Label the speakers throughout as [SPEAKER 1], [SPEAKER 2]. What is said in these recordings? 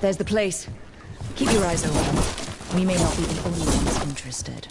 [SPEAKER 1] There's the place. Keep your eyes open. We may not be the only ones interested.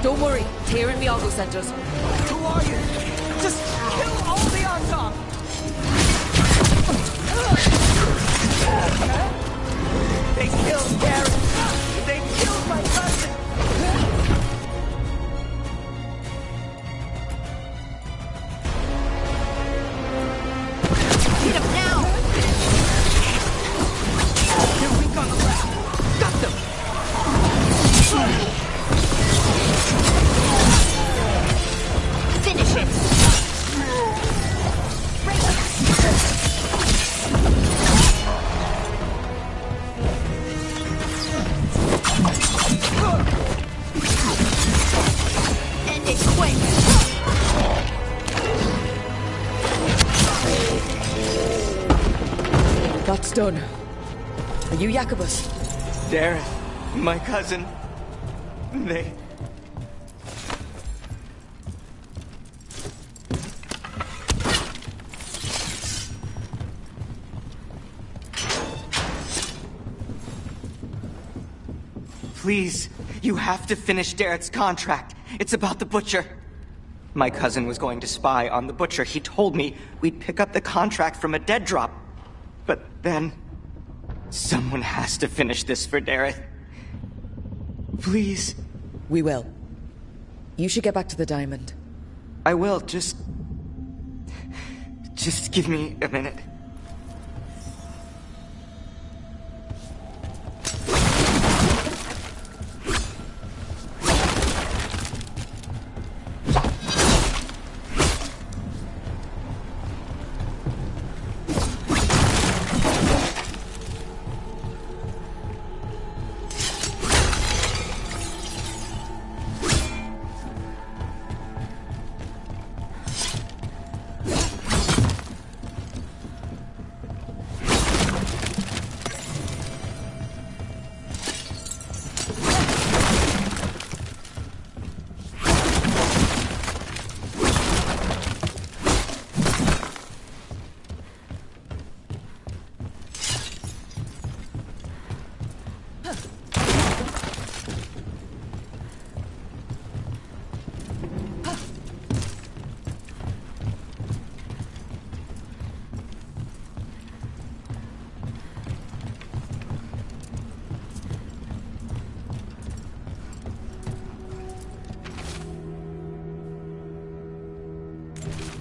[SPEAKER 1] Don't worry, Tyr and Miago sent us.
[SPEAKER 2] Who are you? Just kill all the Archon! They killed Garrett! They killed my cousin!
[SPEAKER 1] Hit him now!
[SPEAKER 2] They're weak on the left! Got them!
[SPEAKER 1] Finish it! End it quick! That's done. Are you Jacobus?
[SPEAKER 2] Darren, my cousin. They... Please, you have to finish Darrett's contract. It's about the Butcher. My cousin was going to spy on the Butcher. He told me we'd pick up the contract from a dead drop. But then... someone has to finish this for Darrett. Please.
[SPEAKER 1] We will. You should get back to the diamond.
[SPEAKER 2] I will, just give me a minute.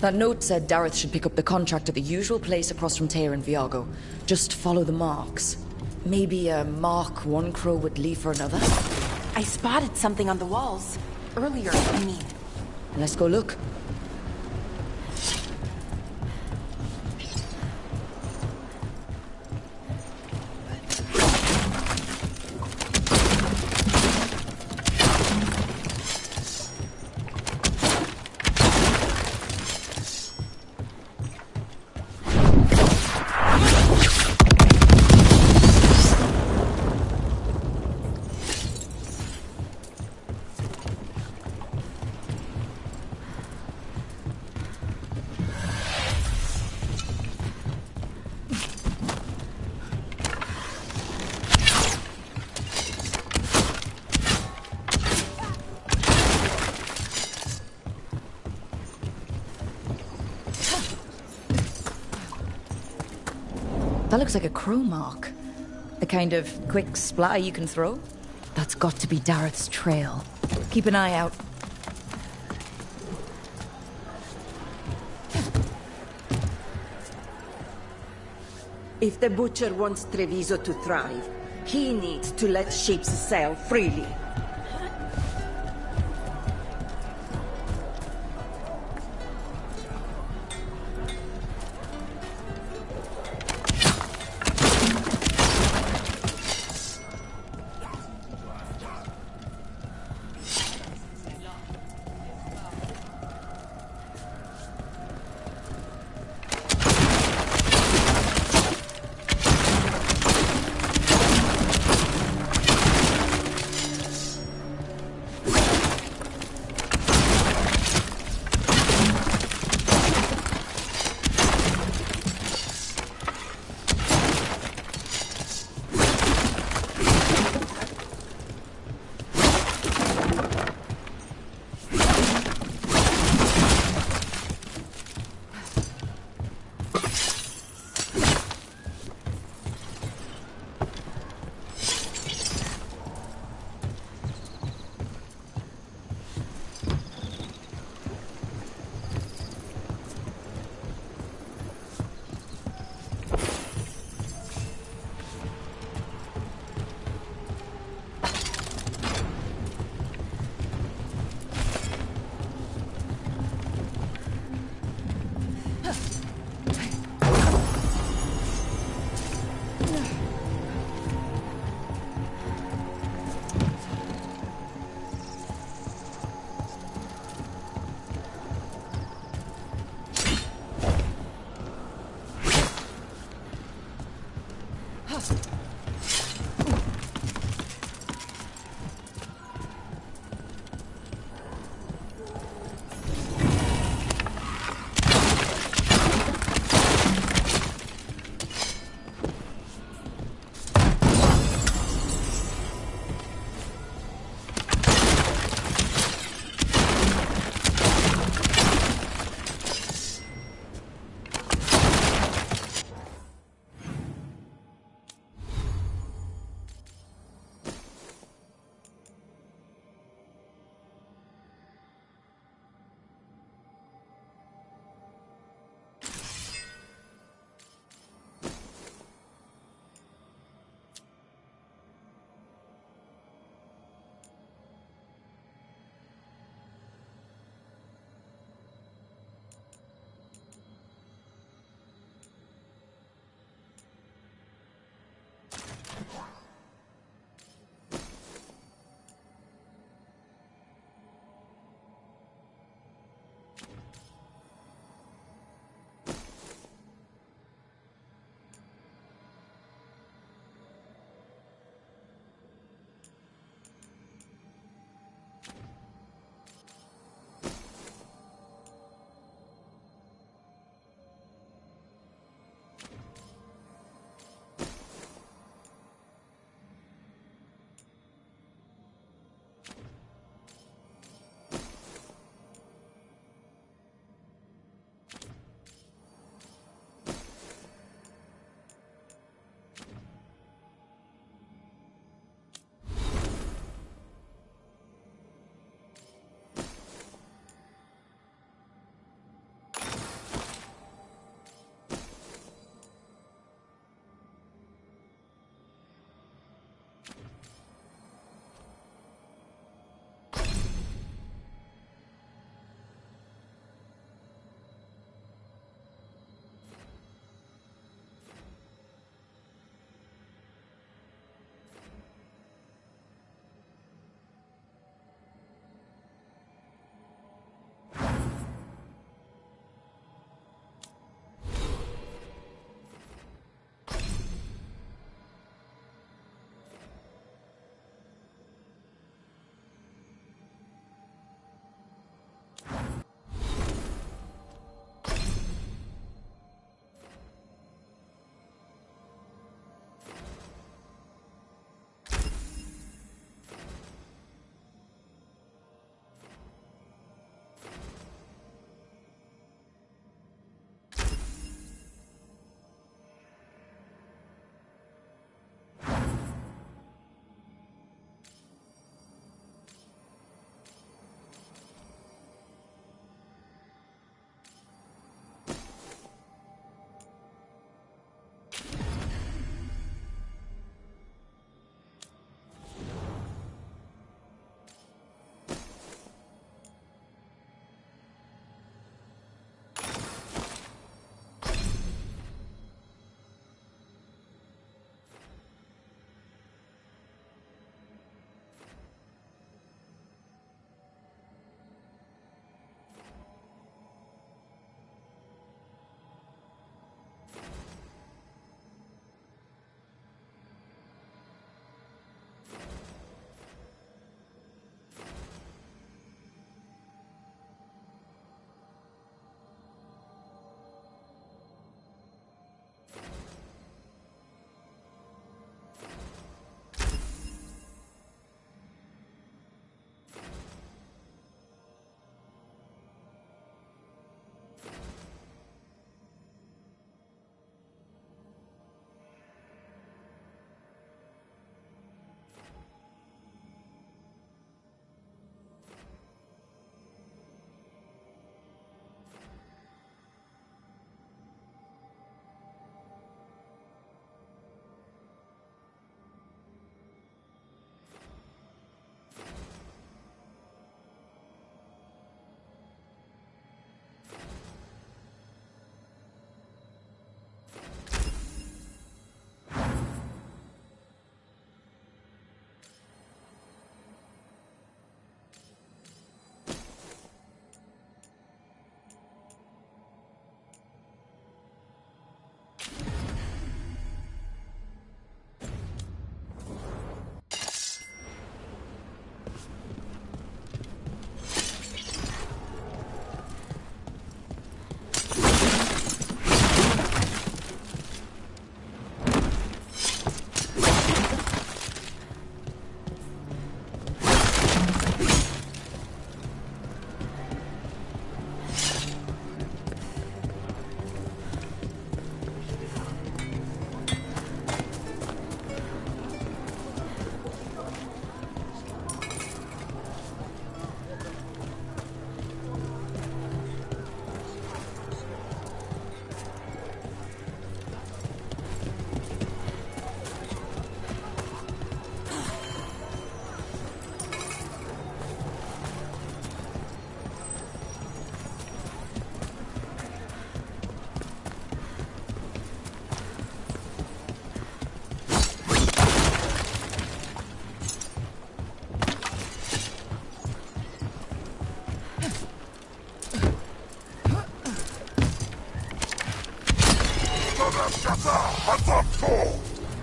[SPEAKER 1] That note said Dareth should pick up the contract at the usual place across from Tyr and Viago. Just follow the marks. Maybe a mark one crow would leave for another?
[SPEAKER 3] I spotted something on the walls. Earlier, I mean.
[SPEAKER 1] Let's go look. That looks like a crow mark. The kind of quick splatter you can throw. That's got to be Dareth's trail. Keep an eye out.
[SPEAKER 4] If the Butcher wants Treviso to thrive, he needs to let ships sail freely.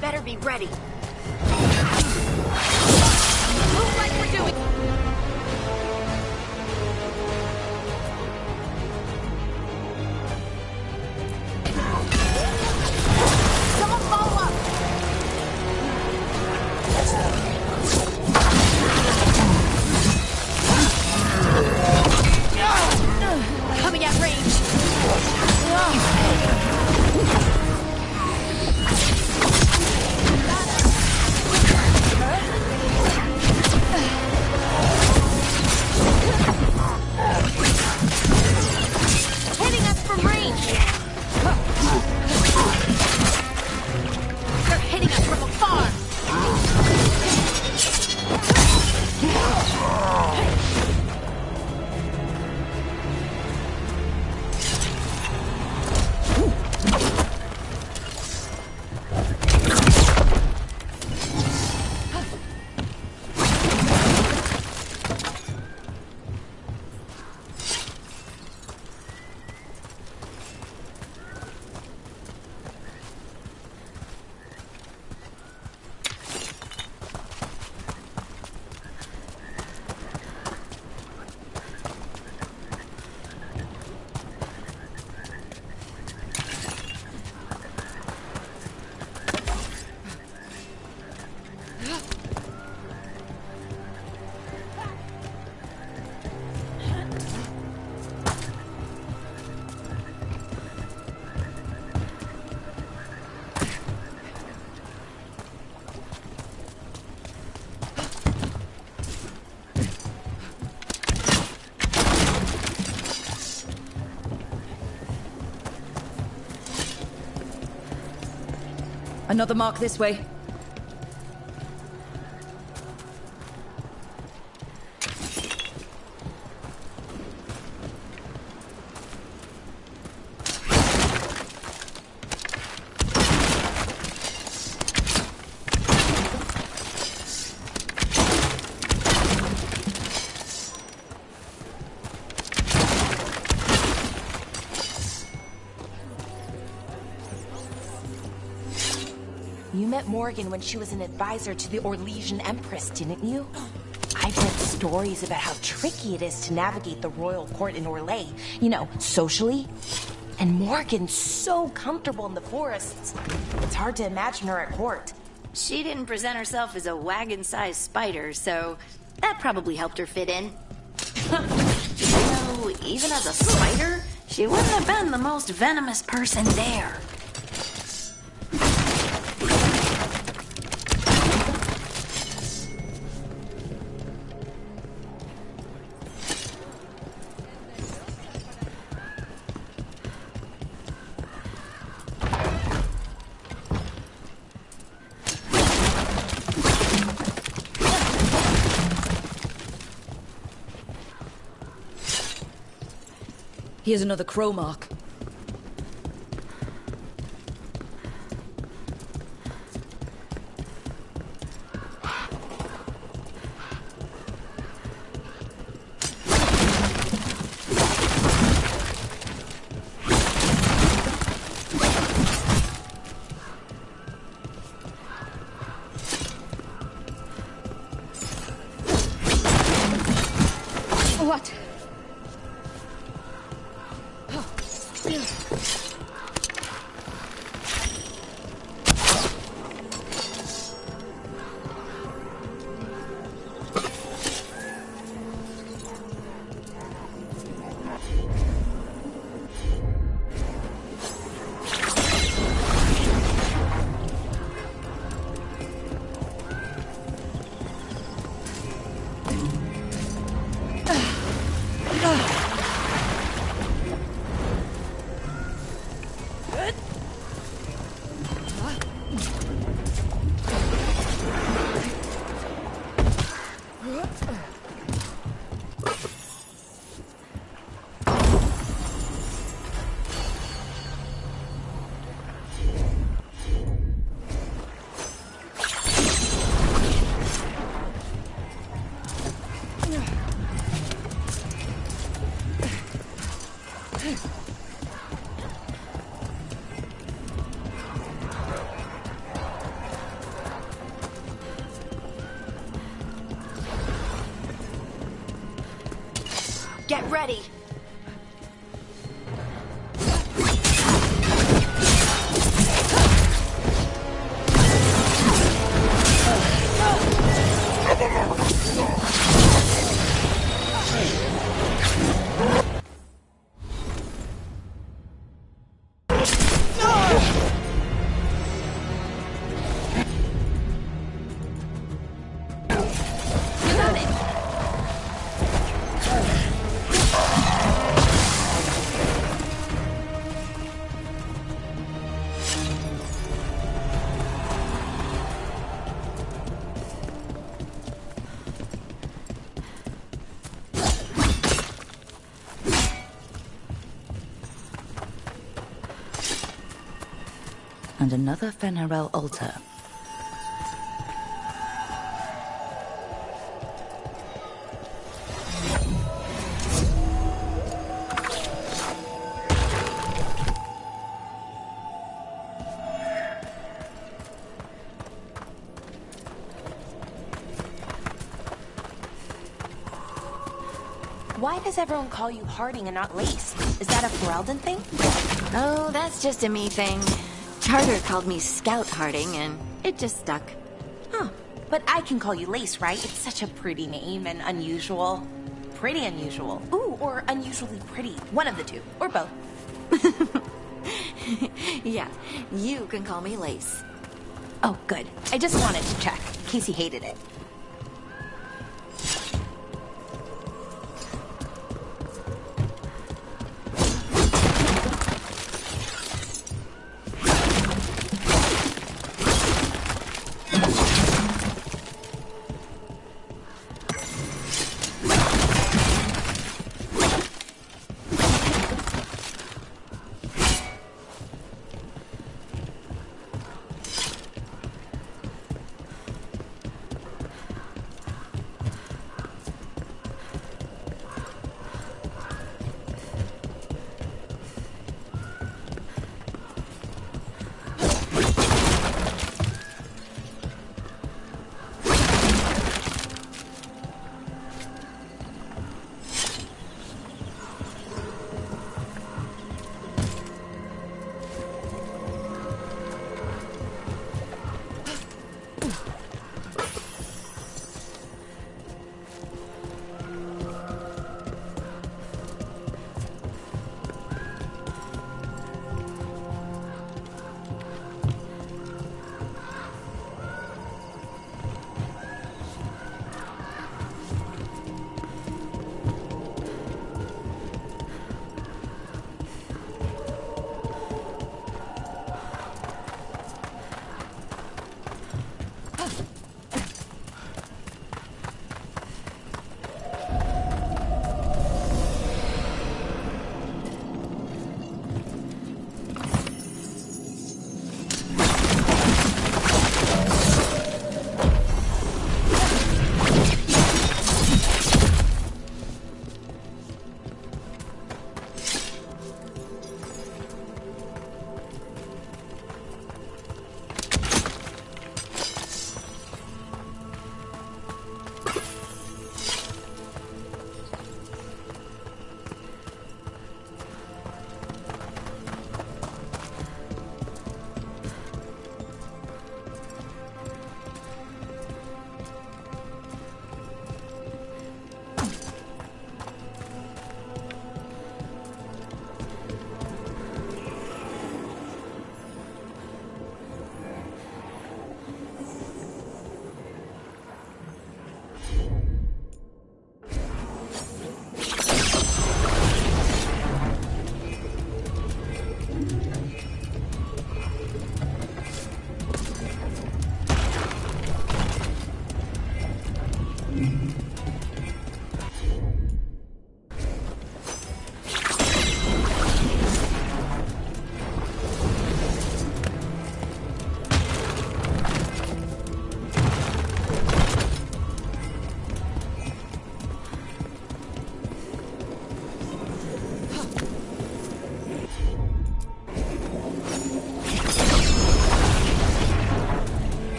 [SPEAKER 3] Better be ready. Move like we're doing. Someone follow up. Coming at range. Hitting us from range. They're hitting us from afar.
[SPEAKER 1] Another mark this way.
[SPEAKER 3] You met Morgan when she was an advisor to the Orlesian Empress, didn't you? I've read stories about how tricky it is to navigate the royal court in Orlais, you know, socially. And Morgan's so comfortable in the forests. It's hard to imagine her at court.
[SPEAKER 5] She didn't present herself as a wagon-sized spider, so that probably helped her fit in. You know, even as a spider, she wouldn't have been the most venomous person there.
[SPEAKER 1] Here's another crow mark. What?
[SPEAKER 5] Get ready.
[SPEAKER 1] And another Fen'Harel altar.
[SPEAKER 3] Why does everyone call you Harding and not Lace? Is that a Ferelden thing?
[SPEAKER 5] Oh, that's just a me thing. Charter called me Scout Harding, and it just stuck.
[SPEAKER 3] Huh. But I can call you Lace, right? It's such a pretty name and unusual. Pretty unusual. Ooh, or unusually pretty. One of the two. Or both.
[SPEAKER 5] Yeah, you can call me Lace.
[SPEAKER 3] Oh, good. I just wanted to check, in case you hated it.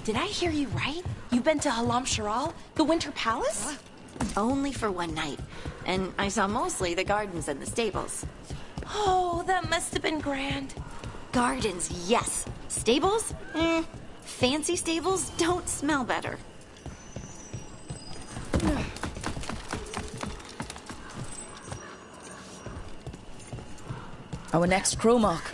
[SPEAKER 3] Did I hear you right? You've been to Halam Sharal, the Winter Palace?
[SPEAKER 5] Only for one night. And I saw mostly the gardens and the stables.
[SPEAKER 3] Oh, that must have been grand.
[SPEAKER 5] Gardens, yes. Stables? Fancy stables don't smell better.
[SPEAKER 1] Our next crow mark.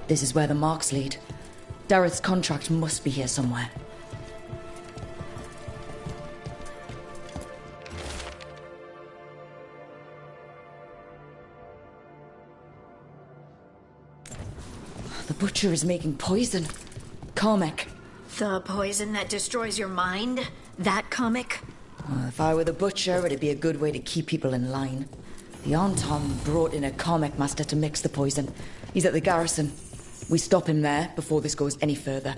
[SPEAKER 1] This is where the marks lead. Dareth's contract must be here somewhere. The butcher is making poison. Comic.
[SPEAKER 5] The poison that destroys your mind? That comic?
[SPEAKER 1] If I were the butcher, it'd be a good way to keep people in line. The Anton brought in a comic master to mix the poison. He's at the garrison. We stop him there before this goes any further.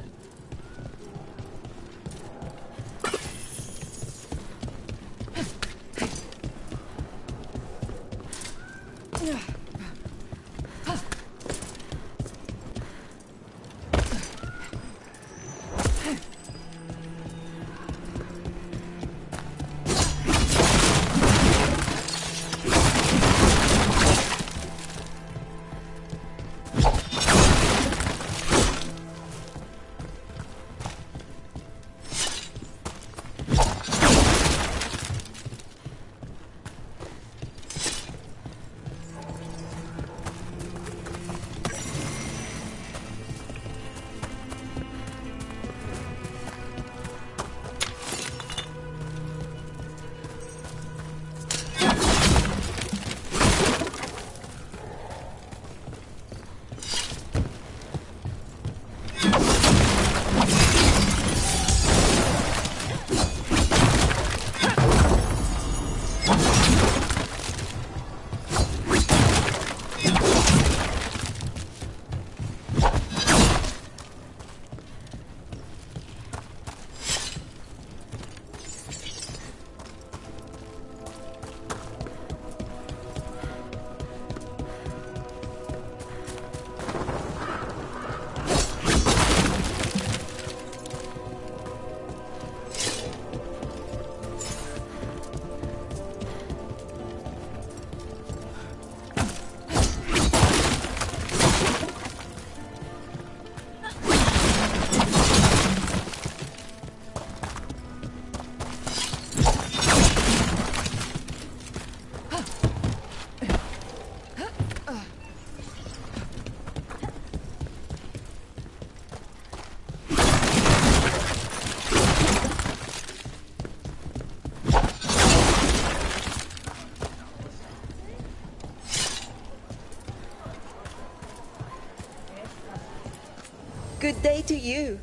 [SPEAKER 4] Good day to you.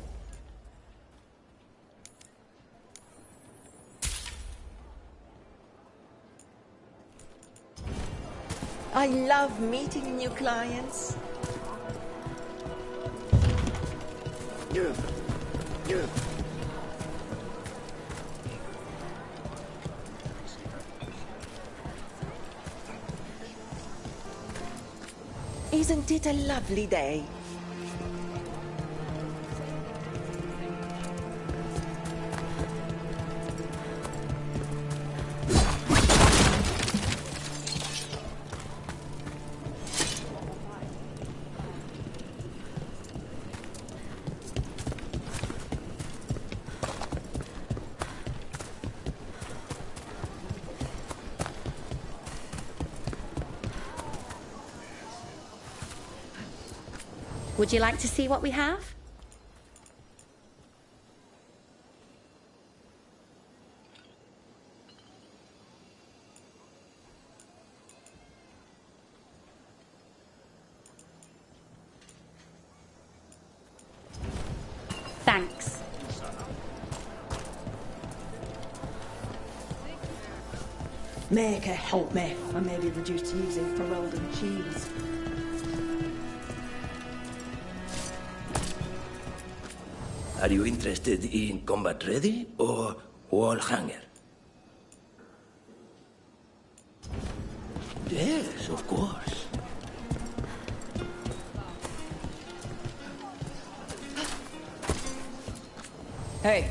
[SPEAKER 4] I love meeting new clients. Isn't it a lovely day?
[SPEAKER 6] Would you like to see what we have? Thanks.
[SPEAKER 4] Maker, help me. I may be reduced to using for welding cheese.
[SPEAKER 7] Are you interested in combat ready or wall hanger? Yes, of course.
[SPEAKER 1] Hey.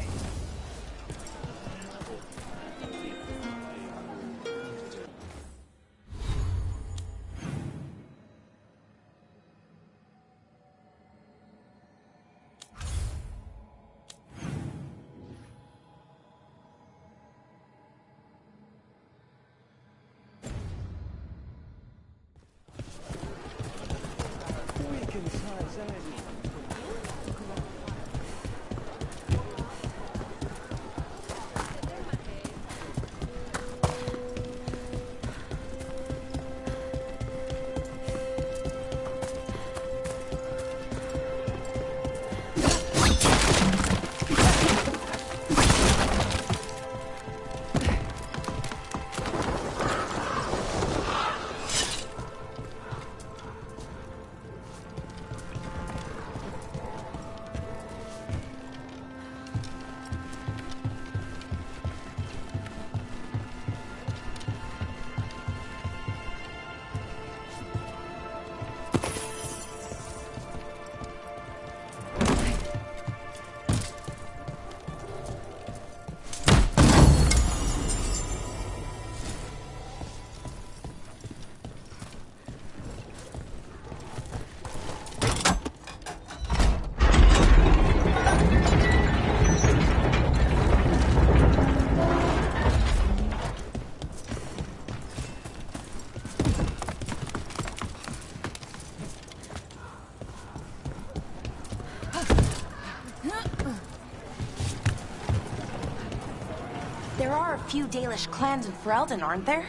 [SPEAKER 3] There are a few Dalish clans in Ferelden, aren't there?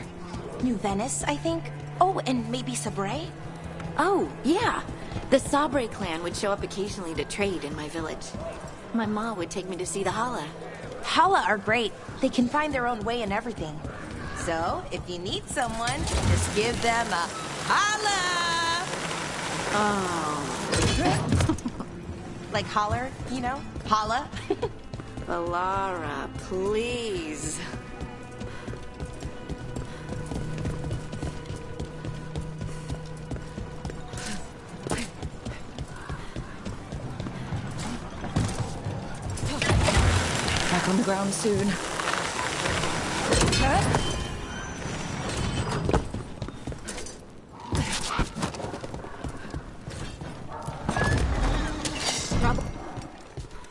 [SPEAKER 3] New Venice, I think. Oh, and maybe Sabre?
[SPEAKER 5] Oh, yeah. The Sabre clan would show up occasionally to trade in my village. My ma would take me to see the Hala.
[SPEAKER 3] Hala are great. They can find their own way and everything. So, if you need someone, just give them a holla!
[SPEAKER 5] Oh.
[SPEAKER 3] Like holler, you know? Holla.
[SPEAKER 5] Valara, please.
[SPEAKER 1] Back on the ground soon.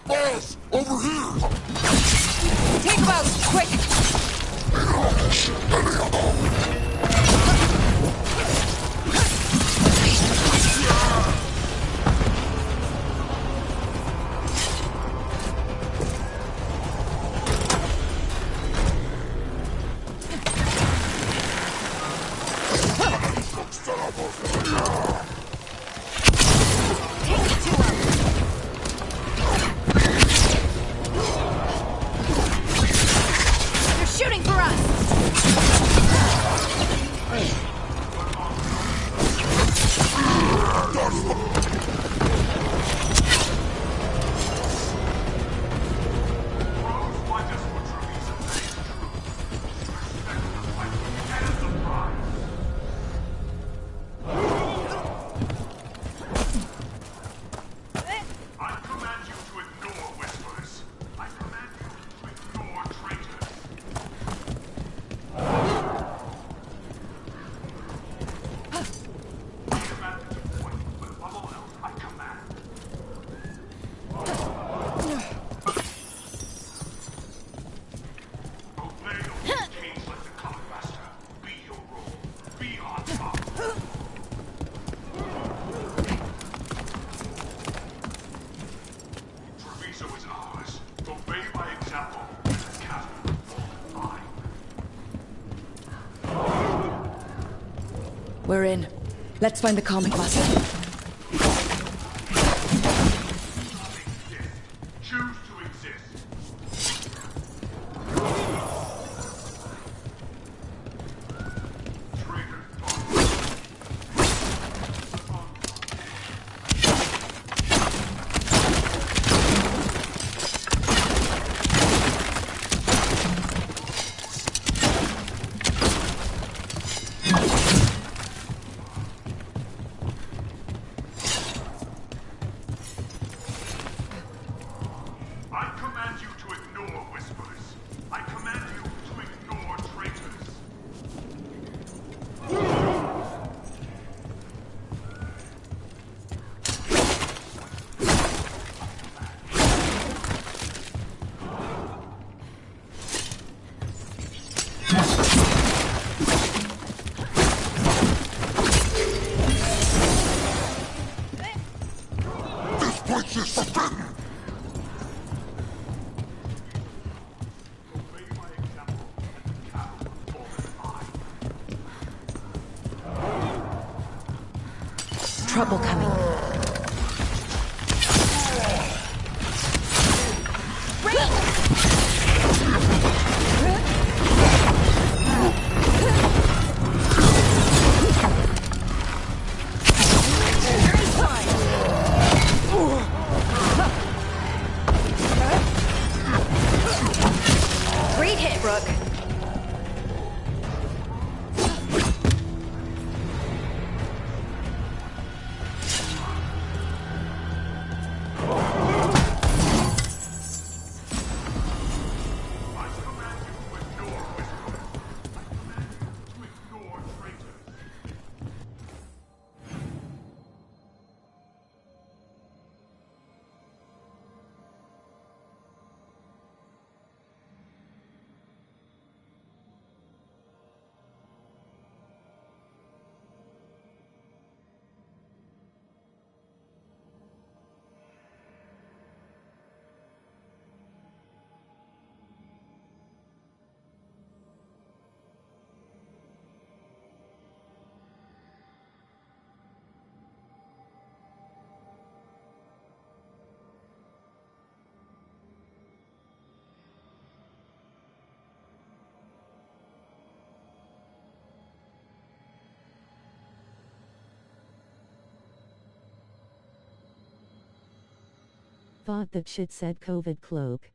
[SPEAKER 8] Boss, over here!
[SPEAKER 1] Take him out, quick!
[SPEAKER 8] so is ours. Obey my example, and the castle will fall in line.
[SPEAKER 1] We're in. Let's find the comic master.
[SPEAKER 8] Choose to exist. Traitor thought. I command you to ignore whispers. I command you to ignore traitors. This place is forbidden! Obey my example, and the castle will fall in line.
[SPEAKER 3] Trouble coming.
[SPEAKER 5] Great hit, Brooke.
[SPEAKER 8] I command you to ignore whispers. I command you to ignore traitors.
[SPEAKER 9] Thought that shit said COVID cloak.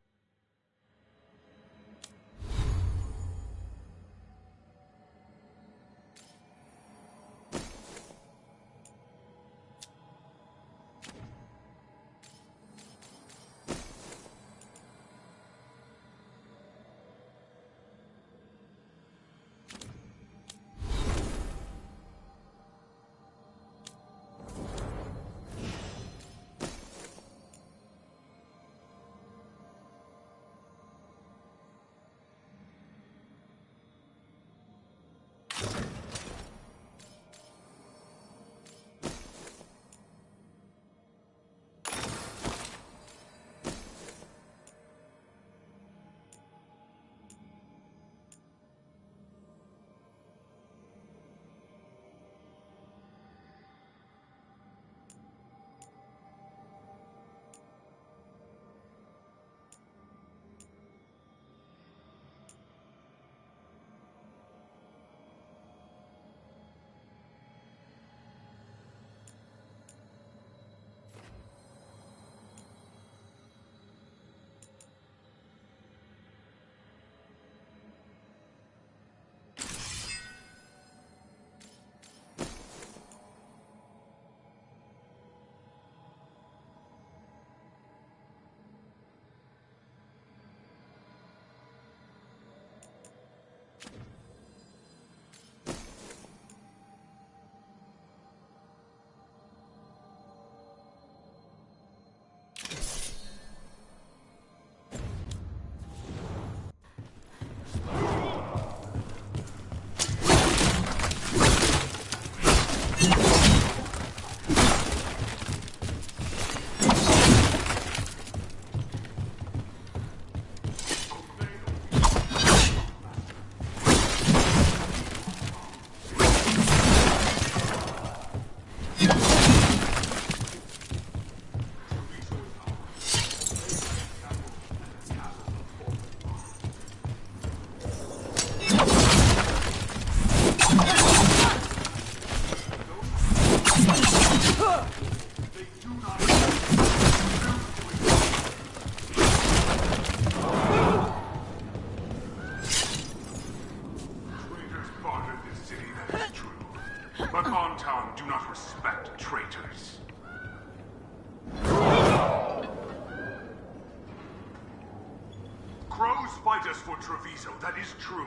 [SPEAKER 8] Crows fight us for Treviso, that is true.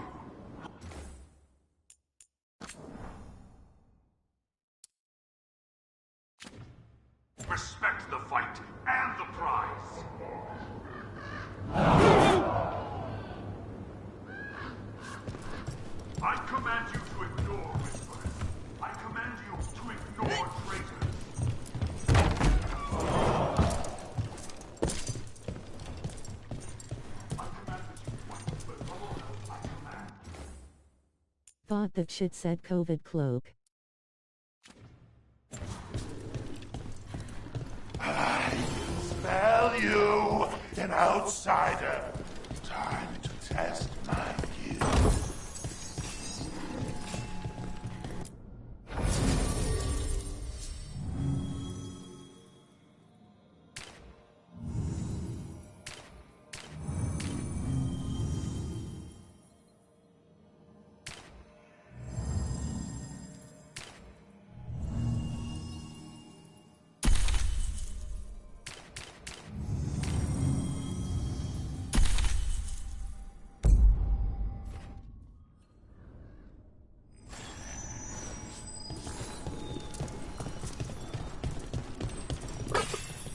[SPEAKER 8] Respect the fight and the prize. I command you to ignore whispers. I command you to ignore traitors. I command that you fight, but follow I command.
[SPEAKER 9] Thought that shit said COVID cloak.
[SPEAKER 8] I smell you, an outsider. Time to test my guilt.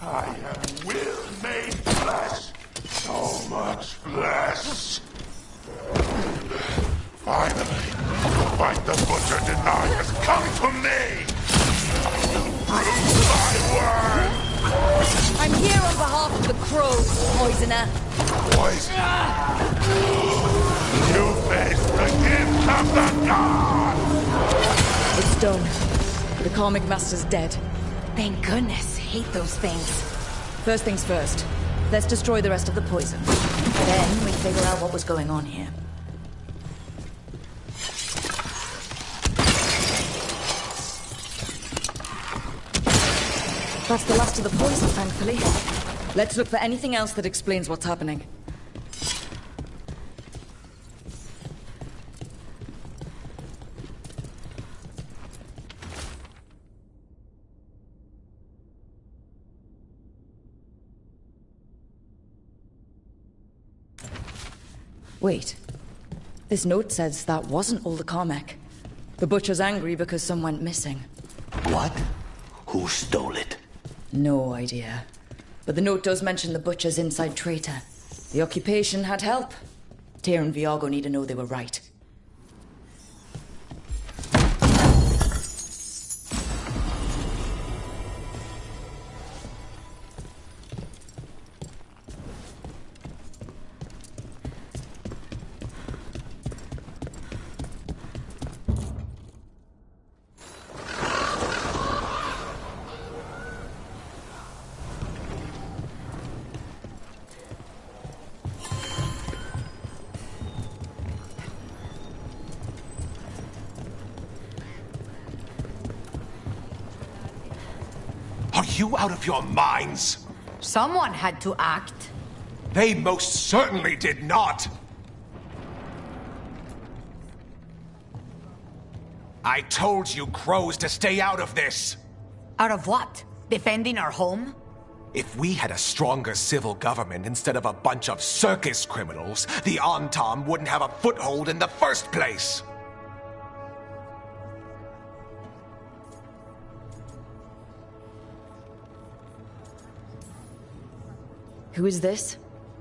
[SPEAKER 8] I am will made flesh. So much flesh. Finally, the fight the butcher denied has come to me. I will prove my worth.
[SPEAKER 1] I'm here on behalf of the crows, poisoner.
[SPEAKER 8] Poison. You face the gift of the gods.
[SPEAKER 1] It's done. The comic master's dead.
[SPEAKER 3] Thank goodness. Hate those things.
[SPEAKER 1] First things first. Let's destroy the rest of the poison. Then we figure out what was going on here. That's the last of the poison, thankfully. Let's look for anything else that explains what's happening. Wait. This note says that wasn't all the Carmack. The butcher's angry because some went missing.
[SPEAKER 7] What? Who stole it?
[SPEAKER 1] No idea. But the note does mention the butcher's inside traitor. The occupation had help. Tyr and Viago need to know they were right.
[SPEAKER 10] Are you out of your minds?
[SPEAKER 11] Someone had to act.
[SPEAKER 10] They most certainly did not. I told you crows to stay out of this.
[SPEAKER 11] Out of what? Defending our home?
[SPEAKER 10] If we had a stronger civil government instead of a bunch of circus criminals, the Antom wouldn't have a foothold in the first place.
[SPEAKER 1] Who is this?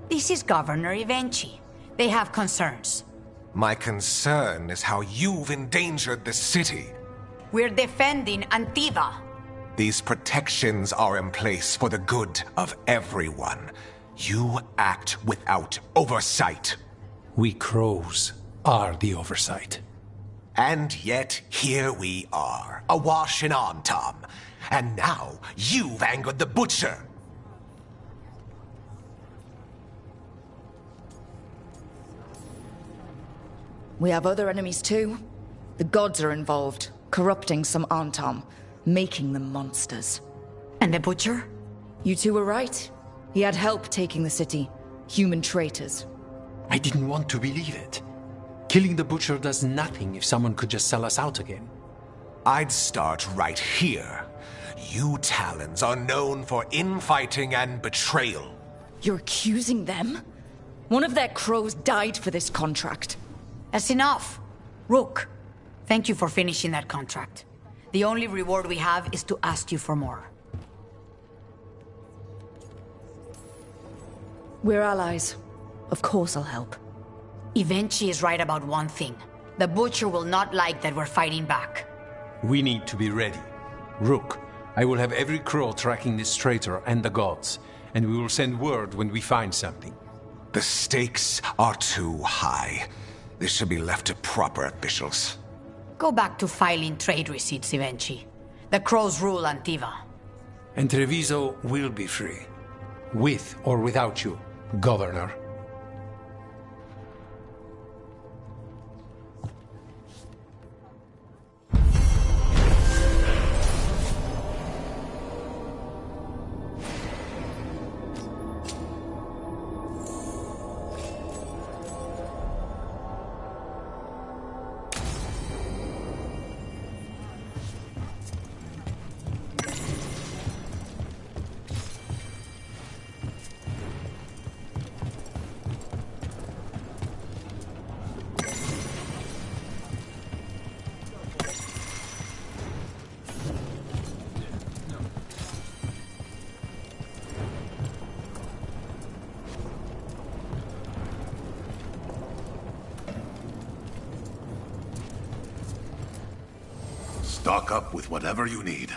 [SPEAKER 11] This is Governor Evenchi. They have concerns.
[SPEAKER 10] My concern is how you've endangered the city.
[SPEAKER 11] We're defending Antiva.
[SPEAKER 10] These protections are in place for the good of everyone. You act without oversight.
[SPEAKER 12] We crows are the oversight.
[SPEAKER 10] And yet, here we are, awash in Antom. And now, you've angered the butcher.
[SPEAKER 1] We have other enemies too. The gods are involved, corrupting some Antom, making them monsters.
[SPEAKER 11] And the butcher?
[SPEAKER 1] You two were right. He had help taking the city. Human traitors.
[SPEAKER 12] I didn't want to believe it. Killing the butcher does nothing if someone could just sell us out again.
[SPEAKER 10] I'd start right here. You Talons are known for infighting and betrayal.
[SPEAKER 1] You're accusing them? One of their crows died for this contract.
[SPEAKER 11] That's enough. Rook, thank you for finishing that contract. The only reward we have is to ask you for more.
[SPEAKER 1] We're allies. Of course I'll help.
[SPEAKER 11] Evenchi is right about one thing. The Butcher will not like that we're fighting back.
[SPEAKER 12] We need to be ready. Rook, I will have every crow tracking this traitor and the gods, and we will send word when we find something.
[SPEAKER 10] The stakes are too high. This should be left to proper officials.
[SPEAKER 11] Go back to filing trade receipts, Evenchi. The crows rule Antiva.
[SPEAKER 12] And Treviso will be free. With or without you, Governor.
[SPEAKER 8] Stock up with whatever you need.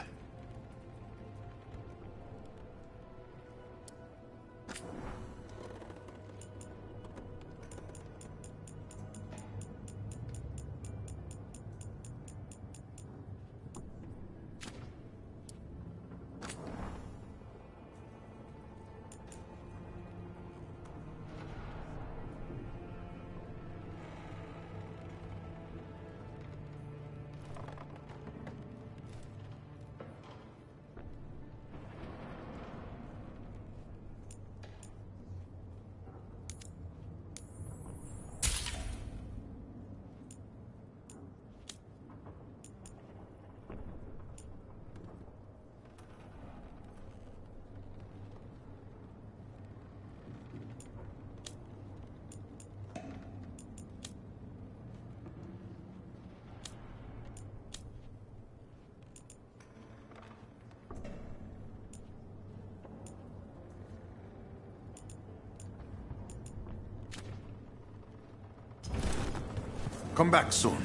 [SPEAKER 8] Come back soon.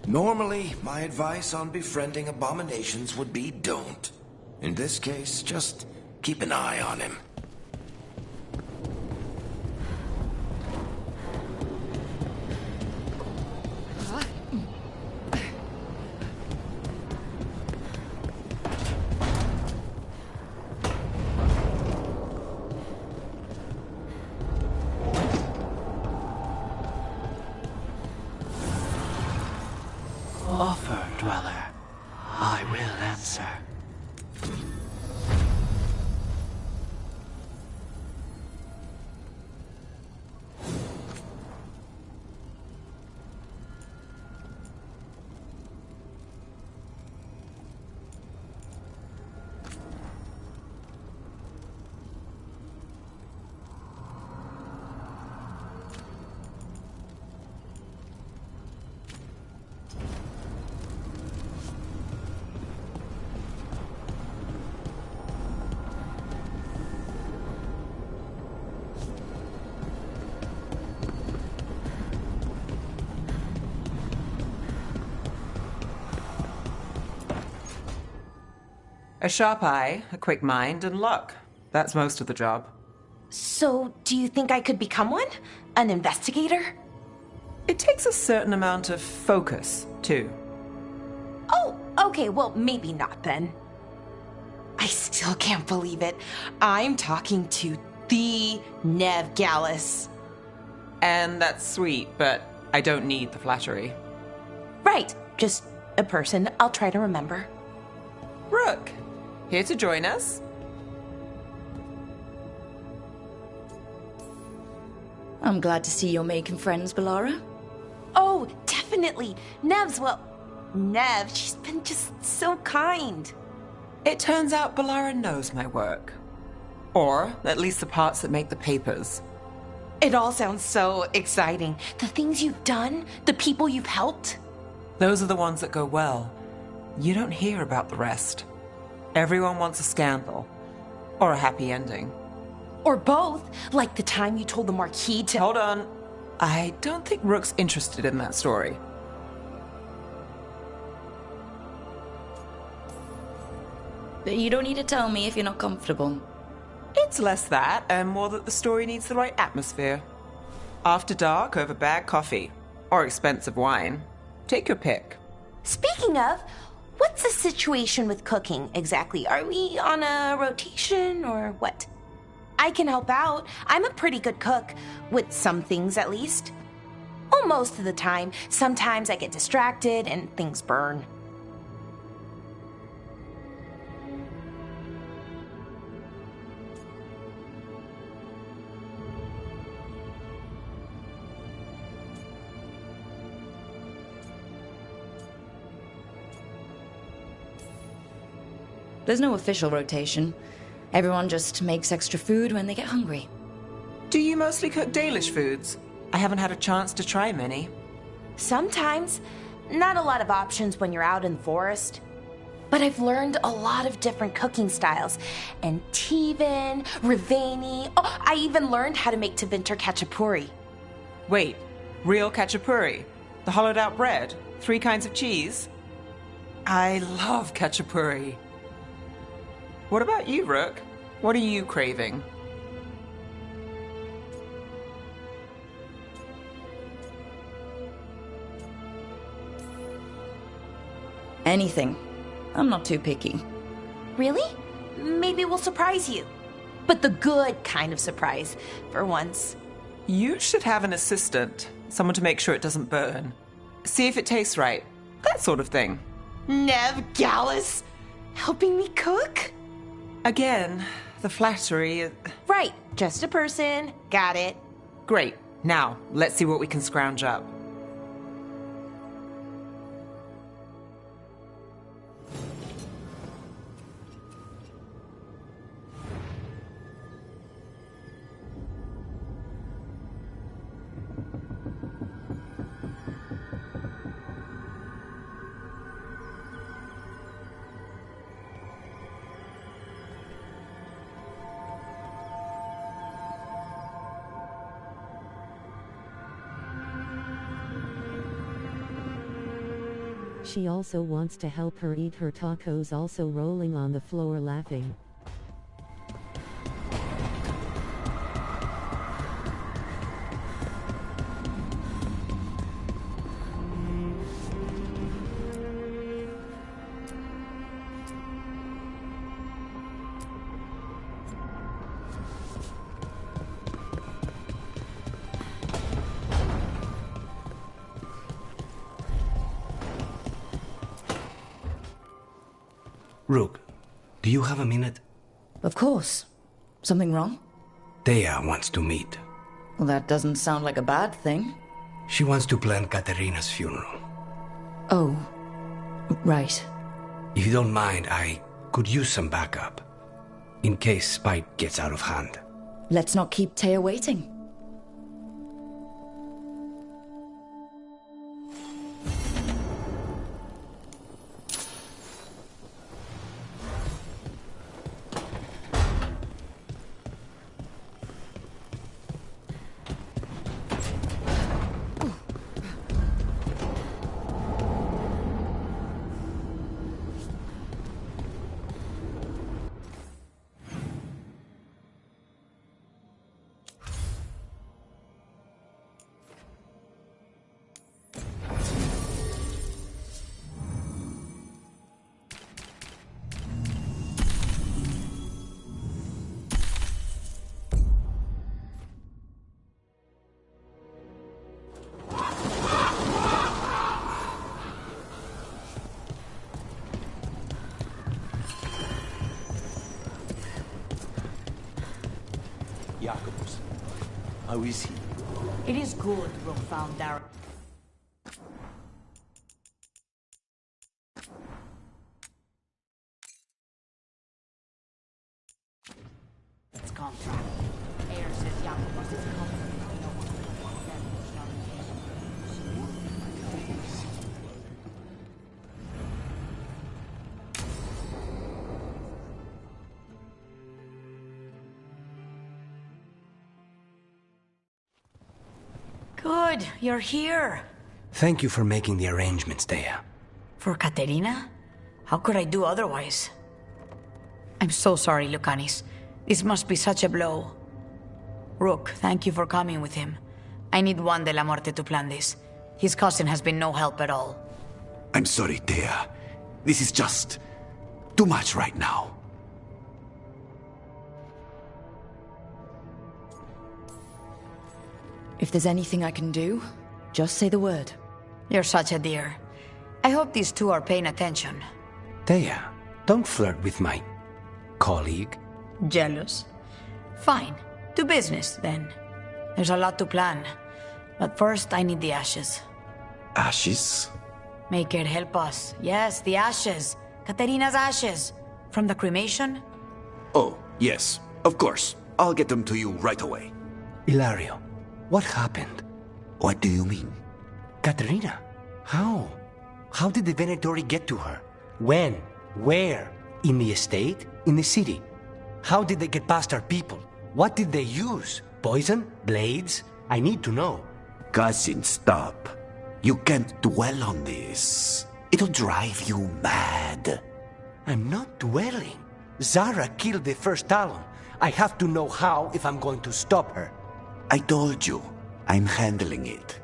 [SPEAKER 7] Normally, my advice on befriending abominations would be don't. In this case, just keep an eye on him.
[SPEAKER 13] Offer, Dweller. I will answer.
[SPEAKER 14] A sharp eye, a quick mind, and luck. That's most of the job.
[SPEAKER 3] So, do you think I could become one? An investigator?
[SPEAKER 14] It takes a certain amount of focus, too.
[SPEAKER 3] Oh, okay, well, maybe not then. I still can't believe it. I'm talking to the Nev Gallus.
[SPEAKER 14] And that's sweet, but I don't need the flattery.
[SPEAKER 3] Right, just a person I'll try to remember.
[SPEAKER 14] Rook, here to join us?
[SPEAKER 1] I'm glad to see you're making friends, Balara.
[SPEAKER 3] Oh, definitely. Nev's, well, Nev, she's been just so kind.
[SPEAKER 14] It turns out Balara knows my work. Or at least the parts that make the papers.
[SPEAKER 3] It all sounds so exciting. The things you've done, the people you've helped.
[SPEAKER 14] Those are the ones that go well. You don't hear about the rest. Everyone wants a scandal. Or a happy ending.
[SPEAKER 3] Or both, like the time you told the Marquis to—
[SPEAKER 14] Hold on. I don't think Rook's interested in that story.
[SPEAKER 1] You don't need to tell me if you're not comfortable.
[SPEAKER 14] It's less that, and more that the story needs the right atmosphere. After dark over bad coffee. Or expensive wine. Take your pick.
[SPEAKER 3] Speaking of, what's the situation with cooking exactly? Are we on a rotation or what? I can help out. I'm a pretty good cook, with some things at least. Well, most of the time. Sometimes I get distracted and things burn.
[SPEAKER 1] There's no official rotation. Everyone just makes extra food when they get hungry.
[SPEAKER 14] Do you mostly cook Dalish foods? I haven't had a chance to try many.
[SPEAKER 3] Sometimes. Not a lot of options when you're out in the forest. But I've learned a lot of different cooking styles. And Tivin, Rivani. Oh, I even learned how to make Tevinter Khachapuri.
[SPEAKER 14] Wait, real khachapuri? The hollowed out bread? 3 kinds of cheese? I love khachapuri. What about you, Rook? What are you craving?
[SPEAKER 1] Anything. I'm not too picky.
[SPEAKER 3] Really? Maybe we'll surprise you. But the good kind of surprise, for once.
[SPEAKER 14] You should have an assistant. Someone to make sure it doesn't burn. See if it tastes right. That sort of thing.
[SPEAKER 3] Nev Gallus? Helping me cook?
[SPEAKER 14] Again, the flattery...
[SPEAKER 3] Right, just a person. Got it.
[SPEAKER 14] Great. Now, let's see what we can scrounge up.
[SPEAKER 9] She also wants to help her eat her tacos, also rolling on the floor laughing.
[SPEAKER 15] Rook, do you have a minute?
[SPEAKER 1] Of course. Something wrong?
[SPEAKER 15] Thea wants to meet.
[SPEAKER 1] Well, that doesn't sound like a bad thing.
[SPEAKER 15] She wants to plan Katerina's funeral.
[SPEAKER 1] Oh, right.
[SPEAKER 15] If you don't mind, I could use some backup. In case Spite gets out of hand.
[SPEAKER 1] Let's not keep Taya waiting.
[SPEAKER 16] How is he?
[SPEAKER 11] It is good Rook found Darren. It's contract. Air says Jakobus is coming. Good, you're here.
[SPEAKER 15] Thank you for making the arrangements, Dea.
[SPEAKER 11] For Katerina? How could I do otherwise? I'm so sorry, Lucanis. This must be such a blow. Rook, thank you for coming with him. I need Juan de la Muerte to plan this. His cousin has been no help at all.
[SPEAKER 16] I'm sorry, Dea. This is just too much right now.
[SPEAKER 1] If there's anything I can do, just say the word.
[SPEAKER 11] You're such a dear. I hope these two are paying attention.
[SPEAKER 15] Dea, don't flirt with my colleague.
[SPEAKER 11] Jealous? Fine. To business, then. There's a lot to plan. But first, I need the ashes.
[SPEAKER 16] Ashes?
[SPEAKER 11] Make it help us. Yes, the ashes. Katerina's ashes. From the cremation?
[SPEAKER 16] Oh, yes. Of course. I'll get them to you right away.
[SPEAKER 15] Hilario, what happened?
[SPEAKER 16] What do you mean?
[SPEAKER 15] Katerina, how? How did the Venatori get to her? When? Where? In the estate? In the city? How did they get past our people? What did they use? Poison? Blades? I need to know.
[SPEAKER 16] Cousin, stop. You can't dwell on this. It'll drive you mad.
[SPEAKER 15] I'm not dwelling. Zara killed the first Talon. I have to know how if I'm going to stop her.
[SPEAKER 16] I told you. I'm handling it.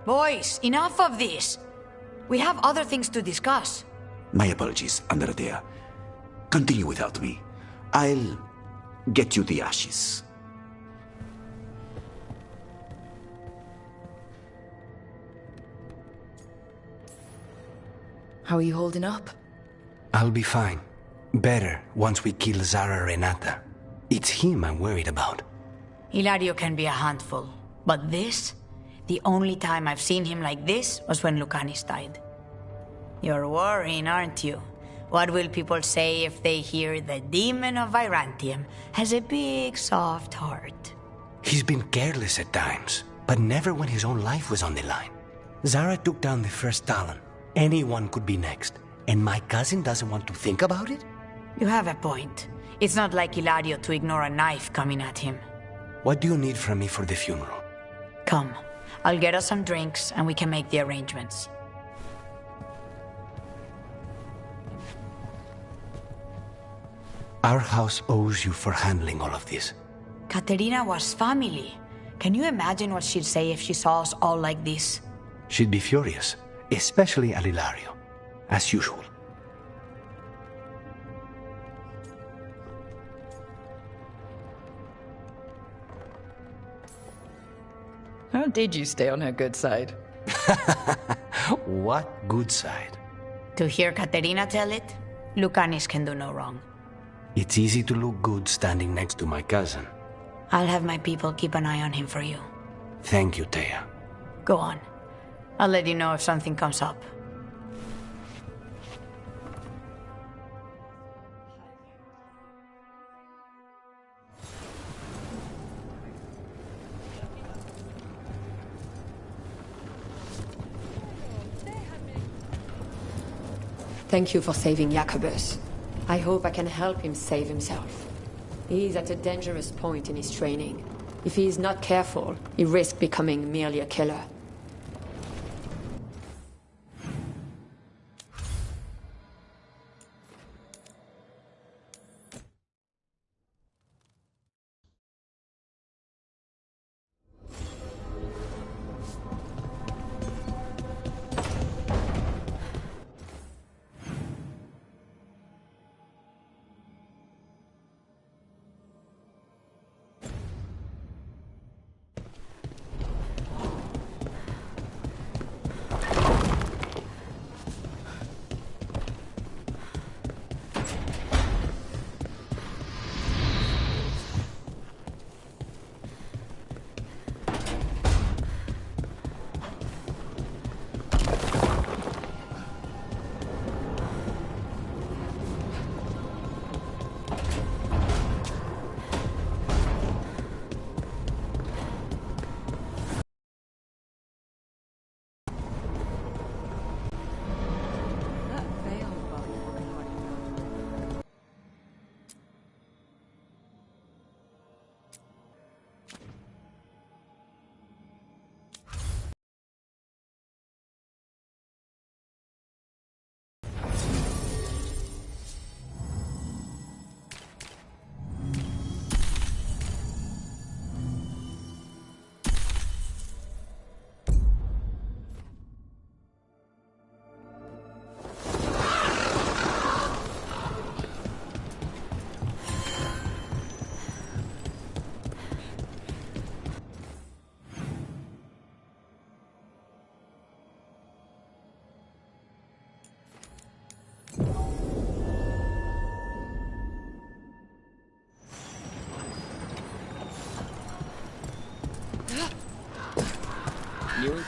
[SPEAKER 11] Boys, enough of this. We have other things to discuss.
[SPEAKER 16] My apologies, Andrea. Continue without me. I'll get you the ashes.
[SPEAKER 1] How are you holding up?
[SPEAKER 15] I'll be fine. Better once we kill Zara Renata. It's him I'm worried about.
[SPEAKER 11] Hilario can be a handful, but this? The only time I've seen him like this was when Lucanis died. You're worrying, aren't you? What will people say if they hear the demon of Virantium has a big, soft heart?
[SPEAKER 15] He's been careless at times, but never when his own life was on the line. Zara took down the first Talon. Anyone could be next, and my cousin doesn't want to think about it?
[SPEAKER 11] You have a point. It's not like Hilario to ignore a knife coming at him.
[SPEAKER 15] What do you need from me for the funeral?
[SPEAKER 11] Come. I'll get us some drinks, and we can make the arrangements.
[SPEAKER 15] Our house owes you for handling all of this.
[SPEAKER 11] Katerina was family. Can you imagine what she'd say if she saw us all like this?
[SPEAKER 15] She'd be furious, especially at Hilario, as usual.
[SPEAKER 1] How did you stay on her good side?
[SPEAKER 15] What good side?
[SPEAKER 11] To hear Katerina tell it, Lucanis can do no wrong.
[SPEAKER 15] It's easy to look good standing next to my cousin.
[SPEAKER 11] I'll have my people keep an eye on him for you.
[SPEAKER 15] Thank you, Dea.
[SPEAKER 11] Go on. I'll let you know if something comes up.
[SPEAKER 17] Thank you for saving Jacobus. I hope I can help him save himself. He is at a dangerous point in his training. If he is not careful, he risks becoming merely a killer.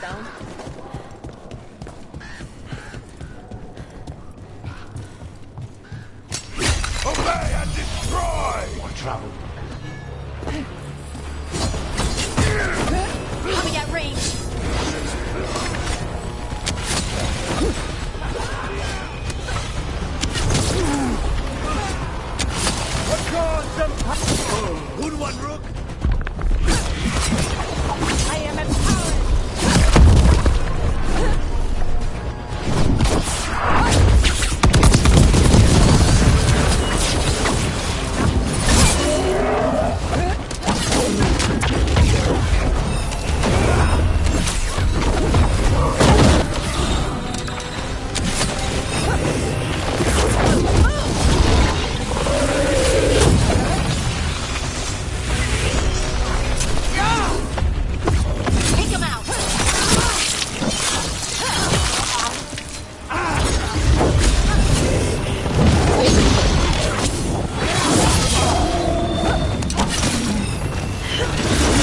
[SPEAKER 17] down.
[SPEAKER 8] Obey and destroy!
[SPEAKER 15] More trouble.
[SPEAKER 5] Coming at range.
[SPEAKER 8] Good one, Rook!
[SPEAKER 5] I am empowered. Take him out.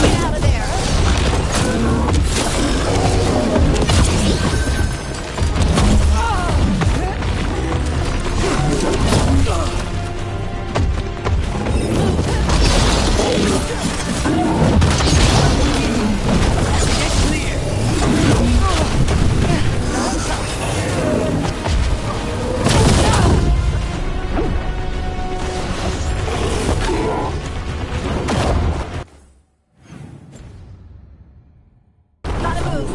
[SPEAKER 5] Get out of there. Gotta move.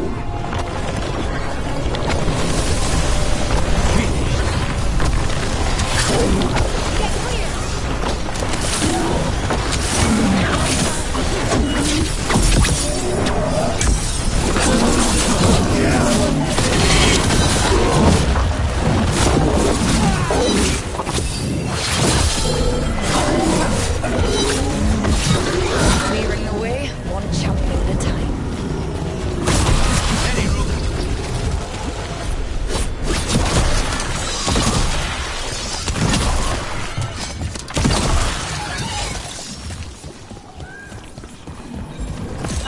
[SPEAKER 5] Get clear.
[SPEAKER 1] Clearing the way, one champion at a time.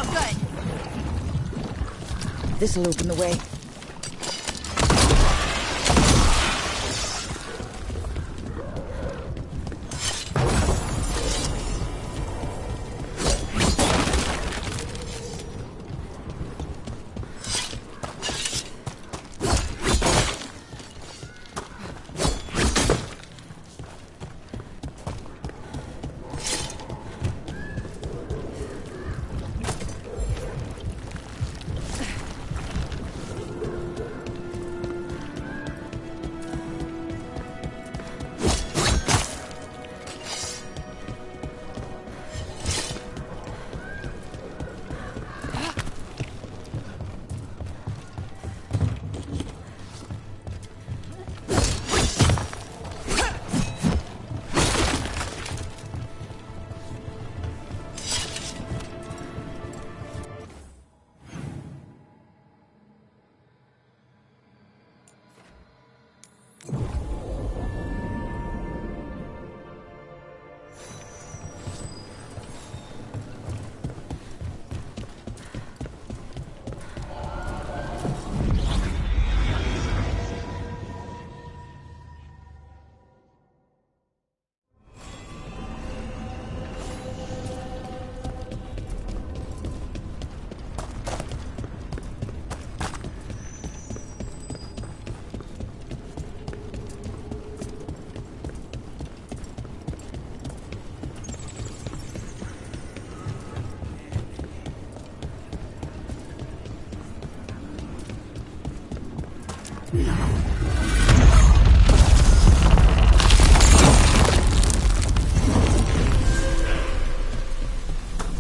[SPEAKER 5] Oh, good.
[SPEAKER 1] This'll open the way.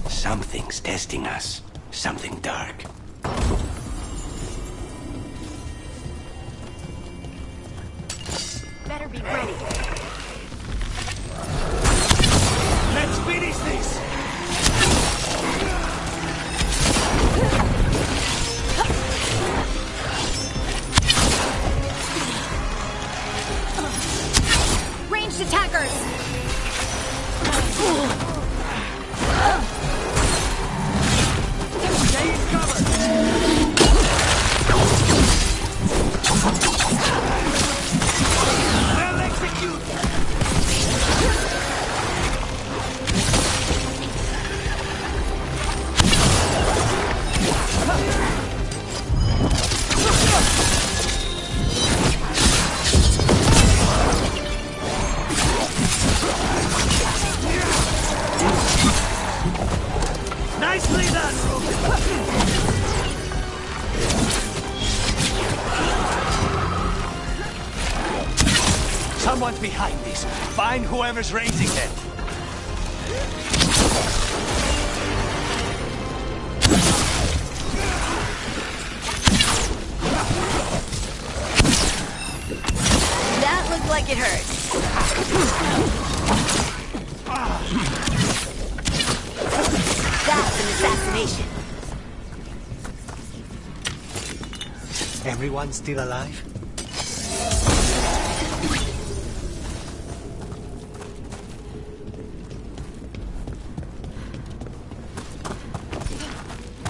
[SPEAKER 15] Something's testing us. Something dark.
[SPEAKER 5] Better be ready.
[SPEAKER 8] Let's finish this!
[SPEAKER 5] Ranged attackers!
[SPEAKER 8] Stay in cover!
[SPEAKER 15] Someone's behind this. Find whoever's raising them.
[SPEAKER 5] That looked like it hurt. That's an assassination.
[SPEAKER 15] Everyone still alive?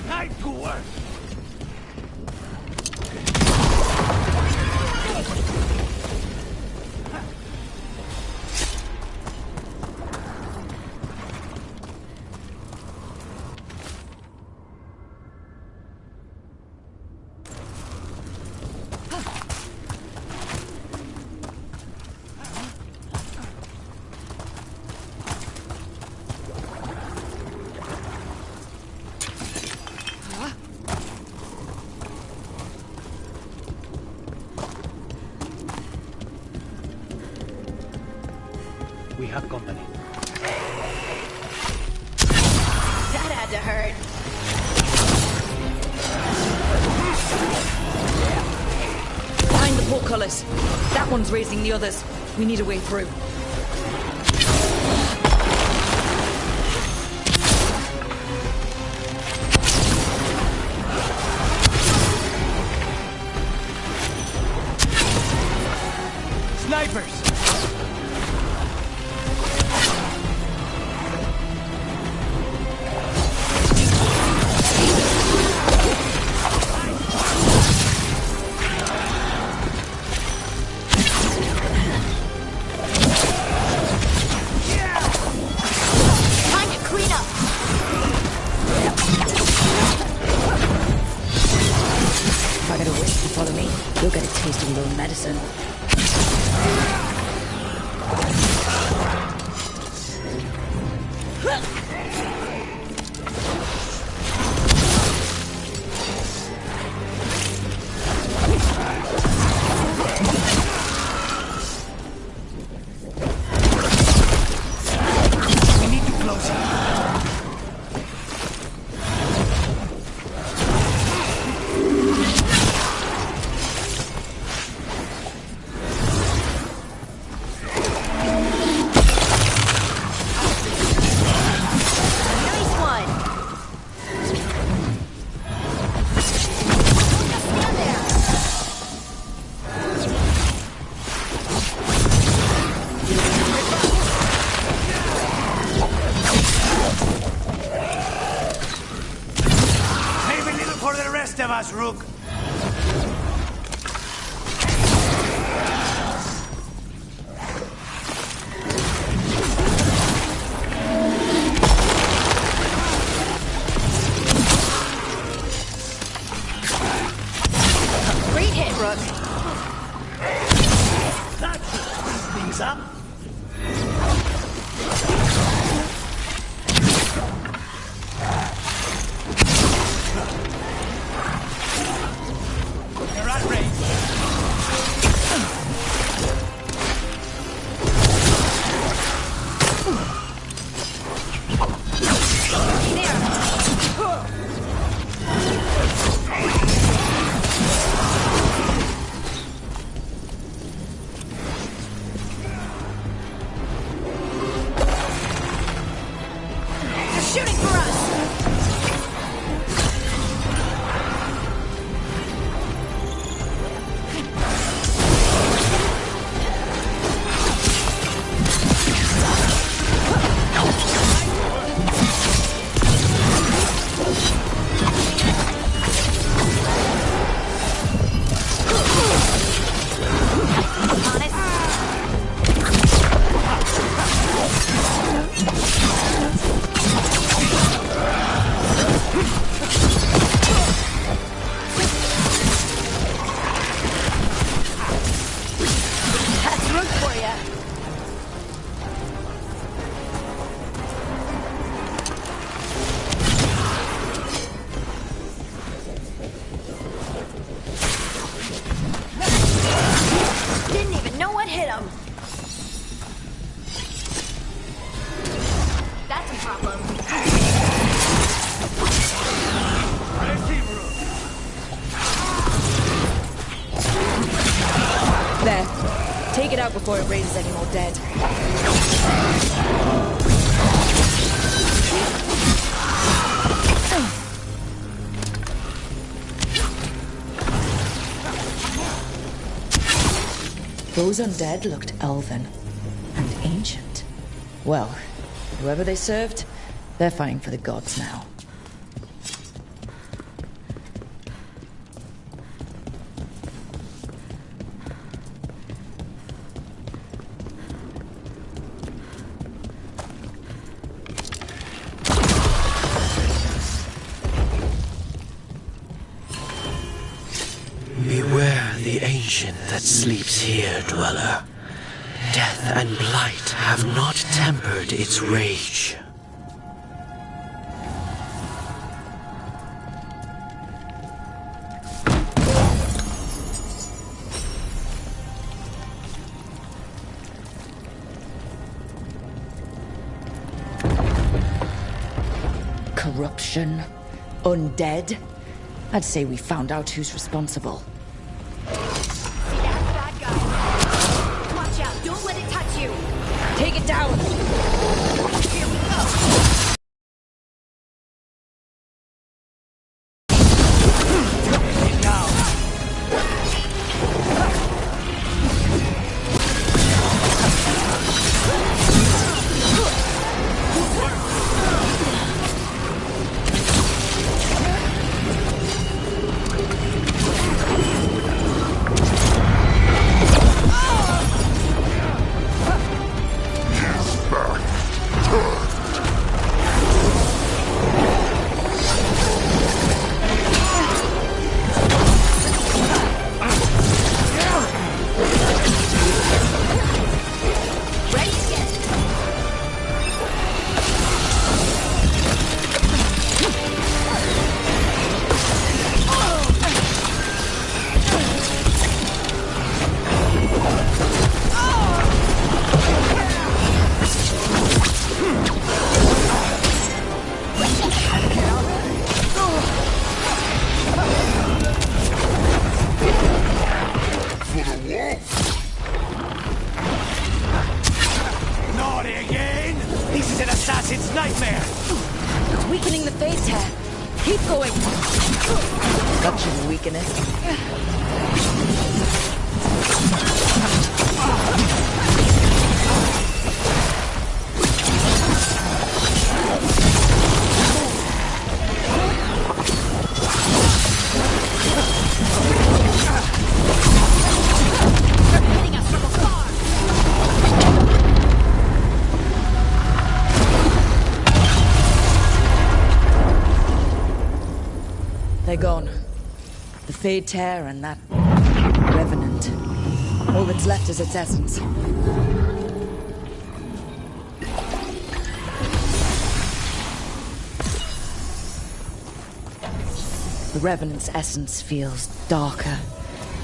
[SPEAKER 15] Time to work! We have company.
[SPEAKER 5] That had to hurt.
[SPEAKER 1] Find the portcullis. That one's raising the others. We need a way through.
[SPEAKER 15] Snipers!
[SPEAKER 1] If I get a wish to follow me, you'll get a taste of your own medicine.
[SPEAKER 15] We need to close it. For the rest of us, Rook.
[SPEAKER 5] Great hit, Rook.
[SPEAKER 15] That things up. You're at range.
[SPEAKER 5] They're shooting for us. That's Rook for ya. Didn't even know what hit him.
[SPEAKER 1] There. Take it out before it raises any more dead. Those undead looked elven and ancient. Well, whoever they served, they're fighting for the gods now.
[SPEAKER 13] Beware the ancient that sleeps here, dweller. Death and blight have not tempered its rage.
[SPEAKER 1] Corruption? Undead? I'd say we found out who's responsible.
[SPEAKER 5] Watch out, don't let it touch you!
[SPEAKER 1] Take it down!
[SPEAKER 5] Here we go!
[SPEAKER 15] Naughty again? This is an assassin's nightmare!
[SPEAKER 1] It's weakening the phase tear. Keep going. That should weaken it. They're gone. The Fade Tear and that Revenant. All that's left is its essence. The Revenant's essence feels darker,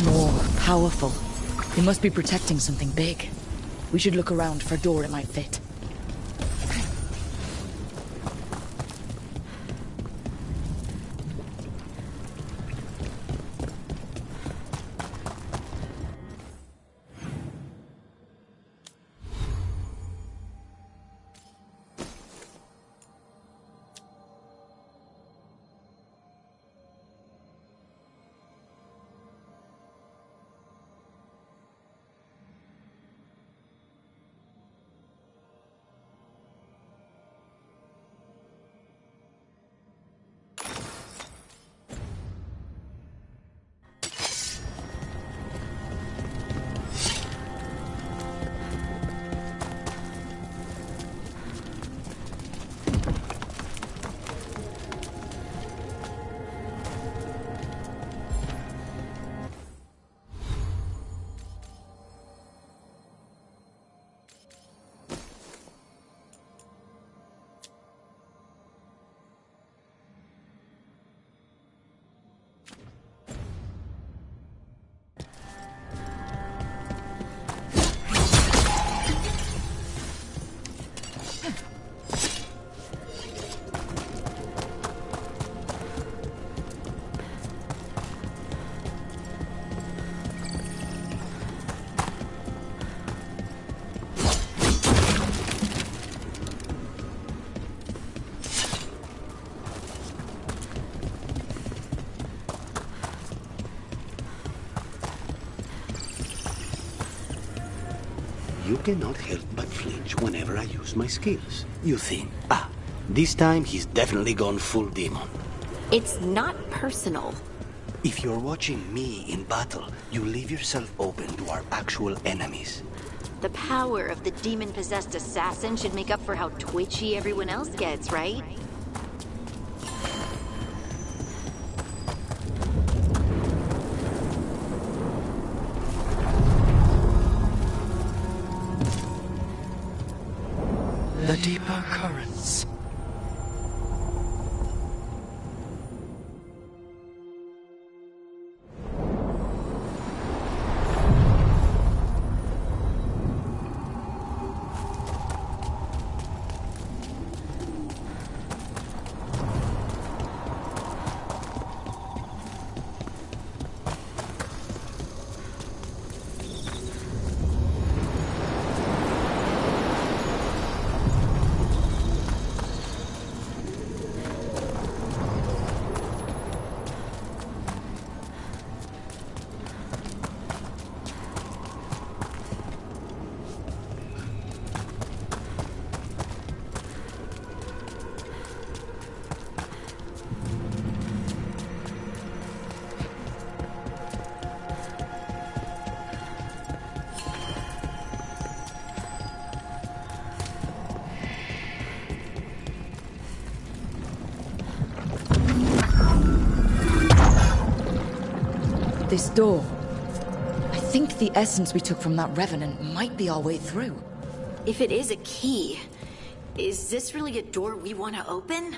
[SPEAKER 1] more powerful. They must be protecting something big. We should look around for a door it might fit.
[SPEAKER 13] You cannot help but flinch whenever I use my skills. You think, this time he's definitely gone full demon.
[SPEAKER 5] It's not personal.
[SPEAKER 13] If you're watching me in battle, you leave yourself open to our actual enemies.
[SPEAKER 5] The power of the demon-possessed assassin should make up for how twitchy everyone else gets, right?
[SPEAKER 13] The deeper currents.
[SPEAKER 1] This door. I think the essence we took from that revenant might be our way through.
[SPEAKER 5] If it is a key, is this really a door we want to open?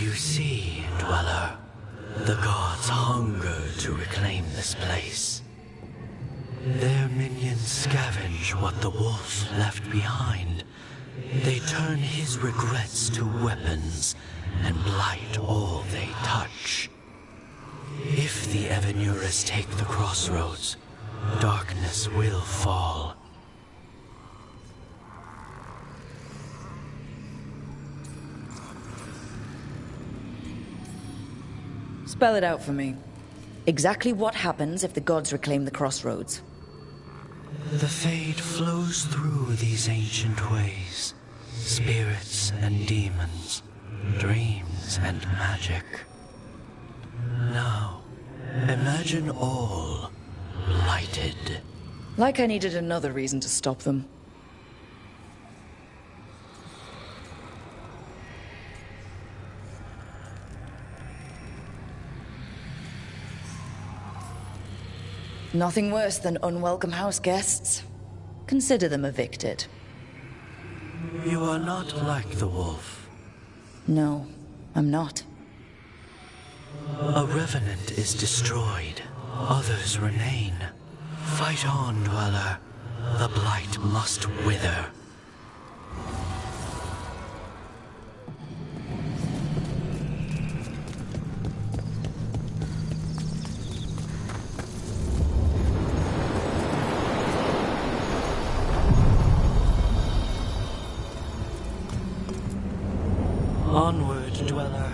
[SPEAKER 13] You see, Dweller, the gods hunger to reclaim this place. Their minions scavenge what the wolf left behind. They turn his regrets to weapons and blight all they touch. If the Evanuras take the crossroads, darkness will fall.
[SPEAKER 1] Spell it out for me. Exactly what happens if the gods reclaim the crossroads?
[SPEAKER 13] The fade flows through these ancient ways. Spirits and demons, dreams and magic. Now, imagine all blighted.
[SPEAKER 1] Like I needed another reason to stop them. Nothing worse than unwelcome house guests. Consider them evicted.
[SPEAKER 13] You are not like the wolf.
[SPEAKER 1] No, I'm not.
[SPEAKER 13] A revenant is destroyed. Others remain. Fight on, Dweller. The blight must wither. Onward, Dweller.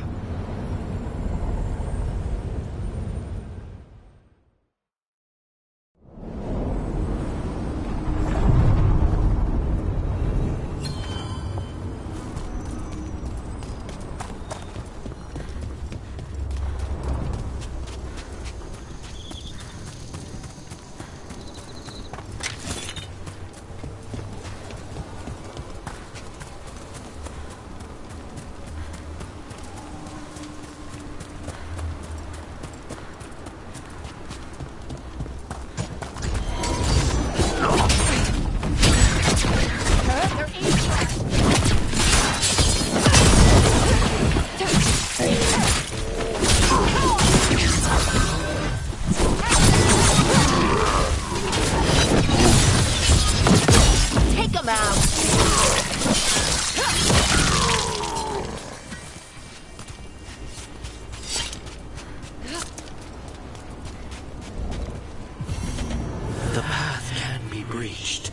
[SPEAKER 13] The path can be breached.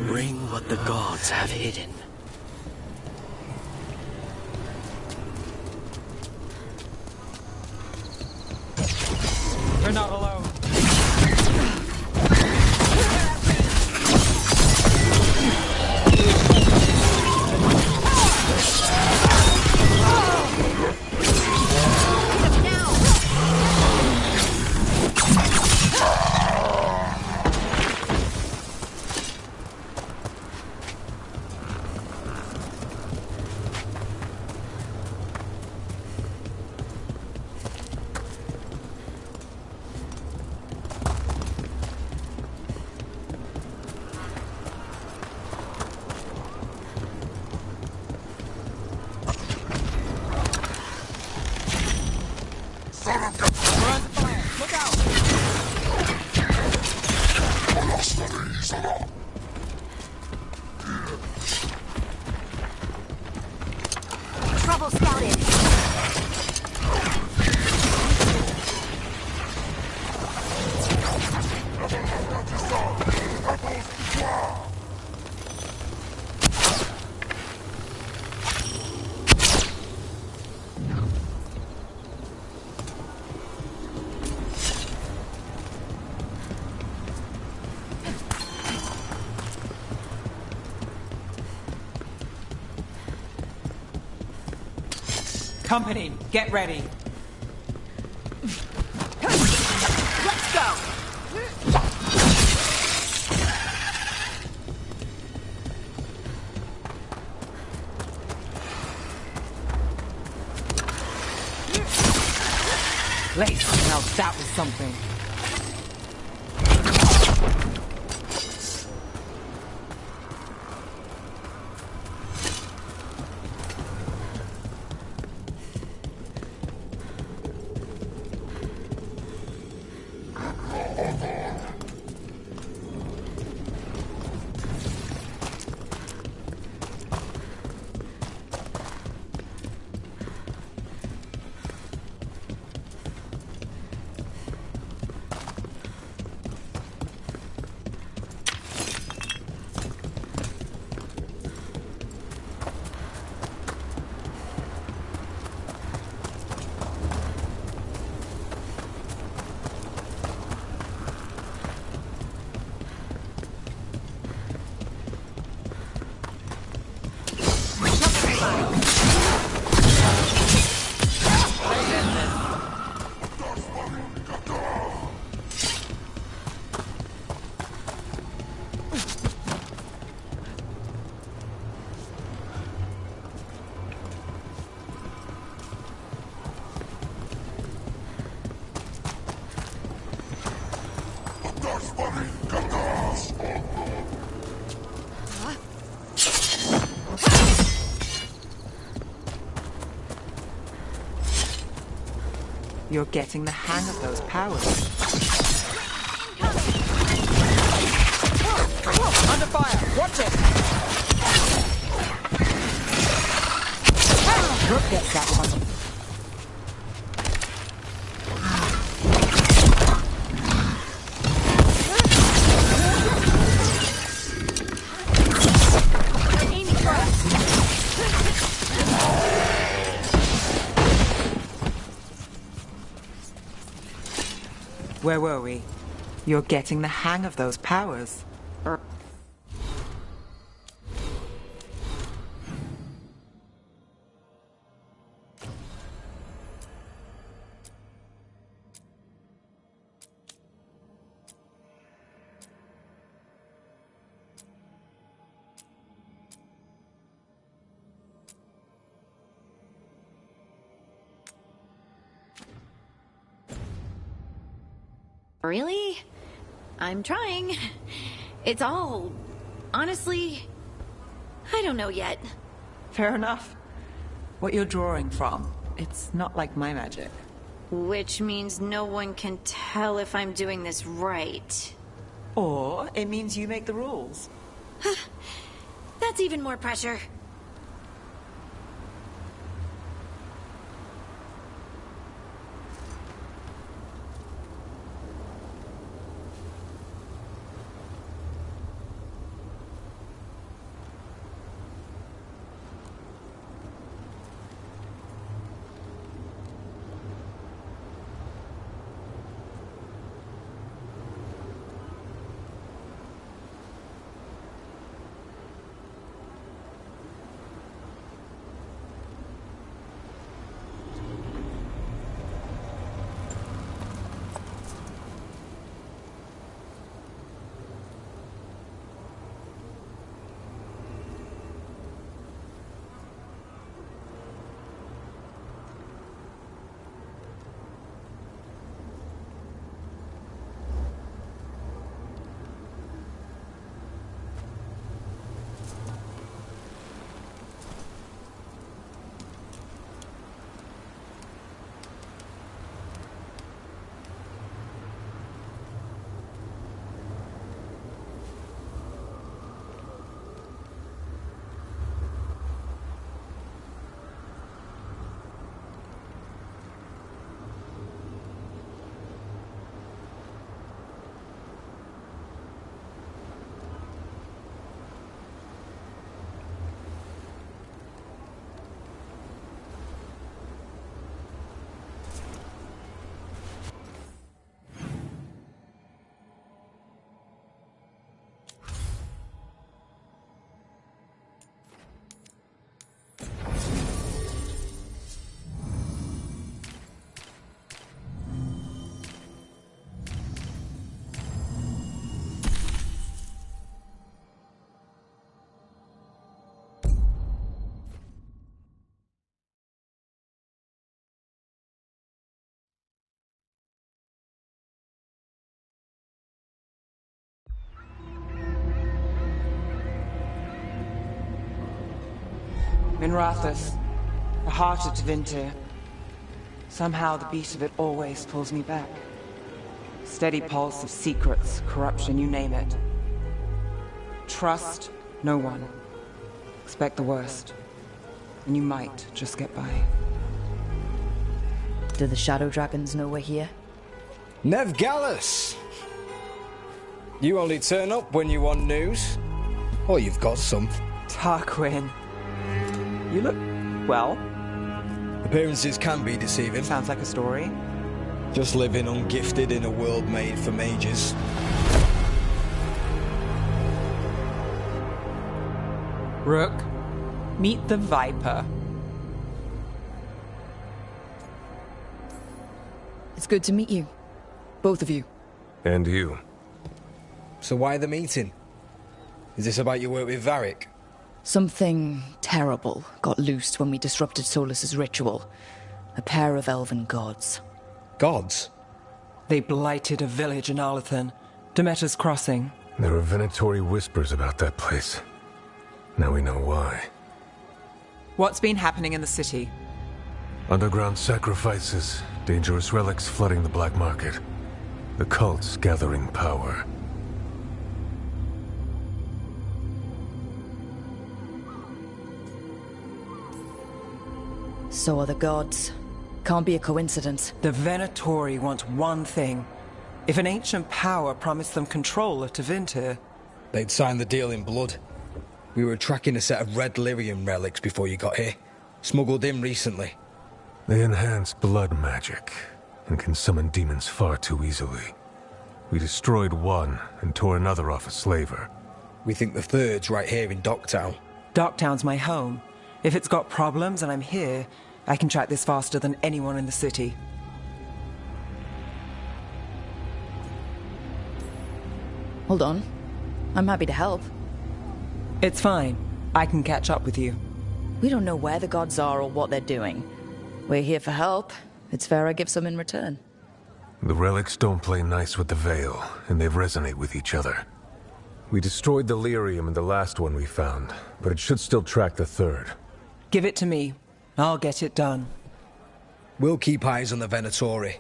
[SPEAKER 13] Bring what the gods have hidden.
[SPEAKER 14] We're not alone.
[SPEAKER 3] Trouble scouted.
[SPEAKER 14] Company, get ready.
[SPEAKER 3] Let's go.
[SPEAKER 14] Lace, now that was something. You're getting the hang of those powers. Under fire! Watch it!
[SPEAKER 1] Rook gets that one.
[SPEAKER 14] Where were we? You're getting the hang of those powers.
[SPEAKER 5] Really? I'm trying. It's all... honestly... I don't know yet.
[SPEAKER 14] Fair enough. What you're drawing from, it's not like my magic.
[SPEAKER 5] Which means no one can tell if I'm doing this right.
[SPEAKER 14] Or it means you make the rules.
[SPEAKER 5] That's even more pressure.
[SPEAKER 14] Minrathous, the heart of Tevinter. Somehow the beat of it always pulls me back. Steady pulse of secrets, corruption, you name it. Trust no one. Expect the worst. And you might just get by.
[SPEAKER 1] Do the Shadow Dragons know we're here?
[SPEAKER 18] Nev Gallus! You only turn up when you want news. Or you've got some.
[SPEAKER 14] Tarquin. You look... well.
[SPEAKER 18] Appearances can be deceiving.
[SPEAKER 14] Sounds like a story.
[SPEAKER 18] Just living ungifted in a world made for mages.
[SPEAKER 14] Rook, meet the Viper.
[SPEAKER 1] It's good to meet you. Both of you.
[SPEAKER 10] And you.
[SPEAKER 18] So why the meeting? Is this about your work with Varric?
[SPEAKER 1] Something terrible got loosed when we disrupted Solus's ritual. A pair of elven gods.
[SPEAKER 18] Gods?
[SPEAKER 14] They blighted a village in Arlathan, Demeter's Crossing.
[SPEAKER 19] There are Venatori whispers about that place. Now we know why.
[SPEAKER 14] What's been happening in the city?
[SPEAKER 19] Underground sacrifices, dangerous relics flooding the black market. The cults gathering power.
[SPEAKER 1] So are the gods. Can't be a coincidence.
[SPEAKER 14] The Venatori want one thing. If an ancient power promised them control of Tevinter,
[SPEAKER 18] they'd sign the deal in blood. We were tracking a set of red lyrium relics before you got here. Smuggled in recently.
[SPEAKER 19] They enhance blood magic and can summon demons far too easily. We destroyed one and tore another off a slaver.
[SPEAKER 18] We think the third's right here in Docktown.
[SPEAKER 14] Docktown's my home. If it's got problems and I'm here, I can track this faster than anyone in the city.
[SPEAKER 1] Hold on. I'm happy to help.
[SPEAKER 14] It's fine. I can catch up with you.
[SPEAKER 1] We don't know where the gods are or what they're doing. We're here for help. It's fair I give some in return.
[SPEAKER 19] The relics don't play nice with the Veil, and they resonate with each other. We destroyed the lyrium in the last one we found, but it should still track the third.
[SPEAKER 14] Give it to me. I'll get it done.
[SPEAKER 18] We'll keep eyes on the Venatori.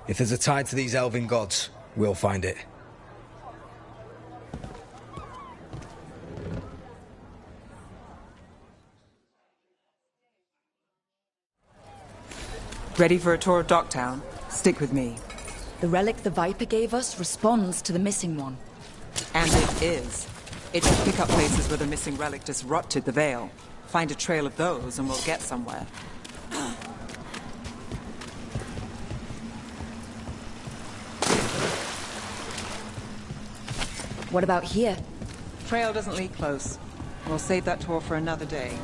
[SPEAKER 18] If there's a tie to these elven gods, we'll find it.
[SPEAKER 14] Ready for a tour of Docktown? Stick with me.
[SPEAKER 1] The relic the Viper gave us responds to the missing one.
[SPEAKER 14] And it is. It should pick up places where the missing relic disrupted the Veil. Find a trail of those and we'll get somewhere.
[SPEAKER 1] What about here?
[SPEAKER 14] Trail doesn't lead close. We'll save that tour for another day.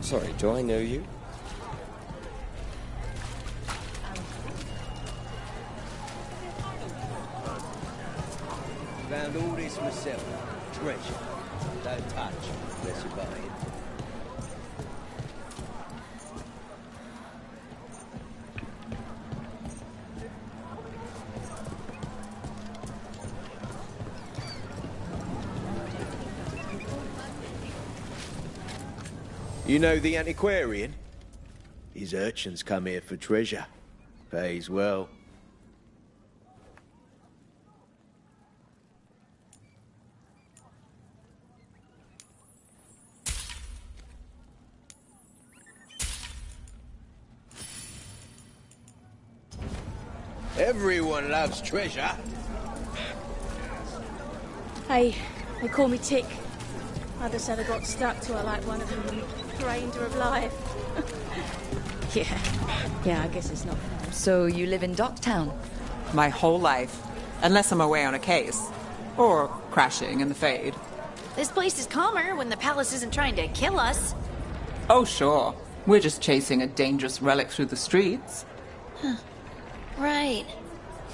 [SPEAKER 20] Sorry, do I know you? Found all this myself. Treasure. Don't touch unless you buy it. You know the antiquarian? His urchins come here for treasure. Pays well. Everyone loves treasure.
[SPEAKER 6] Hey, they call me Tick. Mother said I got stuck to her like one of them and drained her of life. Yeah, I guess it's not fair.
[SPEAKER 1] So you live in Docktown?
[SPEAKER 14] My whole life. Unless I'm away on a case. Or crashing in the Fade.
[SPEAKER 5] This place is calmer when the palace isn't trying to kill us.
[SPEAKER 14] Oh, sure. We're just chasing a dangerous relic through the streets.
[SPEAKER 5] Right.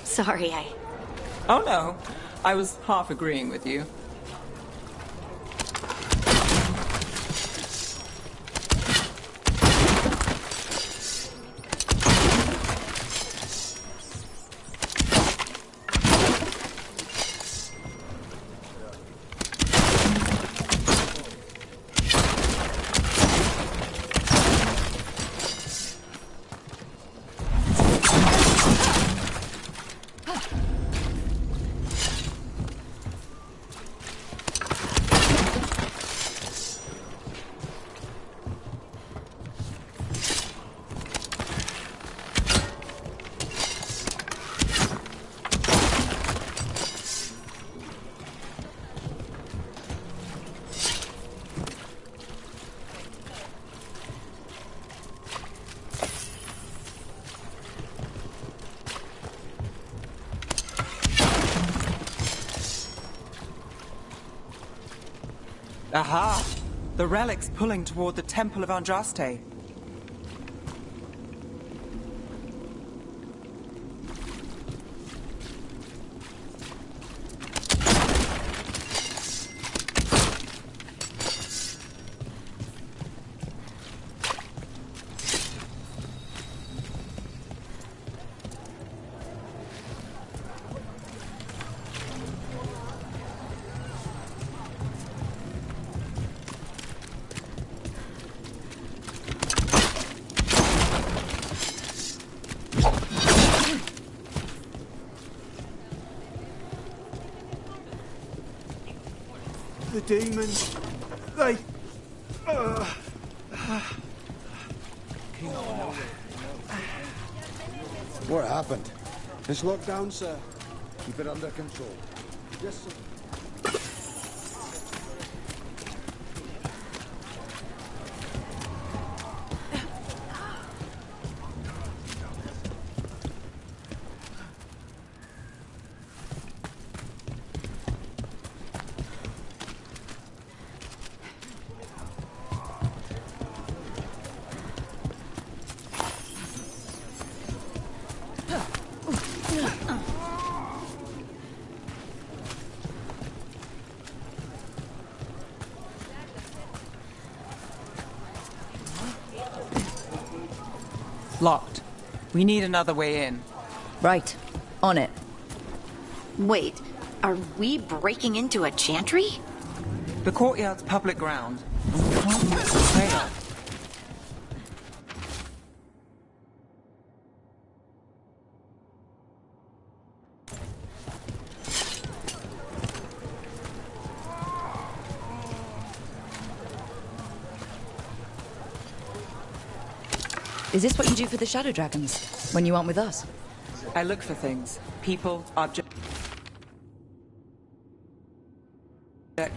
[SPEAKER 5] Sorry,
[SPEAKER 14] Oh, no. I was half agreeing with you. Aha! The relic's pulling toward the Temple of Andraste.
[SPEAKER 20] The demons, they...
[SPEAKER 21] What happened? It's locked down, sir. Keep it under control. Yes, sir.
[SPEAKER 14] Locked. We need another way in.
[SPEAKER 1] Right. On it.
[SPEAKER 5] Wait, are we breaking into a chantry?
[SPEAKER 14] The courtyard's public ground. We can't miss the trail.
[SPEAKER 1] Is this what you do for the Shadow Dragons, when you aren't with us?
[SPEAKER 14] I look for things. People, objects,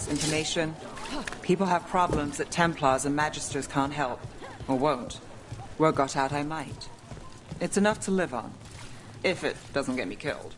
[SPEAKER 14] information. People have problems that Templars and Magisters can't help. Or won't. Word got out I might. It's enough to live on. If it doesn't get me killed.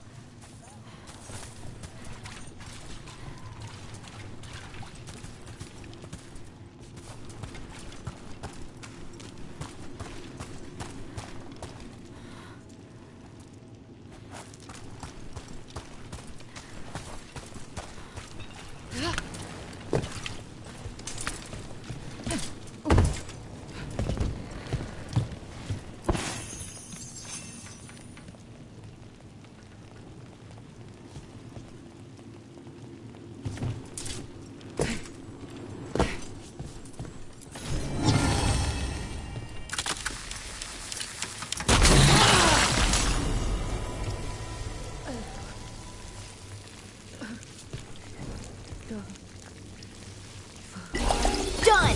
[SPEAKER 5] Done!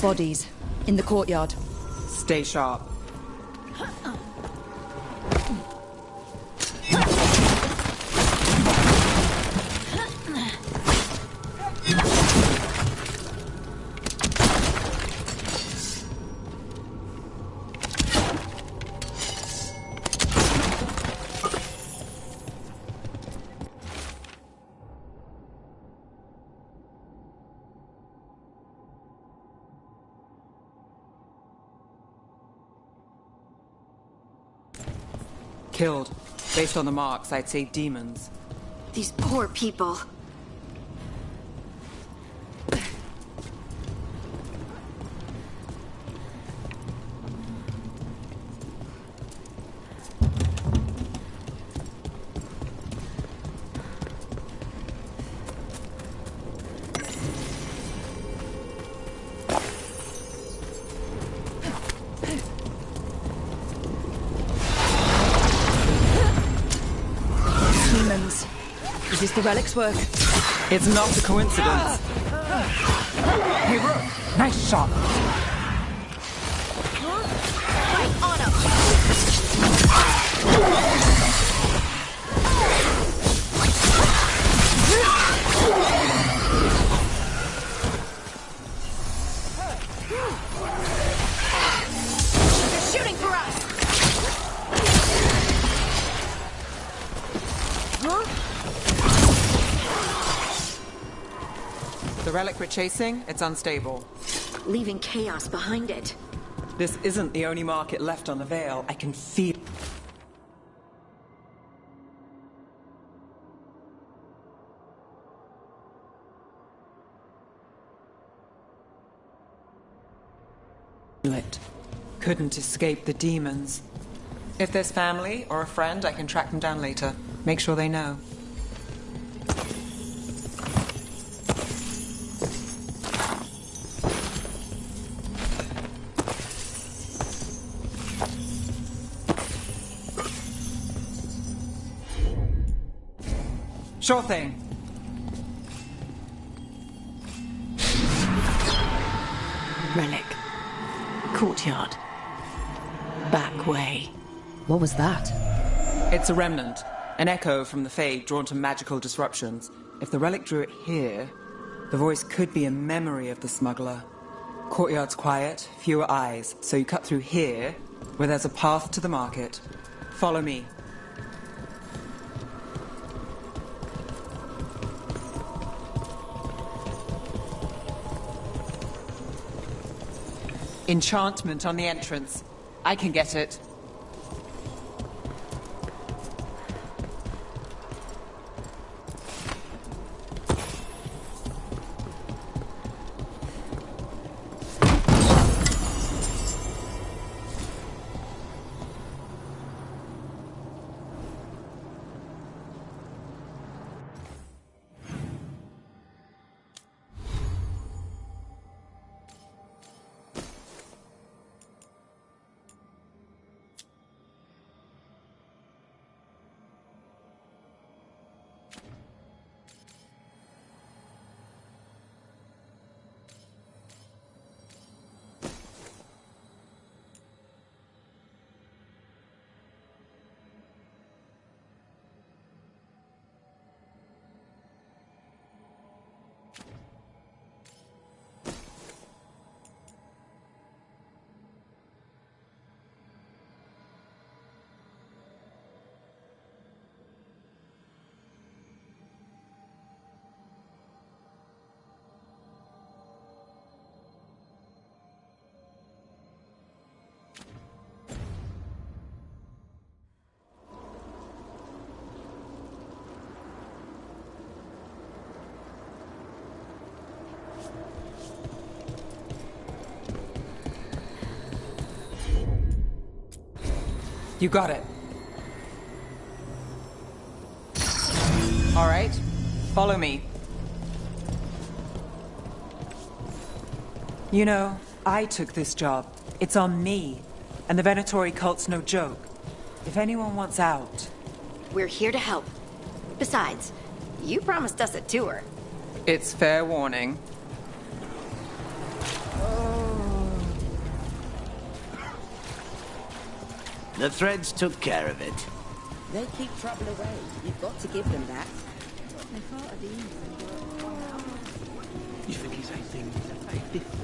[SPEAKER 1] Bodies. In the courtyard.
[SPEAKER 14] Stay sharp. Killed. Based on the marks, I'd say demons.
[SPEAKER 5] These poor people.
[SPEAKER 1] Is this the relic's work?
[SPEAKER 14] It's not a coincidence.
[SPEAKER 12] Hey, Rook! Nice shot!
[SPEAKER 5] Right on him! They're shooting for us!
[SPEAKER 14] The relic we're chasing, it's unstable.
[SPEAKER 4] Leaving chaos behind it.
[SPEAKER 14] This isn't the only market left on the Veil. I can feel... it. Couldn't escape the demons. If there's family or a friend, I can track them down later. Make sure they know. Sure thing.
[SPEAKER 4] Relic. Courtyard. Back way.
[SPEAKER 1] What was that?
[SPEAKER 14] It's a remnant. An echo from the Fade drawn to magical disruptions. If the relic drew it here, the voice could be a memory of the smuggler. Courtyard's quiet, fewer eyes, so you cut through here, where there's a path to the market. Follow me. Enchantment on the entrance. I can get it. You got it. All right, follow me. You know, I took this job. It's on me. And the Venatori cult's no joke. If anyone wants out...
[SPEAKER 5] We're here to help. Besides, you promised us a tour.
[SPEAKER 14] It's fair warning.
[SPEAKER 20] The threads took care of it.
[SPEAKER 2] They keep trouble away. You've got to give them that.
[SPEAKER 20] You think he's anything different?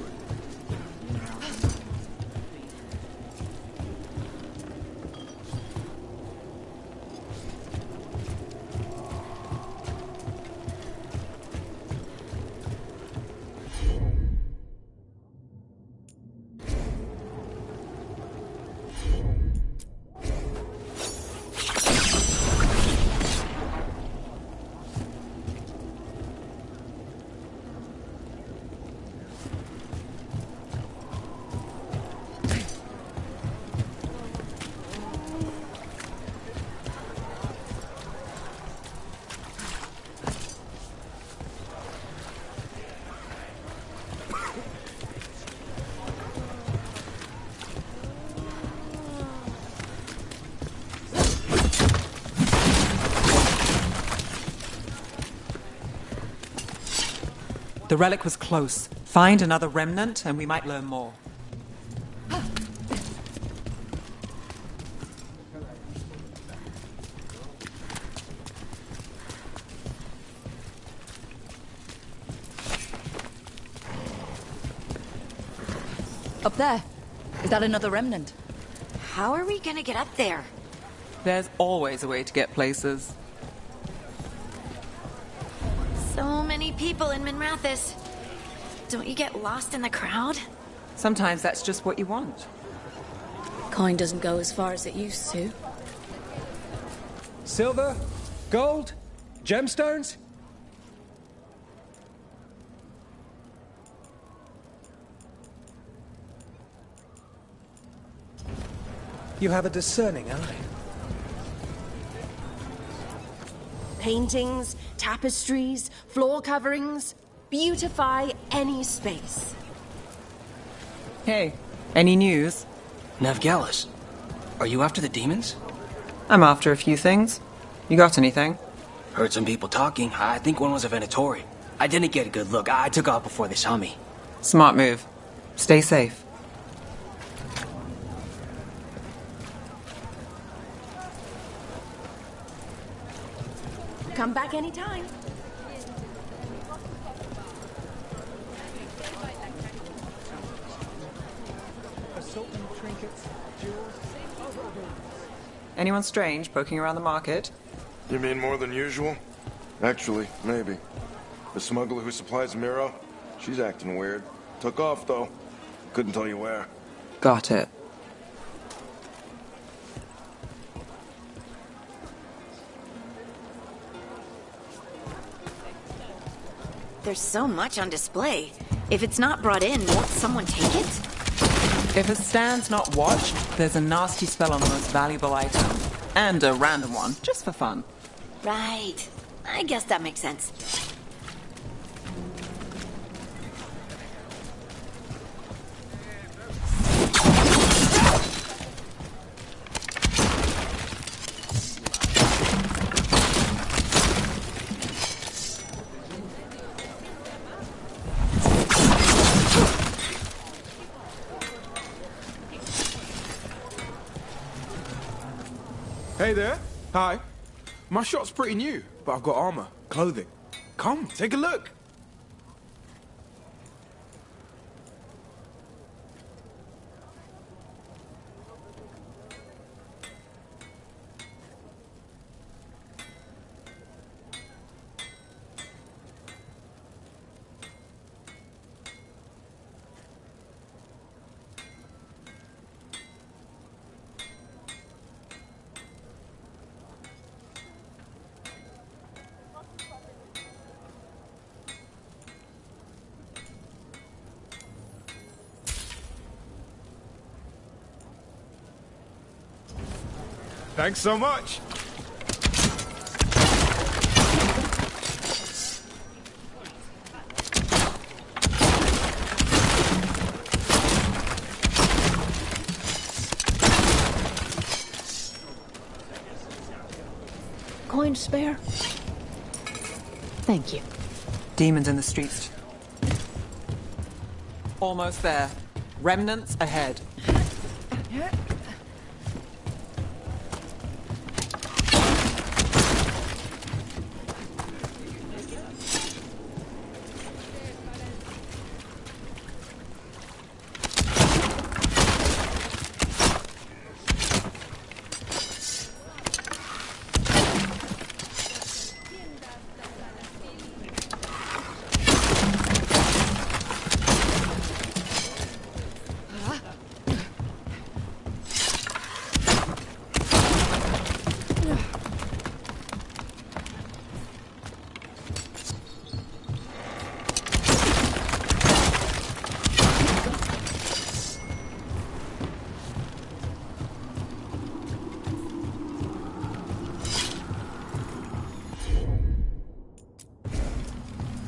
[SPEAKER 14] The relic was close. Find another remnant, and we might learn more.
[SPEAKER 1] Up there. Is that another remnant?
[SPEAKER 5] How are we gonna get up there?
[SPEAKER 14] There's always a way to get places.
[SPEAKER 5] So many people in Minrathis. Don't you get lost in the crowd?
[SPEAKER 14] Sometimes that's just what you want.
[SPEAKER 6] Coin doesn't go as far as it used to.
[SPEAKER 18] Silver? Gold? Gemstones? You have a discerning eye.
[SPEAKER 2] Paintings, tapestries, floor coverings. Beautify any space.
[SPEAKER 14] Hey, any news?
[SPEAKER 7] Navgalis, are you after the demons?
[SPEAKER 14] I'm after a few things. You got anything?
[SPEAKER 7] Heard some people talking. I think one was a Venatori. I didn't get a good look. I took off before they saw me.
[SPEAKER 14] Smart move. Stay safe.
[SPEAKER 2] Come back anytime.
[SPEAKER 14] Anyone strange poking around the market?
[SPEAKER 8] You mean more than usual? Actually, maybe. The smuggler who supplies Miro, she's acting weird. Took off, though. Couldn't tell you where.
[SPEAKER 14] Got it.
[SPEAKER 5] There's so much on display. If it's not brought in, won't someone take it?
[SPEAKER 14] If a stand's not watched, there's a nasty spell on the most valuable item. And a random one, just for fun.
[SPEAKER 5] Right. I guess that makes sense.
[SPEAKER 22] Hey there. Hi. My shop's pretty new, but I've got armor, clothing. Come, take a look. Thanks so much.
[SPEAKER 2] Coin spare? Thank you.
[SPEAKER 14] Demons in the streets. Almost there. Remnants ahead.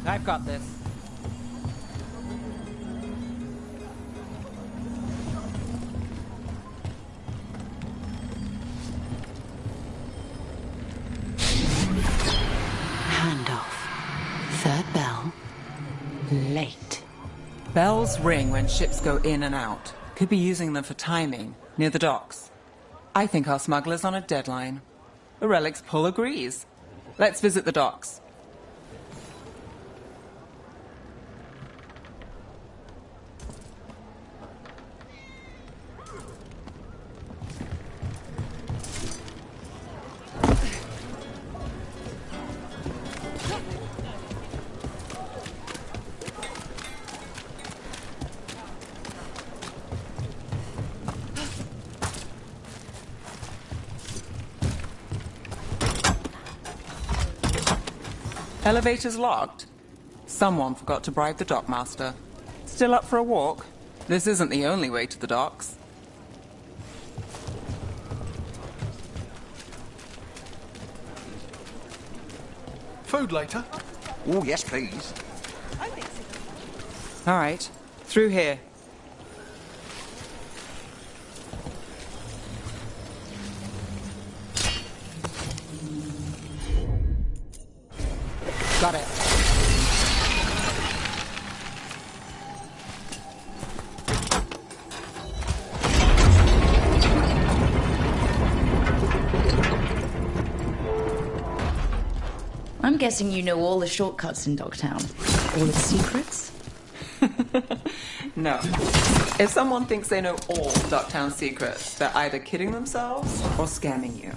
[SPEAKER 14] I've got this.
[SPEAKER 23] Handoff. Third bell.
[SPEAKER 14] Bells ring when ships go in and out. Could be using them for timing, near the docks. I think our smuggler's on a deadline. The Relic's pull agrees. Let's visit the docks. Elevator's locked. Someone forgot to bribe the dockmaster. Still up for a walk? This isn't the only way to the docks.
[SPEAKER 9] Food later? Oh, yes, please.
[SPEAKER 14] All right, through here. Got it.
[SPEAKER 1] I'm guessing you know all the shortcuts in Dogtown. All its secrets?
[SPEAKER 14] No. If someone thinks they know all Ducktown secrets, they're either kidding themselves or scamming you.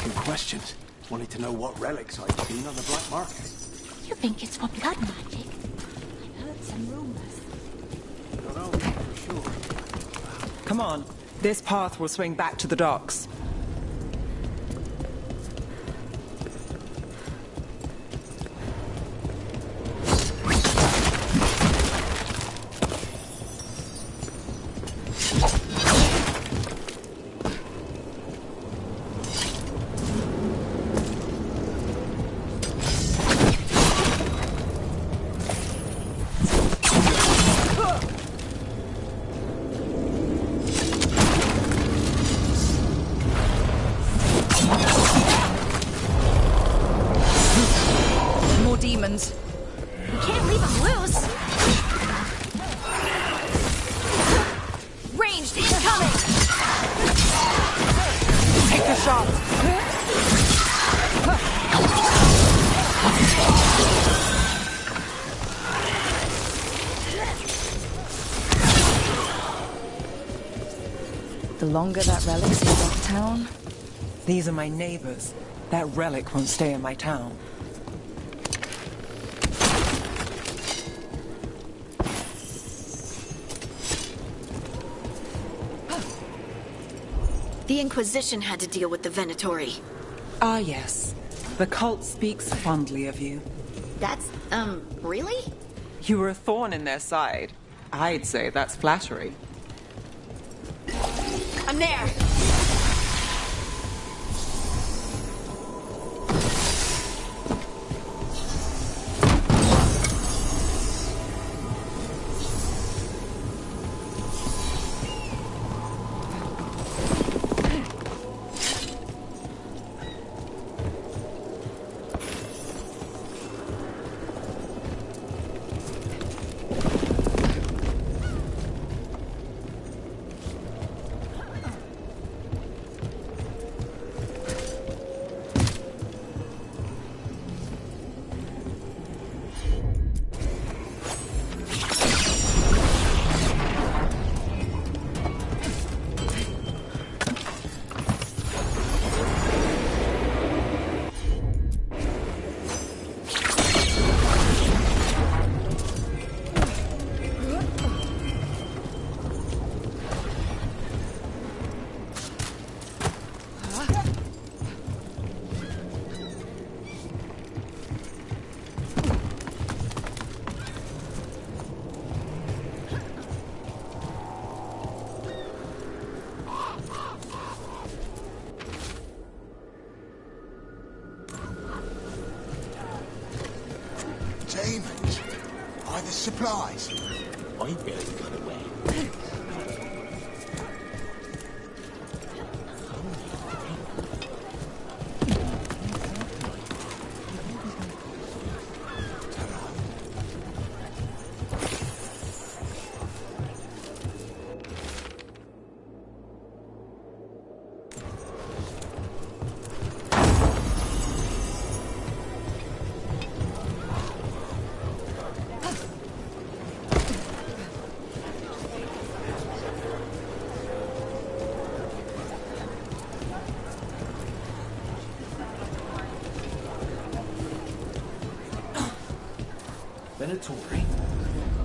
[SPEAKER 9] asking questions. Wanted to know what relics I'd seen on the black market.
[SPEAKER 3] You think it's for blood magic? I've heard some rumors.
[SPEAKER 9] Don't know for sure.
[SPEAKER 14] Come on. This path will swing back to the docks.
[SPEAKER 1] Demons.
[SPEAKER 5] We can't leave them loose. Ranged incoming.
[SPEAKER 14] Take the shot.
[SPEAKER 1] The longer that relic stays off town...
[SPEAKER 14] These are my neighbors. That relic won't stay in my town.
[SPEAKER 5] The Inquisition had to deal with the Venatori.
[SPEAKER 14] Ah, yes. The cult speaks fondly of you.
[SPEAKER 5] That's, really?
[SPEAKER 14] You were a thorn in their side. I'd say that's flattery.
[SPEAKER 5] I'm there!
[SPEAKER 9] Demons. Are the supplies?
[SPEAKER 13] I barely got away.
[SPEAKER 11] Venatori?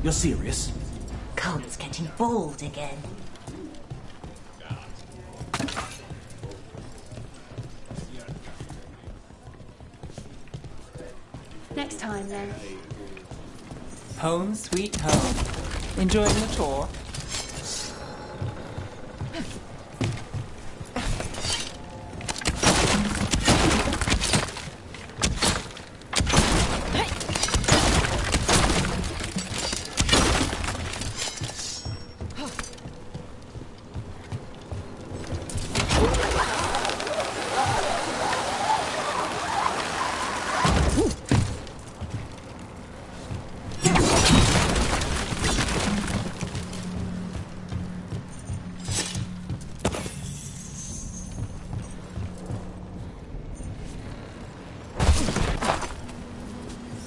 [SPEAKER 11] You're serious?
[SPEAKER 3] Cult's getting bold again.
[SPEAKER 6] Next time, then.
[SPEAKER 14] Home sweet home. Enjoying the tour?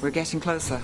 [SPEAKER 14] We're getting closer.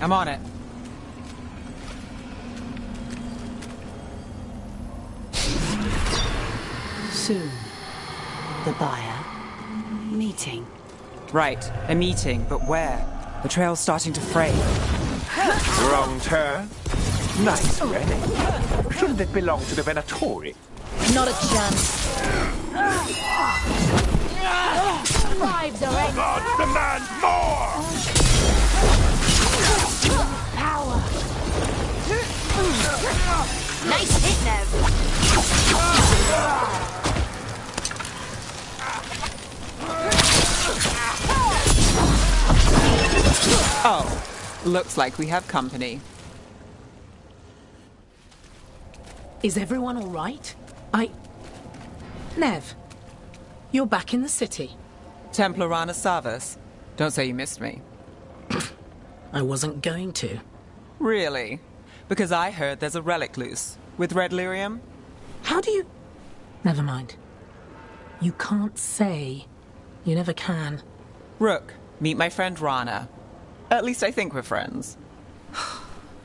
[SPEAKER 14] I'm on it.
[SPEAKER 16] Soon. The buyer. Meeting.
[SPEAKER 14] Right, a meeting, but where? The trail's starting to fray.
[SPEAKER 10] Wrong turn. Nice relic. Shouldn't it belong to the Venatori?
[SPEAKER 1] Not a chance.
[SPEAKER 3] Lives are ended.
[SPEAKER 10] God demands more!
[SPEAKER 3] Power. Nice hit, Nev.
[SPEAKER 14] Oh, looks like we have company.
[SPEAKER 16] Is everyone all right? Nev, you're back in the city.
[SPEAKER 14] Templar Rana Savas. Don't say you missed me.
[SPEAKER 16] I wasn't going to.
[SPEAKER 14] Really? Because I heard there's a relic loose. With red lyrium?
[SPEAKER 16] How do you... Never mind. You can't say. You never can.
[SPEAKER 14] Rook, meet my friend Rana. At least I think we're friends.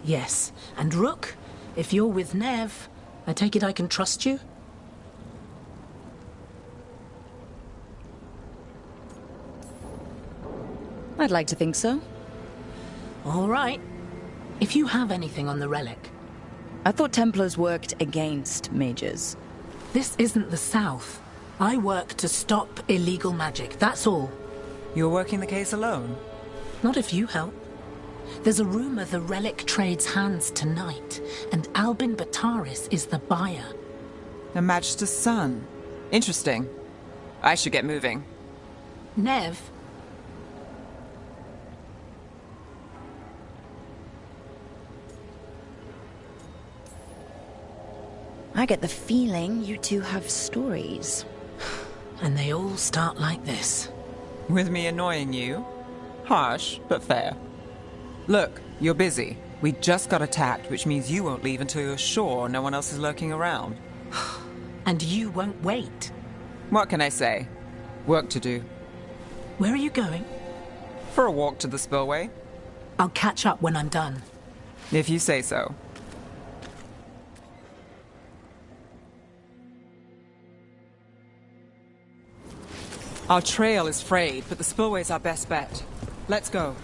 [SPEAKER 16] Yes. And Rook, if you're with Nev, I take it I can trust you?
[SPEAKER 1] I'd like to think so.
[SPEAKER 16] All right. If you have anything on the relic.
[SPEAKER 1] I thought Templars worked against mages.
[SPEAKER 16] This isn't the South. I work to stop illegal magic, that's all.
[SPEAKER 14] You're working the case alone?
[SPEAKER 16] Not if you help. There's a rumor the relic trades hands tonight, and Albin Bataris is the buyer.
[SPEAKER 14] A Magister's son. Interesting. I should get moving.
[SPEAKER 16] Nev?
[SPEAKER 1] I get the feeling you two have stories.
[SPEAKER 16] And they all start like this.
[SPEAKER 14] With me annoying you? Harsh, but fair. Look, you're busy. We just got attacked, which means you won't leave until you're sure no one else is lurking around.
[SPEAKER 16] And you won't wait.
[SPEAKER 14] What can I say? Work to do.
[SPEAKER 16] Where are you going?
[SPEAKER 14] For a walk to the spillway.
[SPEAKER 16] I'll catch up when I'm done.
[SPEAKER 14] If you say so. Our trail is frayed, but the spillway's our best bet. Let's go.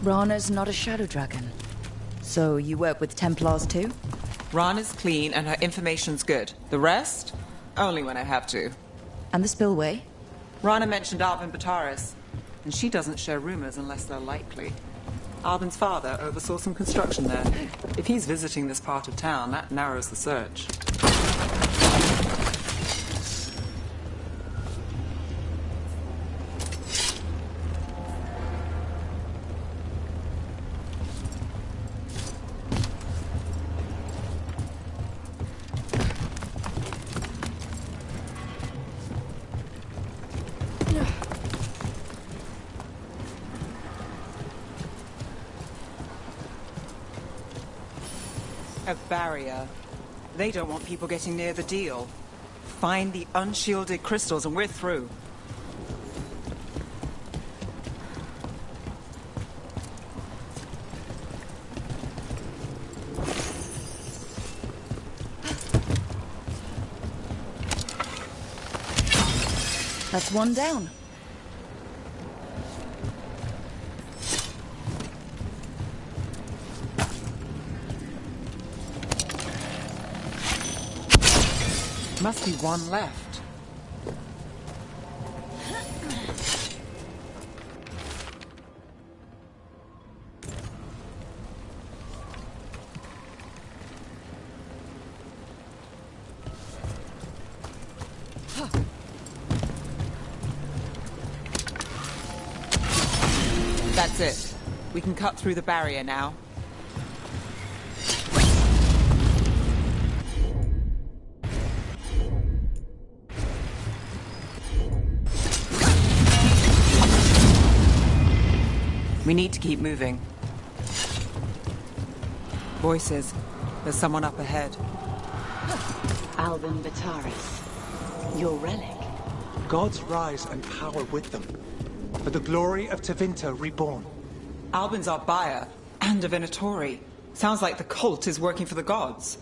[SPEAKER 1] Rana's not a shadow dragon. So you work with Templars too?
[SPEAKER 14] Rana's clean and her information's good. The rest? Only when I have to.
[SPEAKER 1] And the spillway?
[SPEAKER 14] Rana mentioned Albin Bataris, and she doesn't share rumors unless they're likely. Albin's father oversaw some construction there. If he's visiting this part of town, that narrows the search. A barrier. They don't want people getting near the deal. Find the unshielded crystals and we're through.
[SPEAKER 1] That's one down.
[SPEAKER 14] Must be one left. That's it. We can cut through the barrier now. We need to keep moving. Voices. There's someone up ahead.
[SPEAKER 15] Albin Bataris. Your relic.
[SPEAKER 9] Gods rise and power with them. For the glory of Tevinter reborn.
[SPEAKER 14] Albin's our buyer, and a Venatori. Sounds like the cult is working for the gods.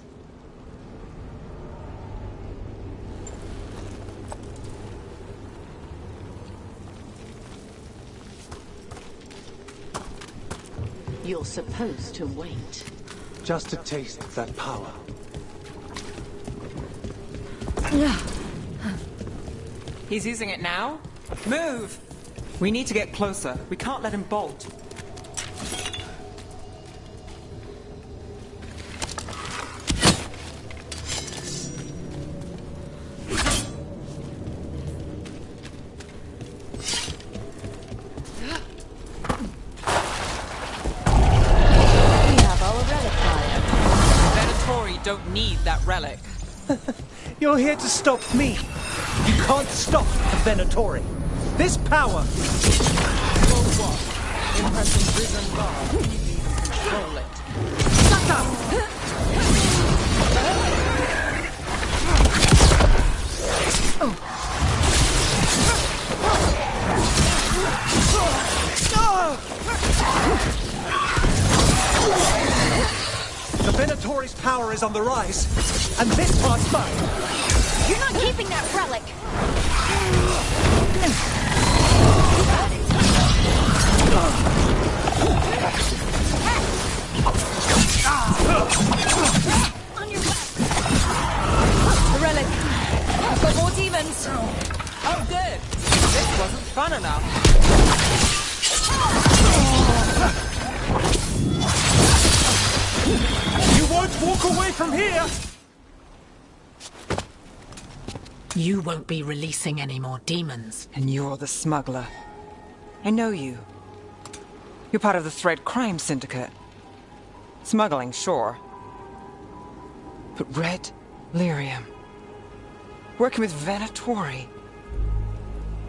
[SPEAKER 15] You're supposed to wait.
[SPEAKER 9] Just to taste that power.
[SPEAKER 14] He's using it now? Move! We need to get closer. We can't let him bolt. Don't need that relic.
[SPEAKER 9] You're here to stop me. You can't stop the Venatori. This power...
[SPEAKER 14] Well, what? Impressing risen god. You need to control it.
[SPEAKER 9] Shut up! The Venatori's power is on the rise, and this part's mine.
[SPEAKER 3] You're not keeping that relic! On your left!
[SPEAKER 1] The relic! I've got more demons!
[SPEAKER 14] Oh, good! This wasn't fun enough.
[SPEAKER 9] You won't walk away from here!
[SPEAKER 16] You won't be releasing any more demons.
[SPEAKER 14] And you're the smuggler. I know you. You're part of the Thread Crime Syndicate. Smuggling, sure. But Red Lyrium. Working with Venatori.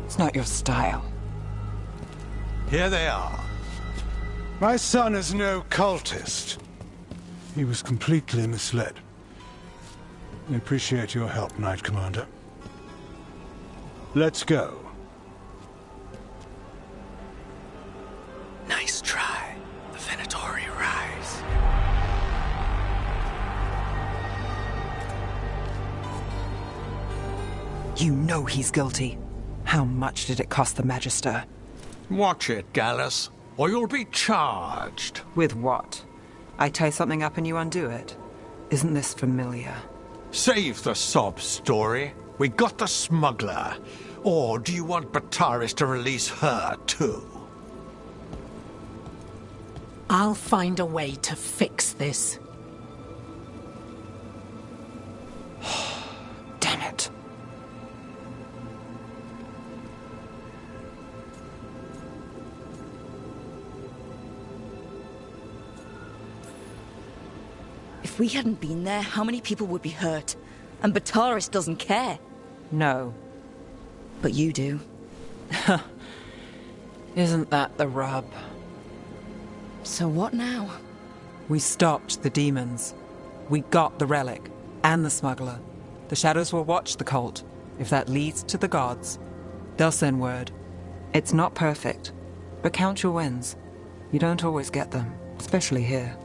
[SPEAKER 14] It's not your style.
[SPEAKER 17] Here they are. My son is no cultist. He was completely misled. I appreciate your help, Knight Commander. Let's go.
[SPEAKER 13] Nice try. The Venatori rise.
[SPEAKER 14] You know he's guilty. How much did it cost the Magister?
[SPEAKER 10] Watch it, Gallus, or you'll be charged.
[SPEAKER 14] With what? I tie something up and you undo it. Isn't this familiar?
[SPEAKER 10] Save the sob story. We got the smuggler. Or do you want Bataris to release her, too?
[SPEAKER 16] I'll find a way to fix this.
[SPEAKER 14] Damn it.
[SPEAKER 1] If we hadn't been there, how many people would be hurt? And Bataris doesn't care.
[SPEAKER 14] No.
[SPEAKER 1] But you do.
[SPEAKER 14] Isn't that the rub?
[SPEAKER 1] So what now?
[SPEAKER 14] We stopped the demons. We got the relic. And the smuggler. The shadows will watch the cult. If that leads to the gods, they'll send word. It's not perfect. But count your wins. You don't always get them. Especially here.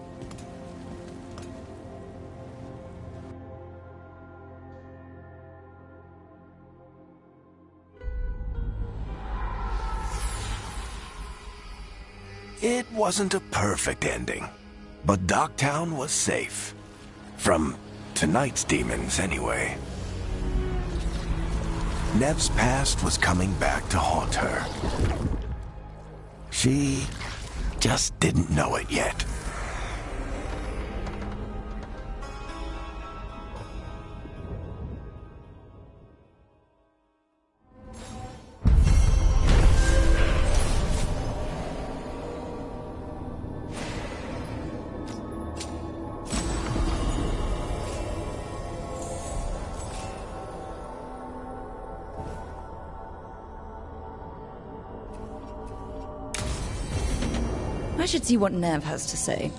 [SPEAKER 10] It wasn't a perfect ending, but Docktown was safe. From tonight's demons, anyway. Nev's past was coming back to haunt her. She just didn't know it yet.
[SPEAKER 1] should see what Nev has to say.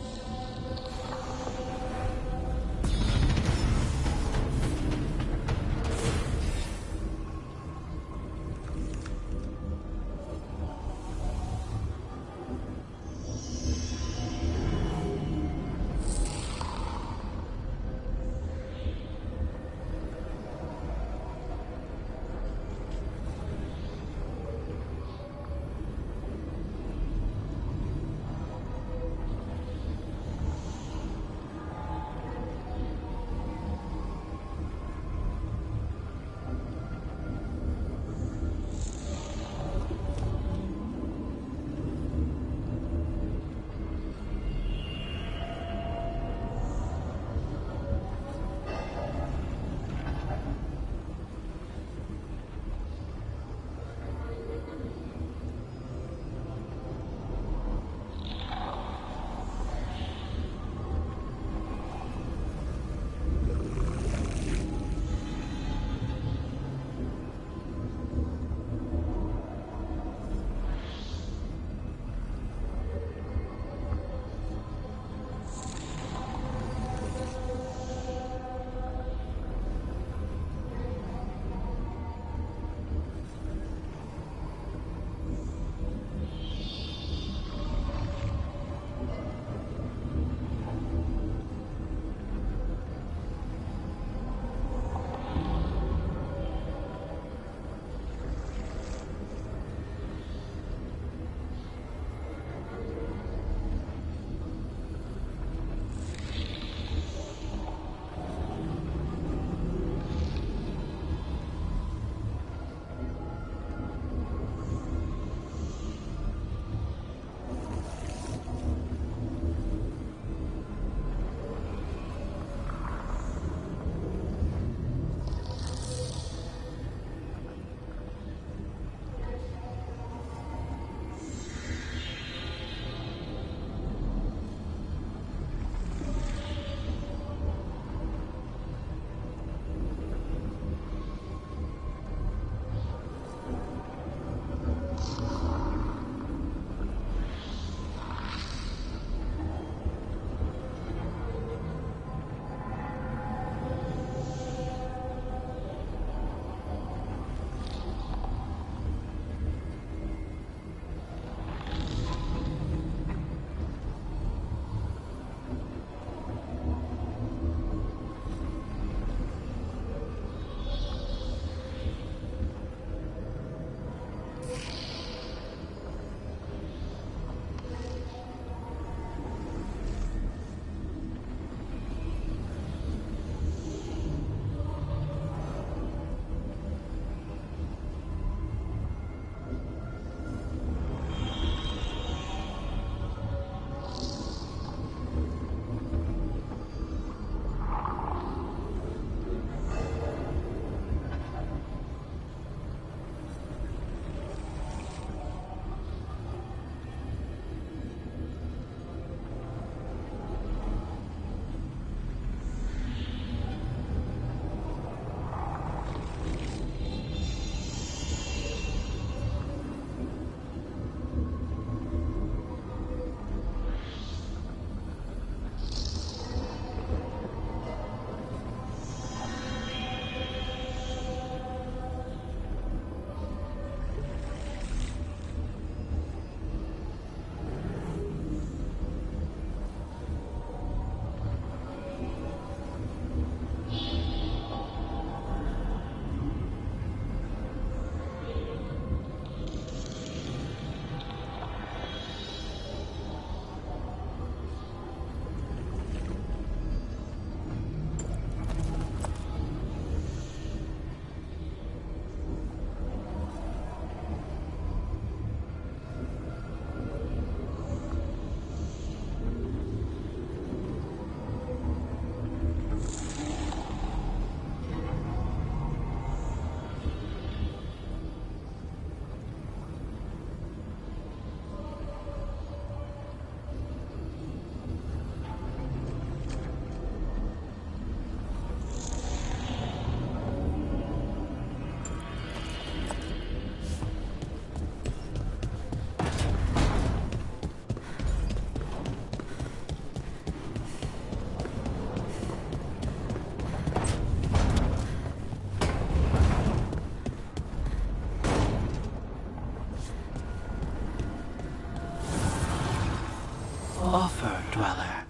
[SPEAKER 13] offer, Dweller,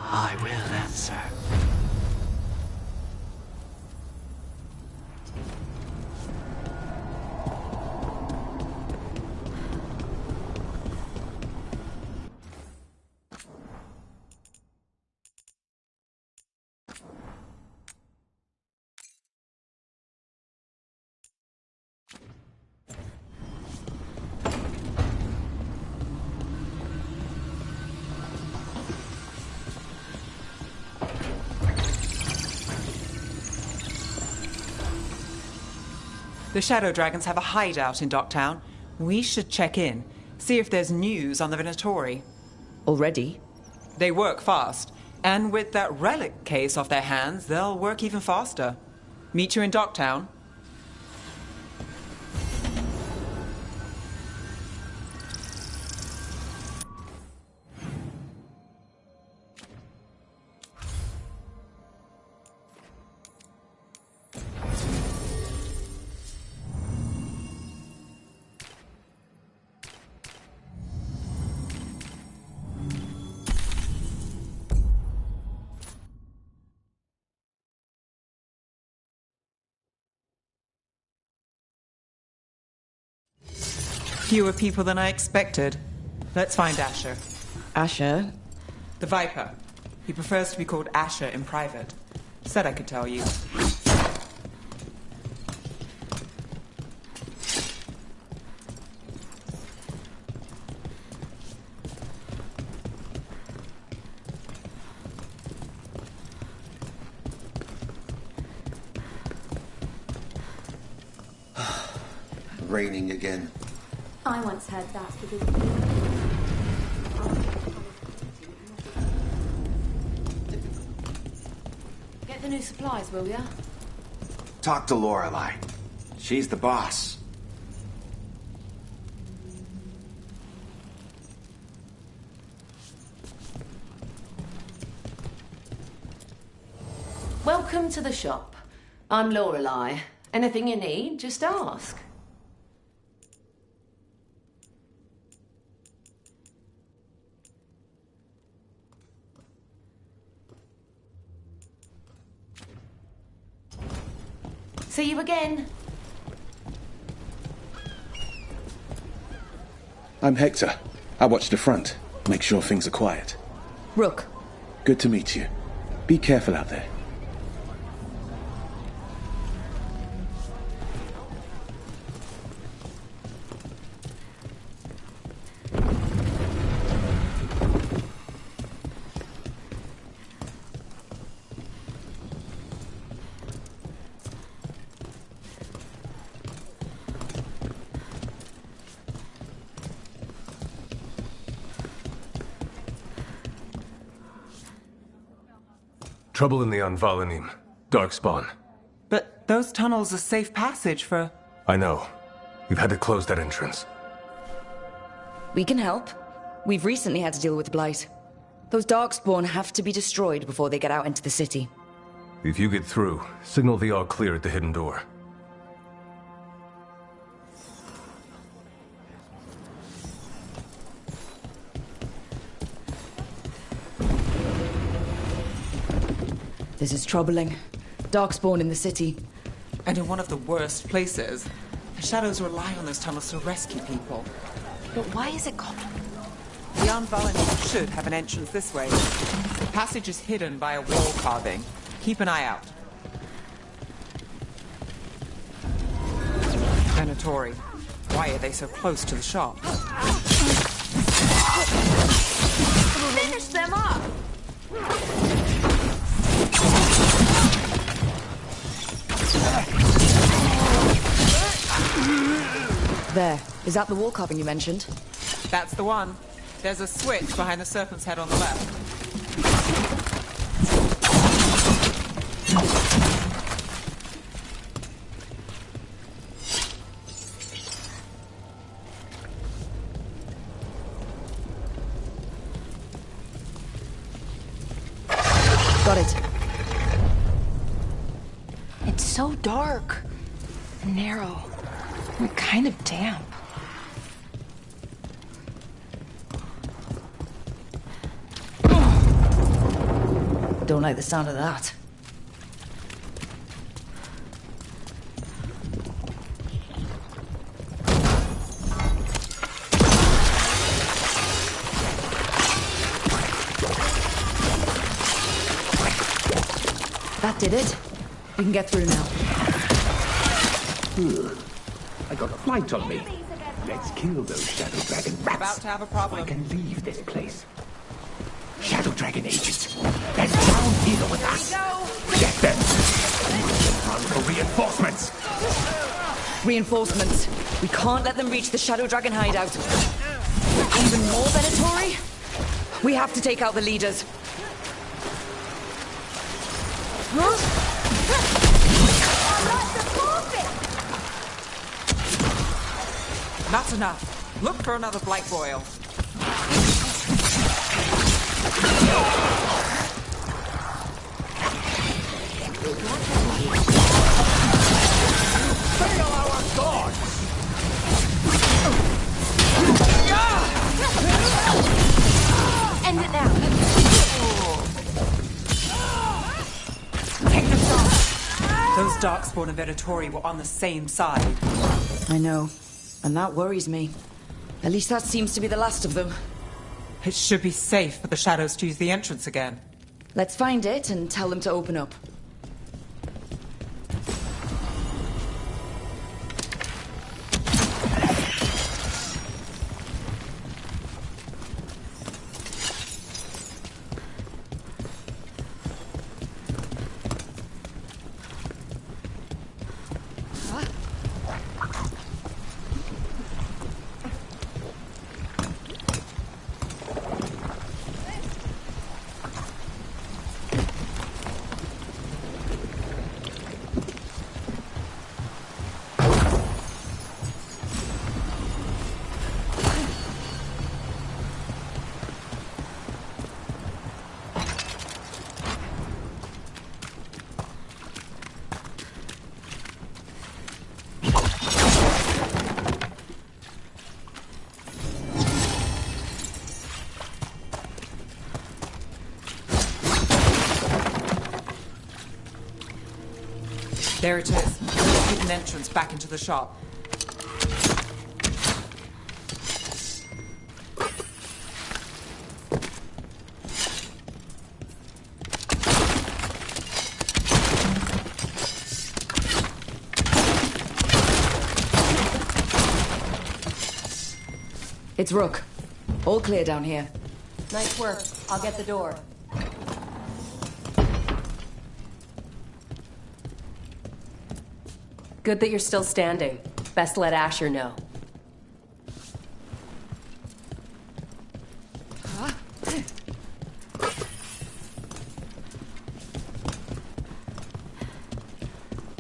[SPEAKER 13] I will answer.
[SPEAKER 14] The Shadow Dragons have a hideout in Docktown. We should check in, see if there's news on the Venatori.
[SPEAKER 1] Already?
[SPEAKER 14] They work fast, and with that relic case off their hands, they'll work even faster. Meet you in Docktown. Fewer people than I expected. Let's find Asher.
[SPEAKER 1] Asher?
[SPEAKER 14] The Viper. He prefers to be called Asher in private. Said I could tell you.
[SPEAKER 19] Raining again.
[SPEAKER 6] I once heard that's because...
[SPEAKER 1] Get the new supplies, will ya?
[SPEAKER 19] Talk to Lorelei. She's the boss.
[SPEAKER 21] Welcome to the shop. I'm Lorelei. Anything you need, just ask. See you again.
[SPEAKER 23] I'm Hector. I watch the front. Make sure things are quiet.
[SPEAKER 1] Rook.
[SPEAKER 23] Good to meet you. Be careful out there.
[SPEAKER 24] Trouble in the Anvalanim. Darkspawn.
[SPEAKER 14] But those tunnels are safe passage for...
[SPEAKER 24] I know. We've had to close that entrance.
[SPEAKER 1] We can help. We've recently had to deal with Blight. Those Darkspawn have to be destroyed before they get out into the city.
[SPEAKER 24] If you get through, signal the all clear at the hidden door.
[SPEAKER 1] This is troubling. Darkspawn in the city.
[SPEAKER 14] And in one of the worst places. The Shadows rely on those tunnels to rescue people.
[SPEAKER 3] But why is it called...
[SPEAKER 14] The Anvalanim should have an entrance this way. The passage is hidden by a wall carving. Keep an eye out. Venatori. Why are they so close to the shop?
[SPEAKER 3] Finish them up!
[SPEAKER 1] There. Is that the wall carving you mentioned?
[SPEAKER 14] That's the one. There's a switch behind the serpent's head on the left.
[SPEAKER 1] Got it.
[SPEAKER 3] It's so dark. Narrow. And kind of damp.
[SPEAKER 1] Don't like the sound of that. That did it. We can get through now.
[SPEAKER 4] I got a flight on me. Let's kill those Shadow Dragon rats.
[SPEAKER 14] About to have a problem.
[SPEAKER 4] I can leave this place. Shadow Dragon agents. They're down here with us. Get them. Run for reinforcements.
[SPEAKER 1] Reinforcements. We can't let them reach the Shadow Dragon hideout. Even more Venatori? We have to take out the leaders.
[SPEAKER 14] Not enough. Look for another Blight Royal.
[SPEAKER 4] Fail our gods!
[SPEAKER 3] End it now.
[SPEAKER 14] Take the shot. Those Darkspawn and Venatori were on the same side.
[SPEAKER 1] I know. And that worries me. At least that seems to be the last of them.
[SPEAKER 14] It should be safe for the Shadows to use the entrance again.
[SPEAKER 1] Let's find it and tell them to open up.
[SPEAKER 14] There it is. The hidden entrance back into the shop.
[SPEAKER 1] It's Rook. All clear down here.
[SPEAKER 21] Nice work. I'll get the door. Good that you're still standing. Best let Asher know.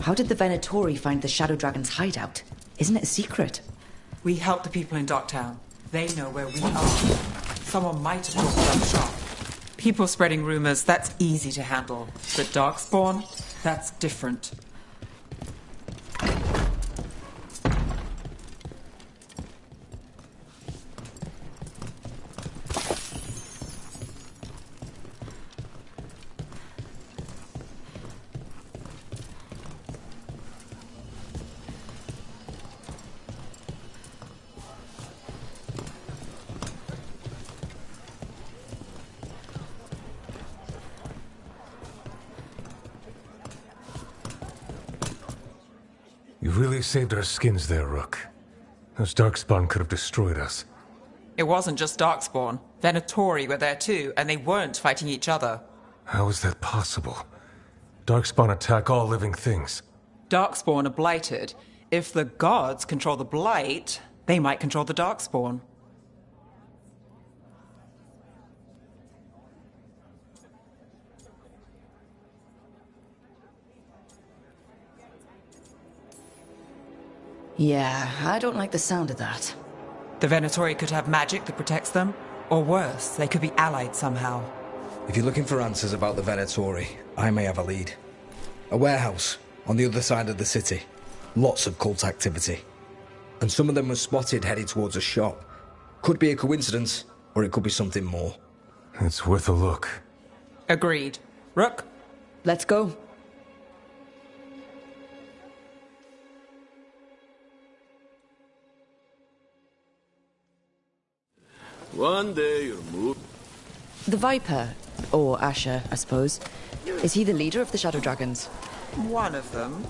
[SPEAKER 1] How did the Venatori find the Shadow Dragon's hideout? Isn't it a secret?
[SPEAKER 14] We help the people in Docktown. They know where we are. Someone might have talked about the shop. People spreading rumors, that's easy to handle. But Darkspawn, that's different.
[SPEAKER 24] You really saved our skins there, Rook. Those Darkspawn could have destroyed us.
[SPEAKER 14] It wasn't just Darkspawn. Venatori were there too, and they weren't fighting each other.
[SPEAKER 24] How is that possible? Darkspawn attack all living things.
[SPEAKER 14] Darkspawn are blighted. If the gods control the blight, they might control the Darkspawn.
[SPEAKER 1] Yeah, I don't like the sound of that.
[SPEAKER 14] The Venatori could have magic that protects them, or worse, they could be allied somehow.
[SPEAKER 12] If you're looking for answers about the Venatori, I may have a lead. A warehouse on the other side of the city. Lots of cult activity. And some of them were spotted headed towards a shop. Could be a coincidence, or it could be something more.
[SPEAKER 24] It's worth a look.
[SPEAKER 14] Agreed. Rook?
[SPEAKER 1] Let's go.
[SPEAKER 7] One day you'll move.
[SPEAKER 1] The Viper, or Asher, I suppose. Is he the leader of the Shadow Dragons?
[SPEAKER 14] One of them.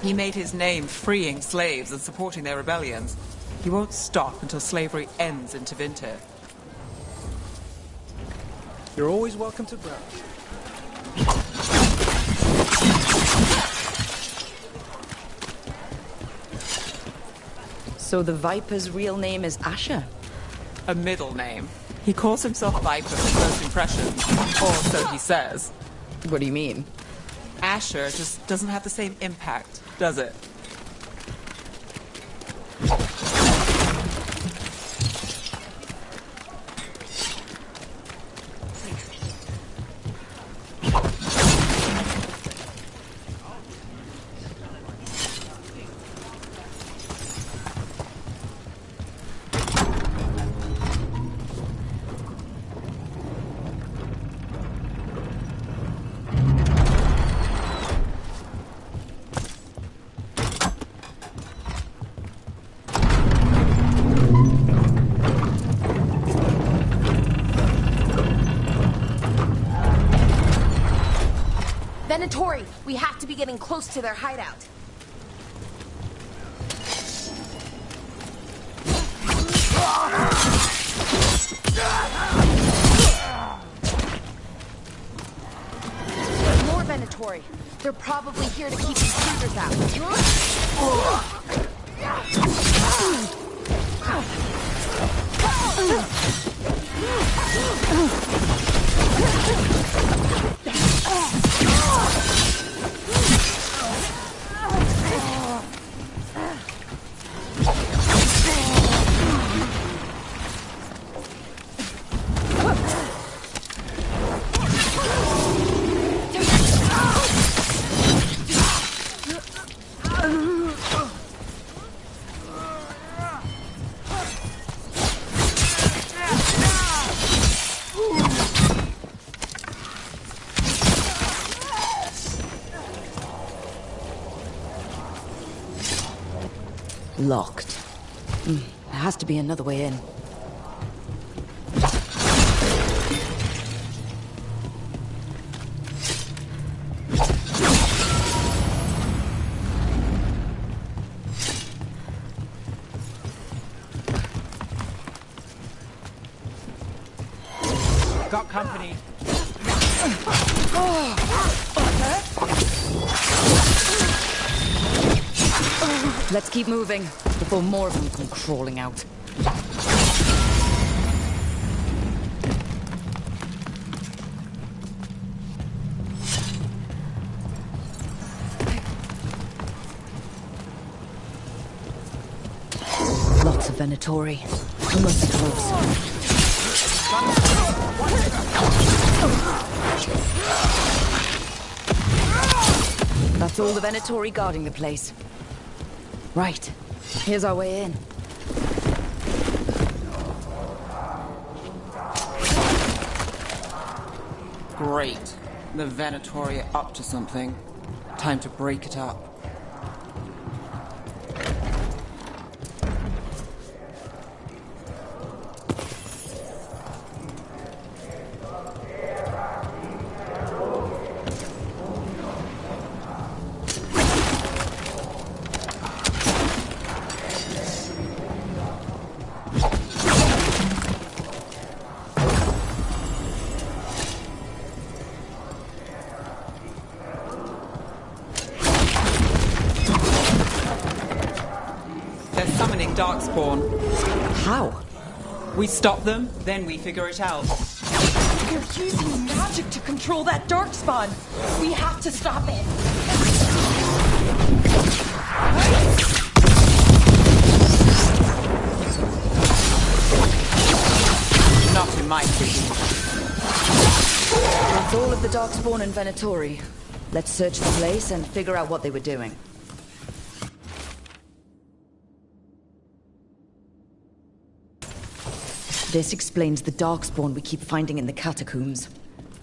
[SPEAKER 14] He made his name freeing slaves and supporting their rebellions. He won't stop until slavery ends in Tevinter.
[SPEAKER 9] You're always welcome to browse.
[SPEAKER 1] So the Viper's real name is Asher?
[SPEAKER 14] A middle name. He calls himself Viper for first impressions, or so he says.
[SPEAKER 1] What do you mean?
[SPEAKER 14] Asher just doesn't have the same impact, does it?
[SPEAKER 3] Venatori, we have to be getting close to their hideout. More Venatori. They're probably here to keep intruders out.
[SPEAKER 1] Locked. There has to be another way in.
[SPEAKER 14] Got company.
[SPEAKER 1] Let's keep moving before more of them come crawling out. Lots of Venatori. We must be close. That's all the Venatori guarding the place. Right. Here's our way in.
[SPEAKER 14] Great. The Venatori are up to something. Time to break it up. Darkspawn.
[SPEAKER 1] How?
[SPEAKER 14] We stop them, then we figure it out.
[SPEAKER 3] They're using magic to control that darkspawn. We have to stop it.
[SPEAKER 14] Not in my city.
[SPEAKER 1] That's all of the Darkspawn and Venatori. Let's search the place and figure out what they were doing. This explains the Darkspawn we keep finding in the catacombs.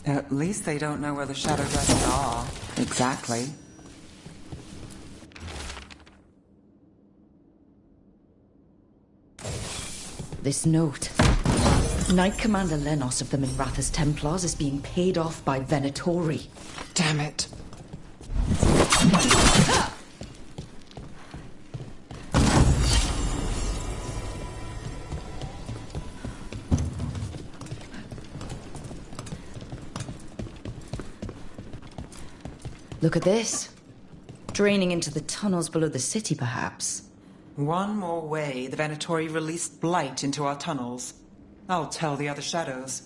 [SPEAKER 14] At least they don't know where the Shadow Dragons are. Exactly.
[SPEAKER 1] This note. Knight Commander Lenos of the Minrathous Templars is being paid off by Venatori.
[SPEAKER 14] Damn it.
[SPEAKER 1] Look at this. Draining into the tunnels below the city, perhaps.
[SPEAKER 14] One more way the Venatori released blight into our tunnels. I'll tell the other shadows.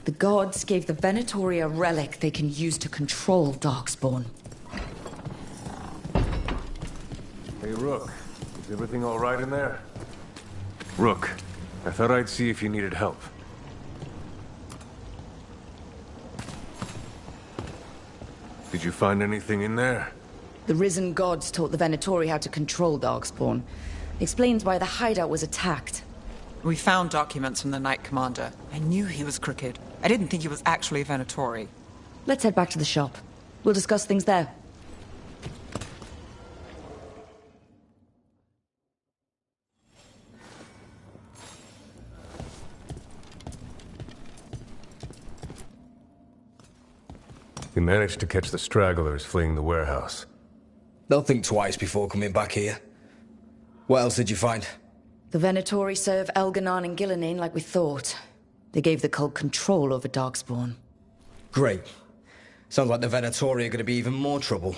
[SPEAKER 1] The gods gave the Venatori a relic they can use to control Darkspawn.
[SPEAKER 24] Hey, Rook. Is everything all right in there? Rook, I thought I'd see if you needed help. Did you find anything in there?
[SPEAKER 1] The risen gods taught the Venatori how to control Darkspawn. Explains why the hideout was attacked.
[SPEAKER 14] We found documents from the Knight Commander. I knew he was crooked. I didn't think he was actually a Venatori.
[SPEAKER 1] Let's head back to the shop. We'll discuss things there.
[SPEAKER 24] We managed to catch the stragglers fleeing the warehouse.
[SPEAKER 12] They'll think twice before coming back here. What else did you find?
[SPEAKER 1] The Venatori serve Elganon and Gillinane like we thought. They gave the cult control over Darkspawn.
[SPEAKER 12] Great. Sounds like the Venatori are going to be even more trouble.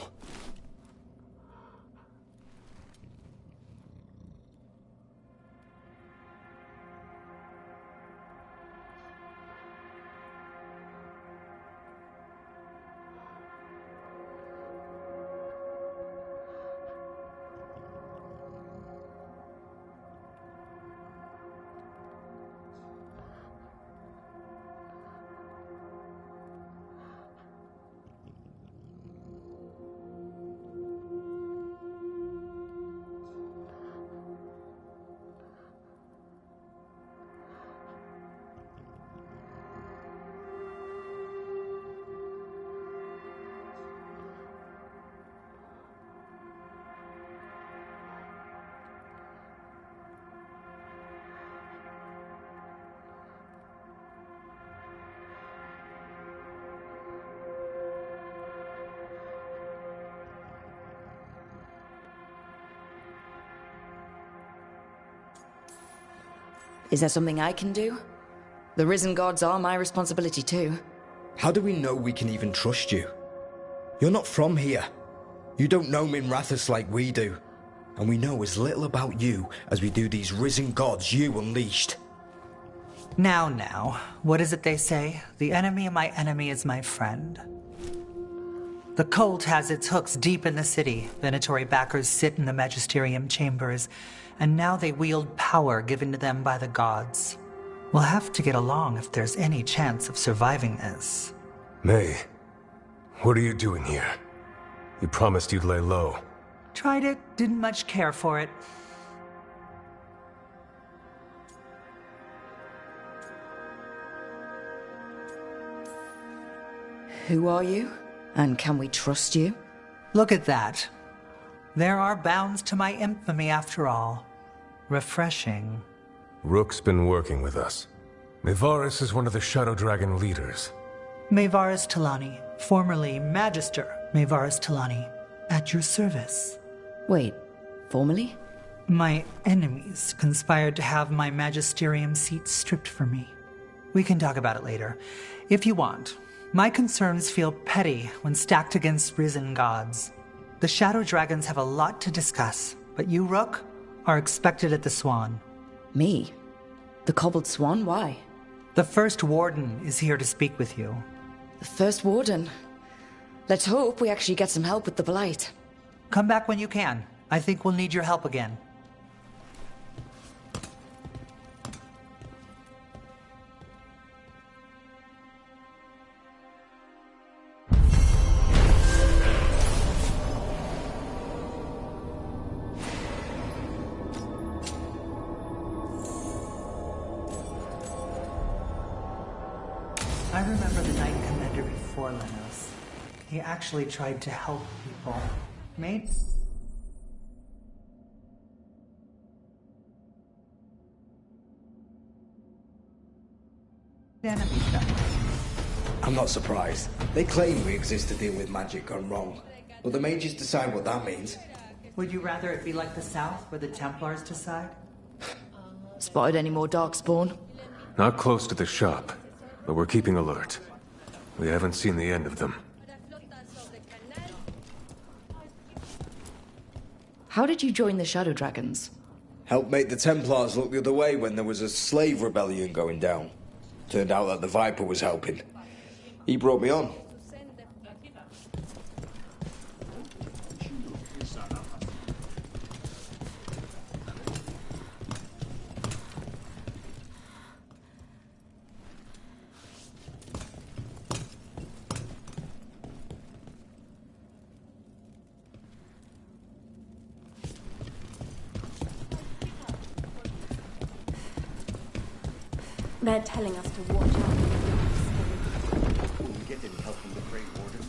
[SPEAKER 1] Is there something I can do? The risen gods are my responsibility too.
[SPEAKER 12] How do we know we can even trust you? You're not from here. You don't know Minrathous like we do. And we know as little about you as we do these risen gods you unleashed.
[SPEAKER 8] Now, what is it they say? The enemy of my enemy is my friend. The cult has its hooks deep in the city. Venatori backers sit in the magisterium chambers, and now they wield power given to them by the gods. We'll have to get along if there's any chance of surviving this.
[SPEAKER 24] May, what are you doing here? You promised you'd lay low.
[SPEAKER 8] Tried it, didn't much care for it.
[SPEAKER 1] Who are you? And can we trust you?
[SPEAKER 8] Look at that. There are bounds to my infamy after all. Refreshing.
[SPEAKER 24] Rook's been working with us. Mevaris is one of the Shadow Dragon leaders.
[SPEAKER 8] Mevaris Talani, formerly Magister Mevaris Talani, at your service.
[SPEAKER 1] Wait, formerly?
[SPEAKER 8] My enemies conspired to have my magisterium seat stripped from me. We can talk about it later, if you want. My concerns feel petty when stacked against risen gods. The Shadow Dragons have a lot to discuss, but you, Rook, are expected at the Swan.
[SPEAKER 1] Me? The Cobbled Swan? Why?
[SPEAKER 8] The First Warden is here to speak with you.
[SPEAKER 1] The First Warden? Let's hope we actually get some help with the Blight.
[SPEAKER 8] Come back when you can. I think we'll need your help again. I remember the Knight Commander before Lenos. He actually tried to help people. Mate?
[SPEAKER 12] I'm not surprised. They claim we exist to deal with magic gone wrong. But the mages decide what that means.
[SPEAKER 8] Would you rather it be like the South, where the Templars decide?
[SPEAKER 1] Spotted any more Darkspawn?
[SPEAKER 24] Not close to the shop, but we're keeping alert. We haven't seen the end of them.
[SPEAKER 1] How did you join the Shadow Dragons?
[SPEAKER 12] Helped make the Templars look the other way when there was a slave rebellion going down. Turned out that the Viper was helping. He brought me on.
[SPEAKER 6] They're telling us to watch out.
[SPEAKER 11] Will we get any help from the Grey Warden?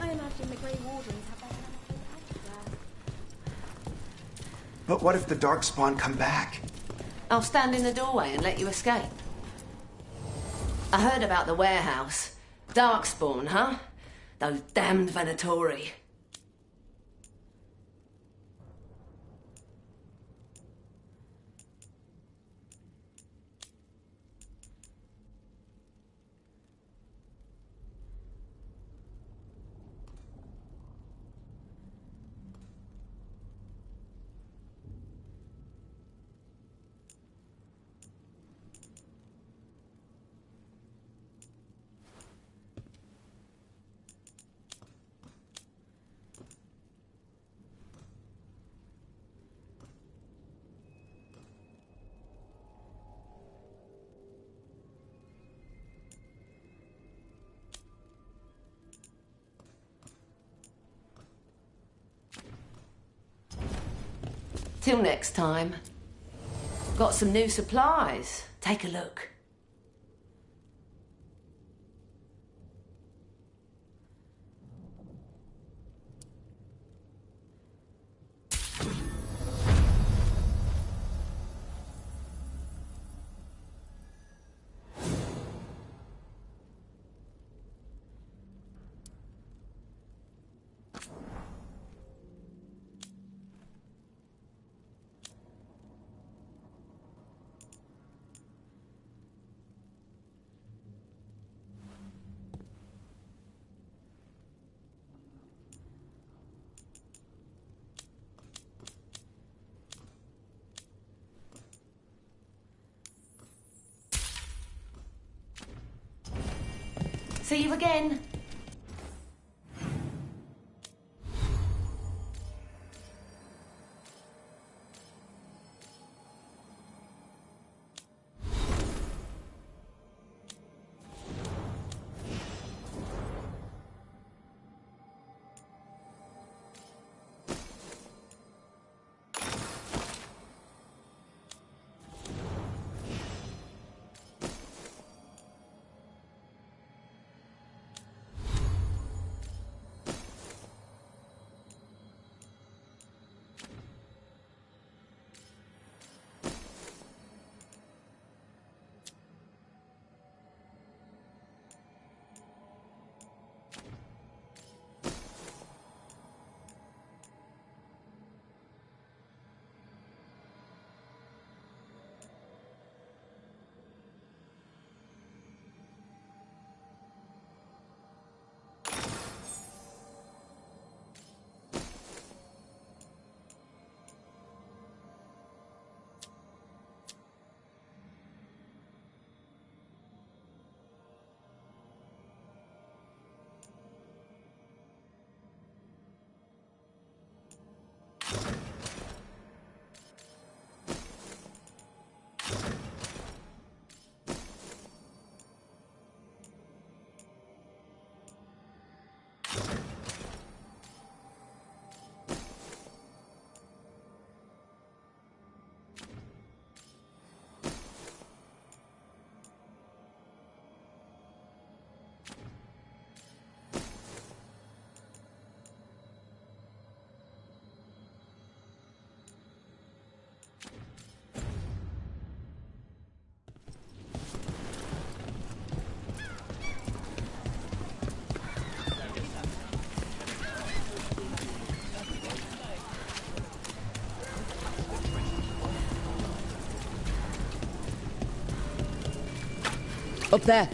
[SPEAKER 6] I imagine the Grey Wardens have their hands everywhere.
[SPEAKER 19] But what if the Darkspawn come back?
[SPEAKER 21] I'll stand in the doorway and let you escape. I heard about the warehouse. Darkspawn, huh? Those damned Venatori. Till next time. Got some new supplies. Take a look. See you again.
[SPEAKER 1] Up there.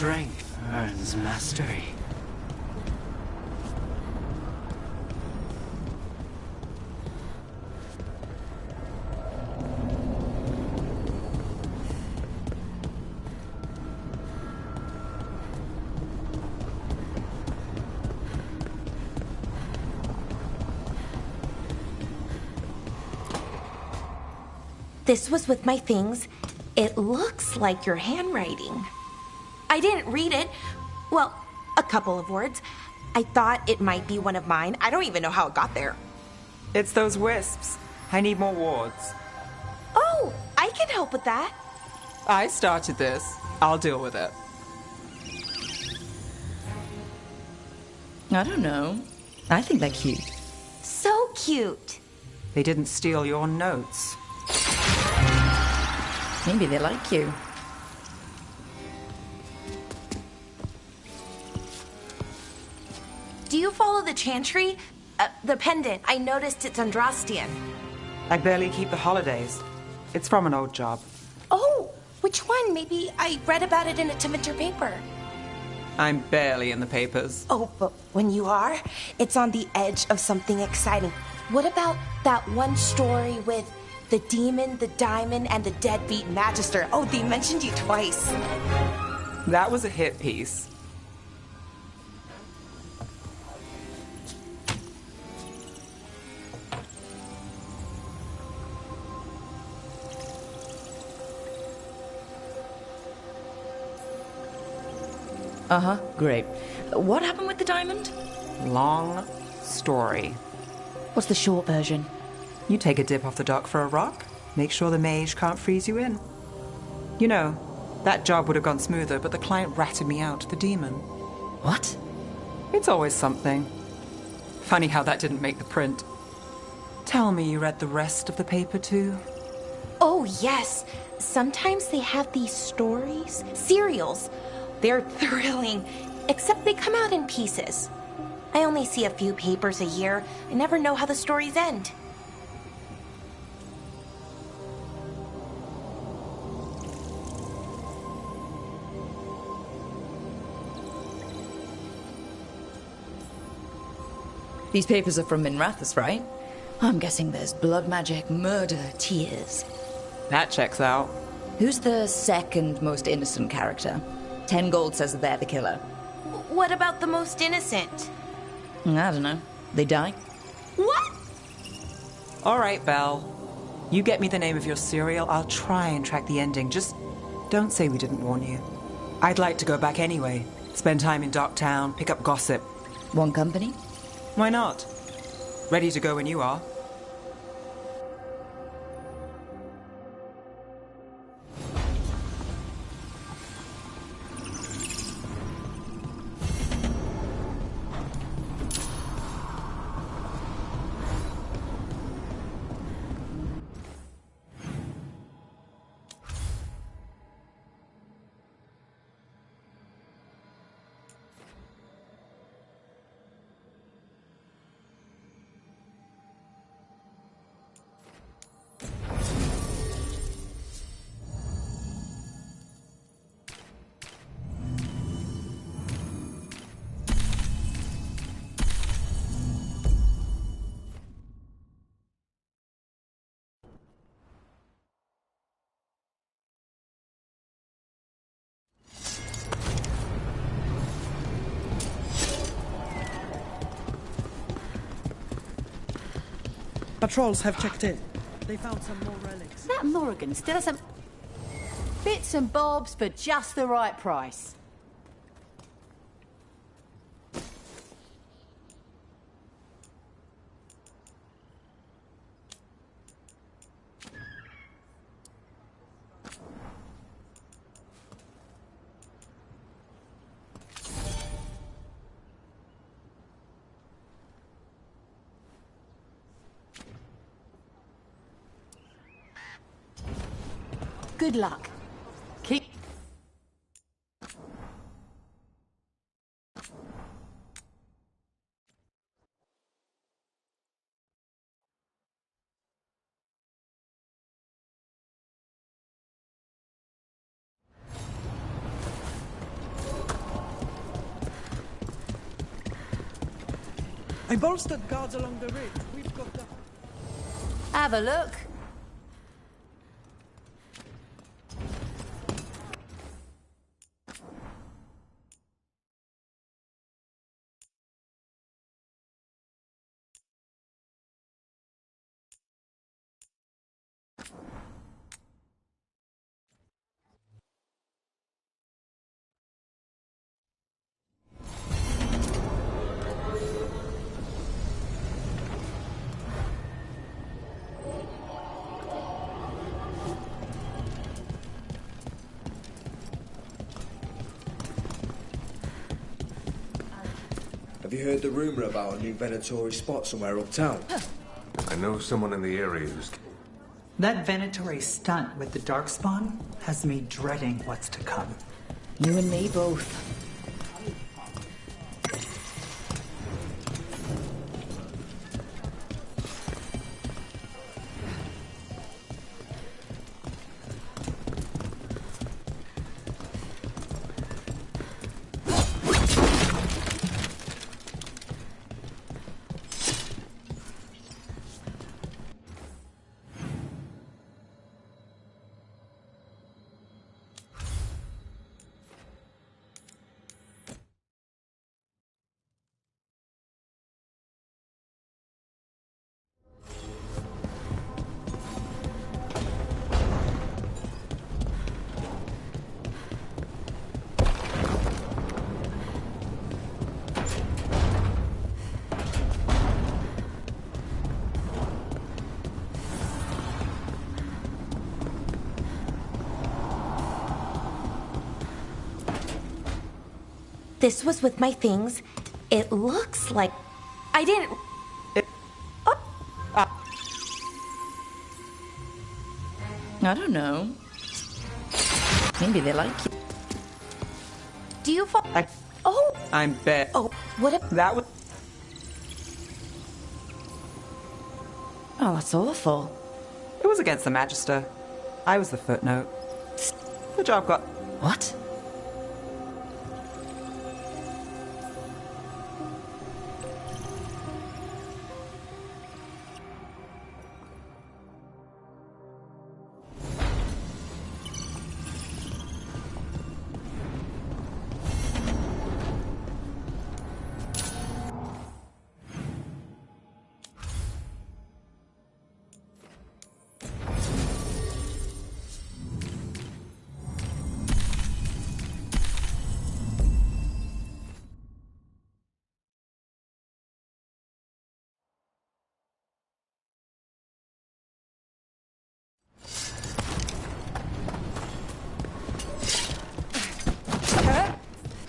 [SPEAKER 13] Strength earns mastery.
[SPEAKER 3] This was with my things. It looks like your handwriting. I didn't read it. Well, a couple of words. I thought it might be one of mine. I don't even know how it got there.
[SPEAKER 14] It's those wisps. I need more wards.
[SPEAKER 3] Oh, I can help with that.
[SPEAKER 14] I started this. I'll deal with it.
[SPEAKER 1] I don't know. I think they're cute.
[SPEAKER 3] So cute.
[SPEAKER 14] They didn't steal your notes.
[SPEAKER 1] Maybe they like you.
[SPEAKER 3] Do you follow the chantry? The pendant. I noticed it's Andrastian.
[SPEAKER 14] I barely keep the holidays. It's from an old job.
[SPEAKER 3] Oh, which one? Maybe I read about it in a Timenter paper.
[SPEAKER 14] I'm barely in the papers.
[SPEAKER 3] Oh, but when you are, it's on the edge of something exciting. What about that one story with the demon, the diamond, and the deadbeat magister? Oh, they mentioned you twice.
[SPEAKER 14] That was a hit piece.
[SPEAKER 1] Uh-huh, great. What happened with the diamond?
[SPEAKER 14] Long story.
[SPEAKER 1] What's the short version?
[SPEAKER 14] You take a dip off the dock for a rock, make sure the mage can't freeze you in. You know, that job would have gone smoother, but the client ratted me out, the demon.
[SPEAKER 1] What?
[SPEAKER 14] It's always something. Funny how that didn't make the print. Tell me you read the rest of the paper too?
[SPEAKER 3] Oh, yes. Sometimes they have these stories, serials. They're thrilling, except they come out in pieces. I only see a few papers a year. I never know how the stories end.
[SPEAKER 1] These papers are from Minrathous, right? I'm guessing there's blood magic, murder, tears.
[SPEAKER 14] That checks out.
[SPEAKER 1] Who's the second most innocent character? 10 gold says they're the killer.
[SPEAKER 3] What about the most innocent?
[SPEAKER 1] I don't know. They die?
[SPEAKER 3] What?
[SPEAKER 14] All right, Belle. You get me the name of your serial, I'll try and track the ending. Just don't say we didn't warn you. I'd like to go back anyway. Spend time in Docktown, pick up gossip.
[SPEAKER 1] One company?
[SPEAKER 14] Why not? Ready to go when you are.
[SPEAKER 2] Patrols have checked in. They found some more relics.
[SPEAKER 15] That Morrigan still has some bits and bobs for just the right price. Good luck. Keep...
[SPEAKER 2] I bolstered guards along the ridge. We've got the...
[SPEAKER 15] Have a look.
[SPEAKER 12] Have you heard the rumour about a new Venatori spot somewhere uptown?
[SPEAKER 24] I know someone in the area who's...
[SPEAKER 8] That Venatori stunt with the Darkspawn has me dreading what's to come.
[SPEAKER 1] You and me both.
[SPEAKER 3] This was with my things. It looks like I didn't.
[SPEAKER 1] I don't know. Maybe they like you.
[SPEAKER 3] Do you fall? Oh.
[SPEAKER 14] I'm bet.
[SPEAKER 3] Oh, what if
[SPEAKER 14] that was?
[SPEAKER 1] Oh, that's awful.
[SPEAKER 14] It was against the Magister. I was the footnote. The job got.
[SPEAKER 1] What?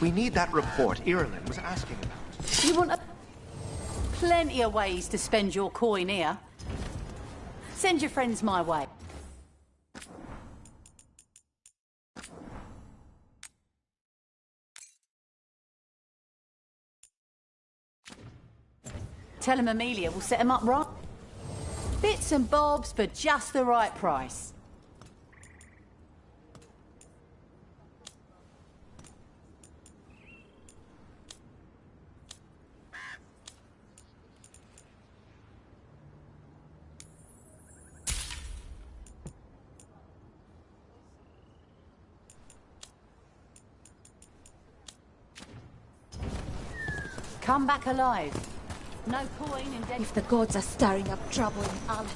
[SPEAKER 11] We need that report Ireland was asking about.
[SPEAKER 15] You want plenty of ways to spend your coin here. Send your friends my way. Tell him Amelia will set him up right. Bits and bobs for just the right price. Come back alive. No point in dead.
[SPEAKER 5] If the gods are stirring up trouble in Al, to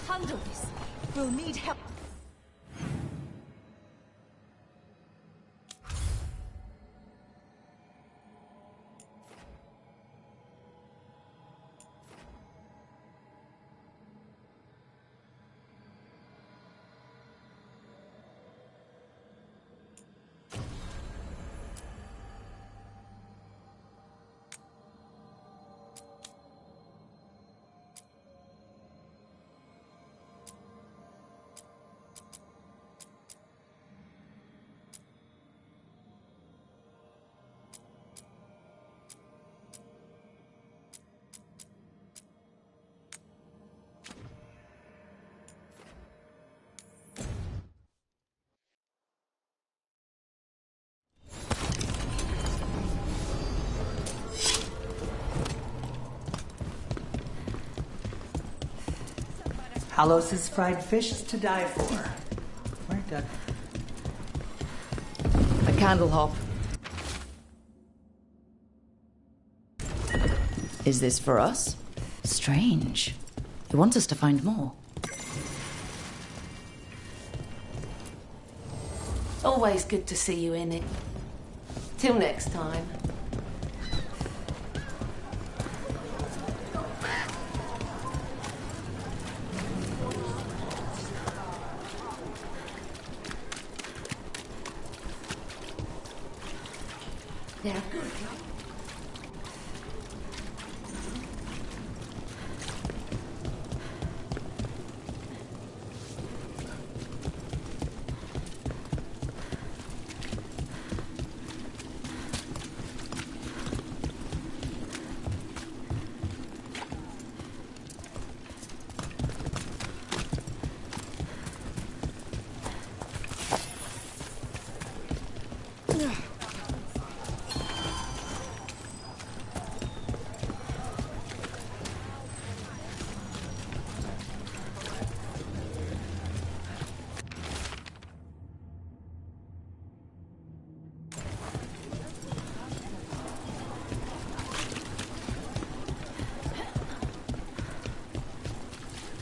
[SPEAKER 5] handle this, we'll need help.
[SPEAKER 8] Halos's fried fish is to die for. Where'd that?
[SPEAKER 1] A candle hop. Is this for us? Strange. He wants us to find more.
[SPEAKER 21] Always good to see you in it. Till next time. Yeah.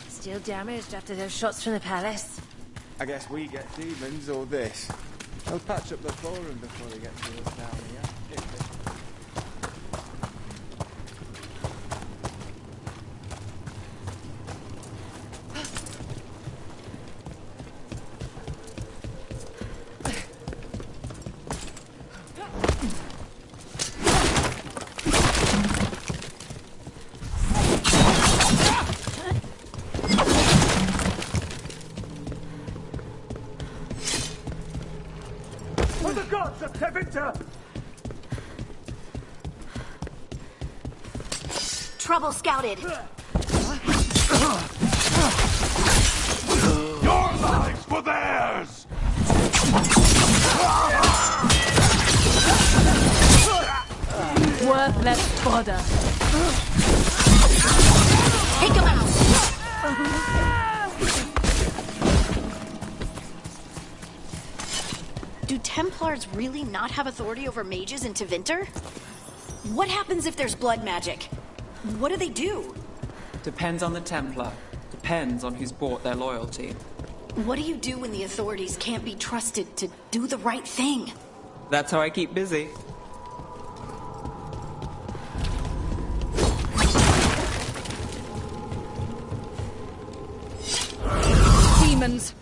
[SPEAKER 5] Still damaged after those shots from the palace.
[SPEAKER 11] I guess we get demons or this. They'll patch up the forum before they get to us down here.
[SPEAKER 5] Trouble scouted.
[SPEAKER 4] Your lives for theirs!
[SPEAKER 15] Worthless fodder.
[SPEAKER 5] Take him out.
[SPEAKER 18] Do Templars really not have authority over mages in Tevinter? What happens if there's blood magic? What do they do?
[SPEAKER 14] Depends on the Templar. Depends on who's bought their loyalty.
[SPEAKER 18] What do you do when the authorities can't be trusted to do the right thing?
[SPEAKER 14] That's how I keep busy.
[SPEAKER 1] Demons!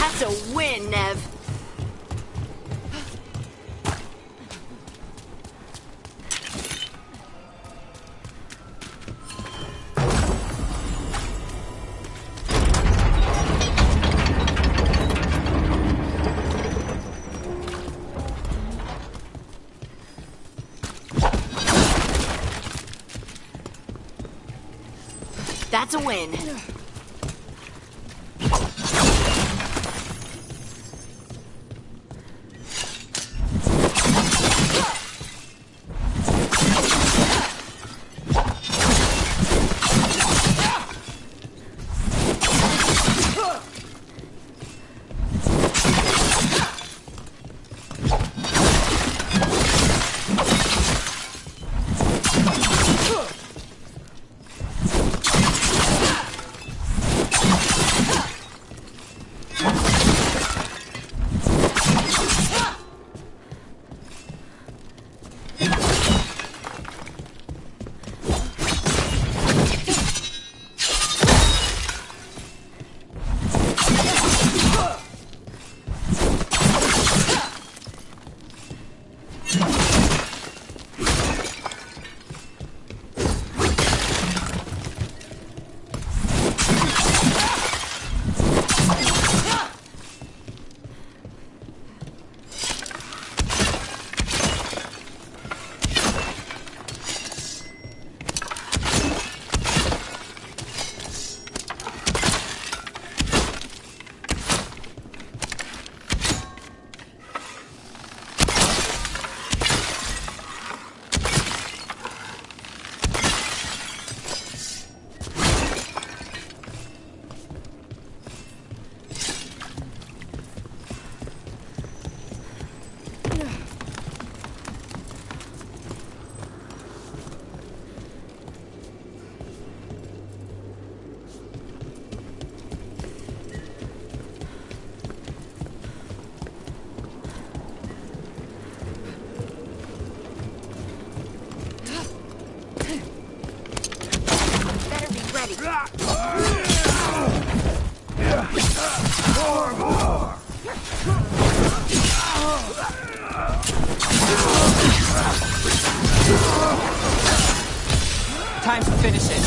[SPEAKER 18] That's a win, Nev. That's a win.
[SPEAKER 14] Time to finish it.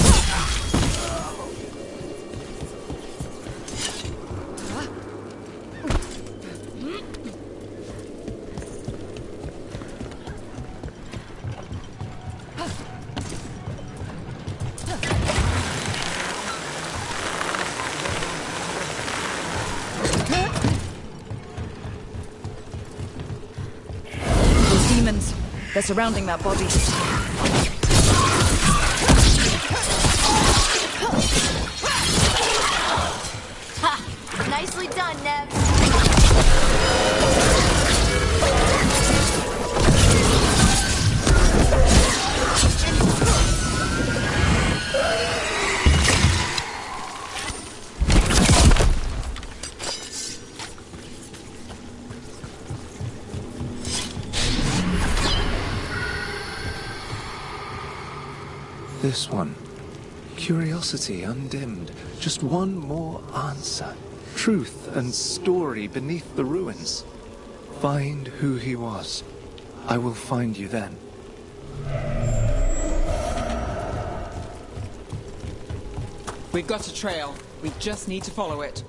[SPEAKER 1] Those demons, they're surrounding that body.
[SPEAKER 18] Ha! Nicely done, Nev.
[SPEAKER 16] This one. Curiosity undimmed. Just one more answer. Truth and story beneath the ruins. Find who he was. I will find you then.
[SPEAKER 14] We've got a trail. We just need to follow it.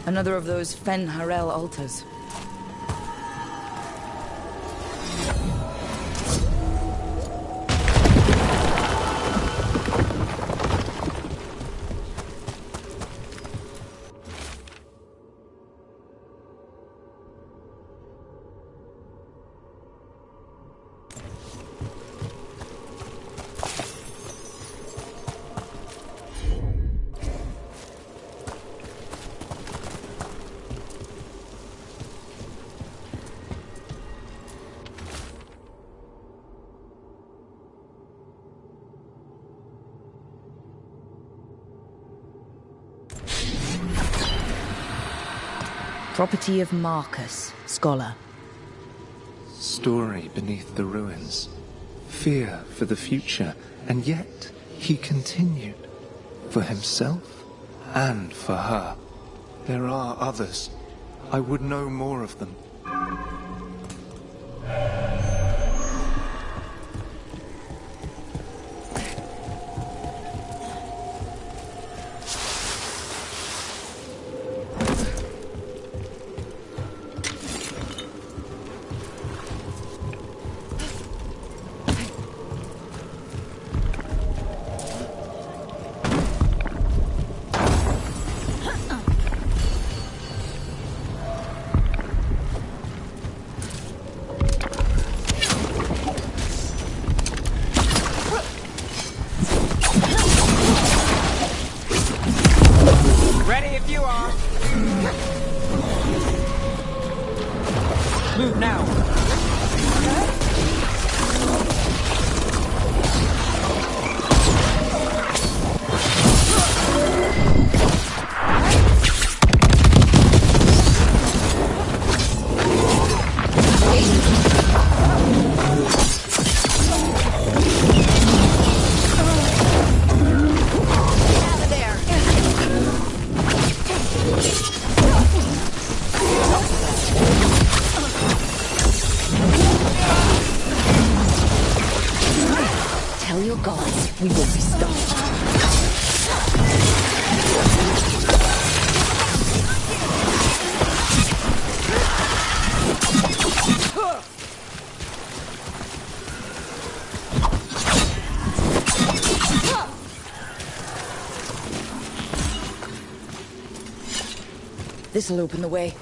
[SPEAKER 1] Another of those Fen Harel altars. Property of Marcus, scholar.
[SPEAKER 16] Story beneath the ruins. Fear for the future. And yet, he continued. For himself and for her. There are others. I would know more of them.
[SPEAKER 1] tell your gods we won't be stopped. This'll open the way.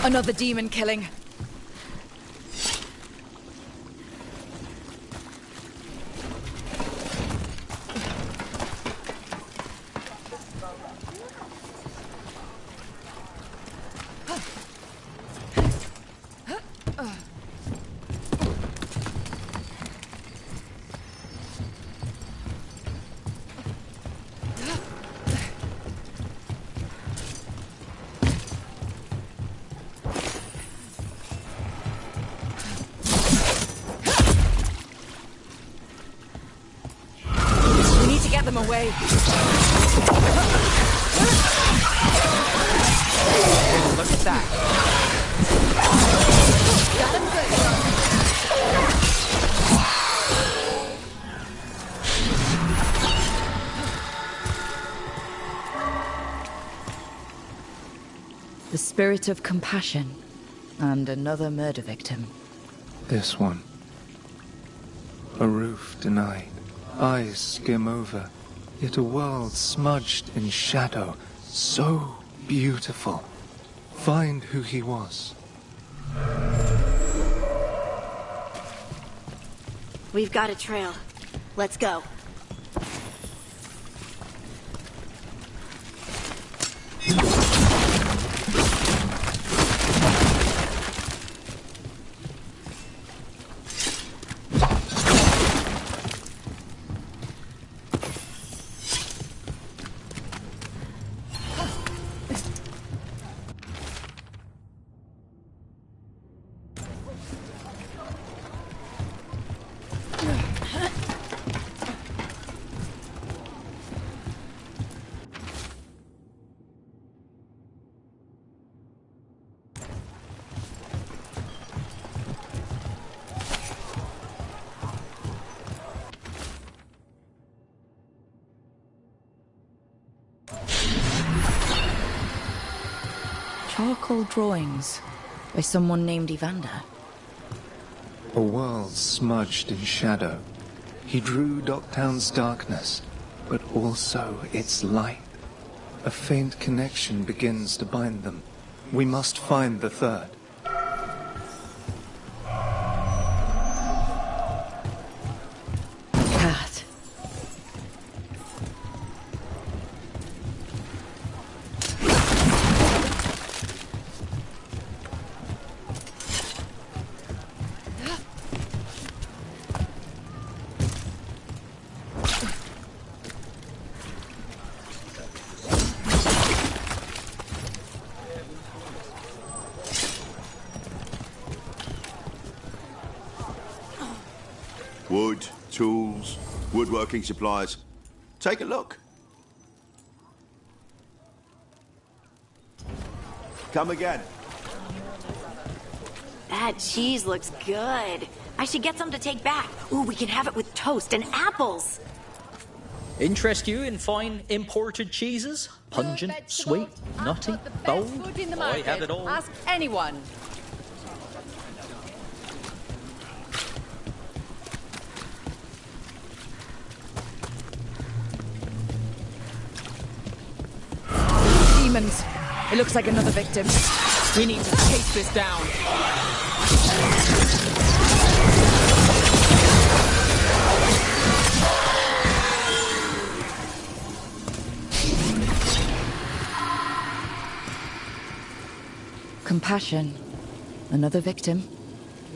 [SPEAKER 1] Another demon killing. Them away. Look at that. Got him good. The spirit of compassion and another murder victim.
[SPEAKER 16] This one. A roof denied. Eyes skim over, yet a world smudged in shadow, so beautiful. Find who he was.
[SPEAKER 18] We've got a trail. Let's go.
[SPEAKER 1] Charcoal drawings by someone named Evander.
[SPEAKER 16] A world smudged in shadow. He drew Docktown's darkness, but also its light. A faint connection begins to bind them. We must find the third.
[SPEAKER 1] Cat.
[SPEAKER 7] Wood, tools, woodworking supplies. Take a look. Come again.
[SPEAKER 18] That cheese looks good. I should get some to take back. Ooh, we can have it with toast and apples.
[SPEAKER 10] Interest you in fine imported cheeses? Pungent, sweet, nutty, bold? I have it all.
[SPEAKER 17] Ask anyone.
[SPEAKER 1] Demons. It looks like another victim.
[SPEAKER 14] We need to chase this down.
[SPEAKER 1] Compassion. Another victim.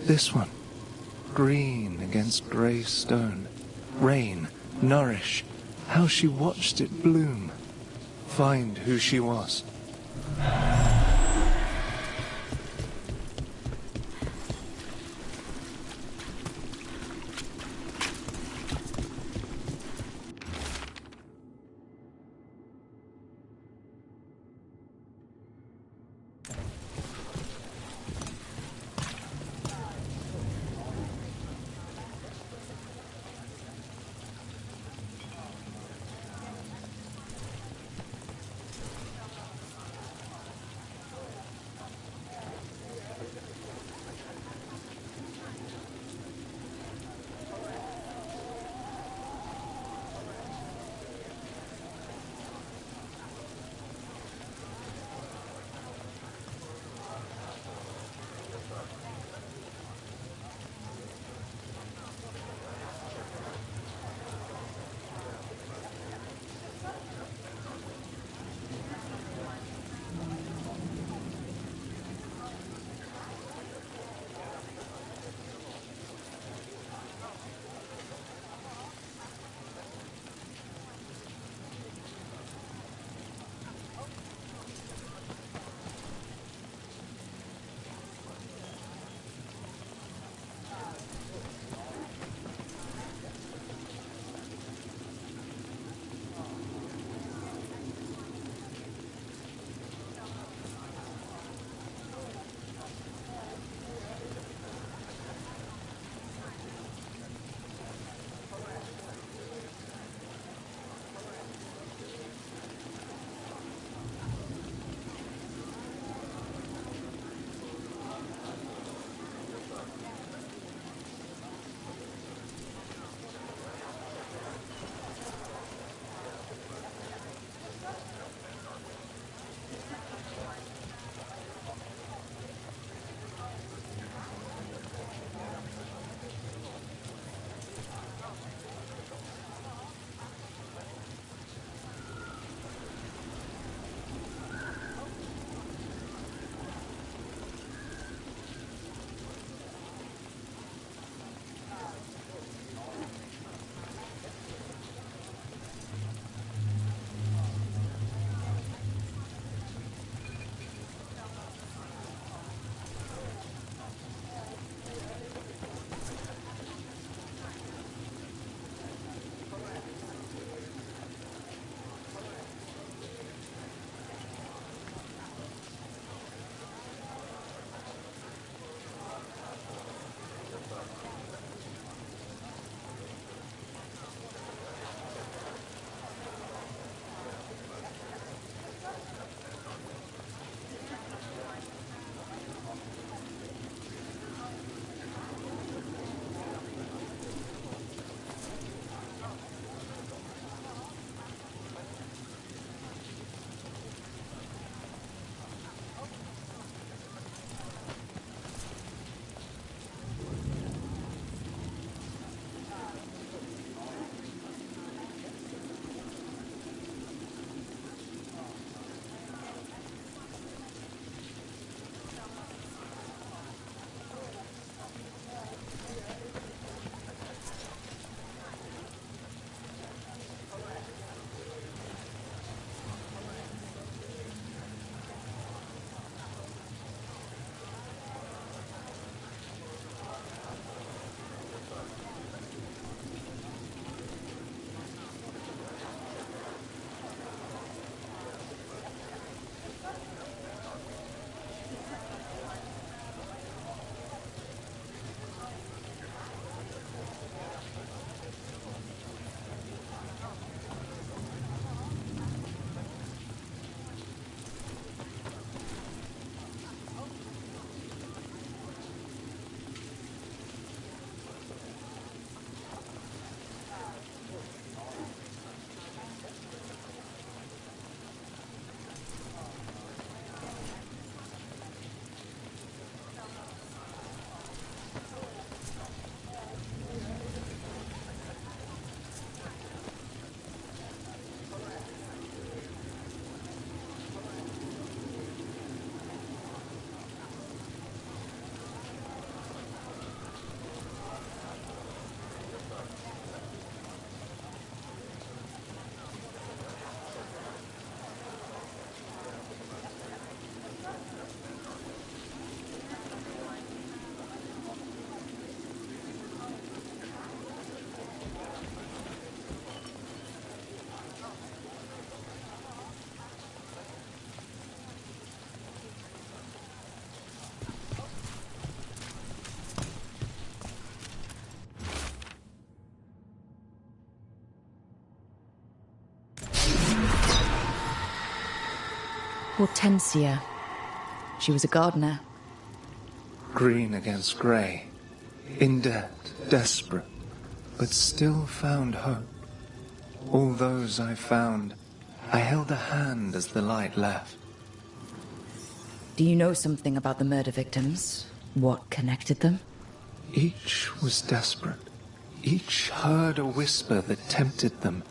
[SPEAKER 16] This one. Green against grey stone. Rain. Nourish. How she watched it bloom. Find who she was.
[SPEAKER 1] Hortensia. She was a gardener.
[SPEAKER 16] Green against grey. In debt, desperate, but still found hope. All those I found, I held a hand as the light left.
[SPEAKER 1] Do you know something about the murder victims? What connected them?
[SPEAKER 16] Each was desperate. Each heard a whisper that tempted them,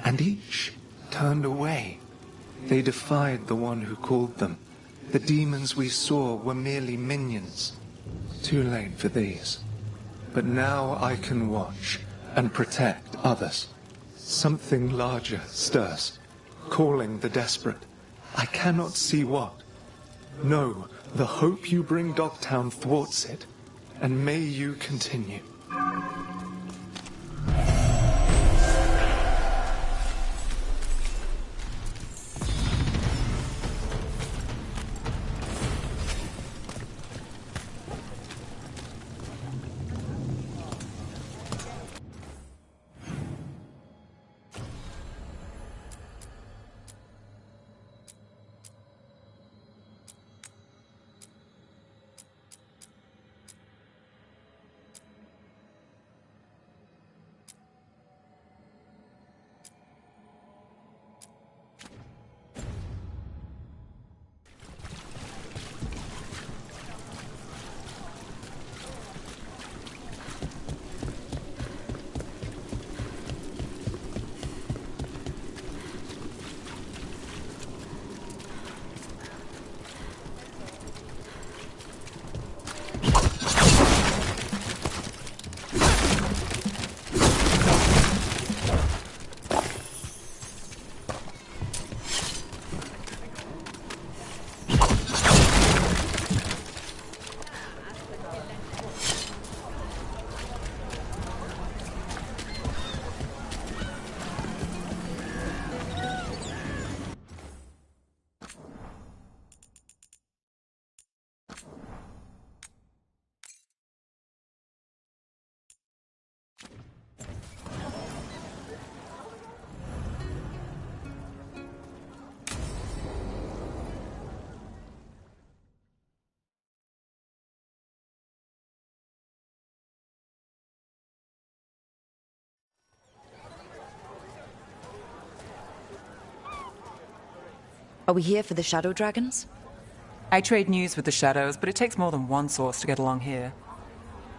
[SPEAKER 16] and each turned away. They defied the one who called them. The demons we saw were merely minions. Too late for these. But now I can watch and protect others. Something larger stirs, calling the desperate. I cannot see what. No, the hope you bring Dogtown thwarts it, and may you continue.
[SPEAKER 1] Are we here for the Shadow Dragons?
[SPEAKER 14] I trade news with the Shadows, but it takes more than one source to get along here.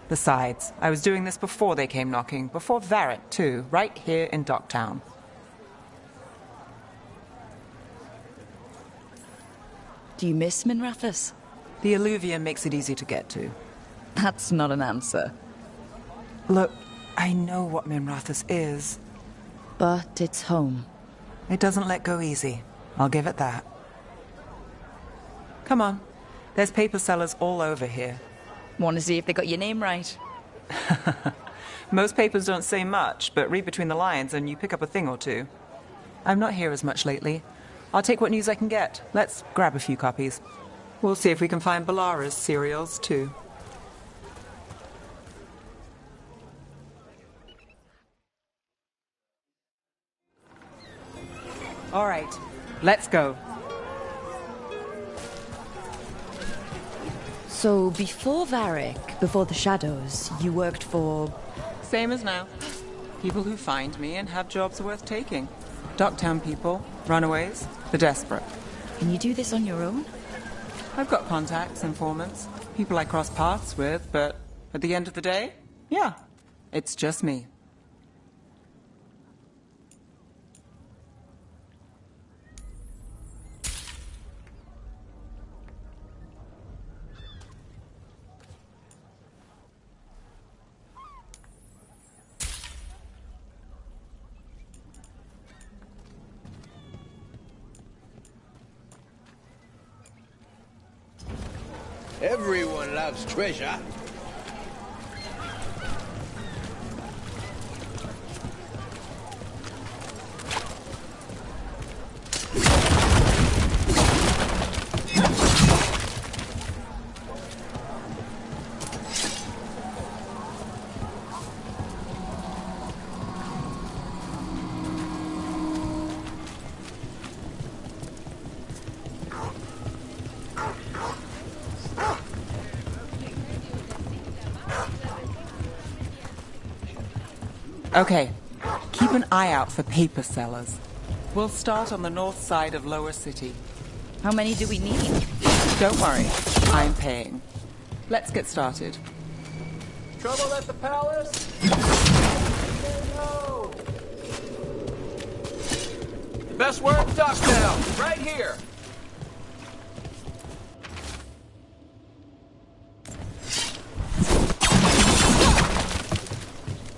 [SPEAKER 14] Besides, I was doing this before they came knocking, before Varric, too, right here in Docktown.
[SPEAKER 1] Do you miss Minrathous?
[SPEAKER 14] The Alluvia makes it easy to get to.
[SPEAKER 1] That's not an answer.
[SPEAKER 14] Look, I know what Minrathous is.
[SPEAKER 1] But it's home.
[SPEAKER 14] It doesn't let go easy. I'll give it that. Come on. There's paper sellers all over here.
[SPEAKER 1] Want to see if they got your name right?
[SPEAKER 14] Most papers don't say much, but read between the lines and you pick up a thing or two. I'm not here as much lately. I'll take what news I can get. Let's grab a few copies. We'll see if we can find Balara's cereals, too. All right, let's go.
[SPEAKER 1] So, before Varric, before the Shadows, you worked for...
[SPEAKER 14] Same as now. People who find me and have jobs worth taking. Docktown people, runaways, the desperate.
[SPEAKER 1] Can you do this on your own?
[SPEAKER 14] I've got contacts, informants, people I cross paths with, but at the end of the day, yeah, it's just me.
[SPEAKER 17] Everyone loves treasure.
[SPEAKER 14] Okay, keep an eye out for paper sellers. We'll start on the north side of Lower City.
[SPEAKER 1] How many do we need?
[SPEAKER 14] Don't worry, I'm paying. Let's get started.
[SPEAKER 24] Trouble at the palace? No!
[SPEAKER 9] Best word in Docktown, right here.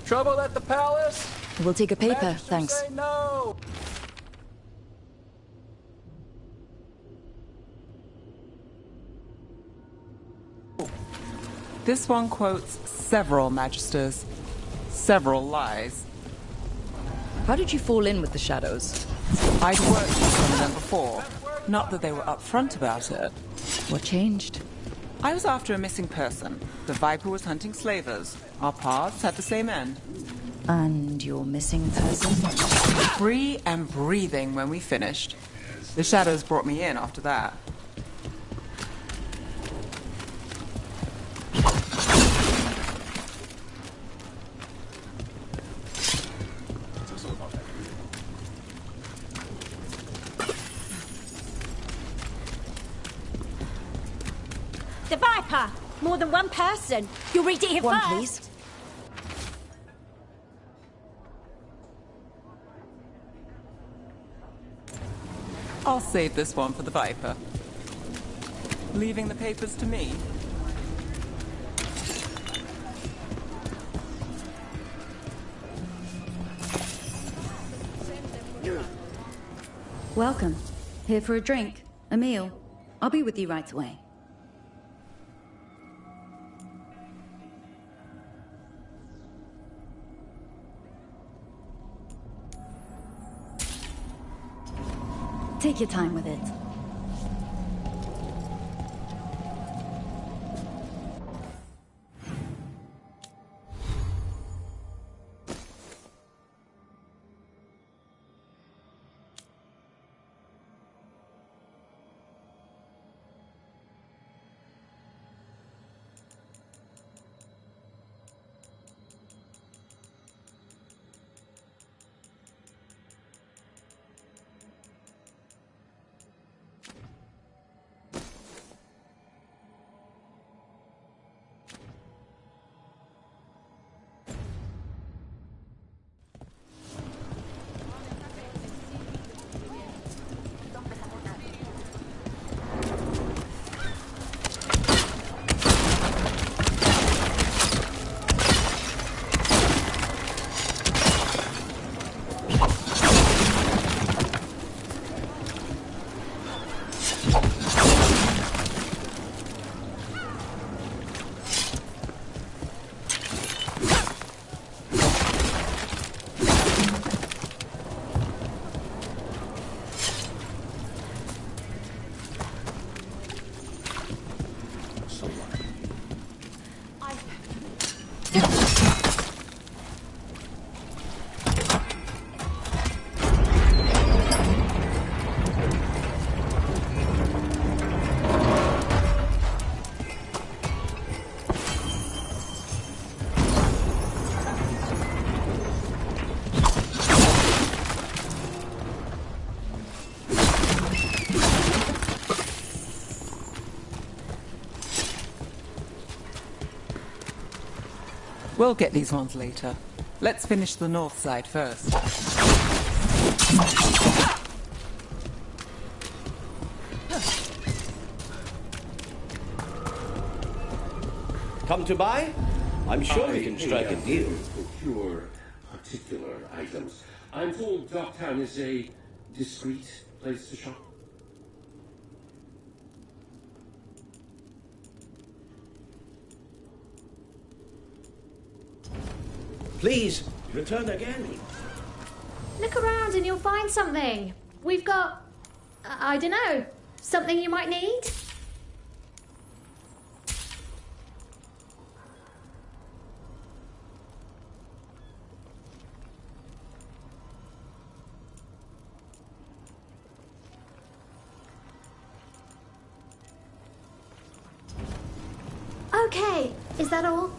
[SPEAKER 9] Trouble at the palace?
[SPEAKER 1] We'll take a paper,
[SPEAKER 9] Managed to
[SPEAKER 1] thanks.
[SPEAKER 9] say no.
[SPEAKER 14] This one quotes several magisters, several lies.
[SPEAKER 1] How did you fall in with the shadows?
[SPEAKER 14] I'd worked with some of them before. Not that they were upfront about it.
[SPEAKER 1] What changed?
[SPEAKER 14] I was after a missing person. The Viper was hunting slavers. Our paths had the same end.
[SPEAKER 1] And your missing person?
[SPEAKER 14] Free and breathing when we finished. The shadows brought me in after that.
[SPEAKER 18] The Viper! More than one person. You'll read it here
[SPEAKER 1] One,
[SPEAKER 18] first.
[SPEAKER 1] please.
[SPEAKER 14] I'll save this one for the Viper. Leaving the papers to me.
[SPEAKER 20] Welcome. Here for a drink, a meal. I'll be with you right away. Take your time with it.
[SPEAKER 14] We'll get these ones later. Let's finish the north side first.
[SPEAKER 17] Come to buy? I'm sure we can strike a deal.
[SPEAKER 22] Procure particular items. I'm told Docktown is a discreet place to shop.
[SPEAKER 17] Please, return again.
[SPEAKER 23] Look around and you'll find something. We've got, I don't know, something you might need? Okay, is that all?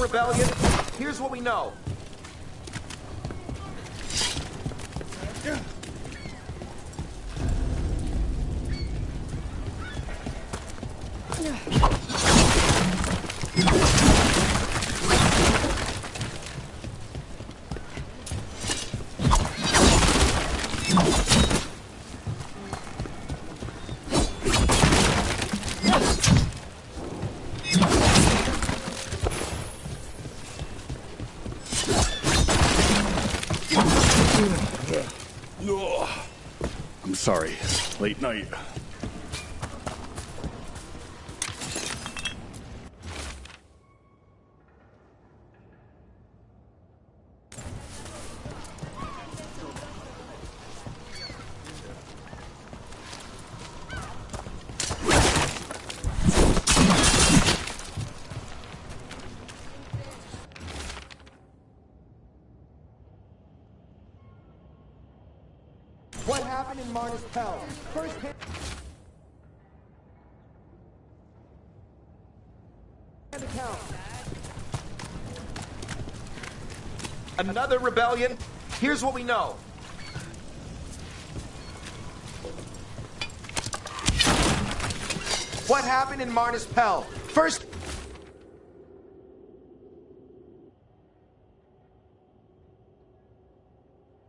[SPEAKER 2] rebellion? Here's what we know.
[SPEAKER 6] I'm sorry. Late night.
[SPEAKER 2] What happened in Marnus Pell? First hand account. Another rebellion? Here's what we know. What happened in Marnus Pell? First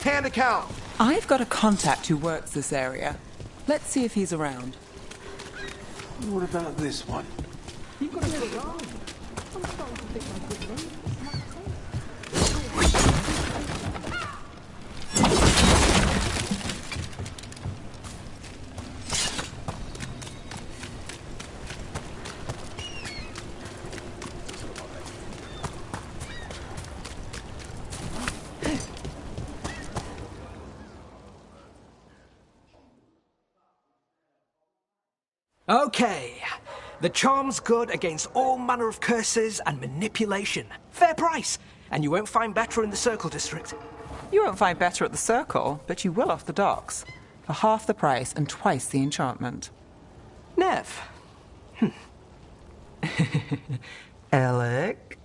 [SPEAKER 2] hand account.
[SPEAKER 14] I've got a contact who works this area. Let's see if he's around.
[SPEAKER 16] What about this one?
[SPEAKER 2] You could have been wrong. I'm starting to think my good name.
[SPEAKER 13] Okay. The charm's good against all manner of curses and manipulation. Fair price. And you won't find better in the Circle District.
[SPEAKER 14] You won't find better at the Circle, but you will off the docks. For half the price and twice the enchantment.
[SPEAKER 13] Nev.
[SPEAKER 14] Alec?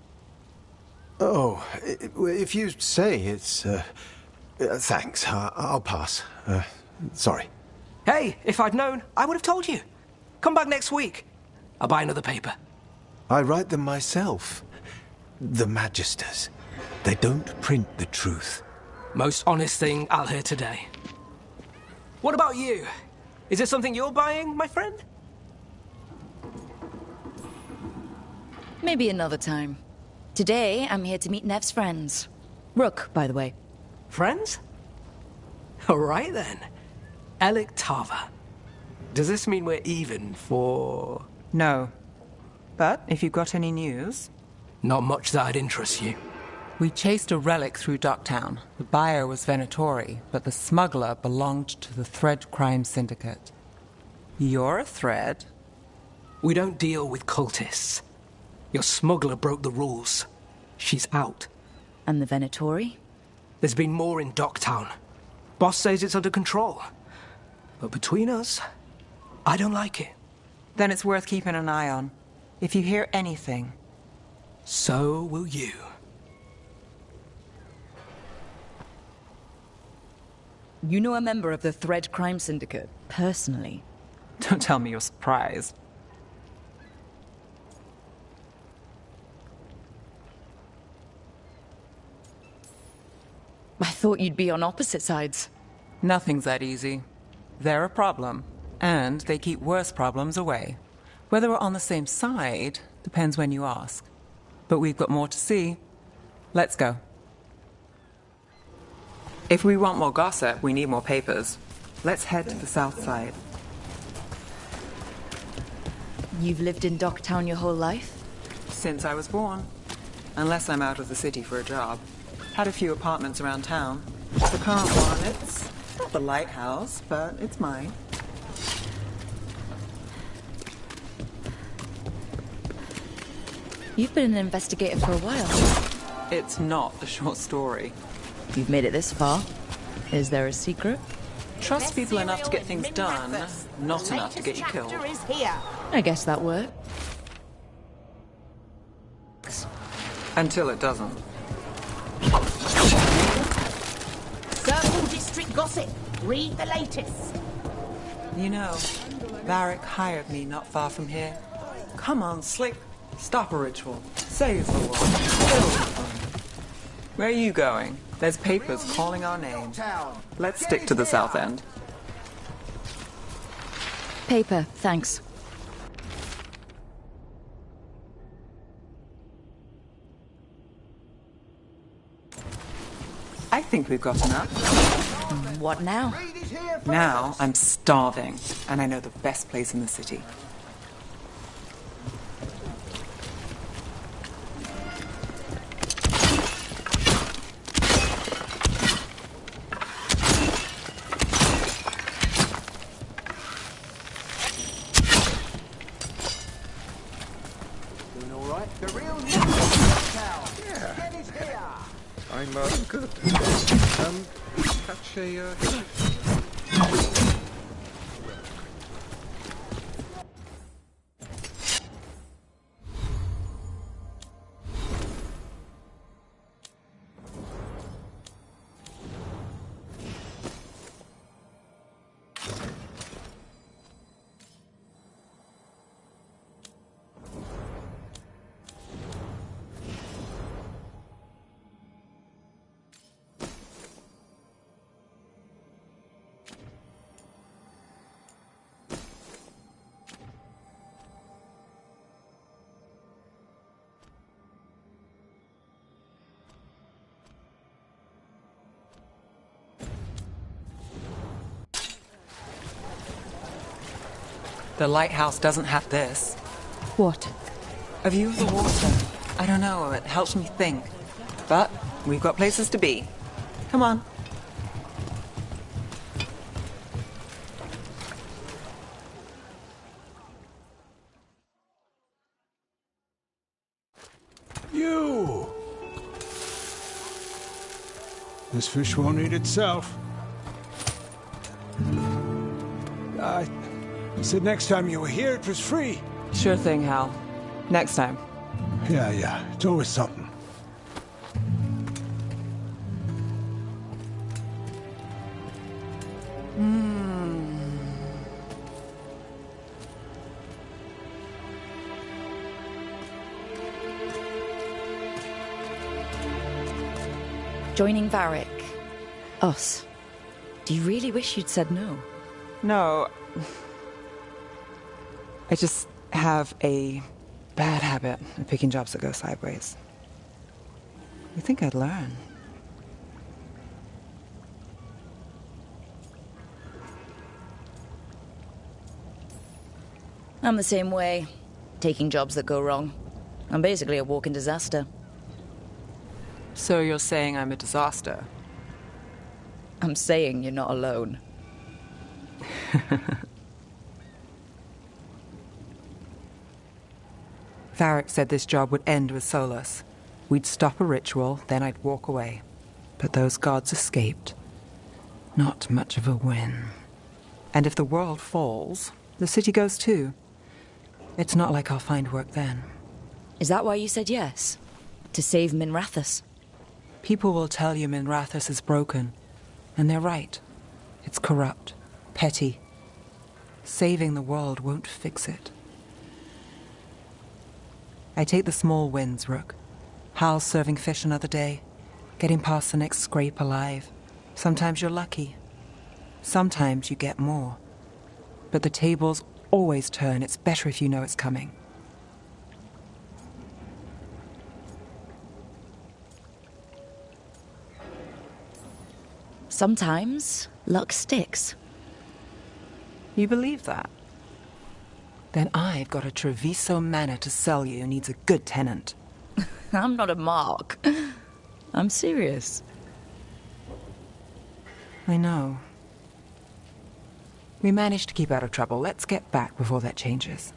[SPEAKER 19] Oh, if you say it's... thanks. I'll pass. Sorry.
[SPEAKER 13] Hey, if I'd known, I would have told you. Come back next week. I'll buy another paper.
[SPEAKER 19] I write them myself. The Magisters. They don't print the truth.
[SPEAKER 13] Most honest thing I'll hear today. What about you? Is there something you're buying, my friend?
[SPEAKER 1] Maybe another time. Today, I'm here to meet Nev's friends. Rook, by the way.
[SPEAKER 13] Friends? All right, then. Alec Tava. Does this mean we're even for...
[SPEAKER 14] No. But if you've got any news...
[SPEAKER 13] Not much that'd interest you.
[SPEAKER 14] We chased a relic through Docktown. The buyer was Venatori, but the smuggler belonged to the Thread Crime Syndicate. You're a Thread?
[SPEAKER 13] We don't deal with cultists. Your smuggler broke the rules. She's out.
[SPEAKER 1] And the Venatori?
[SPEAKER 13] There's been more in Docktown. Boss says it's under control. But between us, I don't like it.
[SPEAKER 14] Then it's worth keeping an eye on. If you hear anything...
[SPEAKER 13] So will you.
[SPEAKER 1] You know a member of the Thread Crime Syndicate, personally?
[SPEAKER 14] Don't tell me you're surprised.
[SPEAKER 1] I thought you'd be on opposite sides.
[SPEAKER 14] Nothing's that easy. They're a problem, and they keep worse problems away. Whether we're on the same side depends when you ask. But we've got more to see. Let's go. If we want more gossip, we need more papers. Let's head to the south side.
[SPEAKER 1] You've lived in Docktown your whole life?
[SPEAKER 14] Since I was born. Unless I'm out of the city for a job. Had a few apartments around town. The current one, it's not the lighthouse, but it's mine.
[SPEAKER 1] You've been an investigator for a while.
[SPEAKER 14] It's not a short story.
[SPEAKER 1] You've made it this far. Is there a secret?
[SPEAKER 14] Trust people enough to get things done, not enough to get you killed.
[SPEAKER 1] I guess that works.
[SPEAKER 14] Until it doesn't.
[SPEAKER 3] Circle District Gossip. Read the latest.
[SPEAKER 14] You know, Varric hired me not far from here. Come on, Slick. Stop a ritual. Save the world. It'll be fun. Where are you going? There's papers calling our name. Let's stick to the south end.
[SPEAKER 1] Paper, thanks.
[SPEAKER 14] I think we've got enough.
[SPEAKER 1] What now?
[SPEAKER 14] Now I'm starving, and I know the best place in the city.
[SPEAKER 2] Doing all right? The real news of town.
[SPEAKER 16] Yeah.
[SPEAKER 2] Ken is here.
[SPEAKER 16] I'm, good. Catch a,
[SPEAKER 14] The lighthouse doesn't have this.
[SPEAKER 1] What?
[SPEAKER 14] A view of the water. I don't know, it helps me think. But we've got places to be. Come on.
[SPEAKER 8] You! This fish won't eat itself. I said next time you were here, it was free.
[SPEAKER 14] Sure thing, Hal. Next time.
[SPEAKER 8] Yeah. It's always something.
[SPEAKER 1] Joining Varric. Us. Do you really wish you'd said no?
[SPEAKER 14] No. I just have a bad habit of picking jobs that go sideways. You think I'd learn?
[SPEAKER 1] I'm the same way. Taking jobs that go wrong. I'm basically a walking disaster.
[SPEAKER 14] So you're saying I'm a disaster?
[SPEAKER 1] I'm saying you're not alone.
[SPEAKER 14] Varric said this job would end with Solus. We'd stop a ritual, then I'd walk away. But those gods escaped. Not much of a win. And if the world falls, the city goes too. It's not like I'll find work then.
[SPEAKER 1] Is that why you said yes? To save Minrathous?
[SPEAKER 14] People will tell you Minrathous is broken. And they're right. It's corrupt. Petty. Saving the world won't fix it. I take the small wins, Rook. Hal's serving fish another day. Getting past the next scrape alive. Sometimes you're lucky. Sometimes you get more. But the tables always turn. It's better if you know it's coming.
[SPEAKER 1] Sometimes luck sticks.
[SPEAKER 14] You believe that? Then I've got a Treviso manor to sell you needs a good tenant.
[SPEAKER 1] I'm not a mark. I'm serious.
[SPEAKER 14] I know. We managed to keep out of trouble. Let's get back before that changes.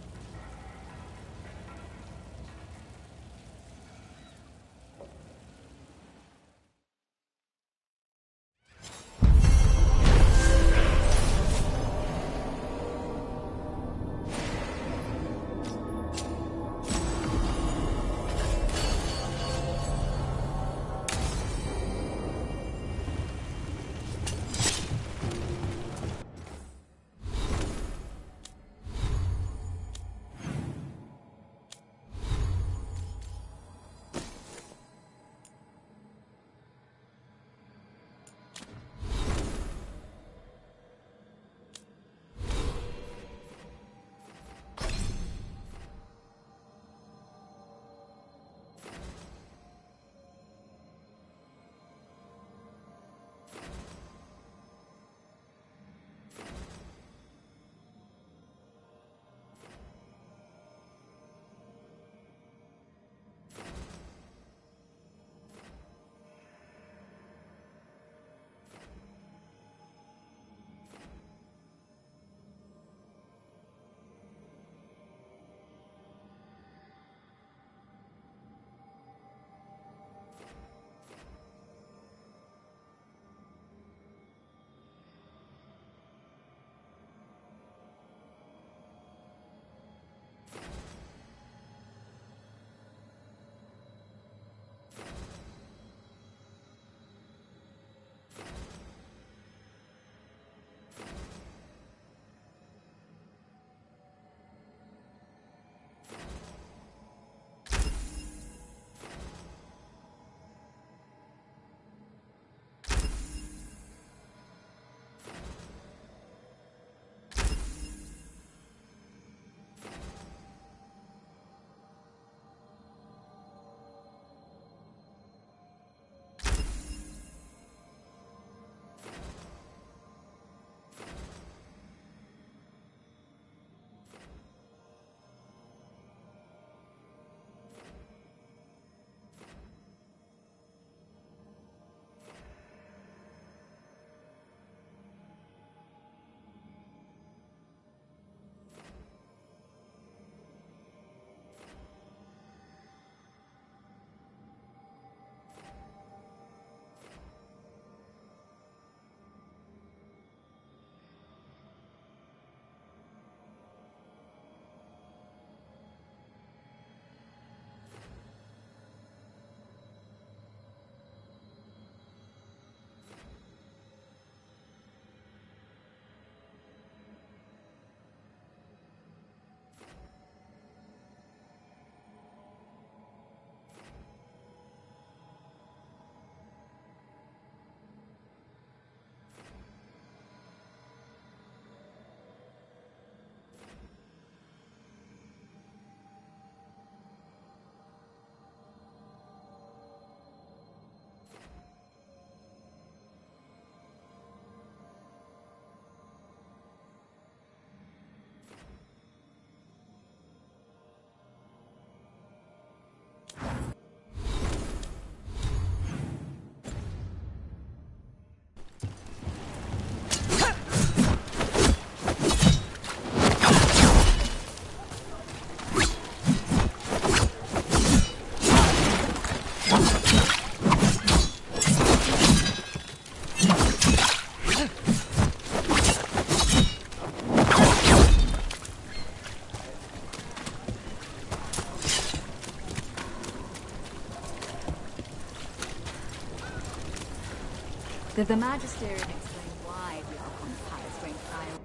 [SPEAKER 20] The Magister explain why the Archon's palace won't fire.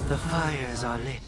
[SPEAKER 4] The fires are lit.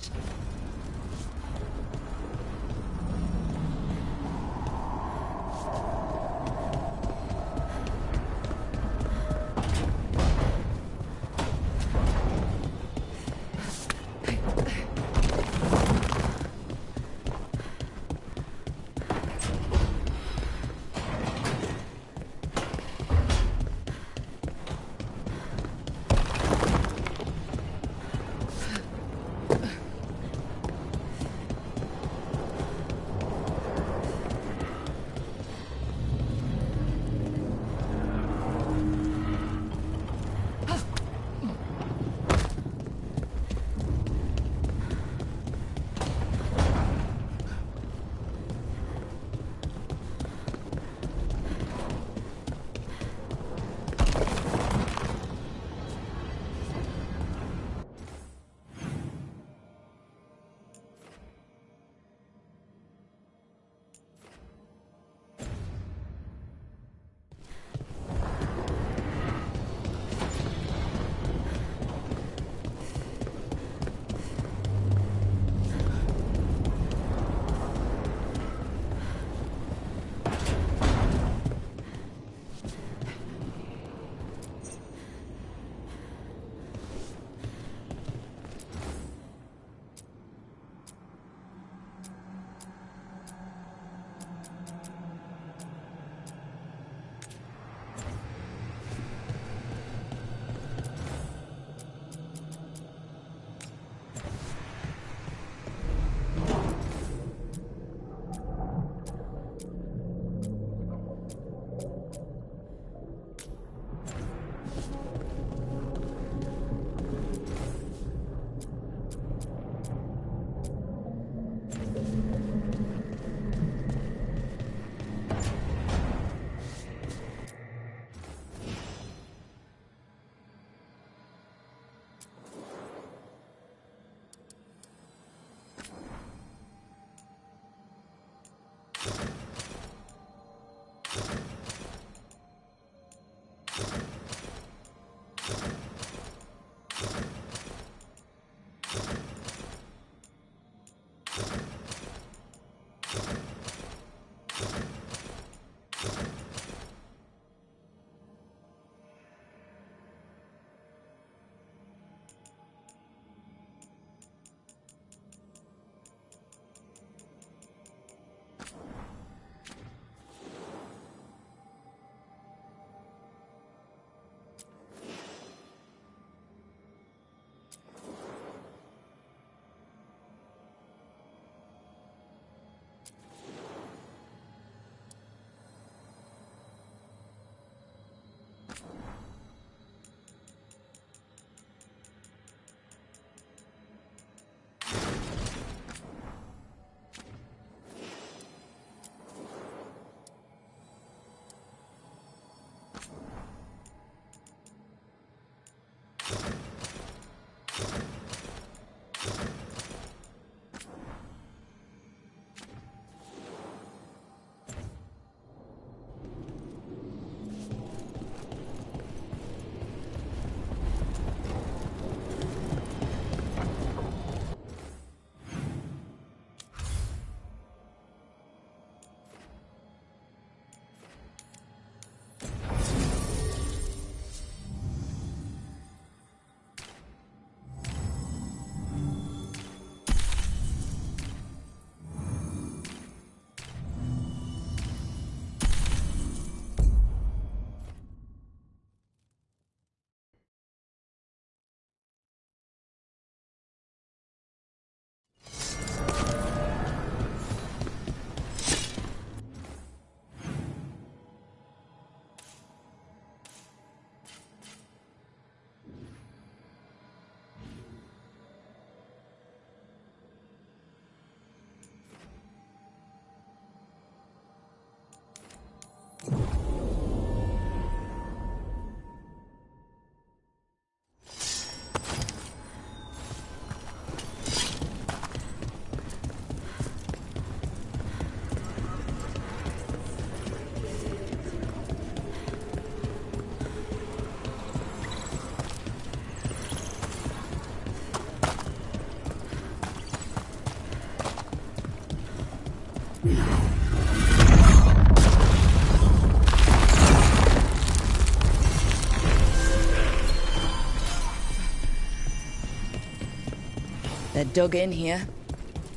[SPEAKER 1] They're dug in here.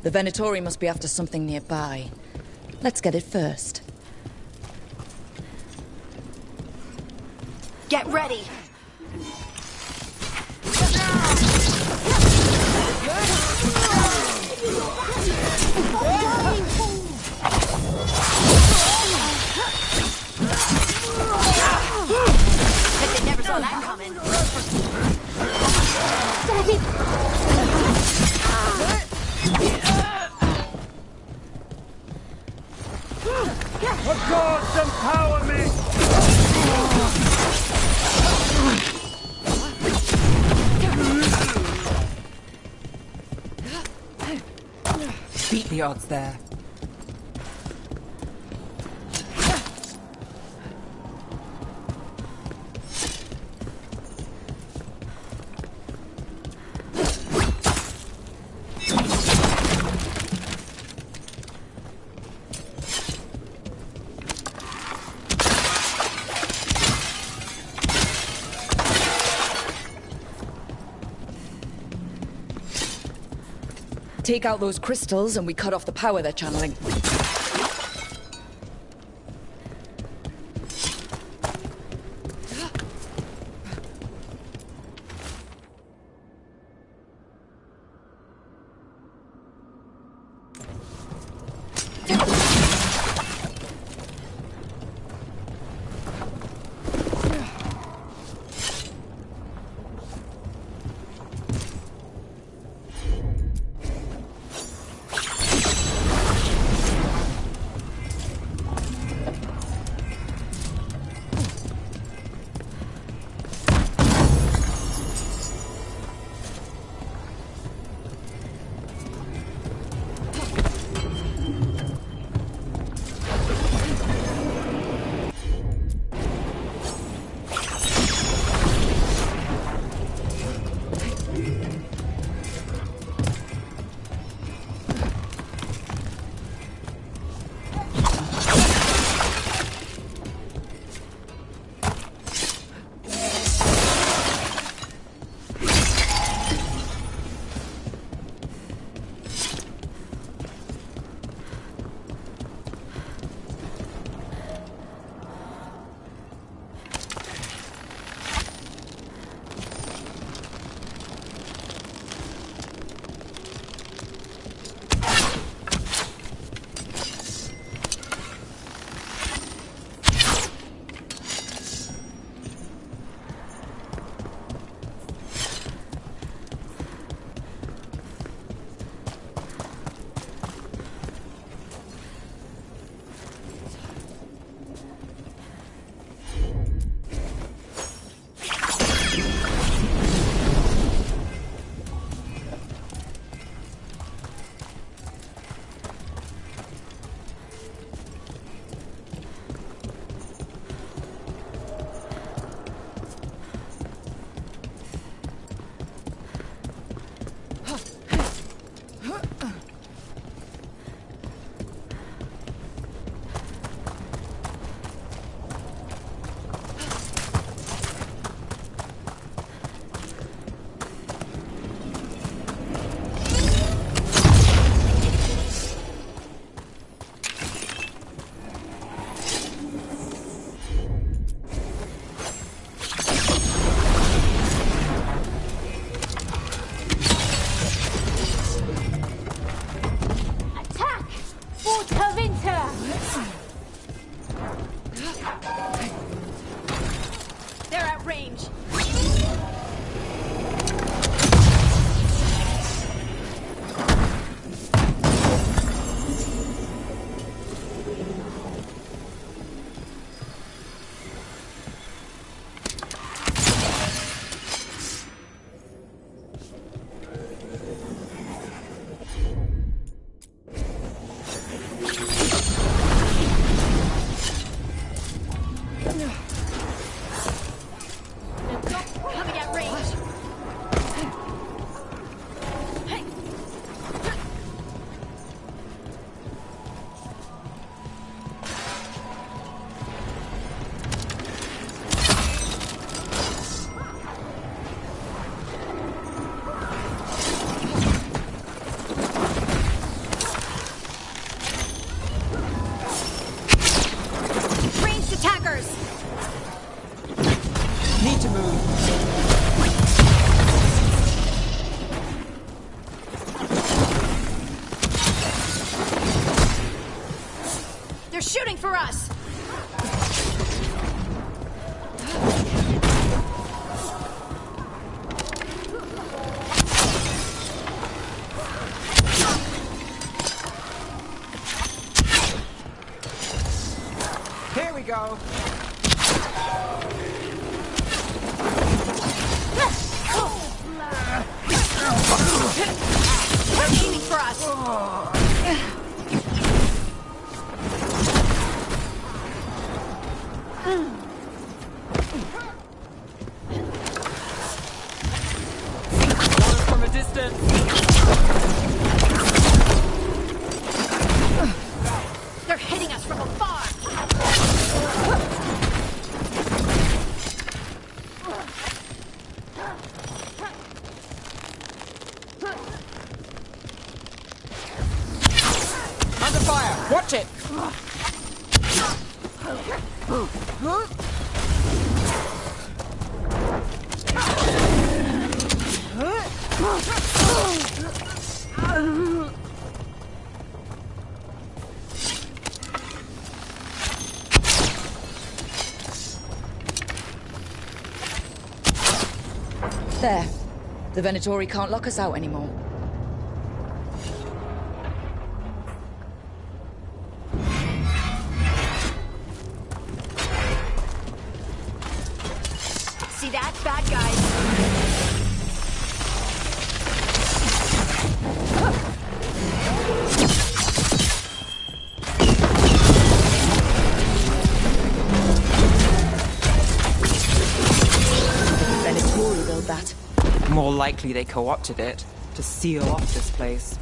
[SPEAKER 1] The Venatori must be after something nearby. Let's get it first.
[SPEAKER 18] Get ready! Bet they never saw that coming.
[SPEAKER 2] The gods empower me!
[SPEAKER 14] Beat the odds there.
[SPEAKER 1] Take out those crystals and we cut off the power they're channeling.
[SPEAKER 18] aiming for us!
[SPEAKER 14] Here we go.
[SPEAKER 18] They're aiming for us!
[SPEAKER 14] From a distance.
[SPEAKER 18] They're hitting us from afar!
[SPEAKER 14] Under fire! Watch it!
[SPEAKER 1] There. The Venatori can't lock us out anymore.
[SPEAKER 18] See that? Bad guys.
[SPEAKER 1] Venatori built that.
[SPEAKER 14] More likely they co-opted it to seal off this place.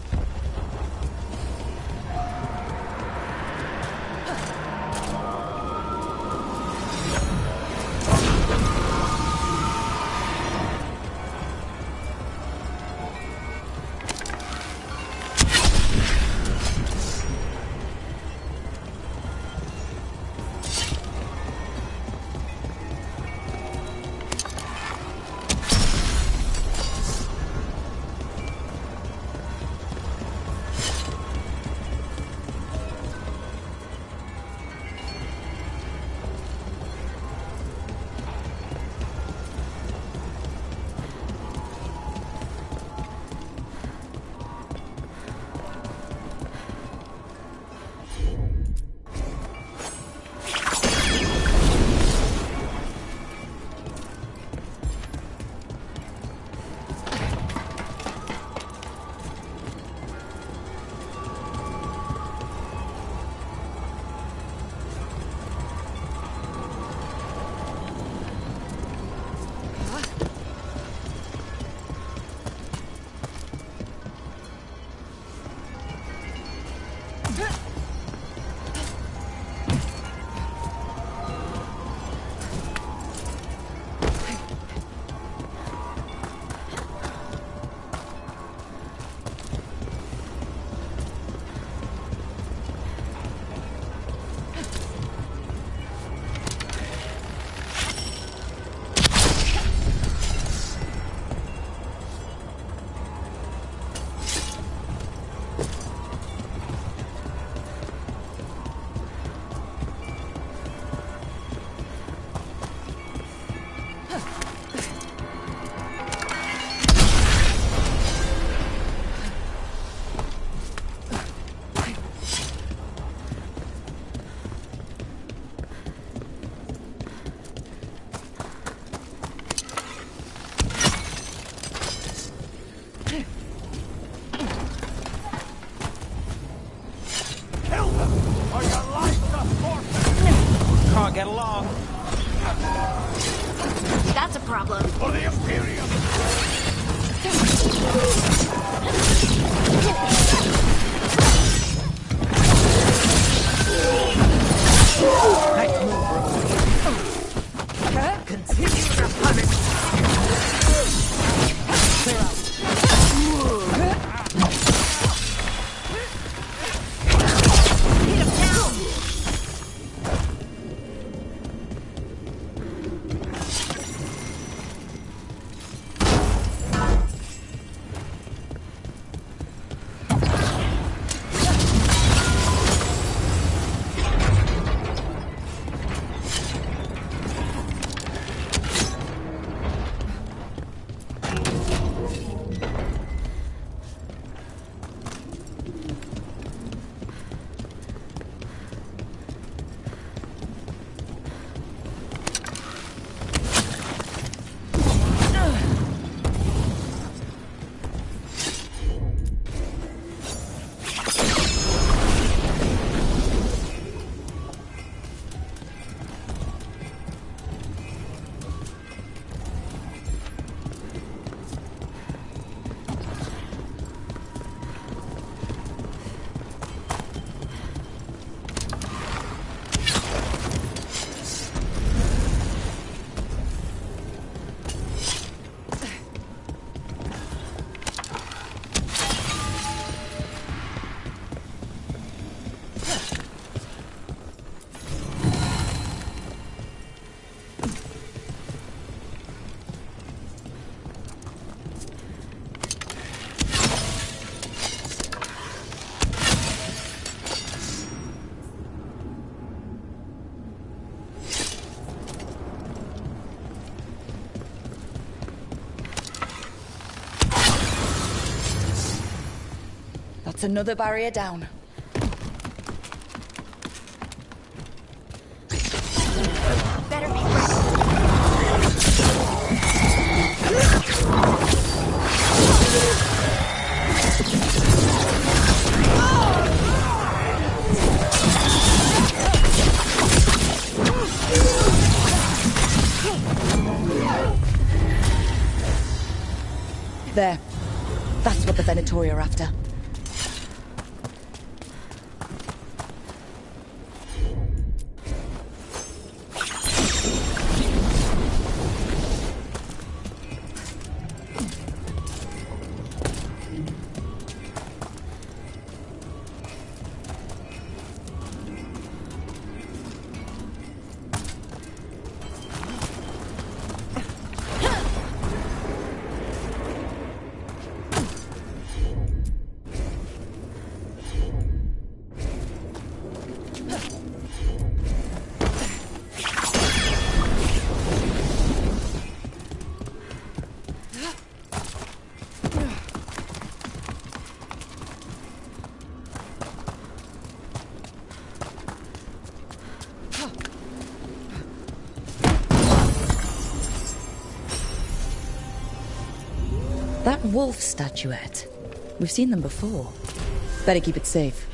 [SPEAKER 14] Can't get along.
[SPEAKER 18] That's a problem.
[SPEAKER 2] For the Imperium!
[SPEAKER 14] Nice move, bro. Continue your punish. Clear out.
[SPEAKER 18] Hit him down!
[SPEAKER 1] another barrier down.
[SPEAKER 18] Better be ready.
[SPEAKER 1] There. That's what the Venatori are after. That wolf statuette. We've seen them before. Better keep it safe.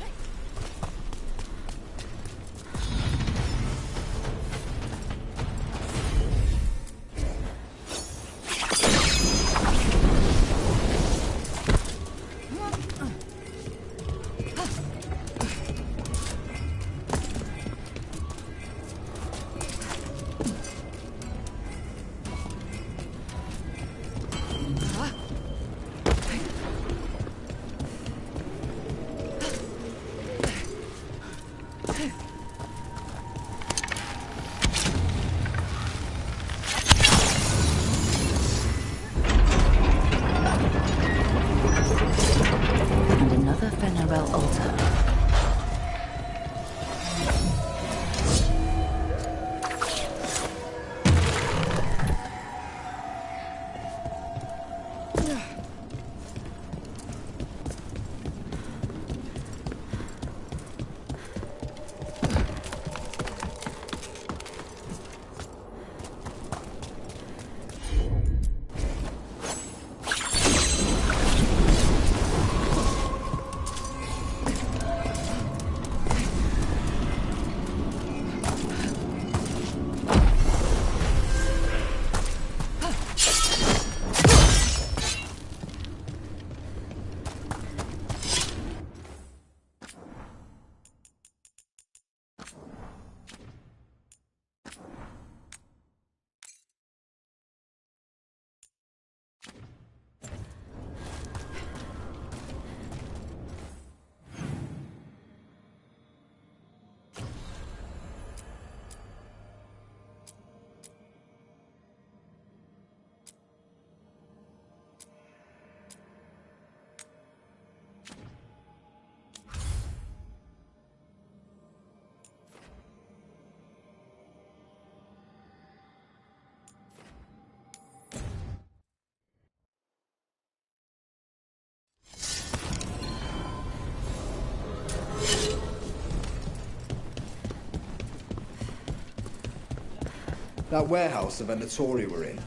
[SPEAKER 2] That warehouse the Venatori were in.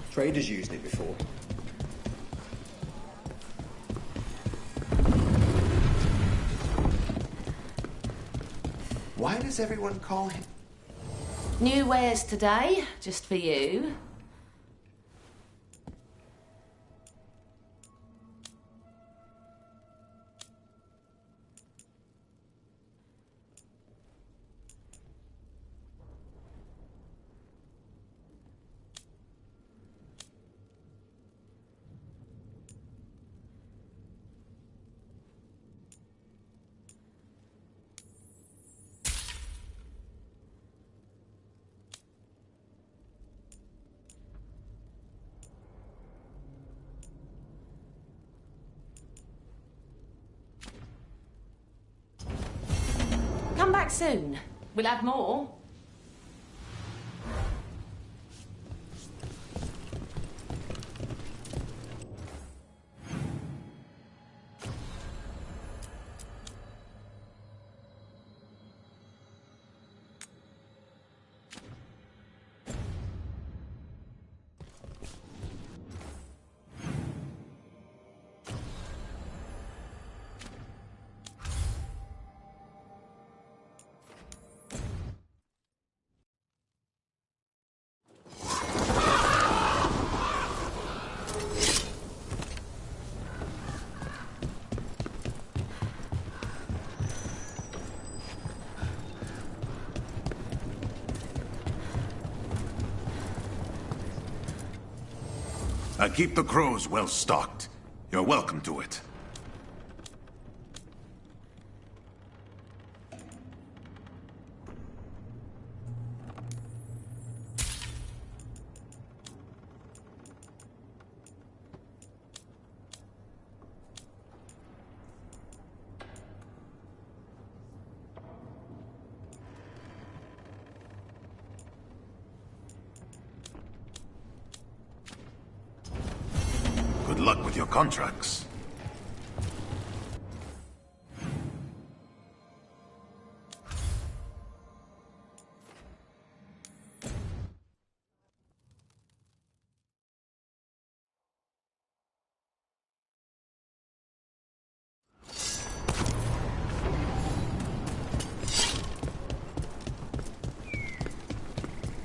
[SPEAKER 2] Traders used it before. Why does everyone call him?
[SPEAKER 3] New wares today, just for you. Come back soon. We'll have more.
[SPEAKER 11] I keep the crows well stocked. You're welcome to it. Good luck with your contracts.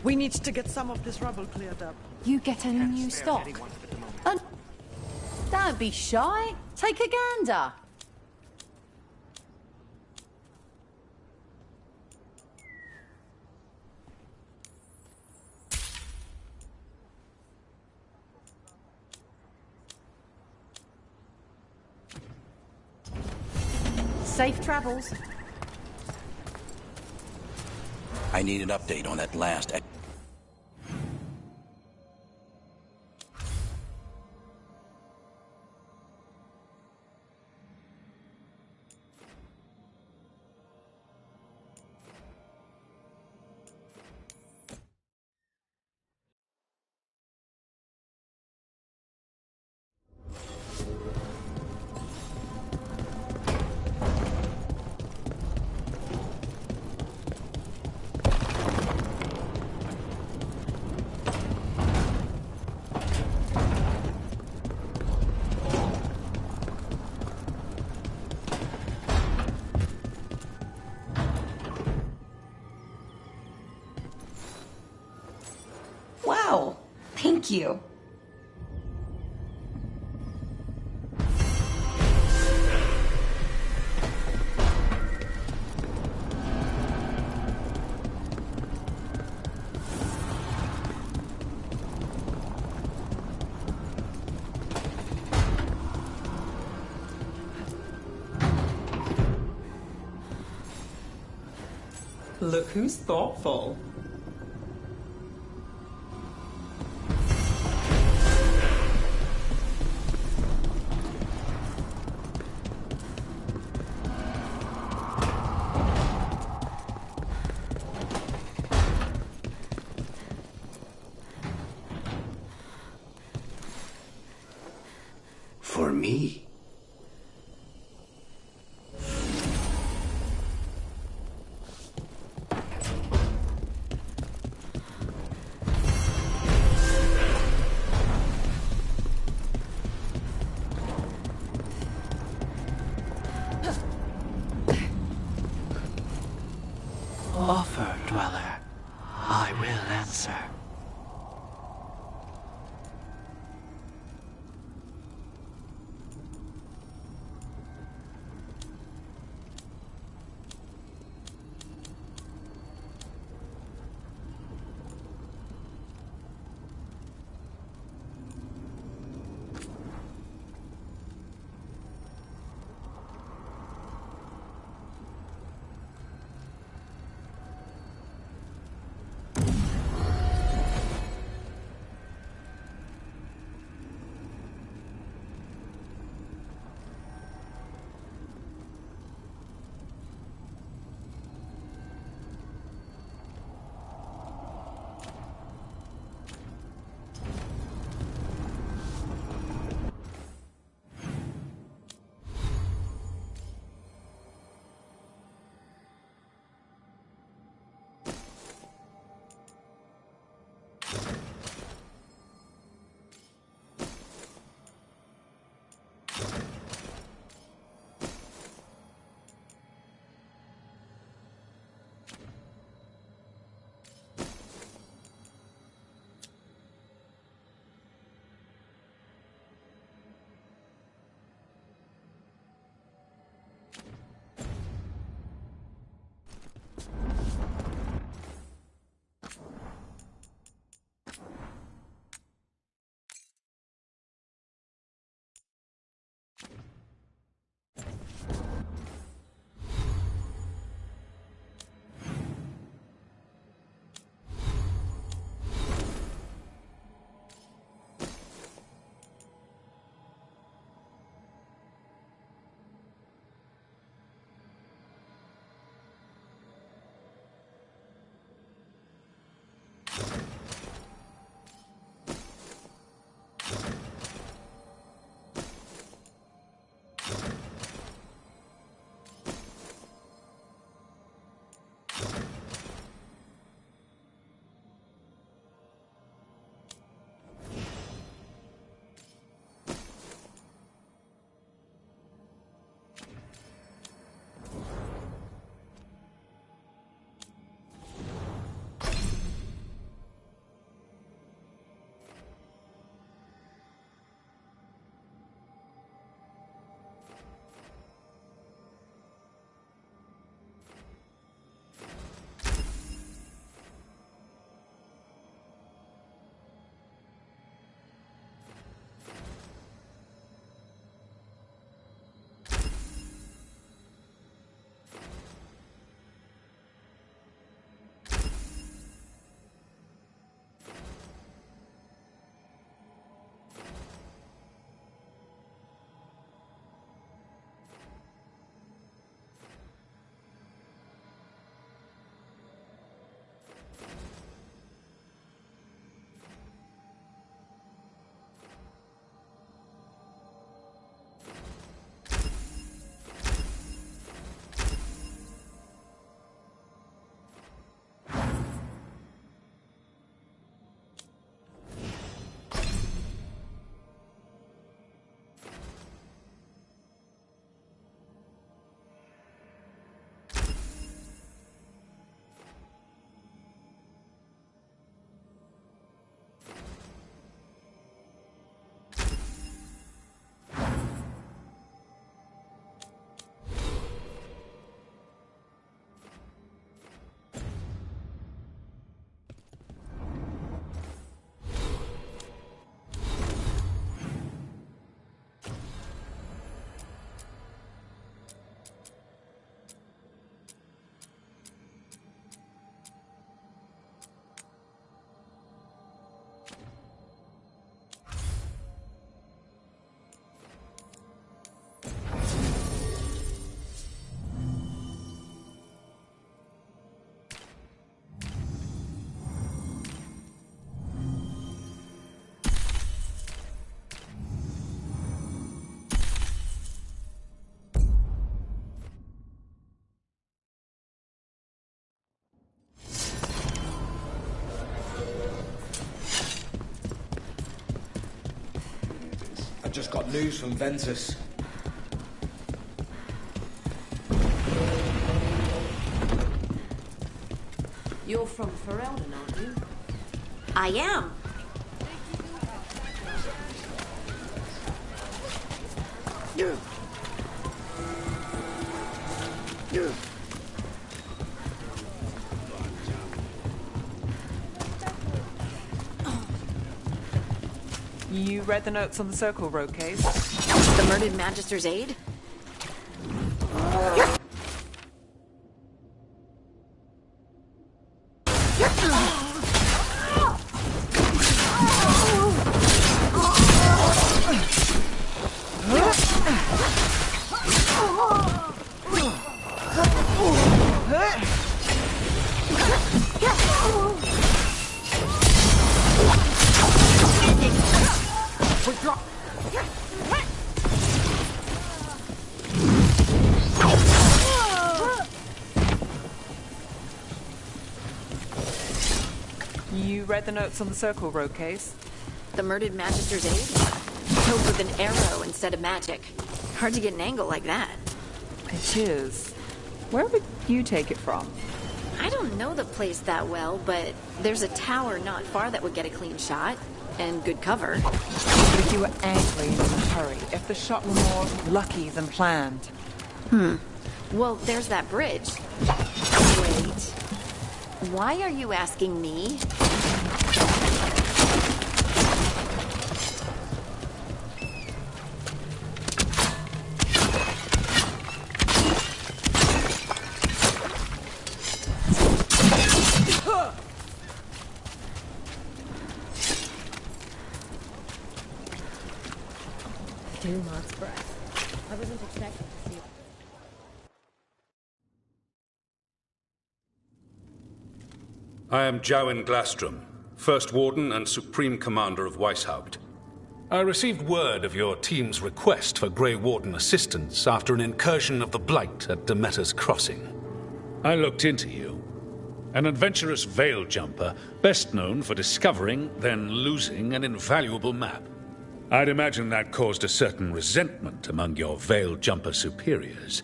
[SPEAKER 12] We need to get some of this rubble cleared up.
[SPEAKER 3] You get any new stock? Don't be shy. Take a gander. Safe travels.
[SPEAKER 15] I need an update on that last...
[SPEAKER 21] Wow, thank you.
[SPEAKER 14] Look who's thoughtful.
[SPEAKER 15] For me?
[SPEAKER 4] Offer, Dweller. I will answer.
[SPEAKER 2] got news from Ventus.
[SPEAKER 3] You're from Ferelden, aren't you?
[SPEAKER 18] I am.
[SPEAKER 14] You read the notes on the Circle Road case?
[SPEAKER 18] The murdered Magister's aide?
[SPEAKER 14] You read the notes on the Circle Road case?
[SPEAKER 18] The murdered Magister's aide? Killed with an arrow instead of magic. Hard to get an angle like that.
[SPEAKER 14] It is. Where would you take it from?
[SPEAKER 18] I don't know the place that well, but there's a tower not far that would get a clean shot. And good cover.
[SPEAKER 14] But if you were angry and in a hurry, if the shot were more lucky than planned.
[SPEAKER 18] Well, there's that bridge. Wait. Why are you asking me?
[SPEAKER 23] Too much breath. I wasn't expecting to see it.
[SPEAKER 5] I am Jowen Glastrom, First Warden and Supreme Commander of Weishaupt. I received word of your team's request for Grey Warden assistance after an incursion of the Blight at Demeter's Crossing. I looked into you. An adventurous veil jumper, best known for discovering, then losing an invaluable map. I'd imagine that caused a certain resentment among your veil jumper superiors.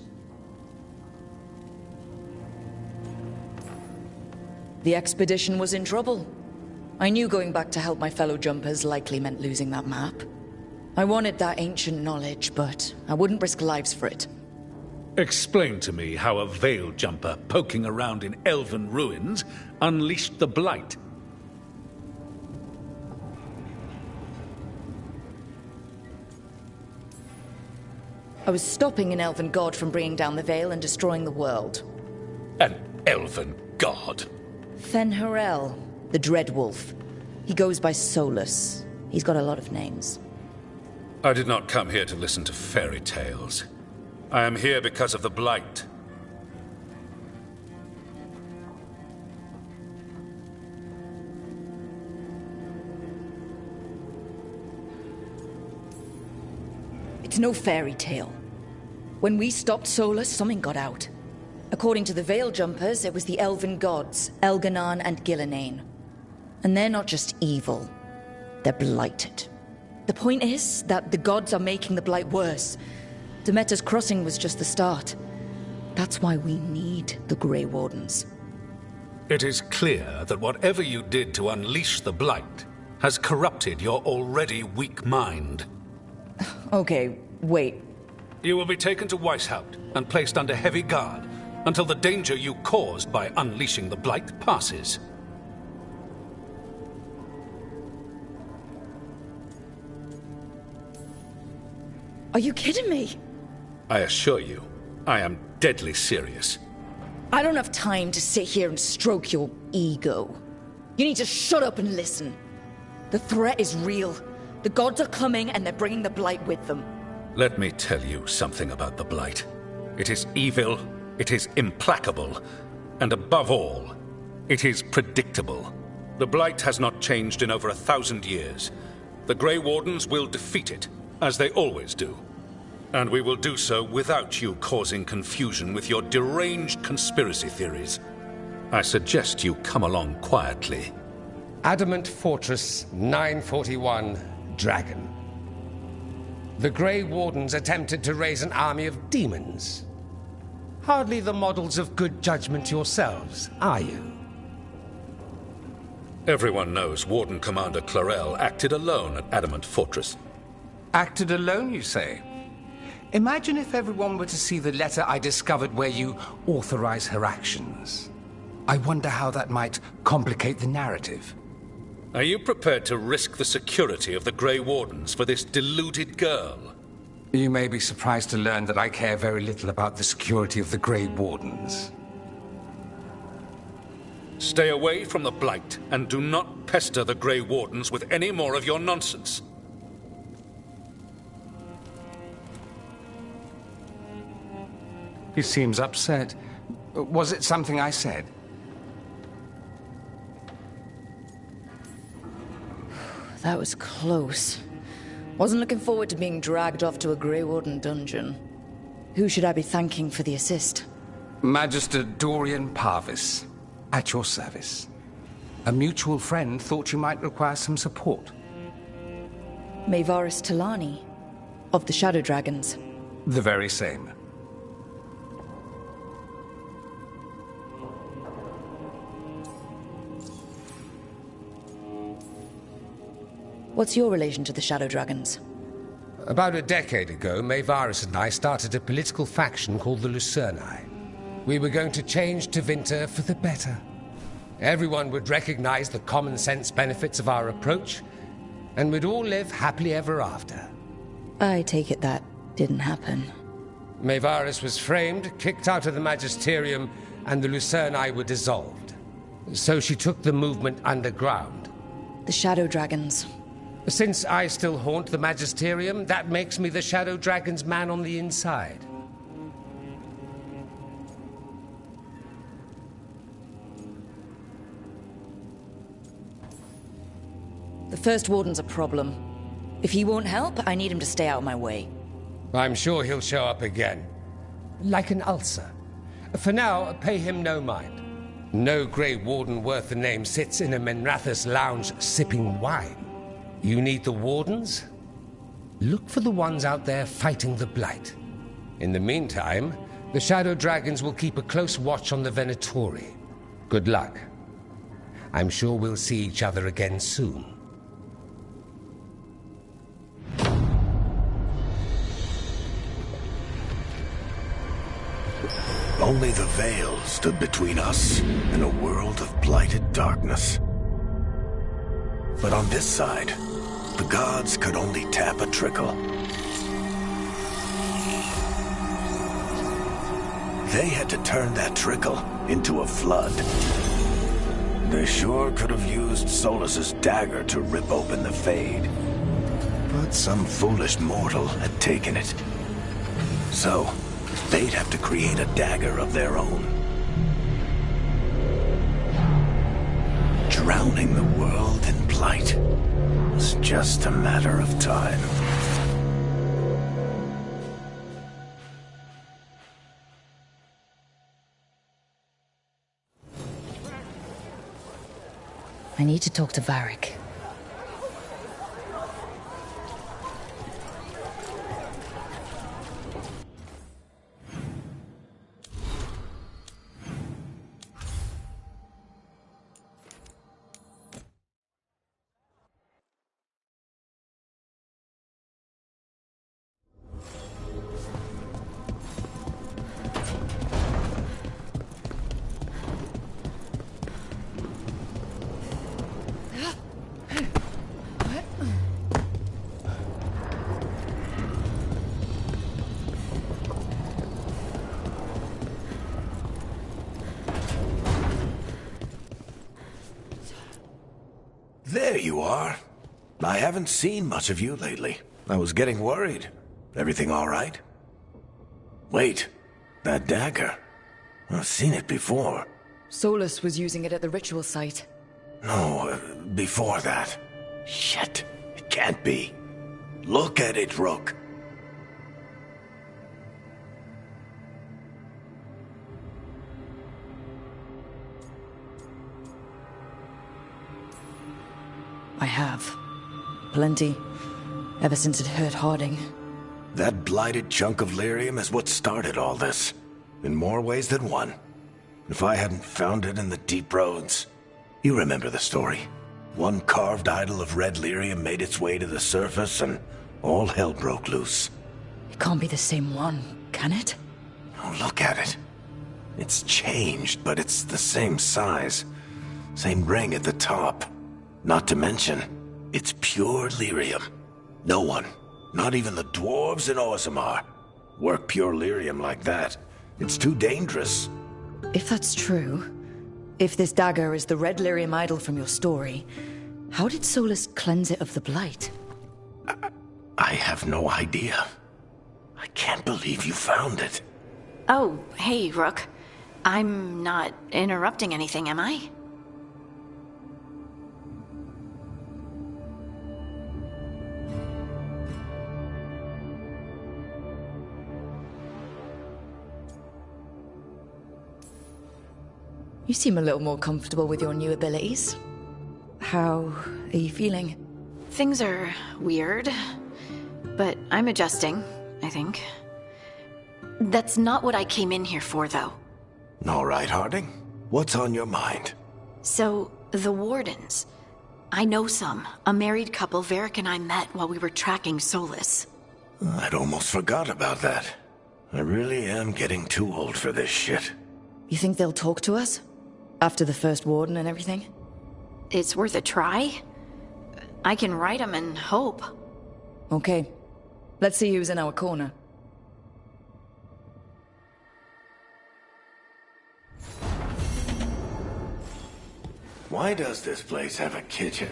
[SPEAKER 1] The expedition was in trouble. I knew going back to help my fellow jumpers likely meant losing that map. I wanted that ancient knowledge, but I wouldn't risk lives for it.
[SPEAKER 5] Explain to me how a veil jumper poking around in elven ruins unleashed the Blight.
[SPEAKER 1] I was stopping an elven god from bringing down the veil and destroying the world.
[SPEAKER 5] An elven god?
[SPEAKER 1] Fen'Harel, the Dreadwolf. He goes by Solus. He's got a lot of names.
[SPEAKER 5] I did not come here to listen to fairy tales. I am here because of the Blight.
[SPEAKER 1] It's no fairy tale. When we stopped Solus, something got out. According to the Veil Jumpers, it was the elven gods, Elganon and Gillenane. And they're not just evil, they're blighted. The point is that the gods are making the Blight worse. Demeter's Crossing was just the start. That's why we need the Grey Wardens.
[SPEAKER 5] It is clear that whatever you did to unleash the Blight has corrupted your already weak mind.
[SPEAKER 1] Okay, wait.
[SPEAKER 5] You will be taken to Weishaupt and placed under heavy guard until the danger you caused by unleashing the Blight passes.
[SPEAKER 1] Are you kidding me?
[SPEAKER 5] I assure you, I am deadly serious.
[SPEAKER 1] I don't have time to sit here and stroke your ego. You need to shut up and listen. The threat is real. The gods are coming and they're bringing the Blight with them.
[SPEAKER 5] Let me tell you something about the Blight. It is evil, it is implacable, and above all, it is predictable. The Blight has not changed in over 1,000 years. The Grey Wardens will defeat it, as they always do. And we will do so without you causing confusion with your deranged conspiracy theories. I suggest you come along quietly.
[SPEAKER 7] Adamant Fortress 941, Dragon. The Grey Wardens attempted to raise an army of demons. Hardly the models of good judgment yourselves, are you?
[SPEAKER 5] Everyone knows Warden Commander Clarel acted alone at Adamant Fortress.
[SPEAKER 7] Acted alone, you say? Imagine if everyone were to see the letter I discovered where you authorize her actions. I wonder how that might complicate the narrative.
[SPEAKER 5] Are you prepared to risk the security of the Grey Wardens for this deluded girl?
[SPEAKER 7] You may be surprised to learn that I care very little about the security of the Grey Wardens.
[SPEAKER 5] Stay away from the Blight, and do not pester the Grey Wardens with any more of your nonsense.
[SPEAKER 7] He seems upset. Was it something I said?
[SPEAKER 1] That was close. Wasn't looking forward to being dragged off to a Grey Warden dungeon. Who should I be thanking for the assist?
[SPEAKER 7] Magister Dorian Parvis, at your service. A mutual friend thought you might require some support.
[SPEAKER 1] Maevaris Talani, of the Shadow Dragons.
[SPEAKER 7] The very same.
[SPEAKER 1] What's your relation to the Shadow Dragons?
[SPEAKER 7] About a decade ago, Maevaris and I started a political faction called the Lucerni. We were going to change Tevinter for the better. Everyone would recognize the common sense benefits of our approach, and we'd all live happily ever after.
[SPEAKER 1] I take it that didn't happen.
[SPEAKER 7] Maevaris was framed, kicked out of the Magisterium, and the Lucerni were dissolved. So she took the movement underground.
[SPEAKER 1] The Shadow Dragons.
[SPEAKER 7] Since I still haunt the Magisterium, that makes me the Shadow Dragon's man on the inside.
[SPEAKER 1] The First Warden's a problem. If he won't help, I need him to stay out of my way.
[SPEAKER 7] I'm sure he'll show up again. Like an ulcer. For now, pay him no mind. No Grey Warden worth the name sits in a Menrathus lounge sipping wine. You need the Wardens? Look for the ones out there fighting the Blight. In the meantime, the Shadow Dragons will keep a close watch on the Venatori. Good luck. I'm sure we'll see each other again soon.
[SPEAKER 9] Only the veil stood between us and a world of blighted darkness. But on this side, the gods could only tap a trickle. They had to turn that trickle into a flood. They sure could have used Solus's dagger to rip open the Fade. But some foolish mortal had taken it. So, they'd have to create a dagger of their own. Drowning the world in blight was just a matter of time.
[SPEAKER 1] I need to talk to Varric.
[SPEAKER 9] There you are. I haven't seen much of you lately. I was getting worried. Everything all right? Wait, that dagger. I've seen it before.
[SPEAKER 1] Solus was using it at the ritual site.
[SPEAKER 9] No, before that. Shit, it can't be. Look at it, Rook.
[SPEAKER 1] I have. Plenty. Ever since it hurt Harding.
[SPEAKER 9] That blighted chunk of lyrium is what started all this, in more ways than one. If I hadn't found it in the deep roads... You remember the story. One carved idol of red lyrium made its way to the surface and all hell broke loose.
[SPEAKER 1] It can't be the same one, can it?
[SPEAKER 9] Oh, look at it. It's changed, but it's the same size. Same ring at the top. Not to mention, it's pure lyrium. No one, not even the dwarves in Orzammar, work pure lyrium like that. It's too dangerous.
[SPEAKER 1] If that's true, if this dagger is the red lyrium idol from your story, how did Solus cleanse it of the blight?
[SPEAKER 9] I have no idea. I can't believe you found it.
[SPEAKER 18] Oh, hey, Rook. I'm not interrupting anything, am I?
[SPEAKER 1] You seem a little more comfortable with your new abilities. How are you feeling?
[SPEAKER 18] Things are weird, but I'm adjusting, I think. That's not what I came in here for, though.
[SPEAKER 9] All right, Harding. What's on your mind?
[SPEAKER 18] So, the Wardens. I know some. A married couple Varric and I met while we were tracking Solus.
[SPEAKER 9] I'd almost forgot about that. I really am getting too old for this shit.
[SPEAKER 1] You think they'll talk to us? After the first Warden and everything?
[SPEAKER 18] It's worth a try. I can write them and hope.
[SPEAKER 1] Okay. Let's see who's in our corner.
[SPEAKER 9] Why does this place have a kitchen?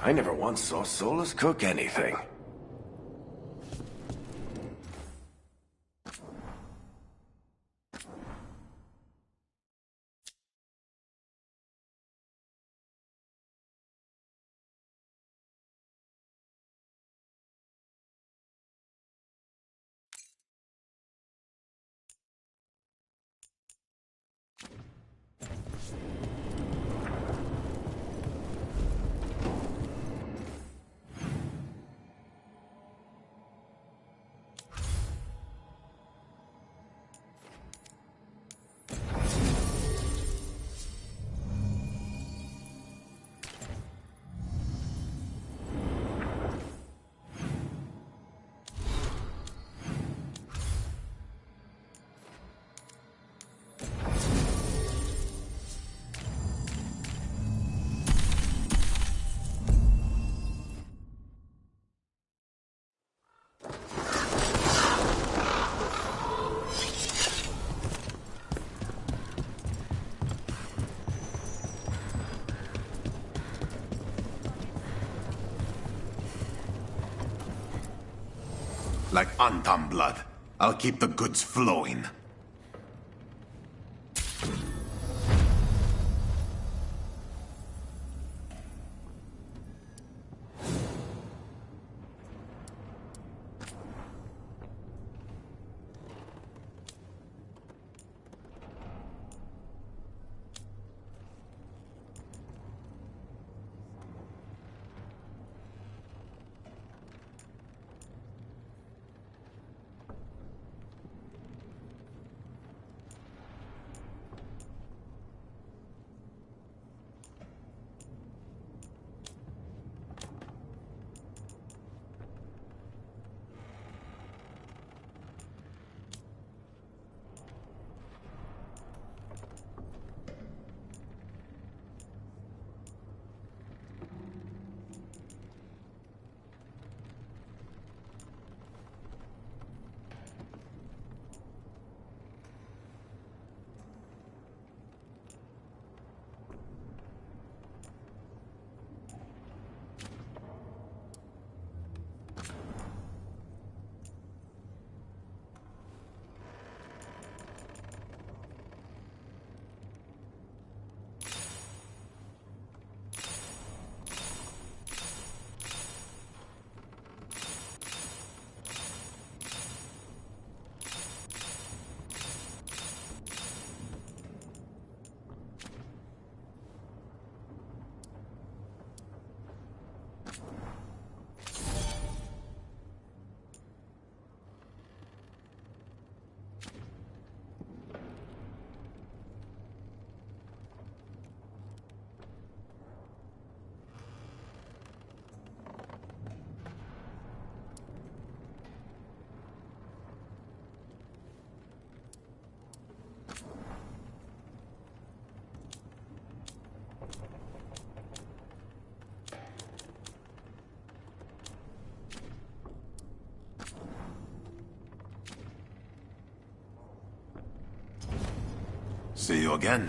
[SPEAKER 9] I never once saw Solus cook anything.
[SPEAKER 11] Like Antam blood. I'll keep the goods flowing. See you again.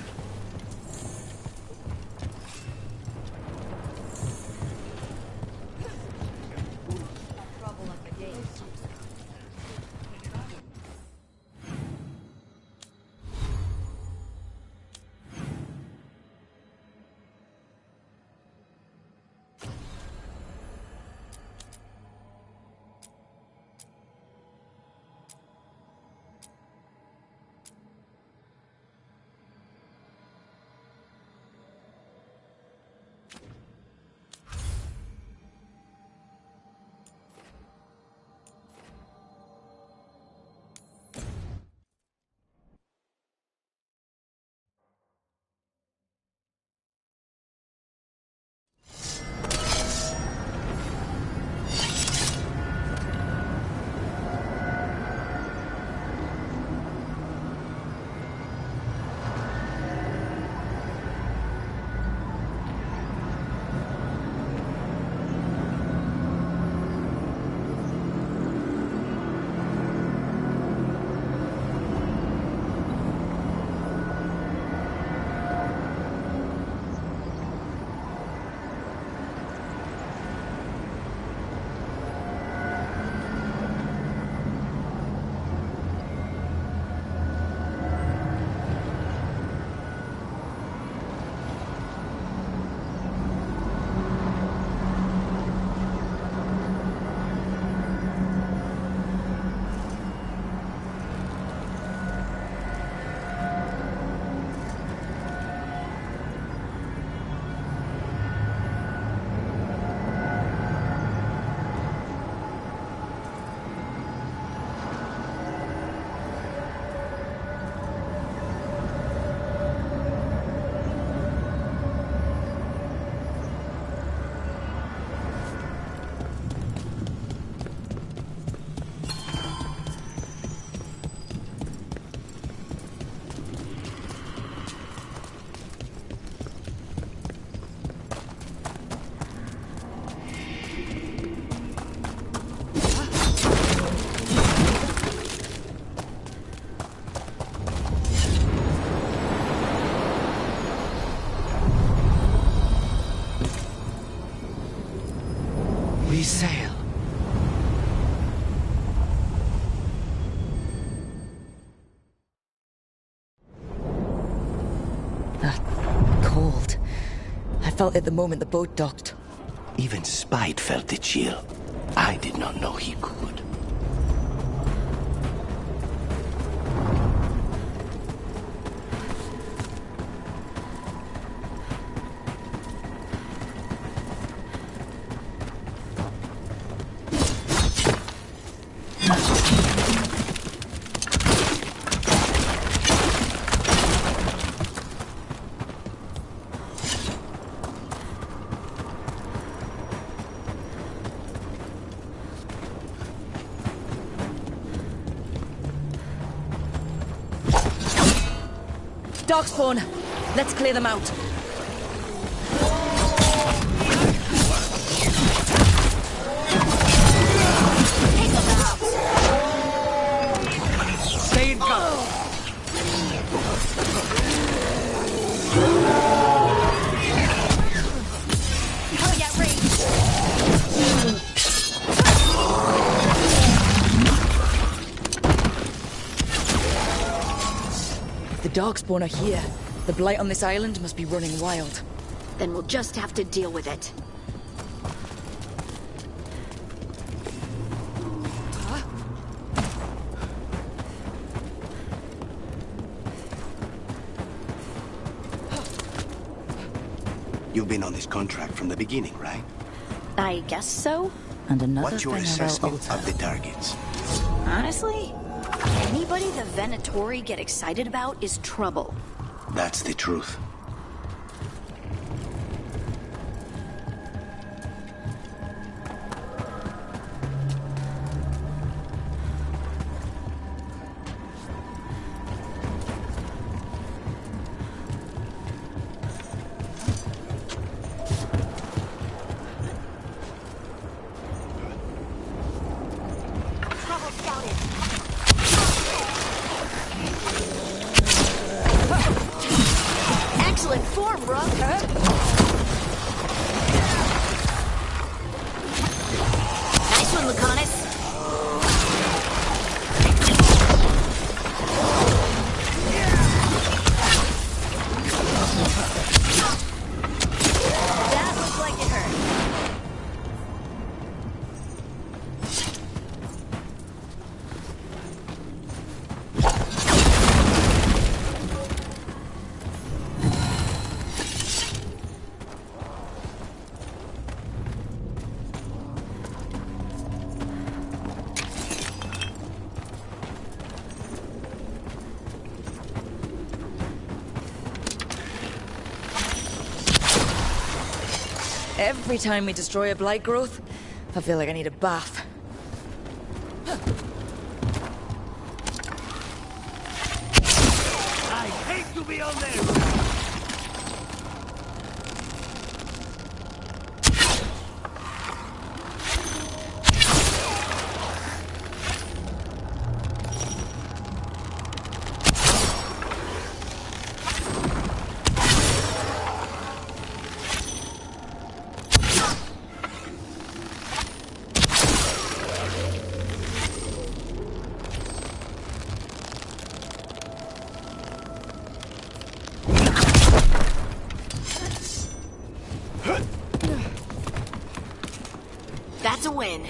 [SPEAKER 4] we sail.
[SPEAKER 1] Cold. I felt it the moment the boat docked.
[SPEAKER 9] Even Spite felt the chill. I did not know he could.
[SPEAKER 1] Darkspawn! Let's clear them out.
[SPEAKER 13] Stay in cover.
[SPEAKER 1] Coming at range. The Darkspawn are here. The blight on this island must be running wild.
[SPEAKER 18] Then we'll just have to deal with it.
[SPEAKER 9] You've been on this contract from the beginning, right?
[SPEAKER 18] I guess so.
[SPEAKER 1] And another
[SPEAKER 9] What's your assessment of the targets?
[SPEAKER 18] Honestly, anybody the Venatori get excited about is trouble.
[SPEAKER 9] That's the truth.
[SPEAKER 18] Excellent form, Rook. Nice one, Lucanus. That looked like it hurt.
[SPEAKER 1] Every time we destroy a blight growth, I feel like I need a bath.
[SPEAKER 9] I hate to be on there!
[SPEAKER 18] That's a win.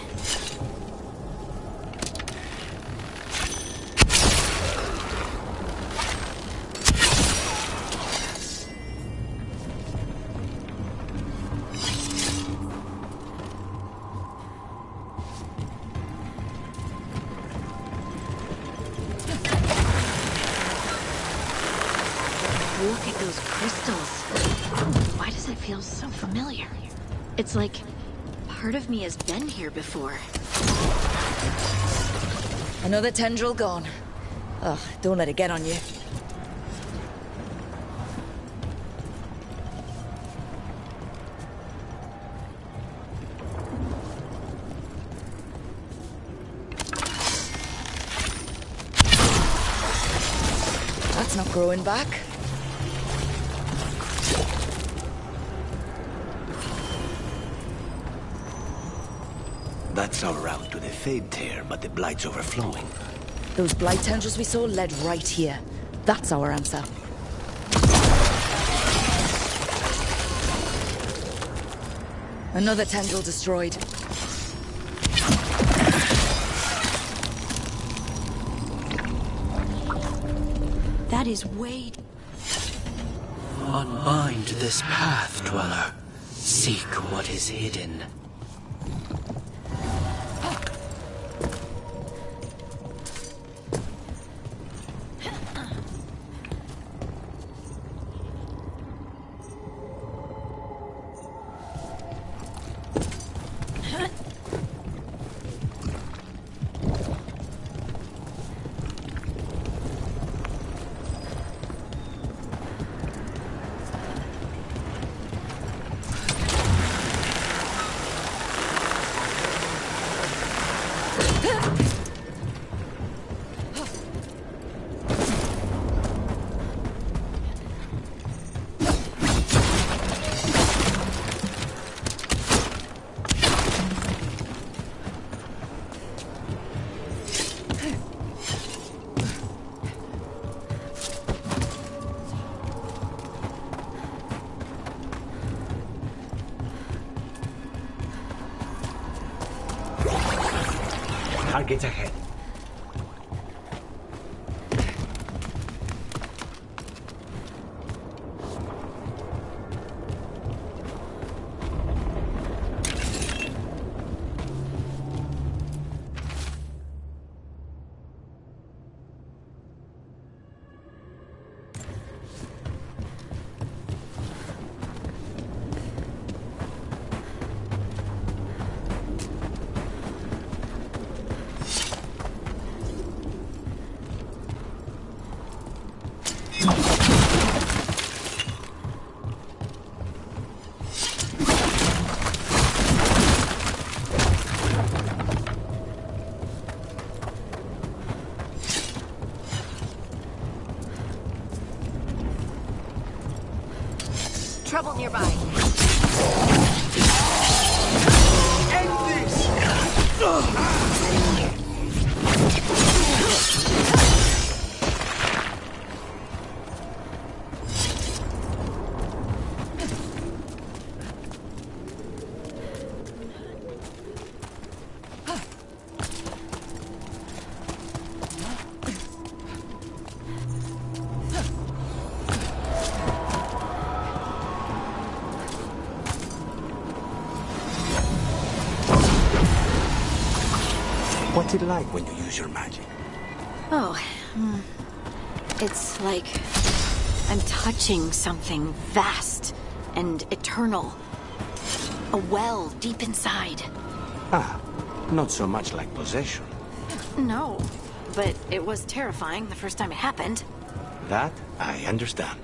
[SPEAKER 18] Look at those crystals. Why does it feel so familiar? It's like part of me has been here before.
[SPEAKER 1] Another tendril gone. Ugh, don't let it get on you. That's not growing back.
[SPEAKER 10] That's our route to the Fade Tear, but the Blight's overflowing.
[SPEAKER 1] Those blight tendrils we saw led right here. That's our answer. Another tendril destroyed.
[SPEAKER 18] That is way...
[SPEAKER 4] Unbind this path, Dweller. Seek what is hidden.
[SPEAKER 10] Targets ahead.
[SPEAKER 18] Trouble nearby.
[SPEAKER 10] End this! What's it like when you use your magic?
[SPEAKER 18] Oh, it's like I'm touching something vast and eternal. A well deep inside.
[SPEAKER 10] Ah, not so much like possession.
[SPEAKER 18] No, but it was terrifying the first time it happened.
[SPEAKER 10] That I understand.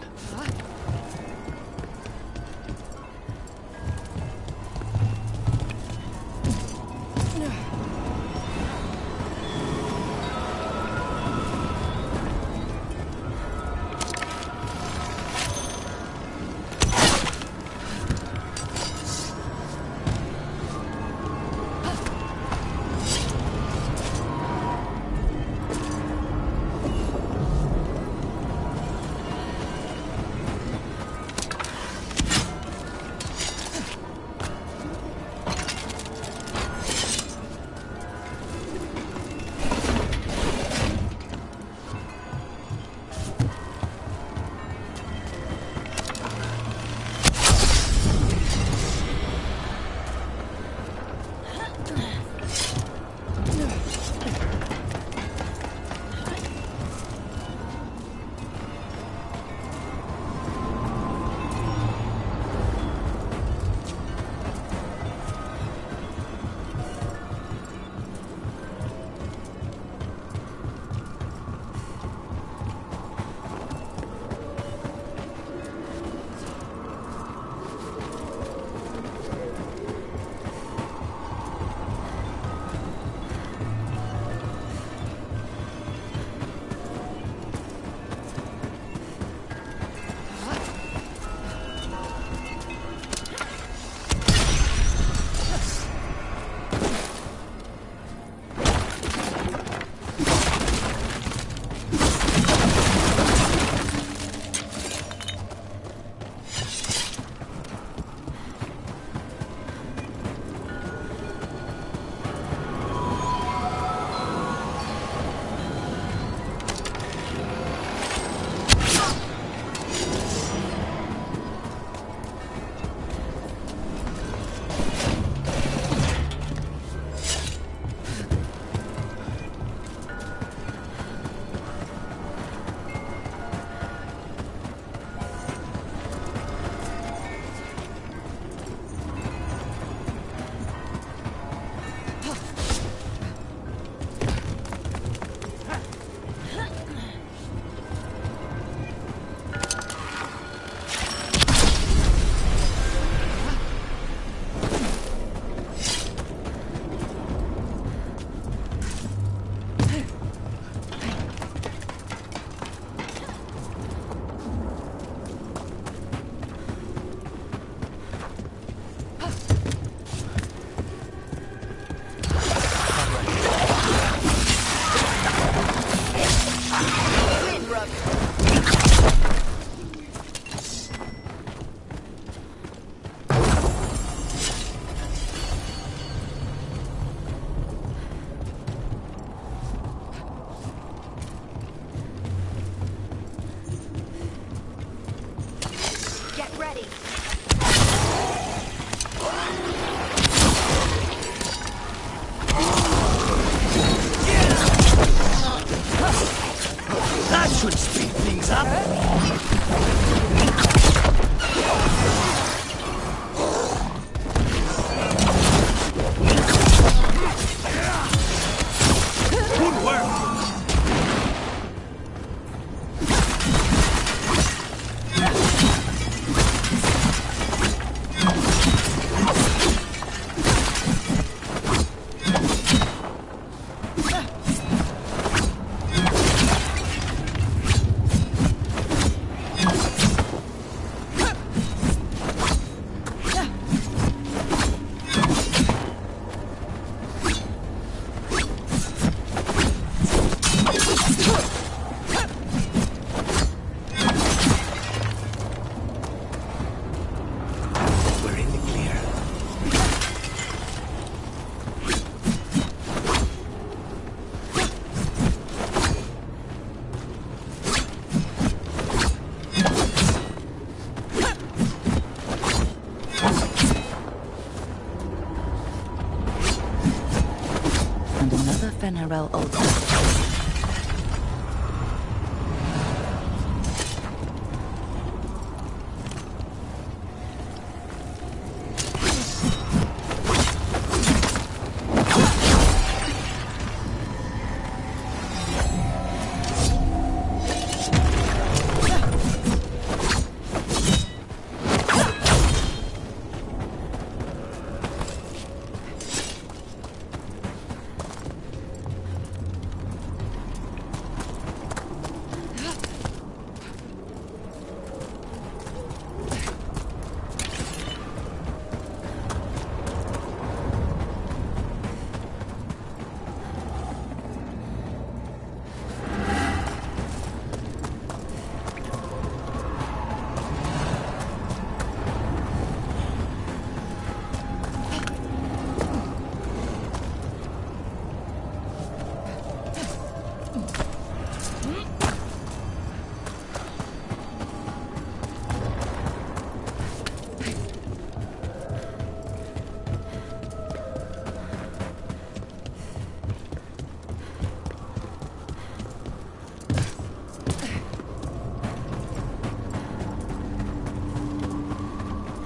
[SPEAKER 1] And another Fen'Harel altar.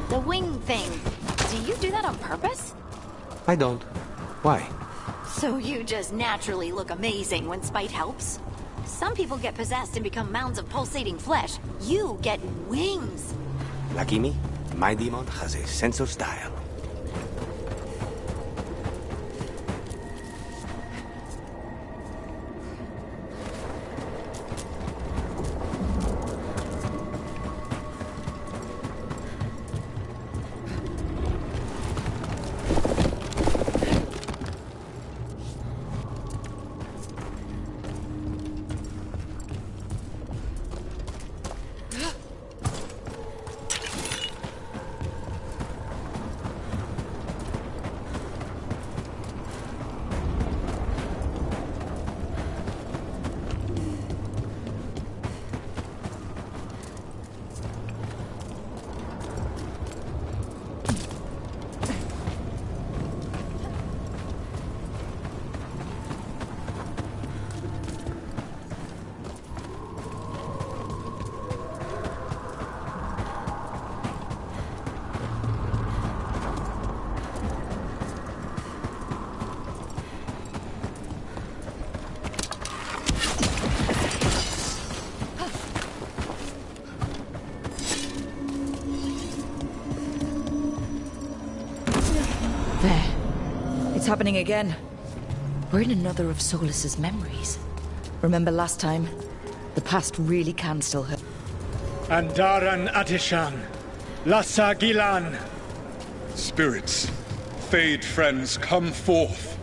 [SPEAKER 18] The wing thing. Do you do that on purpose?
[SPEAKER 19] I don't. Why?
[SPEAKER 18] So you just naturally look amazing when spite helps? Some people get possessed and become mounds of pulsating flesh. You get wings.
[SPEAKER 10] Lucky me, my demon has a sense of style.
[SPEAKER 1] It's happening again. We're in another of Solus's memories. Remember last time? The past really can still hurt.
[SPEAKER 6] Andaran Atishan, Lassa Gilan.
[SPEAKER 17] Spirits, Fade friends, come forth.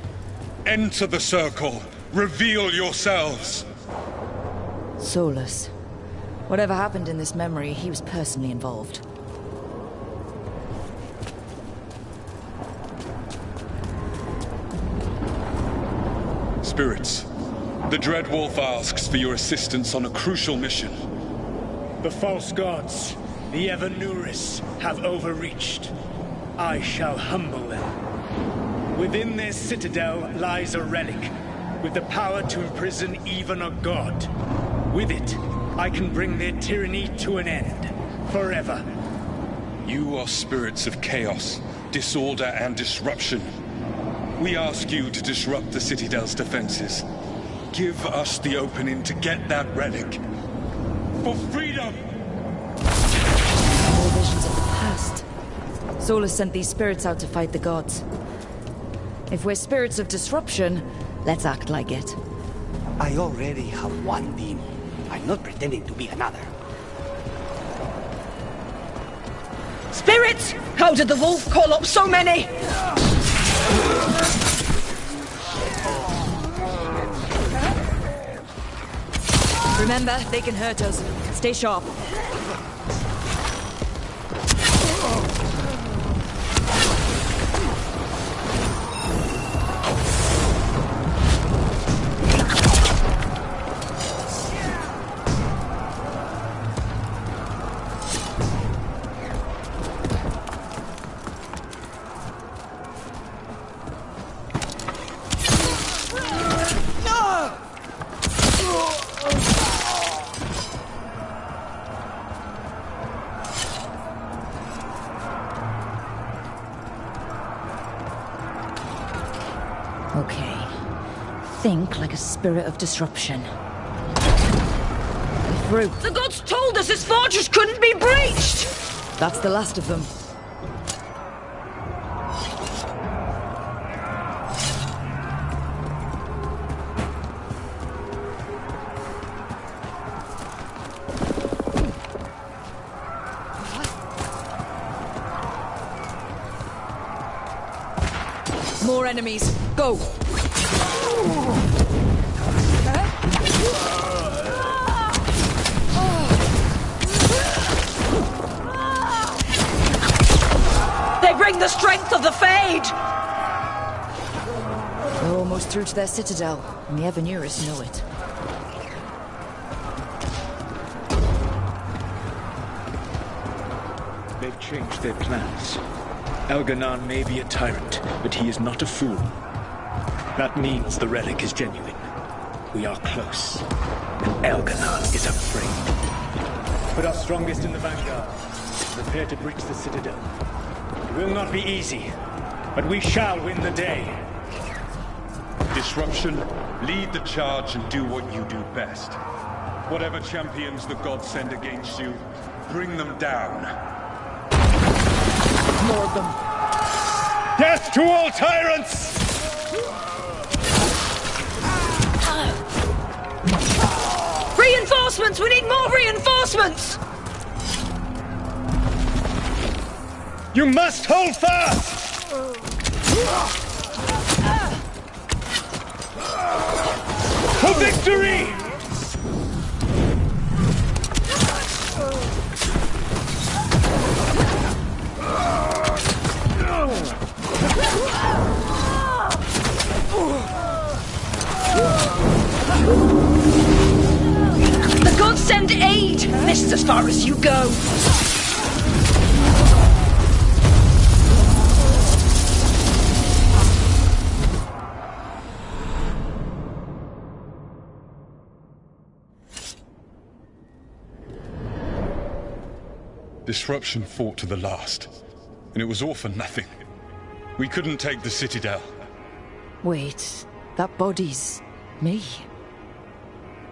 [SPEAKER 17] Enter the circle. Reveal yourselves.
[SPEAKER 1] Solus. Whatever happened in this memory, he was personally involved.
[SPEAKER 17] Spirits, the Dread Wolf asks for your assistance on a crucial mission.
[SPEAKER 6] The false gods, the Evanuris, have overreached. I shall humble them. Within their citadel lies a relic, with the power to imprison even a god. With it, I can bring their tyranny to an end, forever.
[SPEAKER 17] You are spirits of chaos, disorder, and disruption. We ask you to disrupt the Citadel's defenses. Give us the opening to get that relic. For freedom!
[SPEAKER 1] More visions of the past. Solus sent these spirits out to fight the gods. If we're spirits of disruption, let's act like it.
[SPEAKER 10] I already have one demon. I'm not pretending to be another.
[SPEAKER 13] Spirits! How did the wolf call up so many?
[SPEAKER 1] Remember, they can hurt us. Stay sharp. Okay. Think like a spirit of disruption. Through.
[SPEAKER 8] The gods told us this fortress couldn't be breached!
[SPEAKER 1] That's the last of them. More enemies. Go!
[SPEAKER 8] They bring the strength of the Fade!
[SPEAKER 1] We're almost through to their citadel, and the Evanuris know it.
[SPEAKER 6] They've changed their plans. Elganon may be a tyrant, but he is not a fool. That means the relic is genuine. We are close, and Elganon is afraid. Put our strongest in the vanguard. Prepare to breach the citadel. It will not be easy, but we shall win the day.
[SPEAKER 17] Disruption, lead the charge and do what you do best. Whatever champions the gods send against you, bring them down.
[SPEAKER 1] More of them.
[SPEAKER 6] Death to all tyrants!
[SPEAKER 8] Reinforcements! We need more reinforcements!
[SPEAKER 6] You must hold fast! For victory!
[SPEAKER 8] The gods send aid! This is as far as you go!
[SPEAKER 17] Disruption fought to the last, and it was all for nothing. We couldn't take the Citadel.
[SPEAKER 1] Wait, that body's me.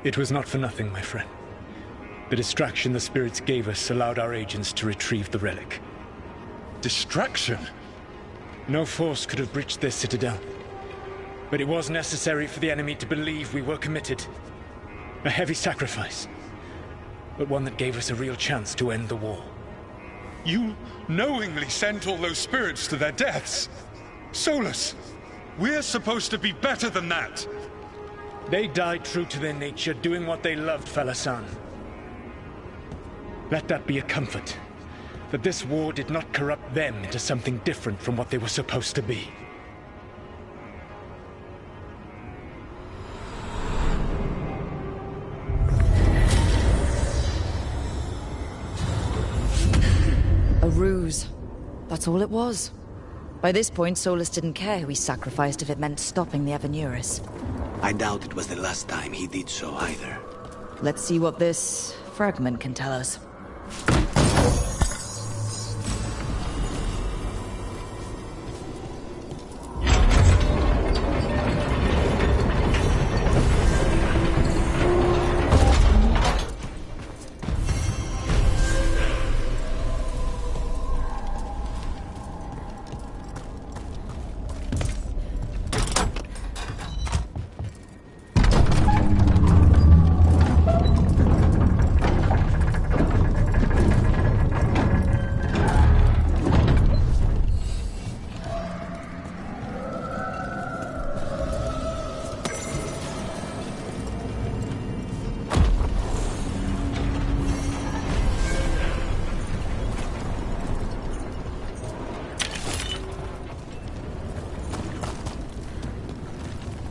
[SPEAKER 6] It was not for nothing, my friend. The distraction the spirits gave us allowed our agents to retrieve the relic.
[SPEAKER 17] Distraction?
[SPEAKER 6] No force could have breached their citadel. But it was necessary for the enemy to believe we were committed. A heavy sacrifice, but one that gave us a real chance to end the war.
[SPEAKER 17] You knowingly sent all those spirits to their deaths. Solus, we're supposed to be better than that.
[SPEAKER 6] They died true to their nature, doing what they loved, Falasan. Let that be a comfort, that this war did not corrupt them into something different from what they were supposed to be.
[SPEAKER 1] A ruse. That's all it was. By this point, Solus didn't care who he sacrificed if it meant stopping the Evanuris.
[SPEAKER 10] I doubt it was the last time he did so either.
[SPEAKER 1] Let's see what this fragment can tell us.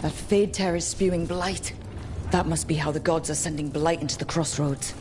[SPEAKER 1] That Fade Tear is spewing blight. That must be how the gods are sending blight into the crossroads.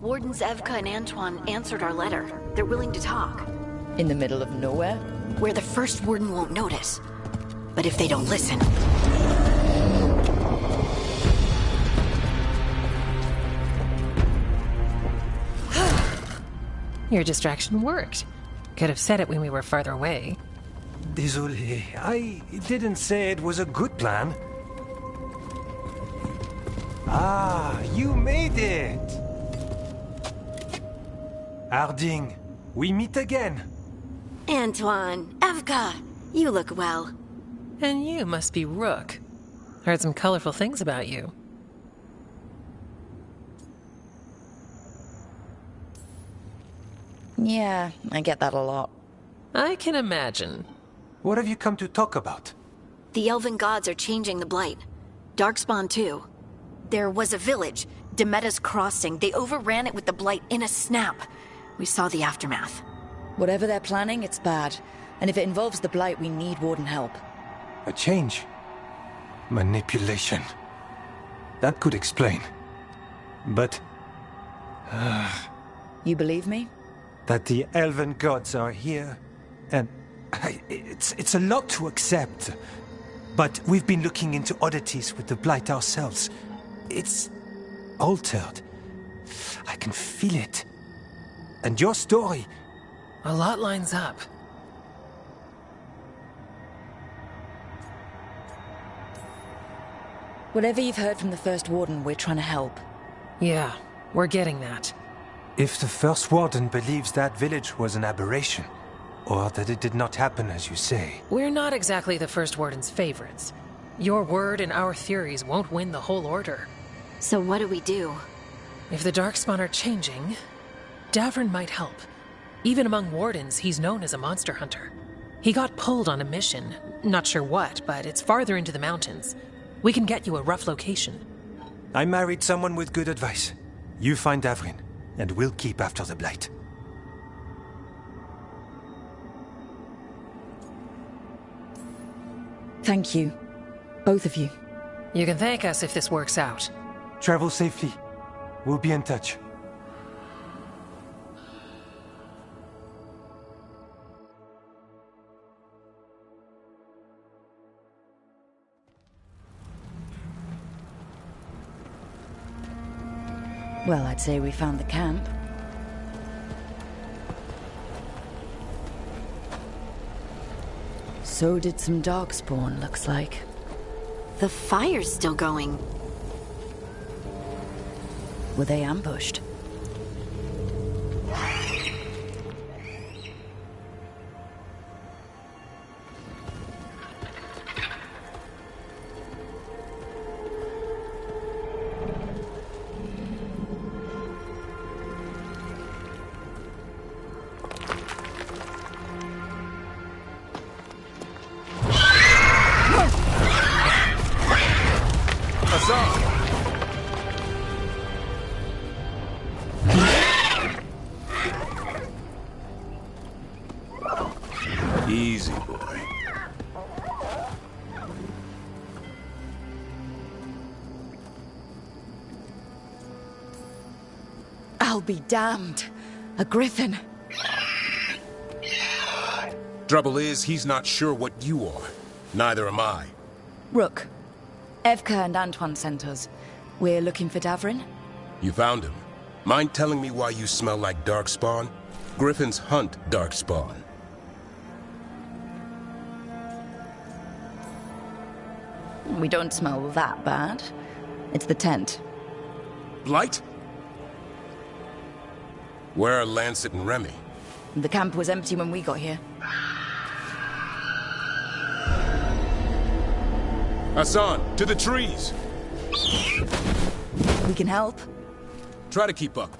[SPEAKER 18] Wardens Evka and Antoine answered our letter. They're willing to talk.
[SPEAKER 1] In the middle of nowhere?
[SPEAKER 18] Where the first warden won't notice. But if they don't listen...
[SPEAKER 16] Your distraction worked. Could have said it when we were farther away.
[SPEAKER 19] Désolé, I didn't say it was a good plan. Ah, you made it! Harding, we meet again.
[SPEAKER 18] Antoine, Evka, you look well.
[SPEAKER 16] And you must be Rook. Heard some colorful things about you.
[SPEAKER 1] Yeah, I get that a lot.
[SPEAKER 16] I can imagine.
[SPEAKER 19] What have you come to talk about?
[SPEAKER 18] The Elven gods are changing the Blight. Darkspawn too. There was a village, Demeta's Crossing. They overran it with the Blight in a snap. We saw the aftermath.
[SPEAKER 1] Whatever they're planning, it's bad. And if it involves the Blight, we need Warden help.
[SPEAKER 19] A change? Manipulation. That could explain. But...
[SPEAKER 1] You believe me?
[SPEAKER 19] That the Elven gods are here, and... It's a lot to accept. But we've been looking into oddities with the Blight ourselves. It's... altered. I can feel it. And your story...
[SPEAKER 16] A lot lines up.
[SPEAKER 1] Whatever you've heard from the First Warden, we're trying to help.
[SPEAKER 16] Yeah, we're getting that.
[SPEAKER 19] If the First Warden believes that village was an aberration, or that it did not happen as you say...
[SPEAKER 16] We're not exactly the First Warden's favorites. Your word and our theories won't win the whole order.
[SPEAKER 18] So what do we do?
[SPEAKER 16] If the Darkspawn are changing, Davrin might help. Even among Wardens, he's known as a monster hunter. He got pulled on a mission. Not sure what, but it's farther into the mountains. We can get you a rough location.
[SPEAKER 19] I married someone with good advice. You find Davrin, and we'll keep after the Blight.
[SPEAKER 1] Thank you. Both of you.
[SPEAKER 16] You can thank us if this works out.
[SPEAKER 19] Travel safely. We'll be in touch.
[SPEAKER 1] Well, I'd say we found the camp. So did some darkspawn, looks like.
[SPEAKER 18] The fire's still going.
[SPEAKER 1] Were they ambushed?
[SPEAKER 9] Easy, boy.
[SPEAKER 1] I'll be damned. A griffin.
[SPEAKER 12] Trouble is, he's not sure what you are. Neither am I.
[SPEAKER 1] Rook. Evka and Antoine sent us. We're looking for Davrin.
[SPEAKER 12] You found him. Mind telling me why you smell like darkspawn? Griffins hunt darkspawn.
[SPEAKER 1] We don't smell that bad. It's the tent.
[SPEAKER 12] Blight? Where are Lancet and Remy?
[SPEAKER 1] The camp was empty when we got here.
[SPEAKER 12] Hassan, to the trees!
[SPEAKER 1] We can help.
[SPEAKER 12] Try to keep up.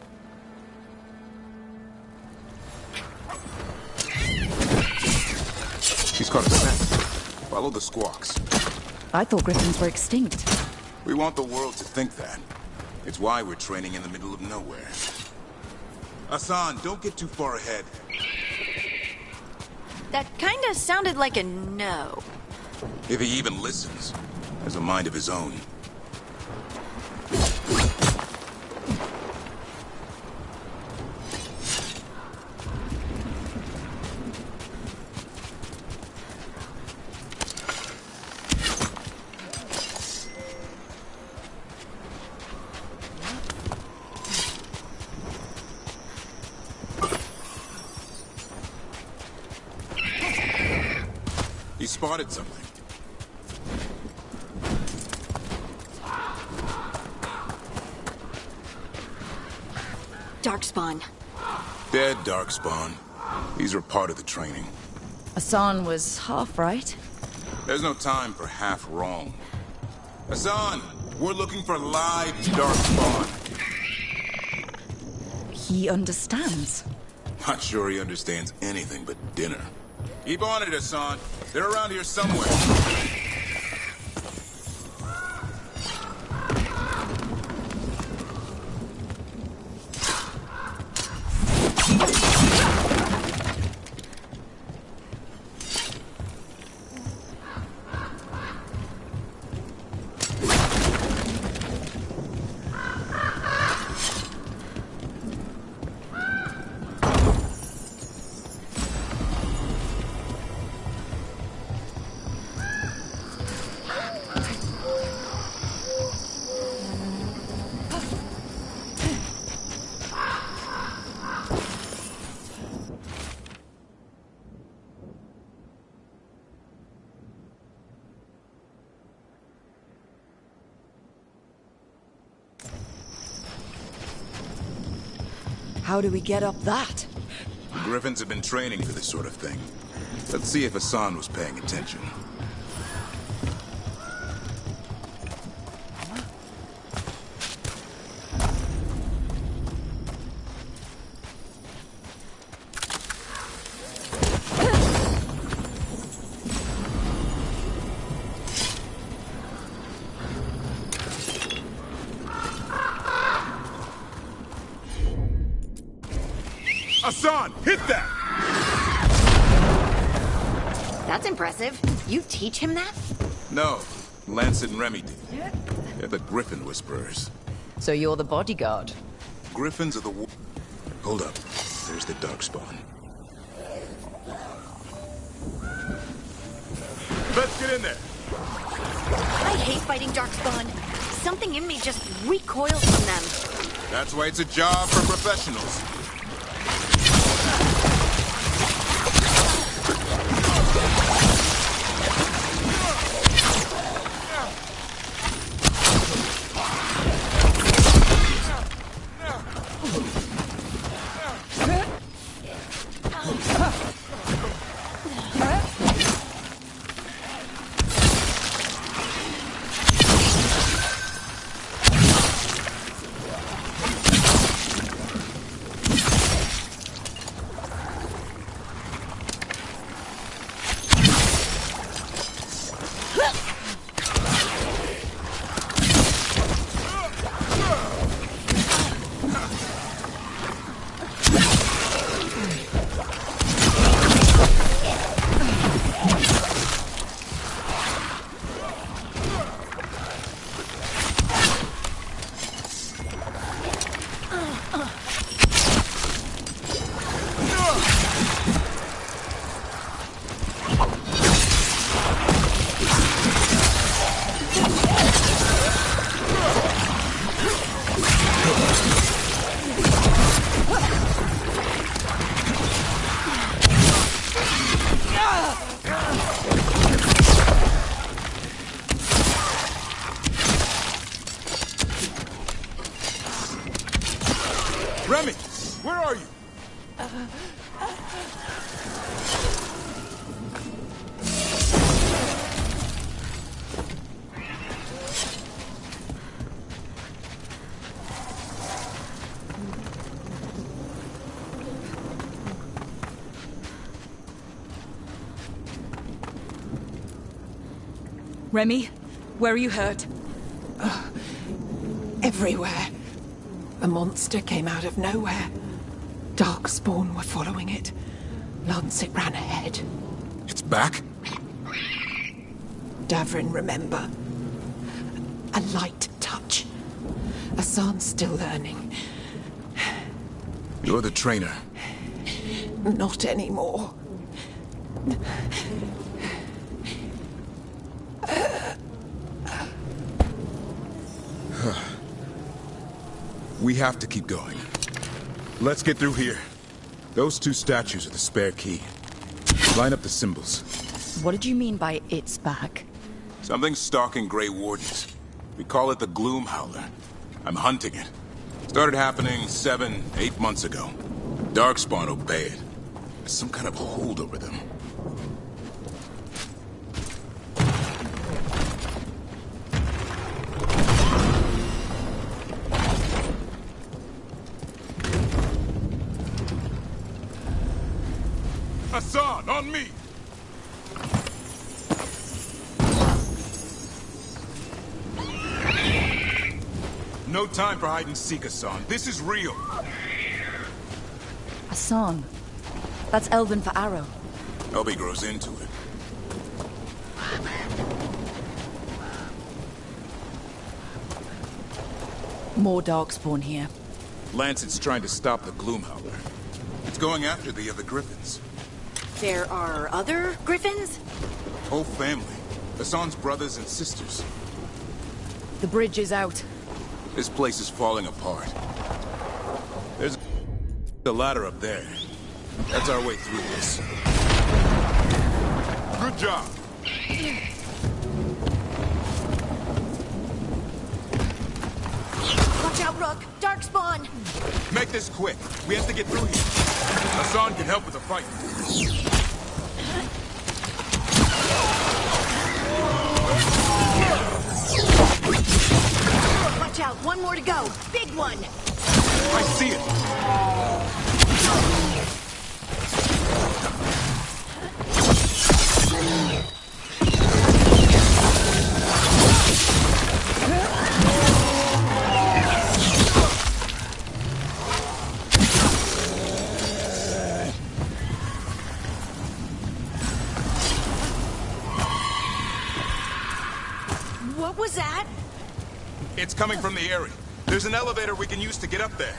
[SPEAKER 11] He's caught a scent. Follow the squawks.
[SPEAKER 1] I thought griffins were extinct.
[SPEAKER 11] We want the world to think that. It's why we're training in the middle of nowhere. Hassan, don't get too far ahead.
[SPEAKER 18] That kinda sounded like a no.
[SPEAKER 11] If he even listens, has a mind of his own. He spotted something.
[SPEAKER 18] Darkspawn.
[SPEAKER 11] Dead darkspawn. These are part of the training.
[SPEAKER 1] Hassan was half right.
[SPEAKER 11] There's no time for half wrong. Hassan, we're looking for live darkspawn.
[SPEAKER 1] He understands.
[SPEAKER 11] Not sure he understands anything but dinner. Keep on it, Hassan. They're around here somewhere.
[SPEAKER 1] How do we get up that?
[SPEAKER 11] The Griffins have been training for this sort of thing. Let's see if Hassan was paying attention. Hassan, hit that!
[SPEAKER 18] That's impressive. You teach him that?
[SPEAKER 11] No, Lancet and Remy did. They're the Griffin Whisperers.
[SPEAKER 1] So you're the bodyguard?
[SPEAKER 11] Griffins are the Hold up. There's the darkspawn. Let's get in there.
[SPEAKER 18] I hate fighting darkspawn. Something in me just recoils from them.
[SPEAKER 11] That's why it's a job for professionals. Remy, where are you?
[SPEAKER 1] Remy, where are you hurt?
[SPEAKER 20] Everywhere. A monster came out of nowhere. Darkspawn were following it. Lancet ran ahead.
[SPEAKER 11] It's back?
[SPEAKER 20] Davrin, remember. A light touch. Asan's still learning.
[SPEAKER 11] You're the trainer.
[SPEAKER 20] Not anymore.
[SPEAKER 11] We have to keep going. Let's get through here. Those two statues are the spare key. Line up the symbols.
[SPEAKER 1] What did you mean by it's back?
[SPEAKER 11] Something's stalking Grey Wardens. We call it the Gloom Howler. I'm hunting it. Started happening 7, 8 months ago. Darkspawn obey it. There's some kind of hold over them. Asan, on me! No time for hide and seek, Asan. This is real.
[SPEAKER 1] Asan. That's Elven for arrow.
[SPEAKER 11] Elby grows into it.
[SPEAKER 1] More Darkspawn here.
[SPEAKER 11] Lancet's trying to stop the Gloom Howler. It's going after the other Griffins.
[SPEAKER 18] There are other Griffins?
[SPEAKER 11] Whole family. Asan's brothers and sisters.
[SPEAKER 1] The bridge is out.
[SPEAKER 11] This place is falling apart. There's a ladder up there. That's our way through this. Good job.
[SPEAKER 18] Watch out, Rook! Darkspawn!
[SPEAKER 11] Make this quick. We have to get through here. Asan can help with the fight.
[SPEAKER 18] Watch out, one more to go. Big one!
[SPEAKER 11] I see it.
[SPEAKER 18] What was that?
[SPEAKER 11] It's coming from the area. There's an elevator we can use to get up there.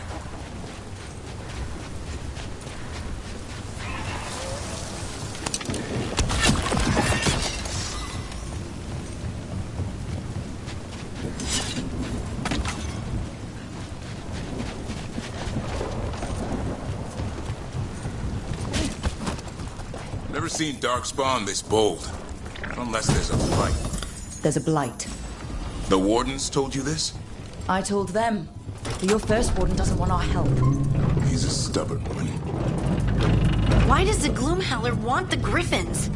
[SPEAKER 11] Never seen Darkspawn this bold. Unless there's a fight.
[SPEAKER 1] There's a blight.
[SPEAKER 11] The Wardens told you this?
[SPEAKER 1] I told them. But your first warden doesn't want our help.
[SPEAKER 11] He's a stubborn one.
[SPEAKER 18] Why does the Gloomhowler want the Griffins?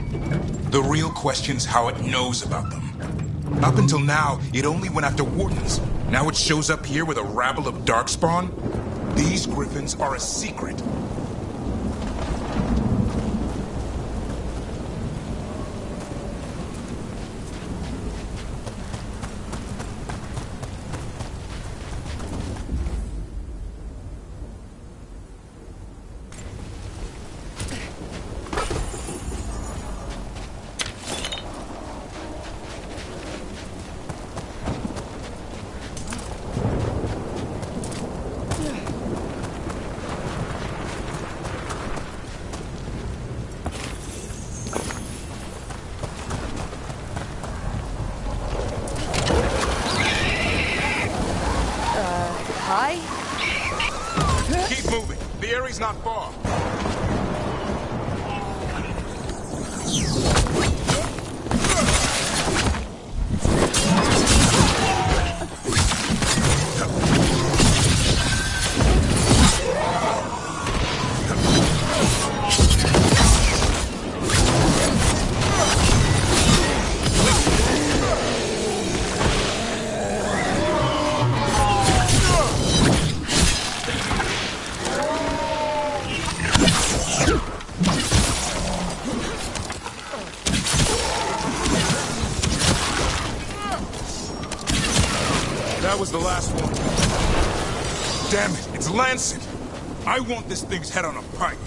[SPEAKER 11] The real question's how it knows about them. Up until now, it only went after Wardens. Now it shows up here with a rabble of Darkspawn? These Griffins are a secret.
[SPEAKER 1] Hi?
[SPEAKER 11] Keep moving. The area's not far. That was the last one. Damn it, it's Lancet. I want this thing's head on a pike.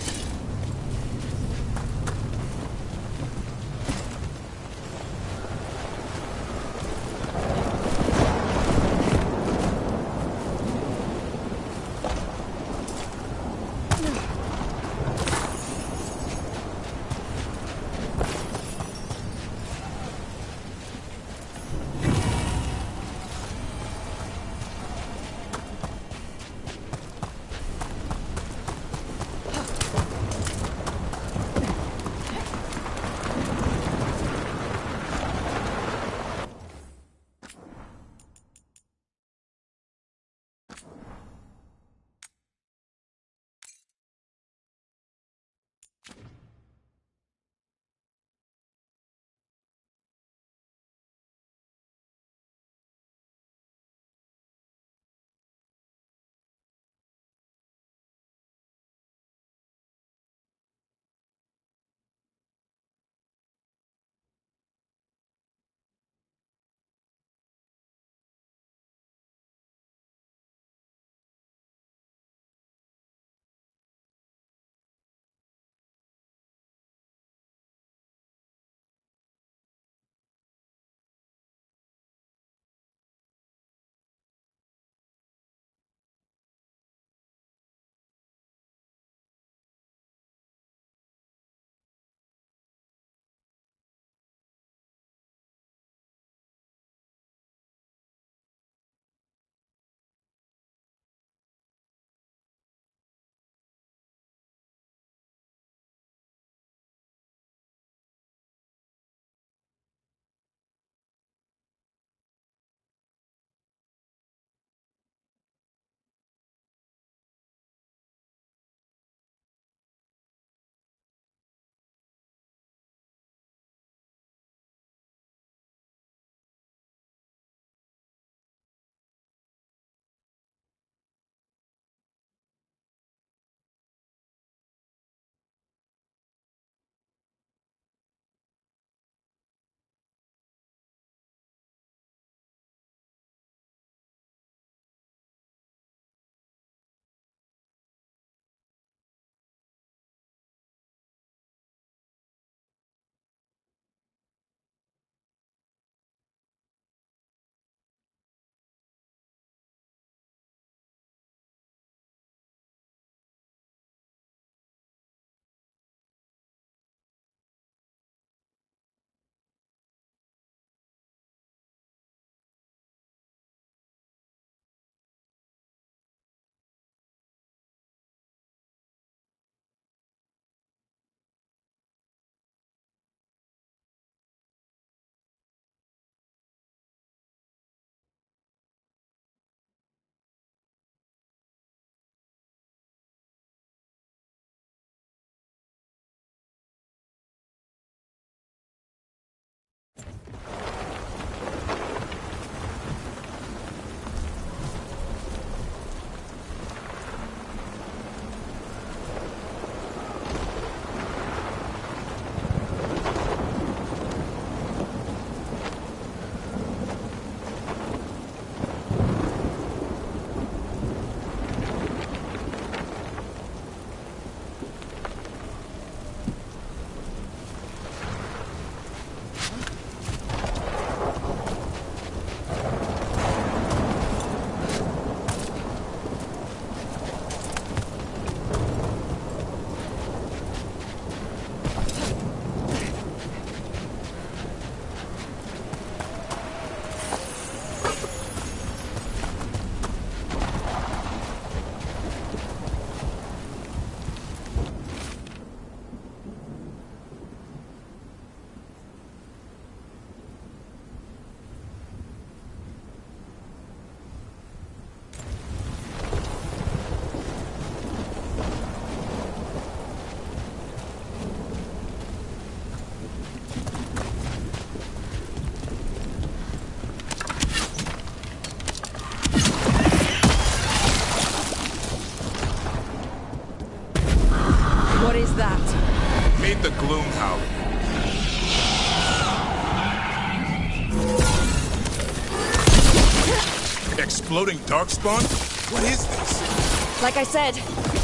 [SPEAKER 11] Exploding darkspawn? What is this?
[SPEAKER 1] Like I said,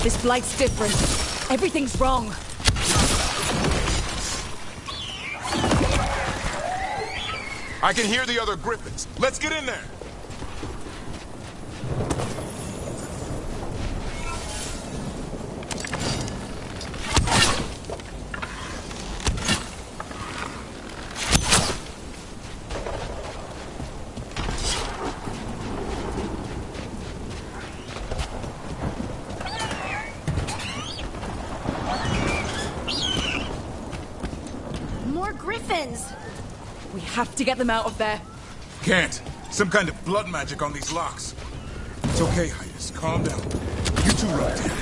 [SPEAKER 1] this blight's different. Everything's wrong.
[SPEAKER 11] I can hear the other griffins. Let's get in there.
[SPEAKER 18] More griffins!
[SPEAKER 1] We have to get them out of there.
[SPEAKER 11] Can't. Some kind of blood magic on these locks. It's okay, Hydas. Calm down. You two rotate.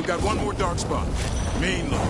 [SPEAKER 11] We've got one more darkspawn. Main load.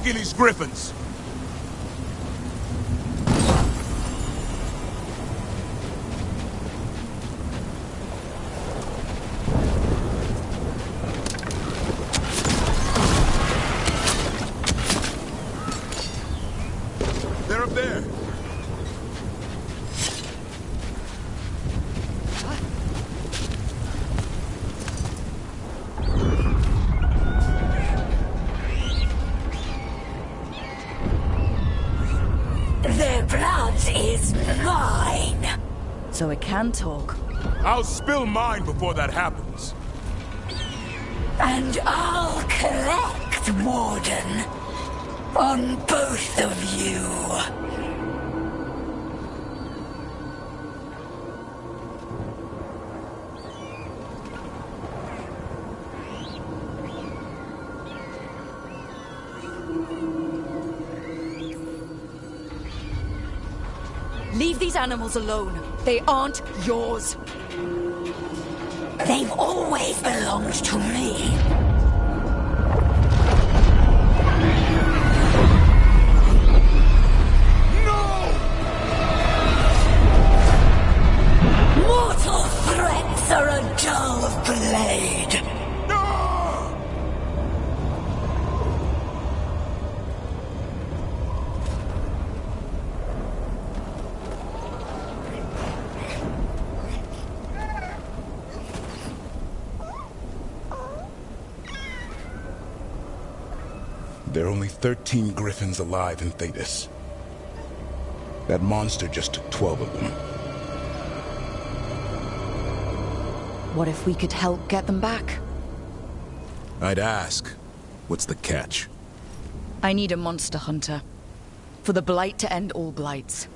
[SPEAKER 11] These griffins. They're up there.
[SPEAKER 8] Is mine.
[SPEAKER 1] So it can talk.
[SPEAKER 11] I'll spill mine before that happens.
[SPEAKER 8] And I'll collect, Warden, on both of you.
[SPEAKER 1] Leave these animals alone. They aren't yours.
[SPEAKER 8] They've always belonged to me.
[SPEAKER 11] No!
[SPEAKER 8] Mortal threats are a dull blade.
[SPEAKER 11] There are only 13 griffins alive in Thetis. That monster just took 12 of them.
[SPEAKER 1] What if we could help get them back?
[SPEAKER 11] I'd ask, what's the catch?
[SPEAKER 1] I need a monster hunter. For the Blight to end all blights.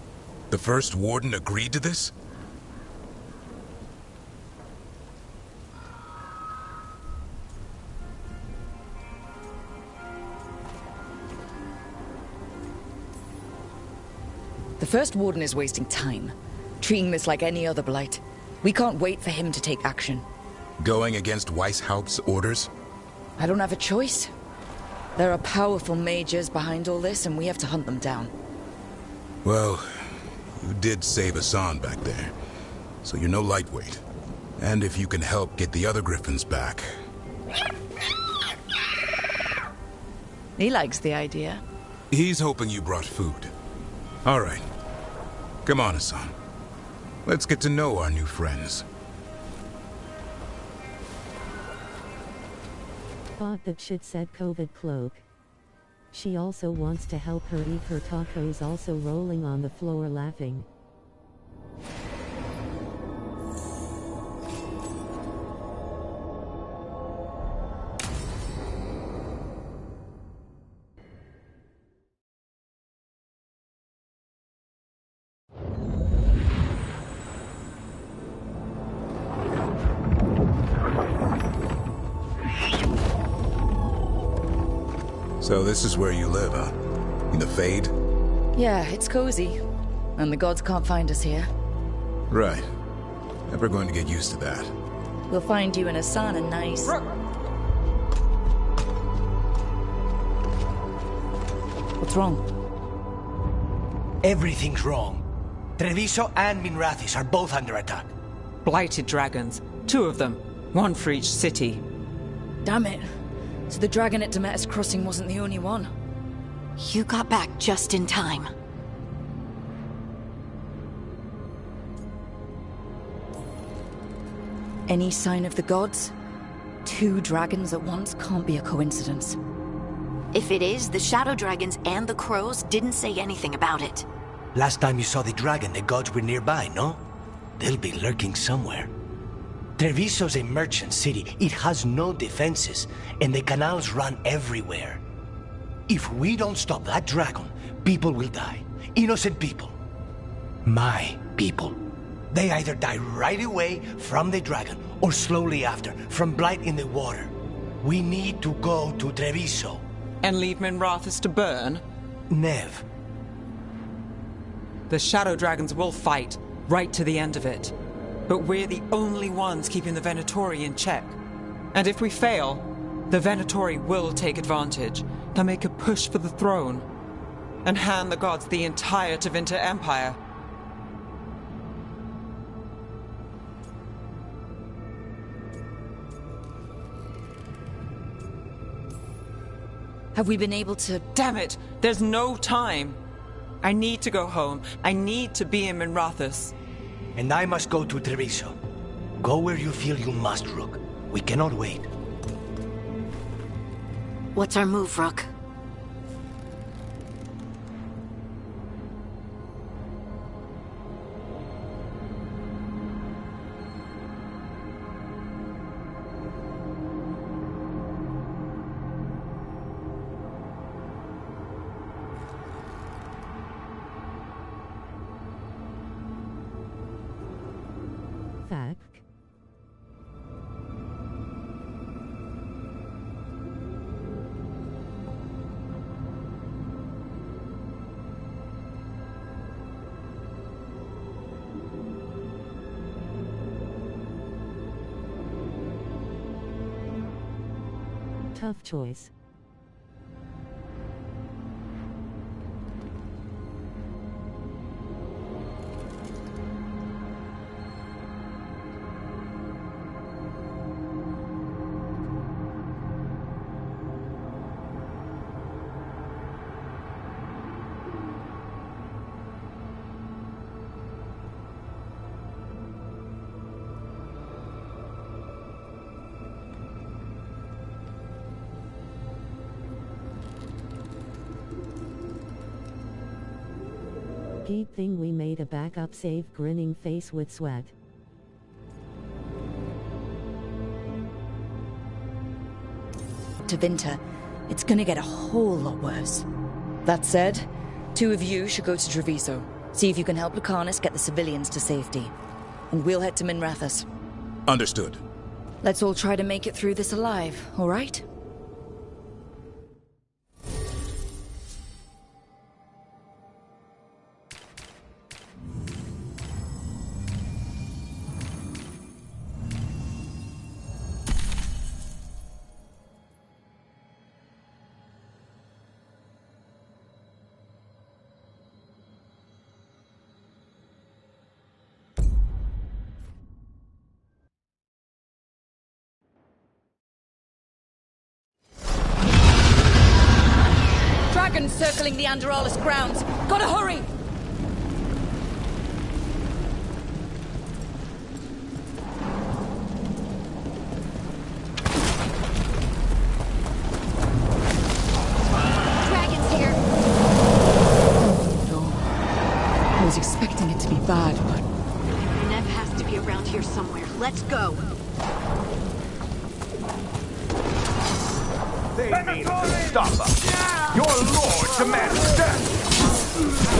[SPEAKER 11] The first warden agreed to this?
[SPEAKER 1] The First Warden is wasting time, treating this like any other blight. We can't wait for him to take action.
[SPEAKER 11] Going against Weishaupt's orders?
[SPEAKER 1] I don't have a choice. There are powerful mages behind all this, and we have to hunt them down.
[SPEAKER 11] Well, you did save Hassan back there, so you're no lightweight. And if you can help get the other griffins back...
[SPEAKER 1] He likes the idea.
[SPEAKER 11] He's hoping you brought food. All right. Come on, Hassan. Let's get to know our new friends.
[SPEAKER 15] Bought that shit said COVID cloak. She also wants to help her eat her tacos, also rolling on the floor laughing.
[SPEAKER 11] So this is where you live, huh? In the Fade?
[SPEAKER 1] Yeah, it's cozy. And the gods can't find us here.
[SPEAKER 11] Right. Never going to get used to that.
[SPEAKER 1] We'll find you in a sauna nice. What's wrong?
[SPEAKER 13] Everything's wrong. Treviso and Minrathis are both under attack.
[SPEAKER 14] Blighted dragons. 2 of them. 1 for each city.
[SPEAKER 1] Damn it. So the dragon at Demeter's Crossing wasn't the only one.
[SPEAKER 18] You got back just in time.
[SPEAKER 1] Any sign of the gods? 2 dragons at once can't be a coincidence.
[SPEAKER 18] If it is, the shadow dragons and the crows didn't say anything about it.
[SPEAKER 10] Last time you saw the dragon, the gods were nearby, no? They'll be lurking somewhere. Treviso's a merchant city. It has no defenses, and the canals run everywhere. If we don't stop that dragon, people will die. Innocent people. My people. They either die right away from the dragon, or slowly after, from blight in the water. We need to go to Treviso.
[SPEAKER 14] And leave Minrathis to burn?
[SPEAKER 10] Nev.
[SPEAKER 14] The shadow dragons will fight, right to the end of it. But we're the only ones keeping the Venatori in check. And if we fail, the Venatori will take advantage. They'll make a push for the throne. And hand the gods the entire Tevinter Empire.
[SPEAKER 1] Have we been able to...
[SPEAKER 14] Damn it! There's no time! I need to go home. I need to be in Minrathis.
[SPEAKER 10] And I must go to Treviso. Go where you feel you must, Rook. We cannot wait.
[SPEAKER 18] What's our move, Rook?
[SPEAKER 15] Fact. Tough choice. Good thing we made a backup save, grinning face with sweat.
[SPEAKER 1] Tevinter, it's gonna get a whole lot worse. That said, 2 of you should go to Treviso. See if you can help Lucanus get the civilians to safety. And we'll head to Minrathis.
[SPEAKER 11] Understood.
[SPEAKER 1] Let's all try to make it through this alive, all right? Dragons circling the Anderalis grounds. Gotta hurry!
[SPEAKER 18] Dragons here!
[SPEAKER 3] No. I was expecting it to be bad, but...
[SPEAKER 18] Nev has to be around here somewhere. Let's go!
[SPEAKER 9] They mean to stop us. Your lord demands death.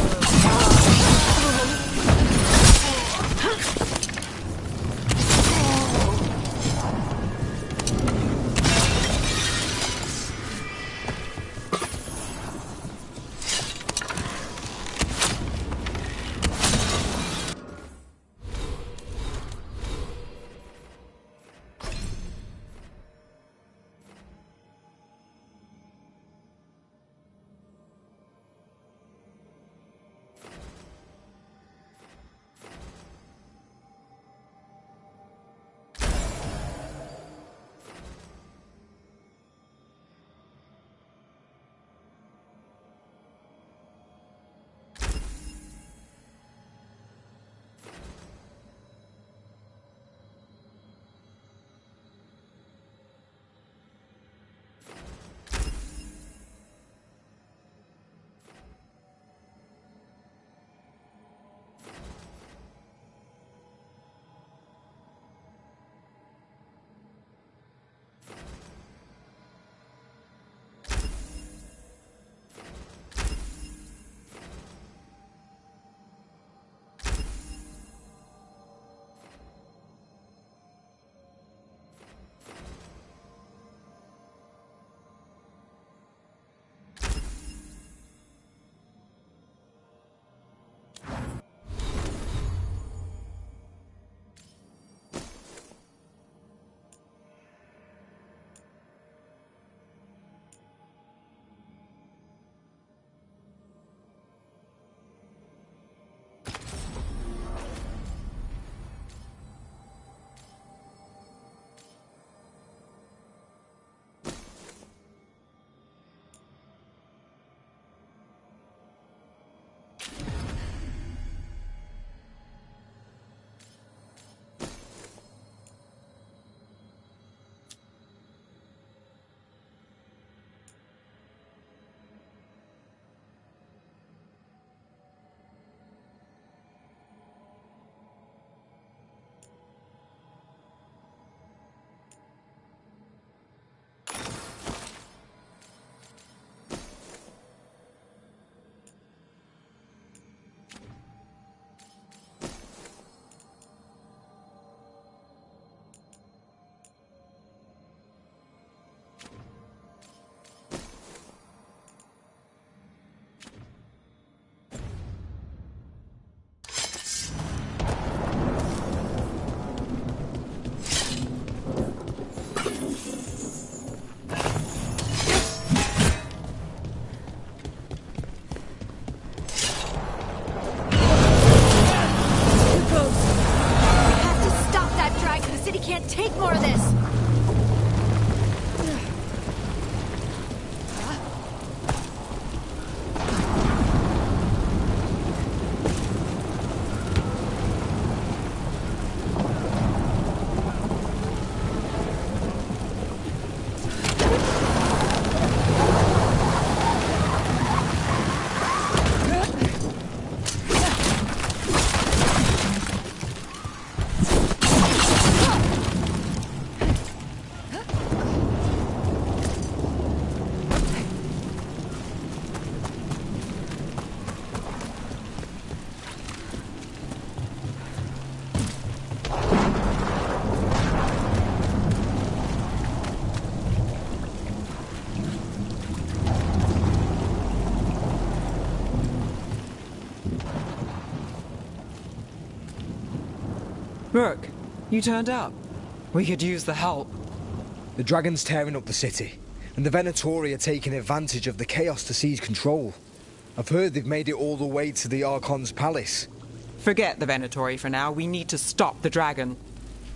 [SPEAKER 14] Rook, you turned up. We could use the help.
[SPEAKER 2] The dragon's tearing up the city, and the Venatori are taking advantage of the chaos to seize control. I've heard they've made it all the way to the Archon's palace.
[SPEAKER 14] Forget the Venatori for now. We need to stop the dragon.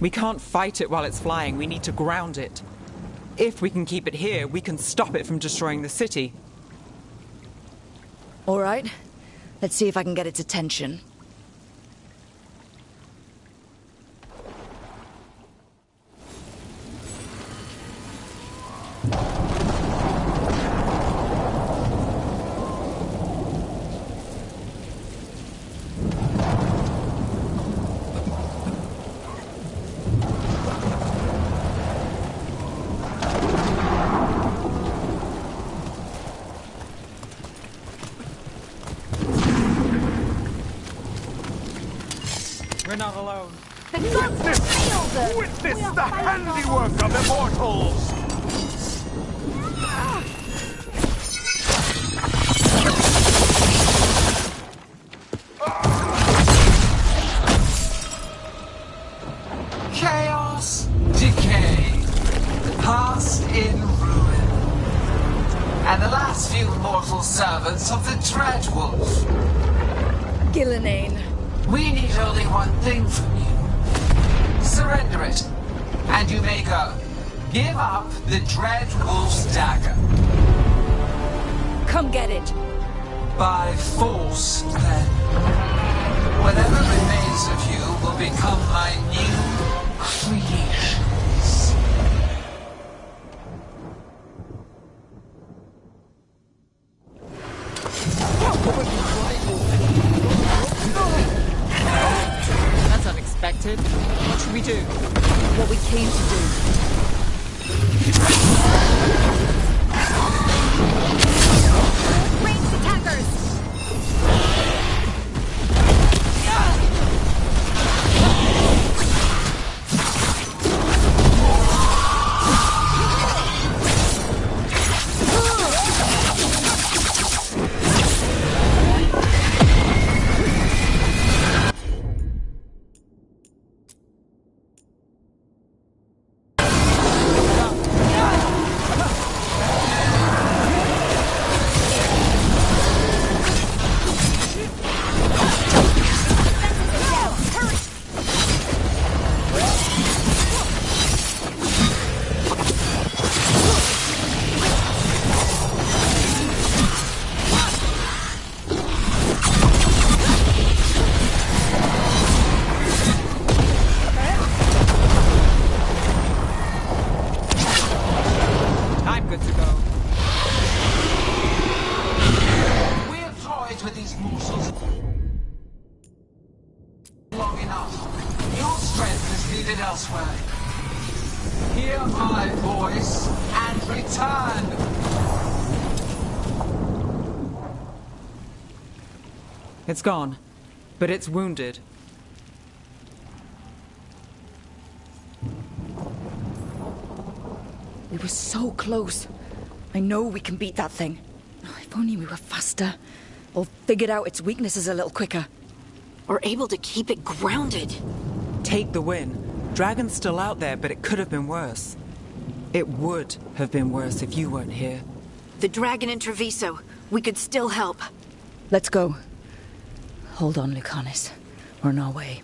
[SPEAKER 14] We can't fight it while it's flying. We need to ground it. If we can keep it here, we can stop it from destroying the city.
[SPEAKER 1] All right. Let's see if I can get its attention.
[SPEAKER 14] We're not alone.
[SPEAKER 9] Witness the handiwork of immortals!
[SPEAKER 21] Chaos, decay, the past in ruin, and the last few mortal servants of the Dreadwolf.
[SPEAKER 1] Gillenane.
[SPEAKER 21] We need only one thing from you. Surrender it, and you may go. Give up the Dreadwolf's dagger.
[SPEAKER 1] Come get it.
[SPEAKER 21] By force, then. Whatever remains of you will become my new creations.
[SPEAKER 14] That's unexpected. What should we do?
[SPEAKER 1] What we came to do. Ranged attackers!
[SPEAKER 14] It's gone, but it's wounded.
[SPEAKER 1] We were so close. I know we can beat that thing. If only we were faster. Or figured out its weaknesses a little quicker.
[SPEAKER 18] Or able to keep it grounded.
[SPEAKER 14] Take the win. Dragon's still out there, but it could have been worse. It would have been worse if you weren't here.
[SPEAKER 18] The dragon in Treviso. We could still help.
[SPEAKER 1] Let's go. Hold on, Lucanus. We're on our way.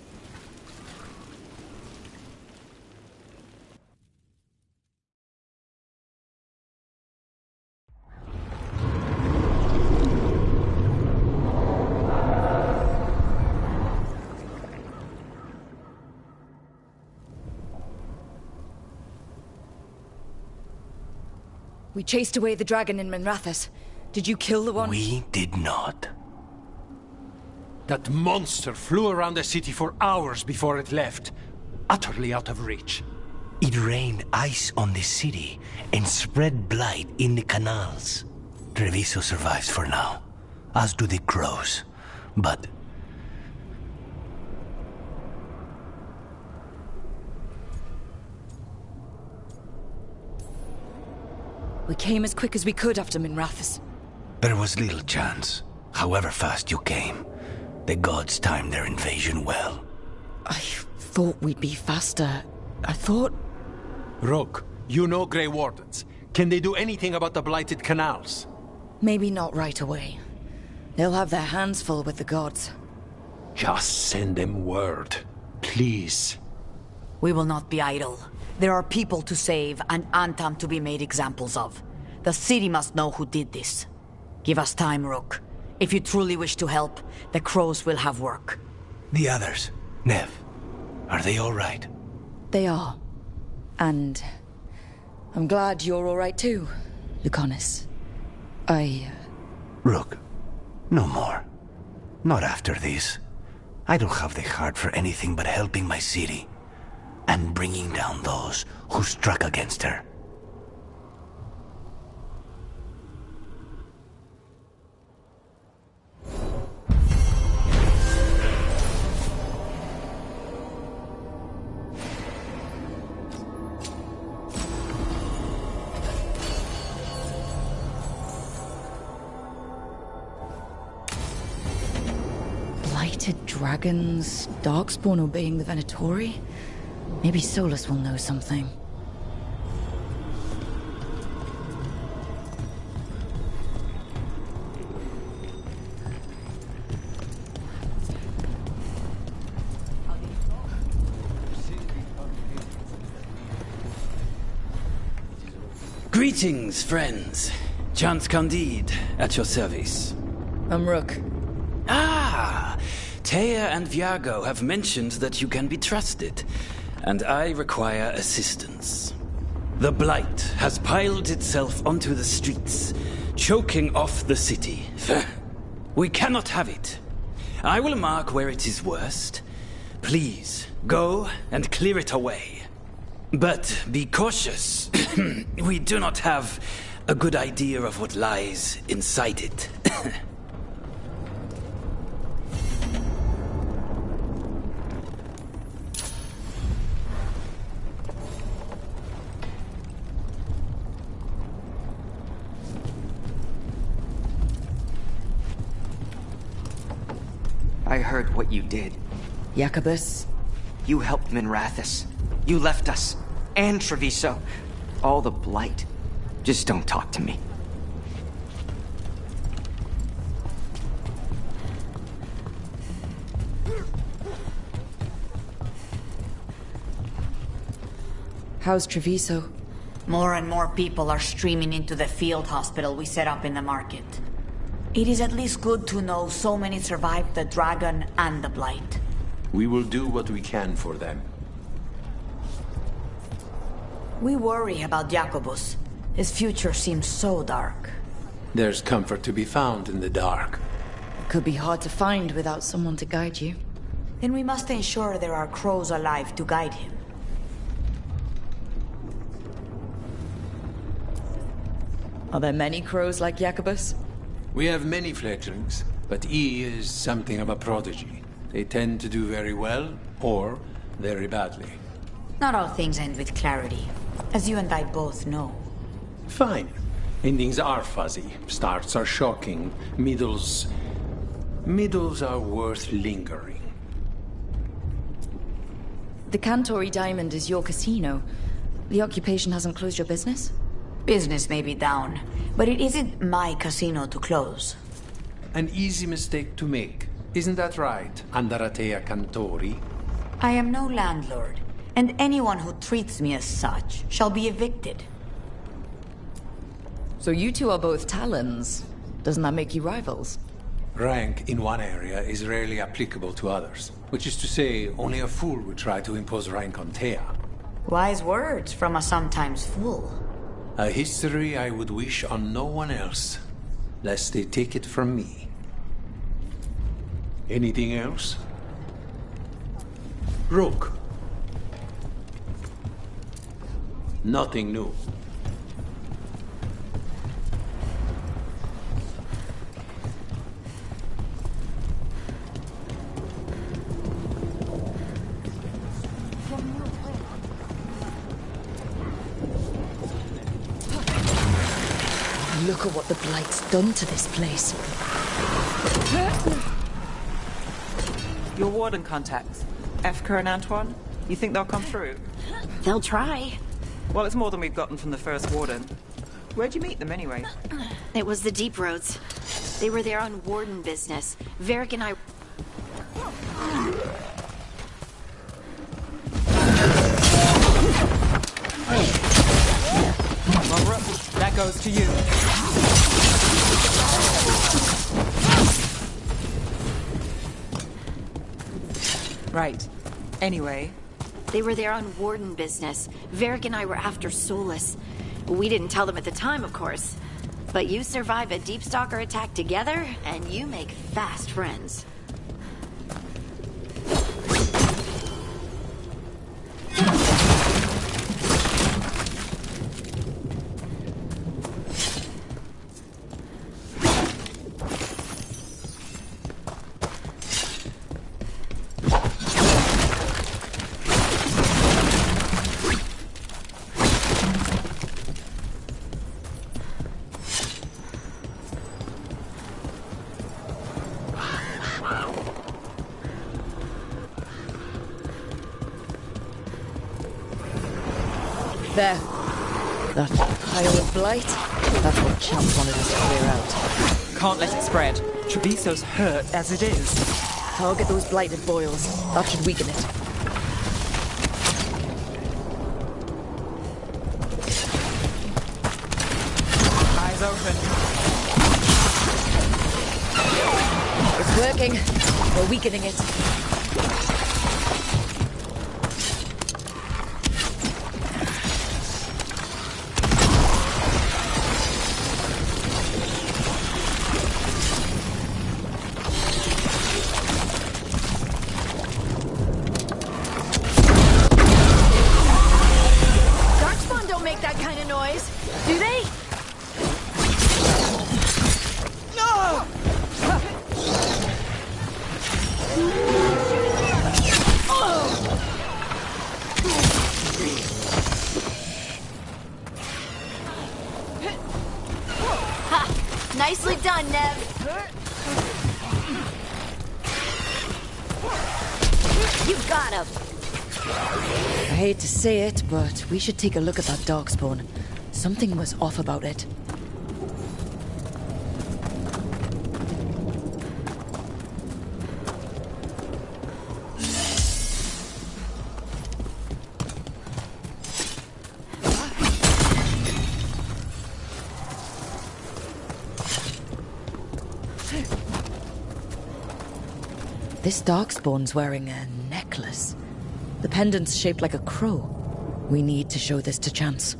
[SPEAKER 1] We chased away the dragon in Minrathous. Did you kill the one?
[SPEAKER 10] We did not.
[SPEAKER 19] That monster flew around the city for hours before it left, utterly out of reach.
[SPEAKER 10] It rained ice on the city and spread blight in the canals. Treviso survives for now, as do the crows. But
[SPEAKER 1] we came as quick as we could after Minrathous.
[SPEAKER 10] there was little chance. However fast you came, the gods timed their invasion well.
[SPEAKER 1] I thought we'd be faster. I thought...
[SPEAKER 10] Rook, you know Grey Wardens. Can they do anything about the blighted canals?
[SPEAKER 1] Maybe not right away. They'll have their hands full with the gods.
[SPEAKER 10] Just send them word. Please.
[SPEAKER 5] We will not be idle. There are people to save and Antam to be made examples of. The city must know who did this. Give us time, Rook. If you truly wish to help, the crows will have work.
[SPEAKER 10] The others, Nev, are they all right?
[SPEAKER 1] They are. And I'm glad you're all right too, Lucanus.
[SPEAKER 10] Rook, no more. Not after this. I don't have the heart for anything but helping my city. And bringing down those who struck against her.
[SPEAKER 1] Blighted dragons, Darkspawn obeying the Venatori? Maybe Solus will know something.
[SPEAKER 4] Greetings, friends. Chance Candide, at your service.
[SPEAKER 1] I'm Rook.
[SPEAKER 4] Ah! Taya and Viago have mentioned that you can be trusted, and I require assistance. The Blight has piled itself onto the streets, choking off the city. We cannot have it. I will mark where it is worst. Please, go and clear it away. But be cautious. We do not have a good idea of what lies inside it.
[SPEAKER 22] I heard what you did.
[SPEAKER 1] Jacobus?
[SPEAKER 22] You helped Minrathous. You left us. And Treviso. All the blight. Just don't talk to me.
[SPEAKER 1] How's Treviso?
[SPEAKER 5] More and more people are streaming into the field hospital we set up in the market. It is at least good to know so many survived the dragon and the blight.
[SPEAKER 10] We will do what we can for them.
[SPEAKER 5] We worry about Jacobus. His future seems so dark.
[SPEAKER 10] There's comfort to be found in the dark.
[SPEAKER 1] Could be hard to find without someone to guide you.
[SPEAKER 5] Then we must ensure there are crows alive to guide him.
[SPEAKER 1] Are there many crows like Jacobus?
[SPEAKER 10] We have many fledglings, but he is something of a prodigy. They tend to do very well, or very badly.
[SPEAKER 5] Not all things end with clarity, as you and I both know.
[SPEAKER 10] Fine. Endings are fuzzy. Starts are shocking. Middles are worth lingering.
[SPEAKER 1] The Cantori Diamond is your casino. The occupation hasn't closed your business?
[SPEAKER 5] Business may be down, but it isn't my casino to close.
[SPEAKER 10] An easy mistake to make. Isn't that right, Andaratea Cantori?
[SPEAKER 5] I am no landlord, and anyone who treats me as such shall be evicted.
[SPEAKER 1] So you two are both Talons. Doesn't that make you rivals?
[SPEAKER 10] Rank in one area is rarely applicable to others. Which is to say, only a fool would try to impose rank on Thea.
[SPEAKER 5] Wise words from a sometimes fool.
[SPEAKER 10] A history I would wish on no one else, lest they take it from me. Anything else? Rook. Nothing new.
[SPEAKER 1] Look at what the Blight's done to this place.
[SPEAKER 14] Your warden contacts, Efka and Antoine? You think they'll come through?
[SPEAKER 18] They'll try.
[SPEAKER 14] Well, it's more than we've gotten from the first warden. Where'd you meet them anyway?
[SPEAKER 18] It was the Deep Roads. They were there on warden business. Varric and I...
[SPEAKER 14] Well, that goes to you. Right. Anyway.
[SPEAKER 18] They were there on warden business. Varric and I were after Solus. We didn't tell them at the time, of course. But you survive a Deep Stalker attack together, and you make fast friends.
[SPEAKER 1] There. That pile of blight. That's what Champs wanted us to clear out.
[SPEAKER 14] Can't let it spread. Treviso's hurt as it is.
[SPEAKER 1] Target those blighted boils. That should weaken it.
[SPEAKER 14] Eyes open.
[SPEAKER 1] It's working. We're weakening it.
[SPEAKER 18] Nicely done, Nev. You got him.
[SPEAKER 1] I hate to say it, but we should take a look at that darkspawn. Something was off about it. This darkspawn's wearing a necklace. The pendant's shaped like a crow. We need to show this to Chance.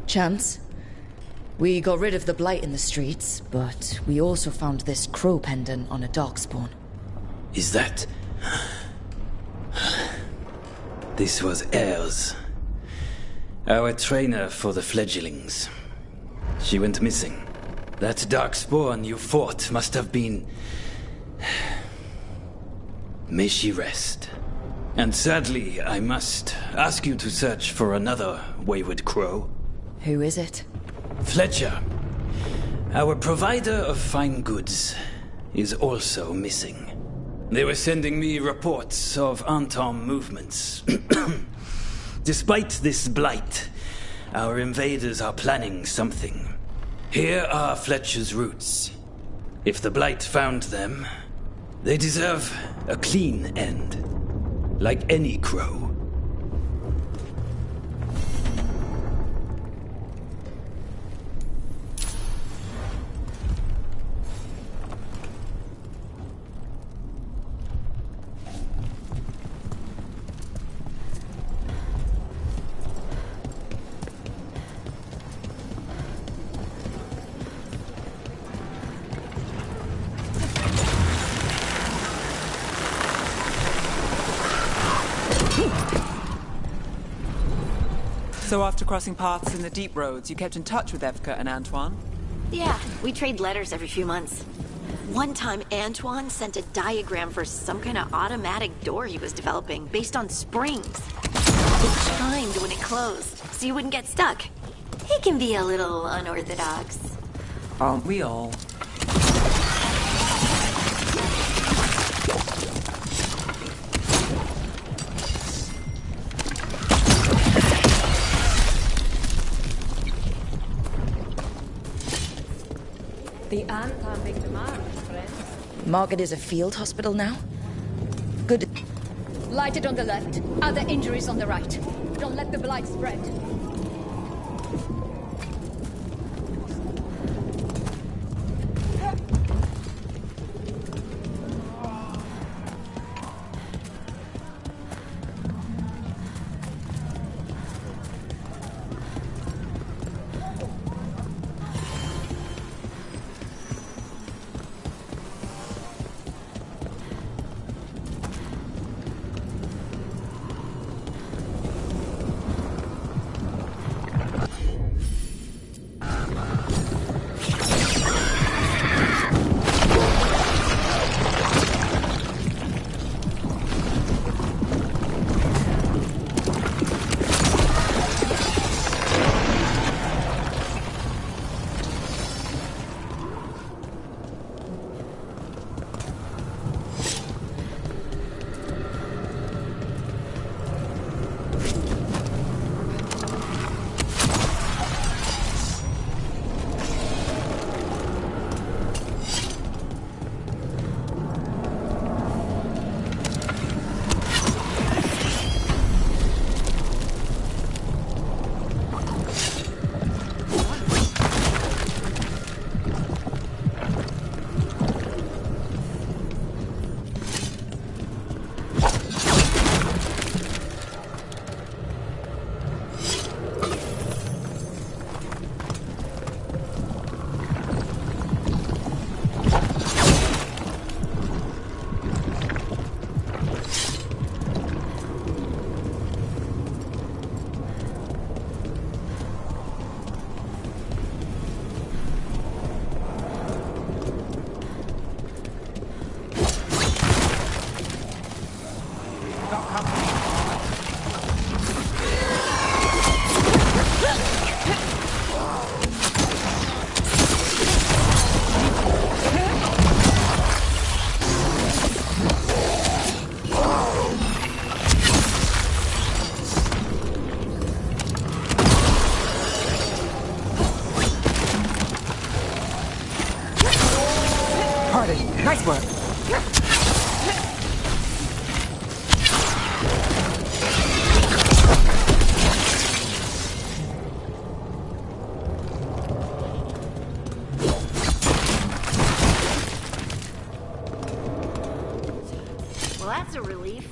[SPEAKER 1] Chance, we got rid of the blight in the streets, but we also found this crow pendant on a darkspawn.
[SPEAKER 4] Is that... This was Ayres, our trainer for the fledglings. She went missing. That darkspawn you fought must have been... May she rest. And sadly, I must ask you to search for another wayward crow.
[SPEAKER 1] Who is it?
[SPEAKER 4] Fletcher, our provider of fine goods, is also missing. They were sending me reports of Antom movements. Despite this blight, our invaders are planning something. Here are Fletcher's roots. If the Blight found them, they deserve a clean end. Like any crow.
[SPEAKER 14] So after crossing paths in the deep roads, you kept in touch with Evka and Antoine?
[SPEAKER 18] Yeah, we trade letters every few months. One time, Antoine sent a diagram for some kind of automatic door he was developing based on springs. It chimed when it closed, so you wouldn't get stuck. He can be a little unorthodox.
[SPEAKER 14] Aren't we all?
[SPEAKER 1] The Anton Market, friends. Market is a field hospital now? Good.
[SPEAKER 7] Lighted on the left, other injuries on the right. Don't let the blight spread.
[SPEAKER 13] Nice work.
[SPEAKER 18] Well, that's a relief.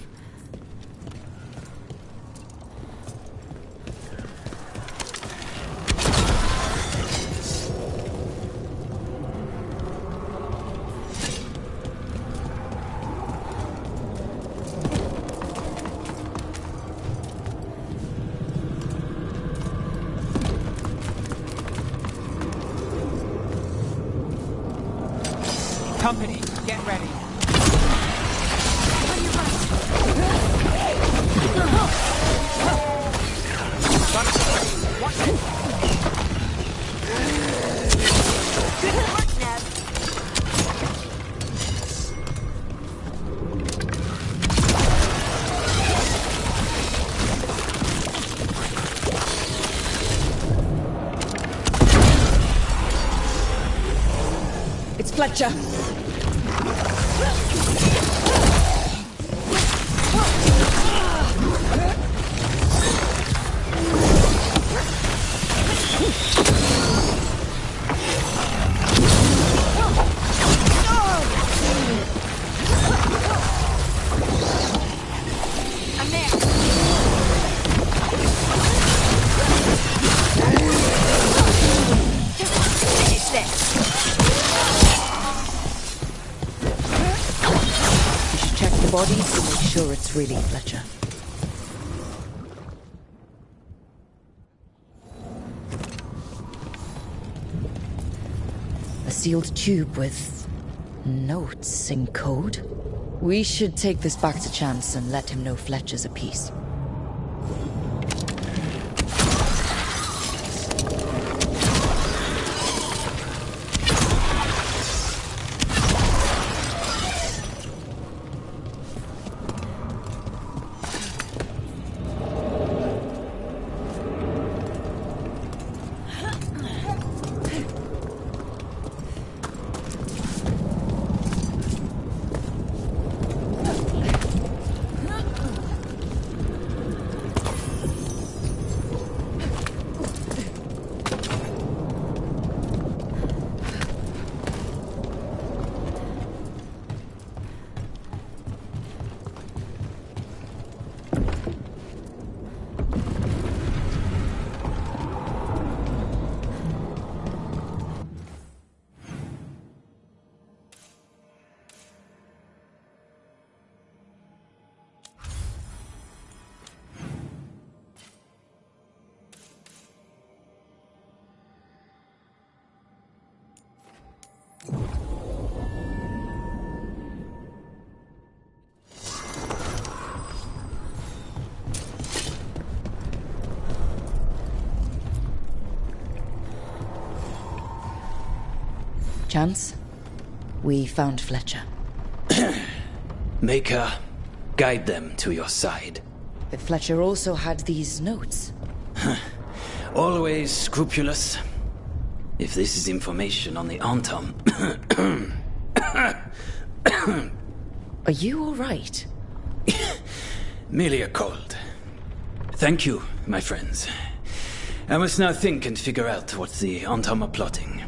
[SPEAKER 14] Company, get ready.
[SPEAKER 1] Fletcher!
[SPEAKER 18] I'm there. Finish this.
[SPEAKER 1] You should check the body to make sure it's really Fletcher. A sealed tube with notes in code? We should take this back to Chance and let him know Fletcher's a piece. Chance, we found Fletcher.
[SPEAKER 4] Maker, guide them to your side.
[SPEAKER 1] But Fletcher also had these notes.
[SPEAKER 4] Always scrupulous. If this is information on the Antam...
[SPEAKER 1] Are you all right?
[SPEAKER 4] Merely a cold. Thank you, my friends. I must now think and figure out what the Antam are plotting.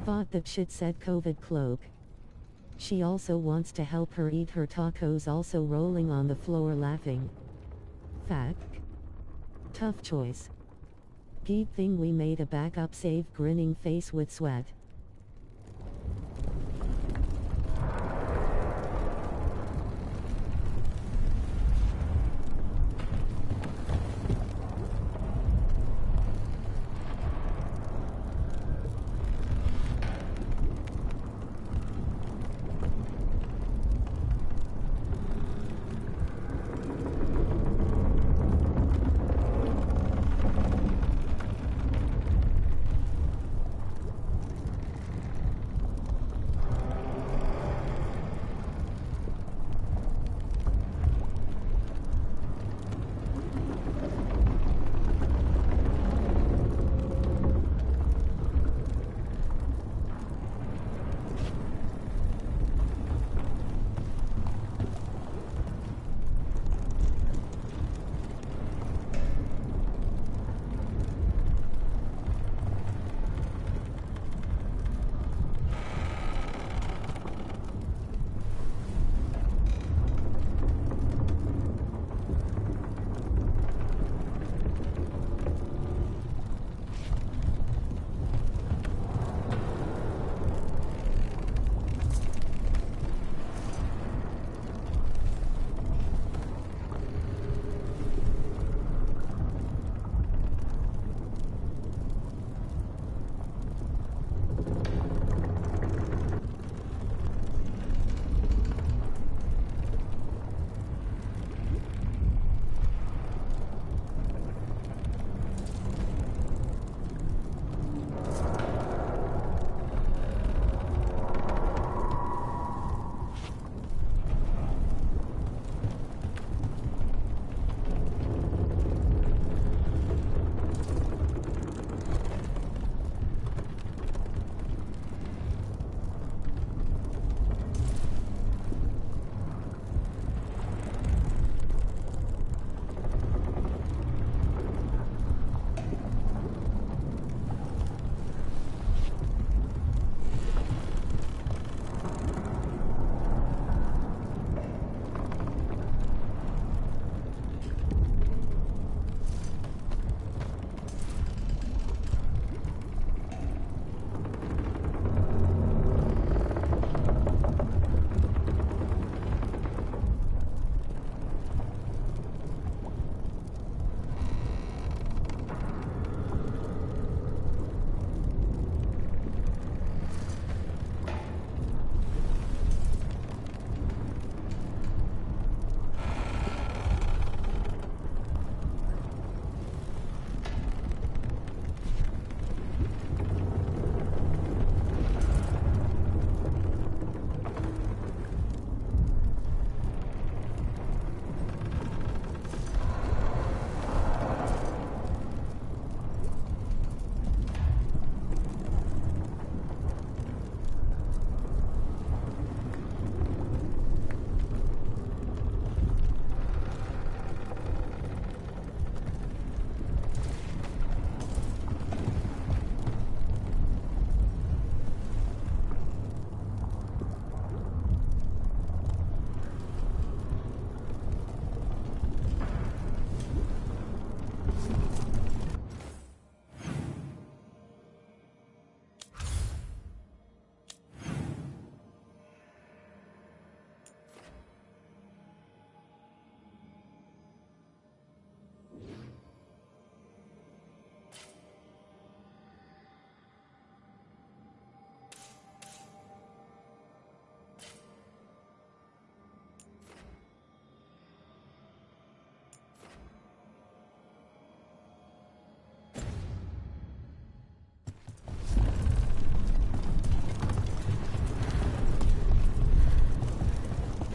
[SPEAKER 15] Bought that shit, said COVID Cloak. She also wants to help her eat her tacos, also rolling on the floor laughing. Fact. Tough choice. Good thing we made a backup save, grinning face with sweat.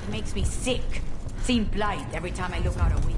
[SPEAKER 5] Makes me sick. Seeing blight every time I look out a window.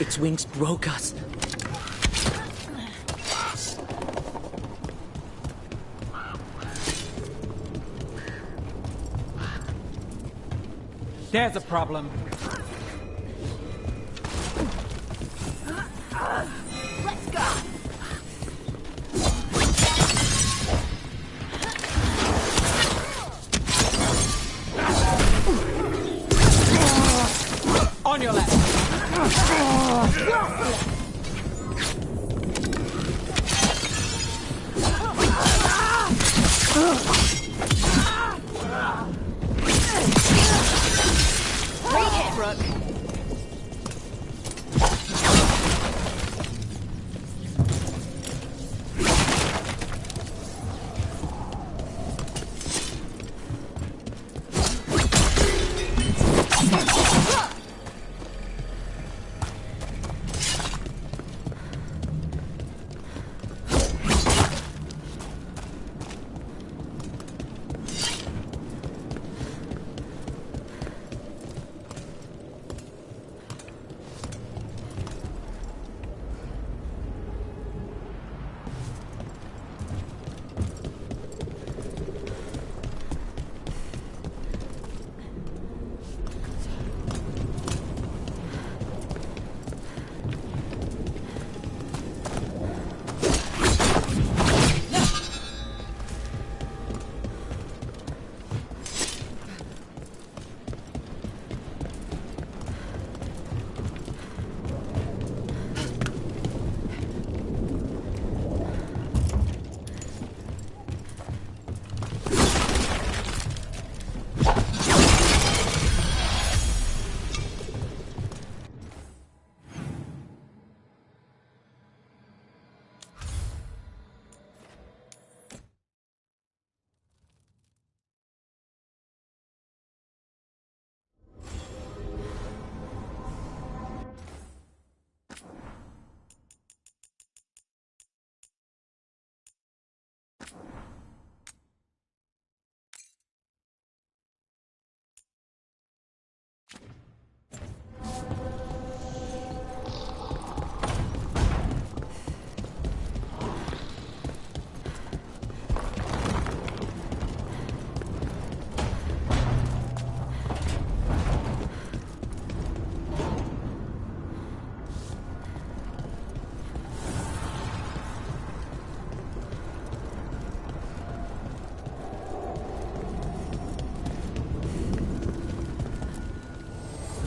[SPEAKER 6] Its wings broke us.
[SPEAKER 17] There's a problem.
[SPEAKER 7] Let's go!
[SPEAKER 17] On your left.
[SPEAKER 7] Great hit, Rook.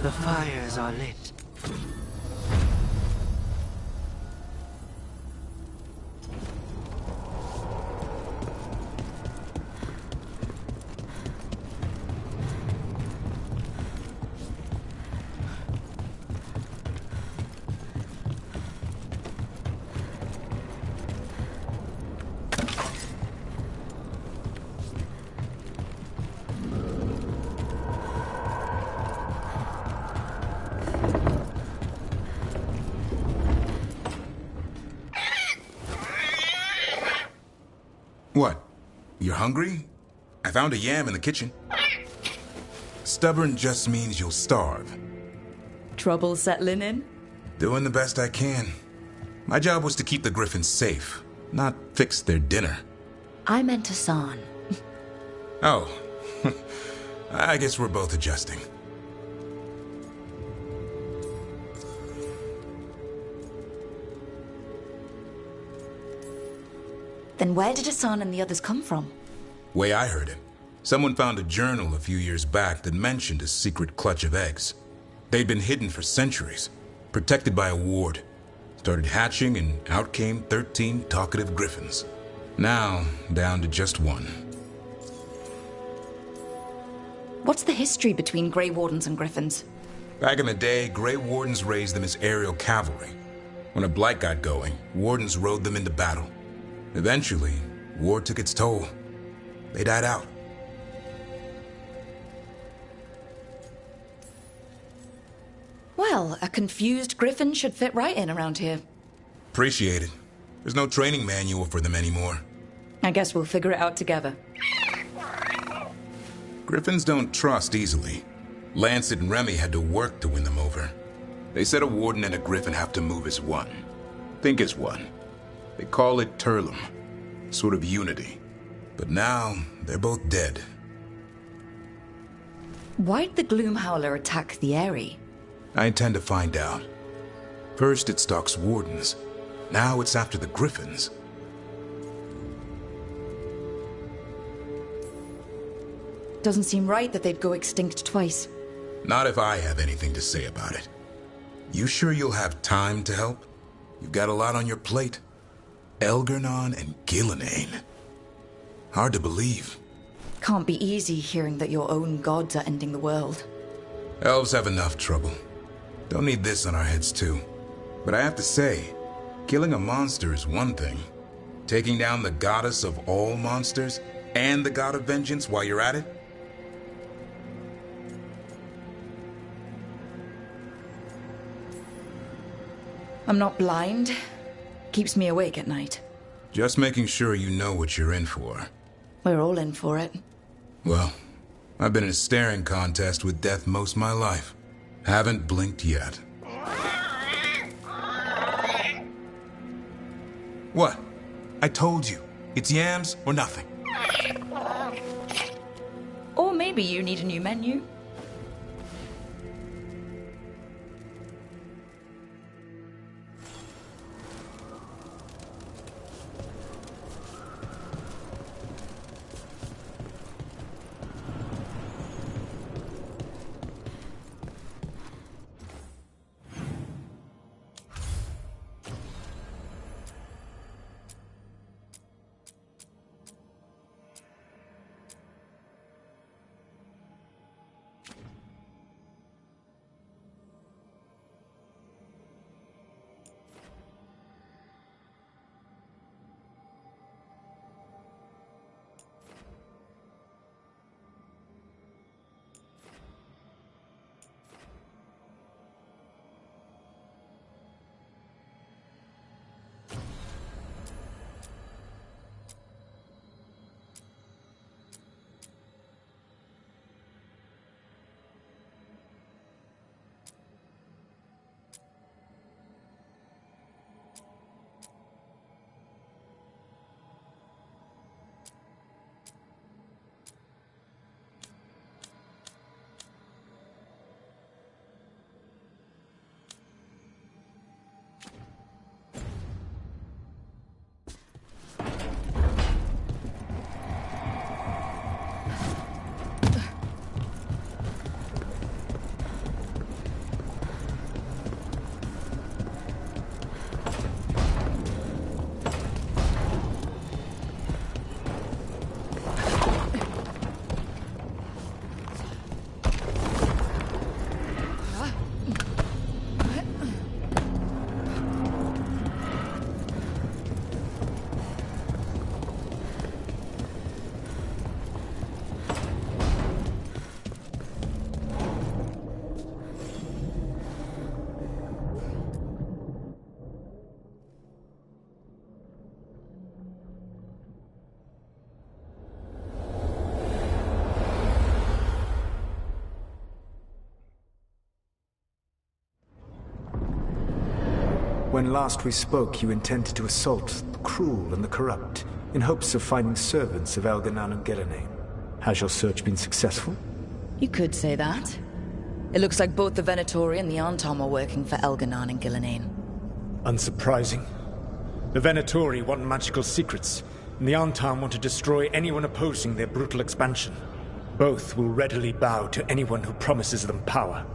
[SPEAKER 10] The fires are lit.
[SPEAKER 11] What? You're hungry? I found a yam in the kitchen. Stubborn just means you'll starve.
[SPEAKER 1] Trouble settling in?
[SPEAKER 11] Doing the best I can. My job was to keep the Griffins safe, not fix their dinner.
[SPEAKER 1] I meant Hassan.
[SPEAKER 11] Oh. I guess we're both adjusting.
[SPEAKER 1] Then where did Hassan and the others come from?
[SPEAKER 11] Way I heard it, someone found a journal a few years back that mentioned a secret clutch of eggs. They'd been hidden for centuries, protected by a ward. Started hatching and out came 13 talkative griffins. Now, down to just one.
[SPEAKER 1] What's the history between Grey Wardens and Griffins?
[SPEAKER 11] Back in the day, Grey Wardens raised them as aerial cavalry. When a blight got going, Wardens rode them into battle. Eventually, war took its toll. They died out.
[SPEAKER 1] Well, a confused griffin should fit right in around here.
[SPEAKER 11] Appreciate it. There's no training manual for them anymore.
[SPEAKER 1] I guess we'll figure it out together.
[SPEAKER 11] Griffins don't trust easily. Lancet and Remy had to work to win them over. They said a warden and a griffin have to move as one. Think as one. They call it Turlum. Sort of unity. But now, they're both dead.
[SPEAKER 1] Why'd the Gloomhowler attack the Eyrie?
[SPEAKER 11] I intend to find out. First it stalks wardens. Now it's after the griffins.
[SPEAKER 1] Doesn't seem right that they'd go extinct twice.
[SPEAKER 11] Not if I have anything to say about it. You sure you'll have time to help? You've got a lot on your plate. Elgar'nan and Gillenane. Hard to believe.
[SPEAKER 1] Can't be easy hearing that your own gods are ending the world.
[SPEAKER 11] Elves have enough trouble. Don't need this on our heads too. But I have to say, killing a monster is one thing. Taking down the goddess of all monsters and the god of vengeance while you're at it?
[SPEAKER 1] I'm not blind. Keeps me awake at night.
[SPEAKER 11] Just making sure you know what you're in for.
[SPEAKER 1] We're all in for it.
[SPEAKER 11] Well, I've been in a staring contest with death most of my life. Haven't blinked yet. What? I told you. It's yams or nothing.
[SPEAKER 1] Or maybe you need a new menu.
[SPEAKER 12] When last we spoke, you intended to assault the cruel and the corrupt, in hopes of finding servants of Elgar'nan and Gillenane. Has your search been successful?
[SPEAKER 1] You could say that. It looks like both the Venatori and the Antom are working for Elgar'nan and Gillenane.
[SPEAKER 12] Unsurprising. The Venatori want magical secrets, and the Antom want to destroy anyone opposing their brutal expansion. Both will readily bow to anyone who promises them power.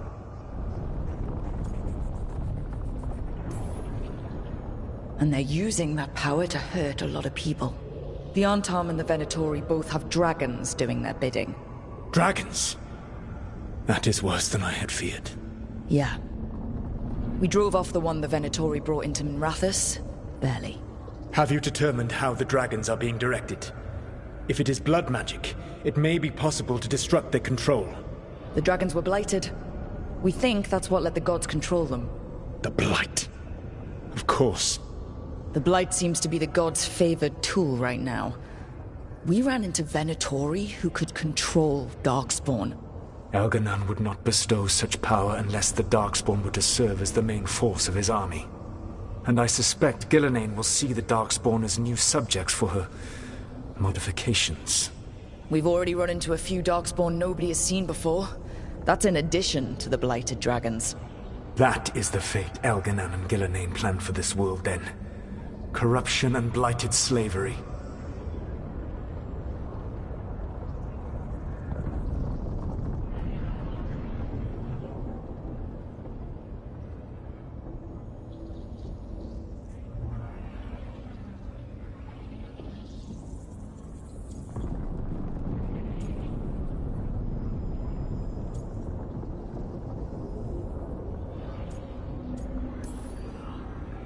[SPEAKER 1] And they're using that power to hurt a lot of people. The Antom and the Venatori both have dragons doing their bidding.
[SPEAKER 12] Dragons? That is worse than I had feared.
[SPEAKER 1] Yeah. We drove off the one the Venatori brought into Minrathous. Barely.
[SPEAKER 12] Have you determined how the dragons are being directed? If it is blood magic, it may be possible to disrupt their control.
[SPEAKER 1] The dragons were blighted. We think that's what let the gods control them.
[SPEAKER 12] The blight. Of course.
[SPEAKER 1] The Blight seems to be the God's favored tool right now. We ran into Venatori, who could control Darkspawn.
[SPEAKER 12] Elganon would not bestow such power unless the Darkspawn were to serve as the main force of his army. And I suspect Gillenane will see the Darkspawn as new subjects for her modifications.
[SPEAKER 1] We've already run into a few Darkspawn nobody has seen before. That's in addition to the Blighted Dragons.
[SPEAKER 12] That is the fate Elganon and Gillenane planned for this world then. Corruption and blighted slavery.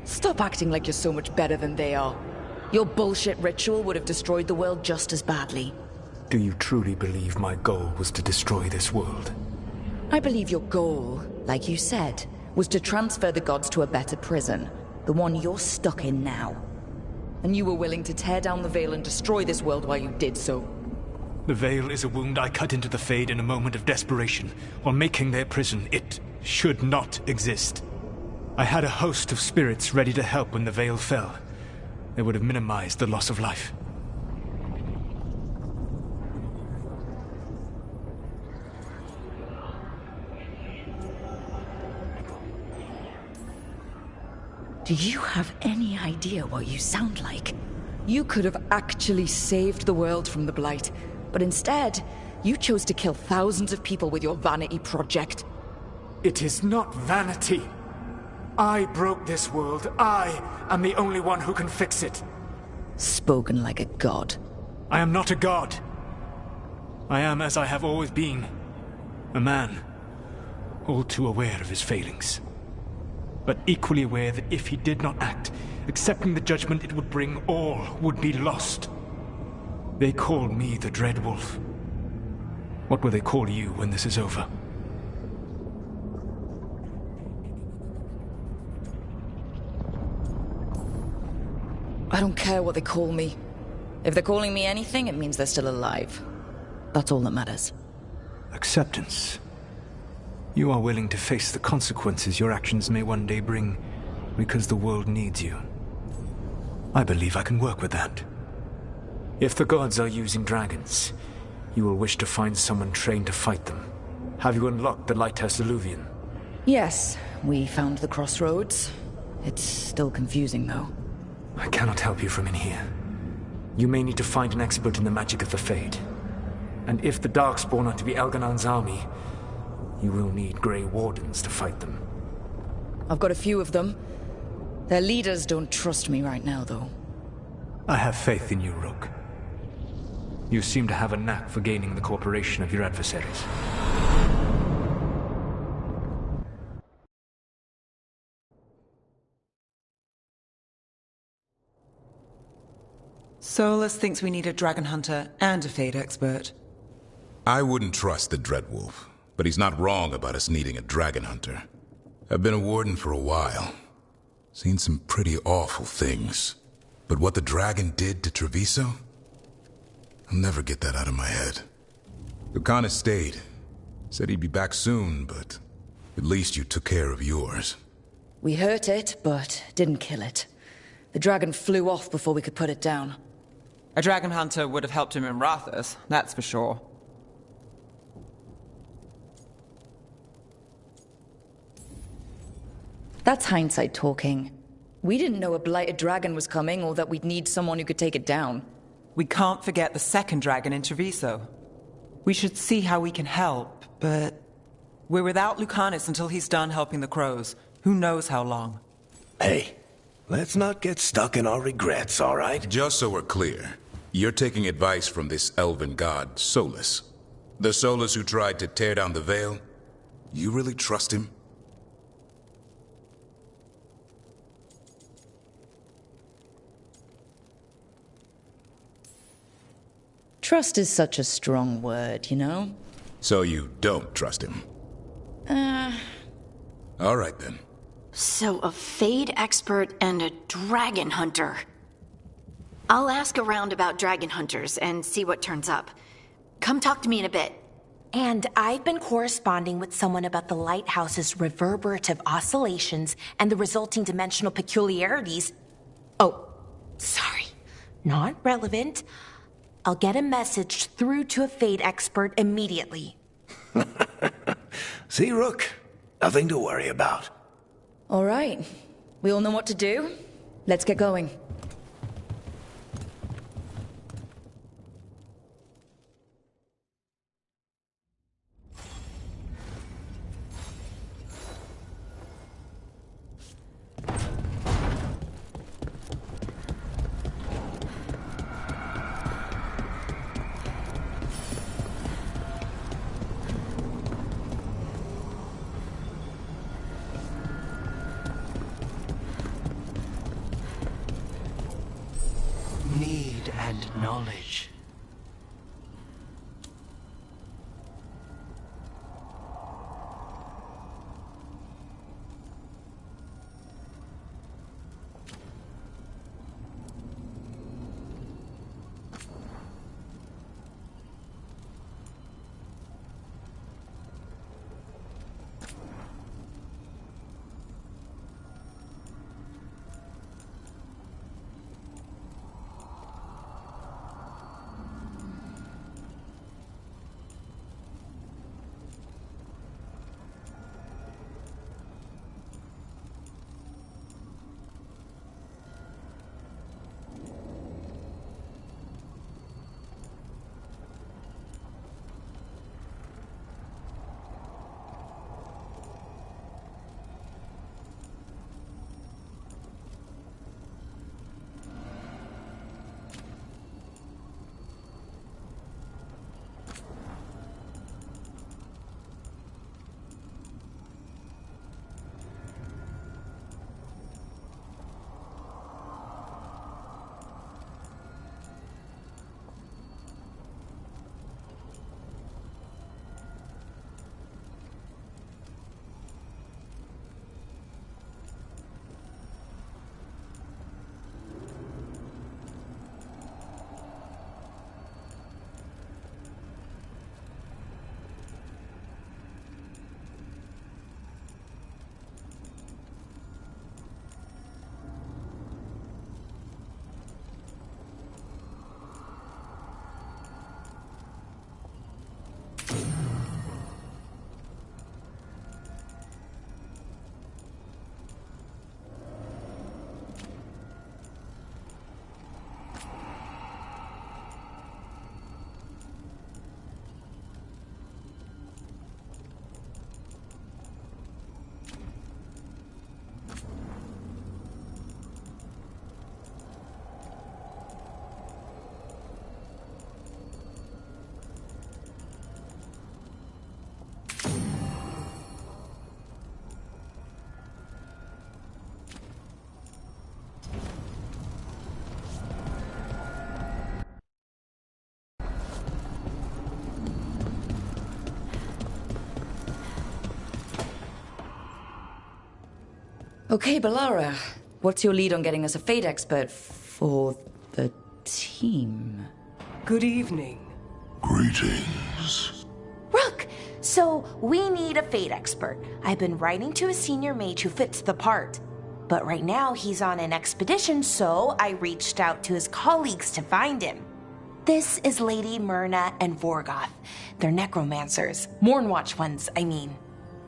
[SPEAKER 1] Stop acting like you're so much better than they are. Your bullshit ritual would have destroyed the world just as badly.
[SPEAKER 12] Do you truly believe my goal was to destroy this world?
[SPEAKER 1] I believe your goal, like you said, was to transfer the gods to a better prison. The one you're stuck in now. And you were willing to tear down the Veil and destroy this world while you did so.
[SPEAKER 12] The Veil is a wound I cut into the Fade in a moment of desperation, while making their prison. It should not exist. I had a host of spirits ready to help when the Veil fell. They would have minimized the loss of life.
[SPEAKER 1] Do you have any idea what you sound like? You could have actually saved the world from the Blight, but instead, you chose to kill thousands of people with your vanity project.
[SPEAKER 12] It is not vanity. I broke this world. I am the only one who can fix it.
[SPEAKER 1] Spoken like a god.
[SPEAKER 12] I am not a god. I am as I have always been. A man. All too aware of his failings. But equally aware that if he did not act, accepting the judgment it would bring, all would be lost. They call me the Dread Wolf. What will they call you when this is over?
[SPEAKER 1] I don't care what they call me. If they're calling me anything, it means they're still alive. That's all that matters.
[SPEAKER 12] Acceptance. You are willing to face the consequences your actions may one day bring, because the world needs you. I believe I can work with that. If the gods are using dragons, you will wish to find someone trained to fight them. Have you unlocked the Lighthouse Illuvian?
[SPEAKER 1] Yes, we found the crossroads. It's still confusing, though.
[SPEAKER 12] I cannot help you from in here. You may need to find an expert in the magic of the Fade. And if the Darkspawn are to be Elganon's army, you will need Grey Wardens to fight them.
[SPEAKER 1] I've got a few of them. Their leaders don't trust me right now, though.
[SPEAKER 12] I have faith in you, Rook. You seem to have a knack for gaining the cooperation of your adversaries.
[SPEAKER 14] Solus thinks we need a dragon hunter and a Fade expert.
[SPEAKER 11] I wouldn't trust the Dreadwolf, but he's not wrong about us needing a dragon hunter. I've been a warden for a while. Seen some pretty awful things. But what the dragon did to Treviso? I'll never get that out of my head. Lucanus stayed. Said he'd be back soon, but at least you took care of yours.
[SPEAKER 1] We hurt it, but didn't kill it. The dragon flew off before we could put it down.
[SPEAKER 14] A dragon hunter would have helped him in Rathas, that's for sure.
[SPEAKER 1] That's hindsight talking. We didn't know a blighted dragon was coming or that we'd need someone who could take it down.
[SPEAKER 14] We can't forget the second dragon in Treviso. We should see how we can help, but we're without Lucanus until he's done helping the crows. Who knows how long?
[SPEAKER 9] Hey, let's not get stuck in our regrets, all right?
[SPEAKER 11] Just so we're clear, you're taking advice from this elven god, Solus. The Solus who tried to tear down the Veil? You really trust him?
[SPEAKER 1] Trust is such a strong word, you know?
[SPEAKER 11] So you don't trust him? All right then.
[SPEAKER 18] So a Fade expert and a dragon hunter. I'll ask around about dragon hunters and see what turns up. Come talk to me in a bit.
[SPEAKER 16] And I've been corresponding with someone about the lighthouse's reverberative oscillations and the resulting dimensional peculiarities. Oh, sorry. Not relevant. I'll get a message through to a Fade expert immediately.
[SPEAKER 9] See, Rook? Nothing to worry about.
[SPEAKER 1] All right. We all know what to do. Let's get going.
[SPEAKER 10] Need and knowledge.
[SPEAKER 1] Okay, Balara. What's your lead on getting us a Fade expert for the team?
[SPEAKER 20] Good evening.
[SPEAKER 9] Greetings.
[SPEAKER 16] Rook! So, we need a Fade expert. I've been writing to a senior mage who fits the part. But right now, he's on an expedition, so I reached out to his colleagues to find him. This is Lady Myrna and Vorgoth. They're necromancers. Mournwatch ones, I mean.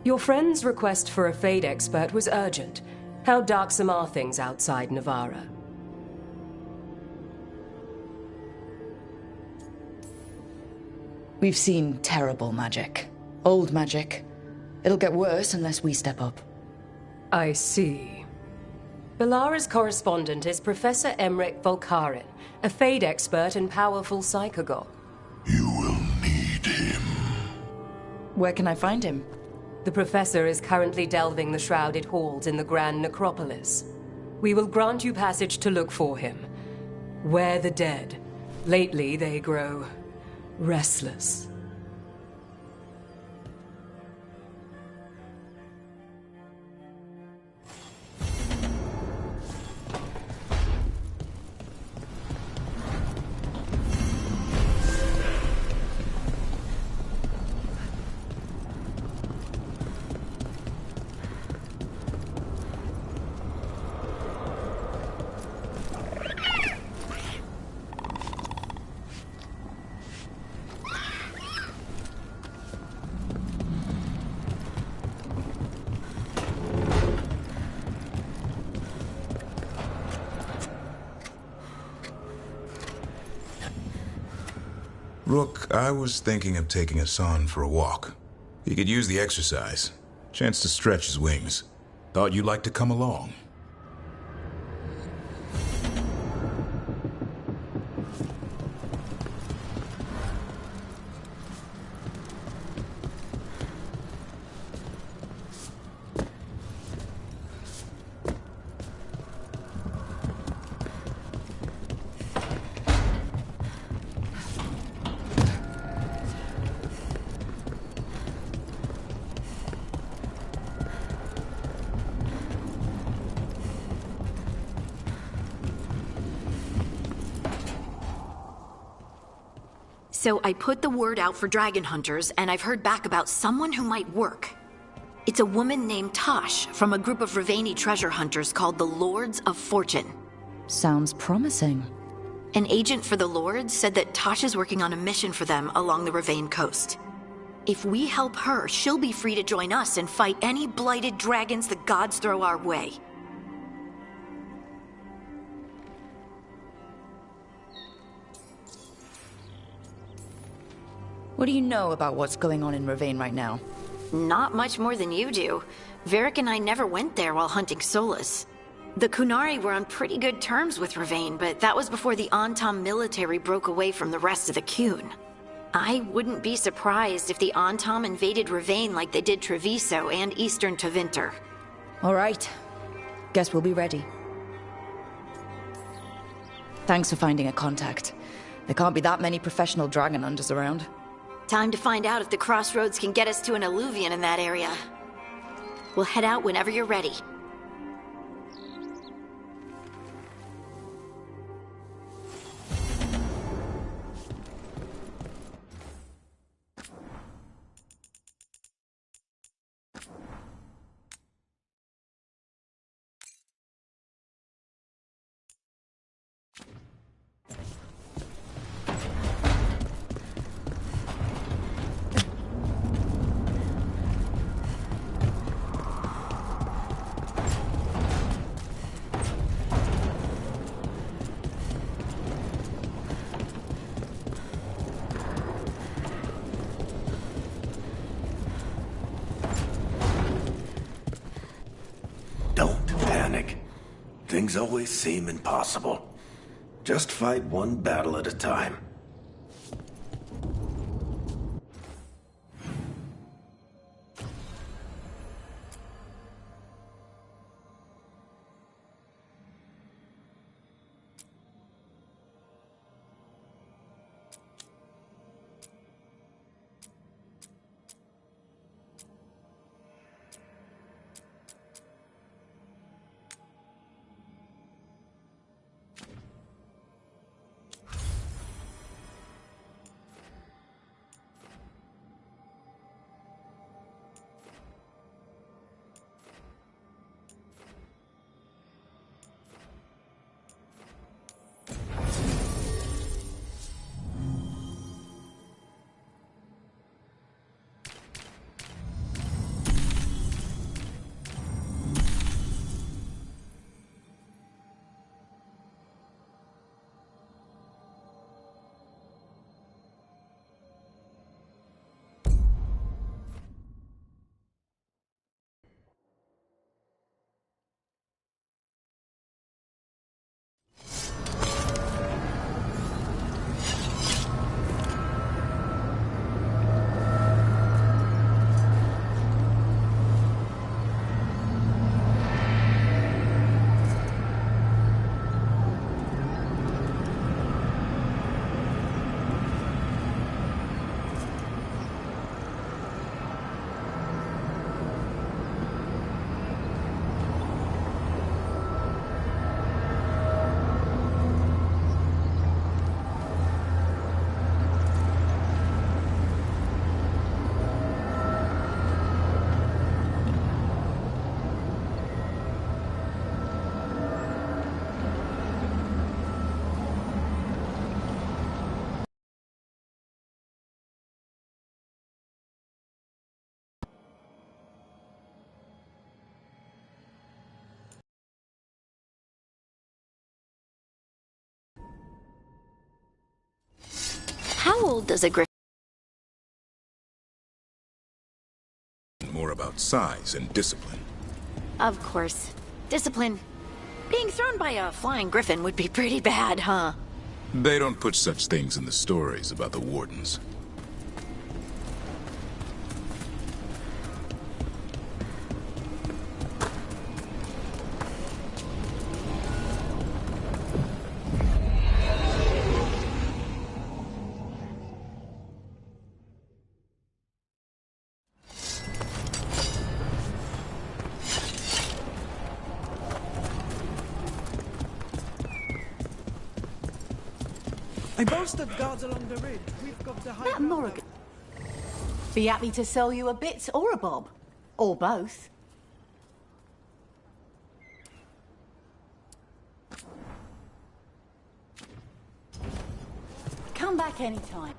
[SPEAKER 20] Your friend's request for a Fade expert was urgent. How darksome are things outside Navarra?
[SPEAKER 1] We've seen terrible magic. Old magic. It'll get worse unless we step up.
[SPEAKER 20] I see. Balara's correspondent is Professor Emmerich Volkaren, a Fade expert and powerful psychogog.
[SPEAKER 1] Where can I find him?
[SPEAKER 20] The Professor is currently delving the shrouded halls in the Grand Necropolis. We will grant you passage to look for him. Where the dead. Lately they grow restless.
[SPEAKER 11] Rook, I was thinking of taking Hassan for a walk. He could use the exercise. Chance to stretch his wings. Thought you'd like to come along.
[SPEAKER 18] So I put the word out for dragon hunters, and I've heard back about someone who might work. It's a woman named Tosh from a group of Ravani treasure hunters called the Lords of Fortune.
[SPEAKER 1] Sounds promising.
[SPEAKER 18] An agent for the Lords said that Tosh is working on a mission for them along the Ravane coast. If we help her, she'll be free to join us and fight any blighted dragons the gods throw our way.
[SPEAKER 1] What do you know about what's going on in Ravane right now?
[SPEAKER 18] Not much more than you do. Varric and I never went there while hunting Solus. The Kunari were on pretty good terms with Ravane, but that was before the Antam military broke away from the rest of the Qun. I wouldn't be surprised if the Antam invaded Ravane like they did Treviso and Eastern Tevinter.
[SPEAKER 1] All right. Guess we'll be ready. Thanks for finding a contact. There can't be that many professional dragon hunters around.
[SPEAKER 18] Time to find out if the crossroads can get us to an alluvion in that area. We'll head out whenever you're ready.
[SPEAKER 9] Things always seem impossible. Just fight one battle at a time.
[SPEAKER 18] How old does a griffin?
[SPEAKER 11] More about size and discipline.
[SPEAKER 18] Of course. Discipline. Being thrown by a flying griffin would be pretty bad, huh?
[SPEAKER 11] They don't put such things in the stories about the wardens.
[SPEAKER 17] A burst of guards along the ridge. We've got the high
[SPEAKER 3] That Morrigan. Be happy to sell you a bit or a bob. Or both. Come back anytime.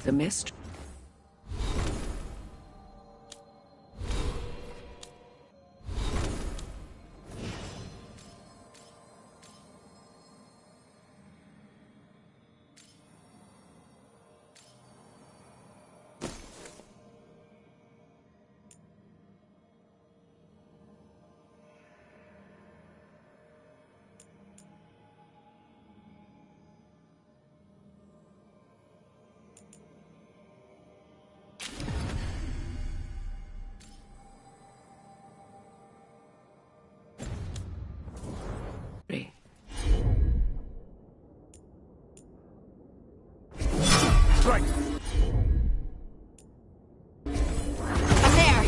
[SPEAKER 6] The mist.
[SPEAKER 11] right.
[SPEAKER 18] I'm there.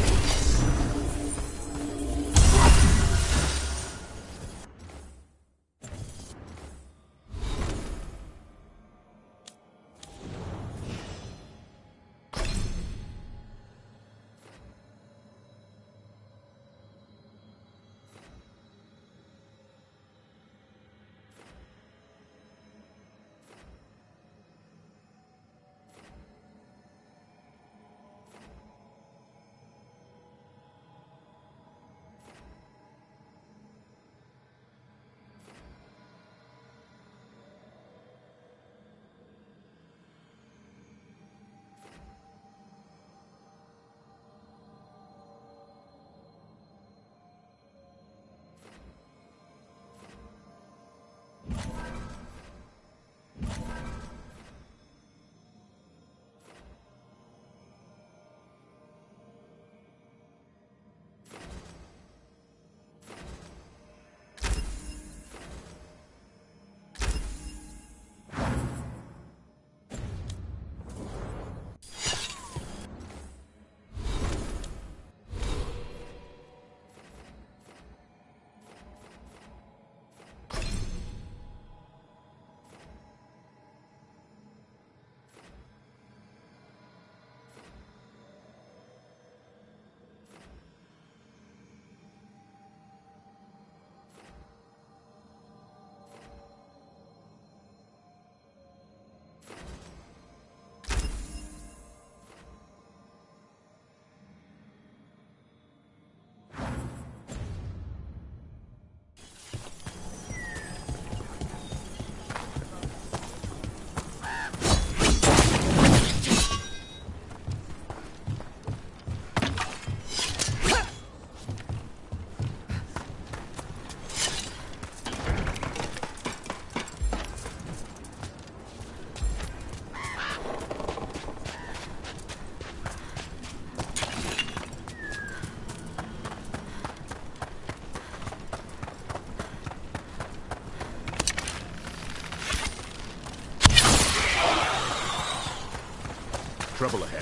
[SPEAKER 11] Trouble ahead.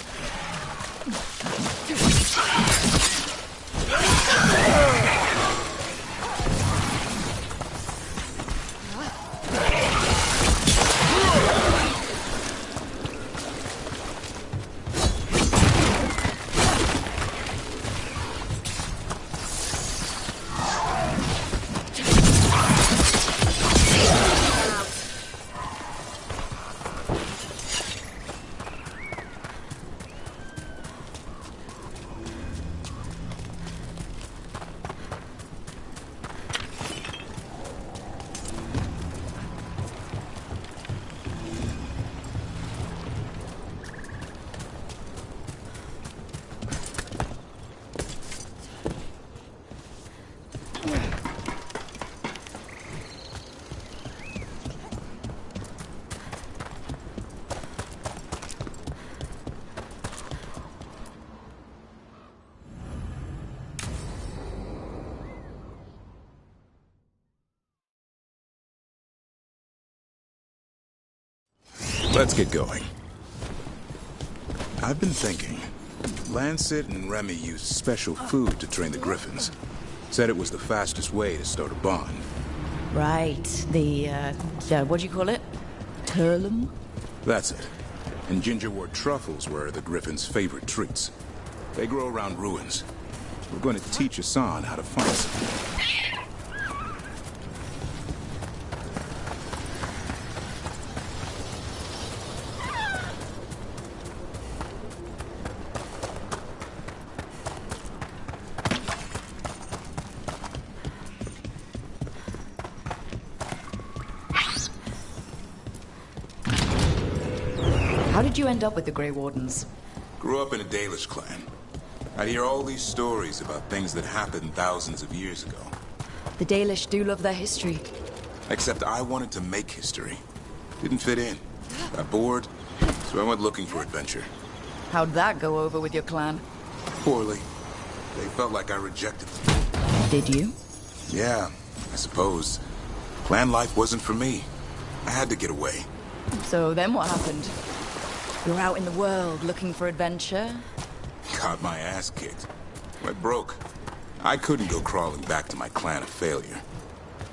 [SPEAKER 11] Let's get going. I've been thinking. Lancet and Remy used special food to train the griffins. Said it was the fastest way to start a bond.
[SPEAKER 1] Right. What do you call it? Turlum?
[SPEAKER 11] That's it. And gingerwort truffles were the griffins' favorite treats. They grow around ruins. We're going to teach Hassan how to find some.
[SPEAKER 1] How did you end up with the Grey Wardens?
[SPEAKER 11] Grew up in a Dalish clan. I'd hear all these stories about things that happened thousands of years ago.
[SPEAKER 1] The Dalish do love their history.
[SPEAKER 11] Except I wanted to make history. Didn't fit in. Got bored, so I went looking for adventure.
[SPEAKER 1] How'd that go over with your clan?
[SPEAKER 11] Poorly. They felt like I rejected them.
[SPEAKER 1] Did you?
[SPEAKER 11] Yeah, I suppose. Clan life wasn't for me. I had to get away.
[SPEAKER 1] So then what happened? You're out in the world looking for adventure?
[SPEAKER 11] Got my ass kicked. Went broke. I couldn't go crawling back to my clan of failure.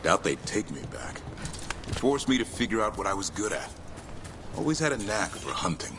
[SPEAKER 11] Doubt they'd take me back. Forced me to figure out what I was good at. Always had a knack for hunting.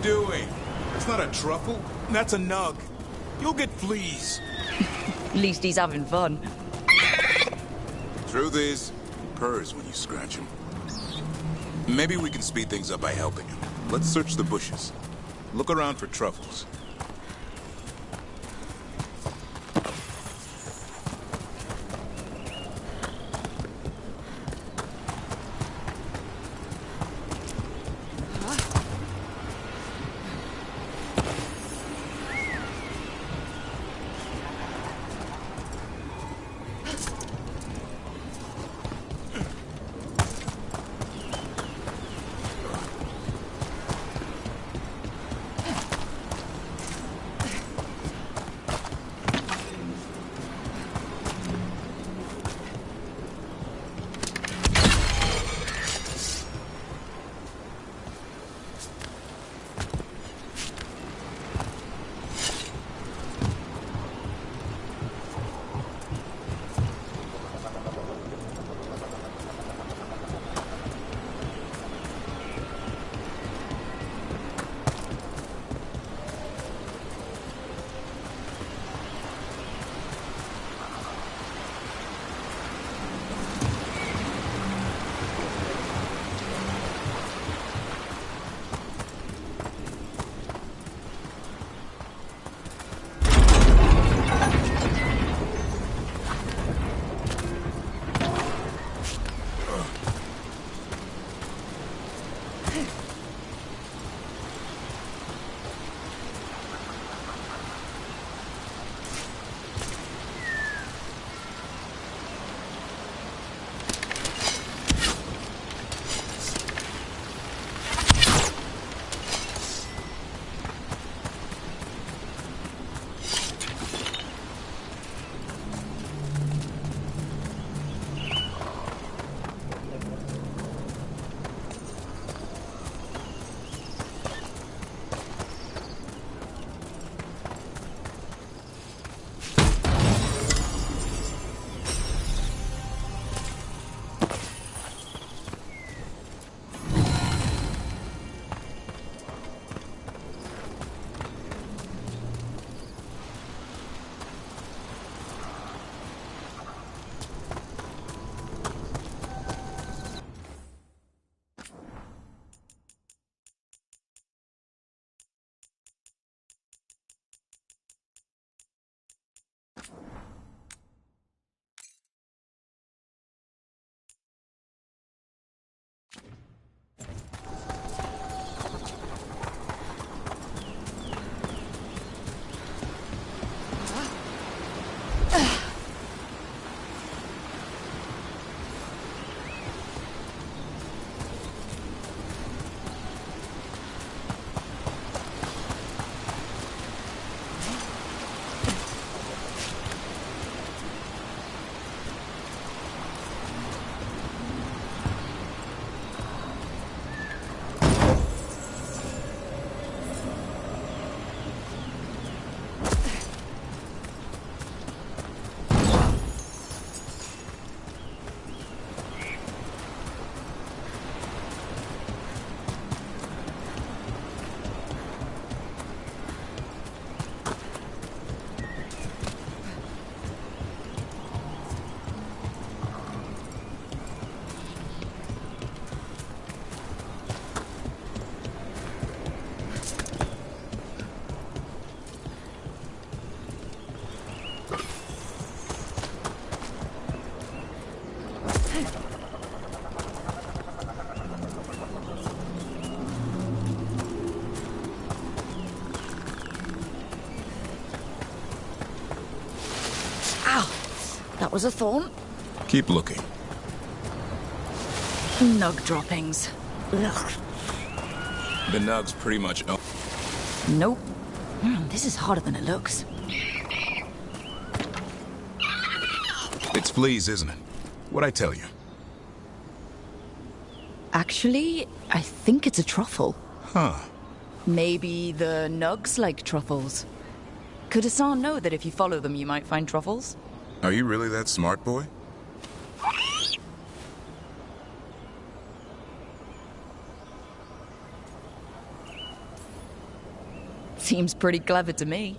[SPEAKER 11] doing? It's not a truffle. That's a nug. You'll get fleas.
[SPEAKER 1] At least he's having fun.
[SPEAKER 11] Truth is, he purrs when you scratch him. Maybe we can speed things up by helping him. Let's search the bushes. Look around for truffles.
[SPEAKER 1] Ow! That was a thorn.
[SPEAKER 11] Keep looking.
[SPEAKER 1] Nug droppings. Ugh.
[SPEAKER 11] The nugs pretty much own.
[SPEAKER 1] Nope. This is harder than it looks.
[SPEAKER 11] It's fleas, isn't it? What'd I tell you?
[SPEAKER 1] Actually, I think it's a truffle.
[SPEAKER 11] Huh.
[SPEAKER 1] Maybe the nugs like truffles. Could Hassan know that if you follow them, you might find truffles?
[SPEAKER 11] Are you really that smart, boy?
[SPEAKER 1] Seems pretty clever to me.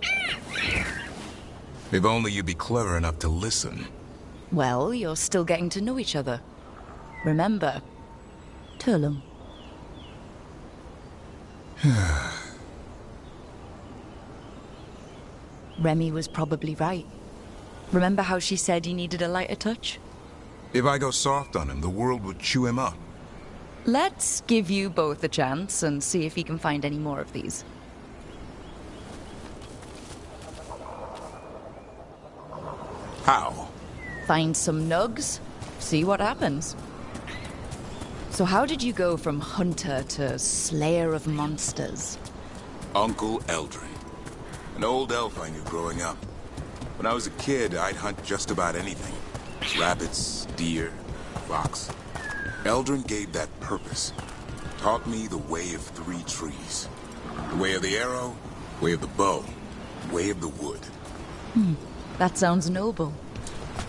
[SPEAKER 11] If only you'd be clever enough to listen.
[SPEAKER 1] Well, you're still getting to know each other. Remember, Turlum. Remy was probably right. Remember how she said he needed a lighter touch?
[SPEAKER 11] If I go soft on him, the world would chew him up.
[SPEAKER 1] Let's give you both a chance and see if he can find any more of these.
[SPEAKER 11] How?
[SPEAKER 1] Find some nugs, see what happens. So how did you go from hunter to slayer of monsters?
[SPEAKER 11] Uncle Eldrin. An old elf I knew growing up. When I was a kid, I'd hunt just about anything. Rabbits, deer, fox. Eldrin gave that purpose. Taught me the way of 3 trees. The way of the arrow, way of the bow, way of the wood.
[SPEAKER 1] That sounds noble.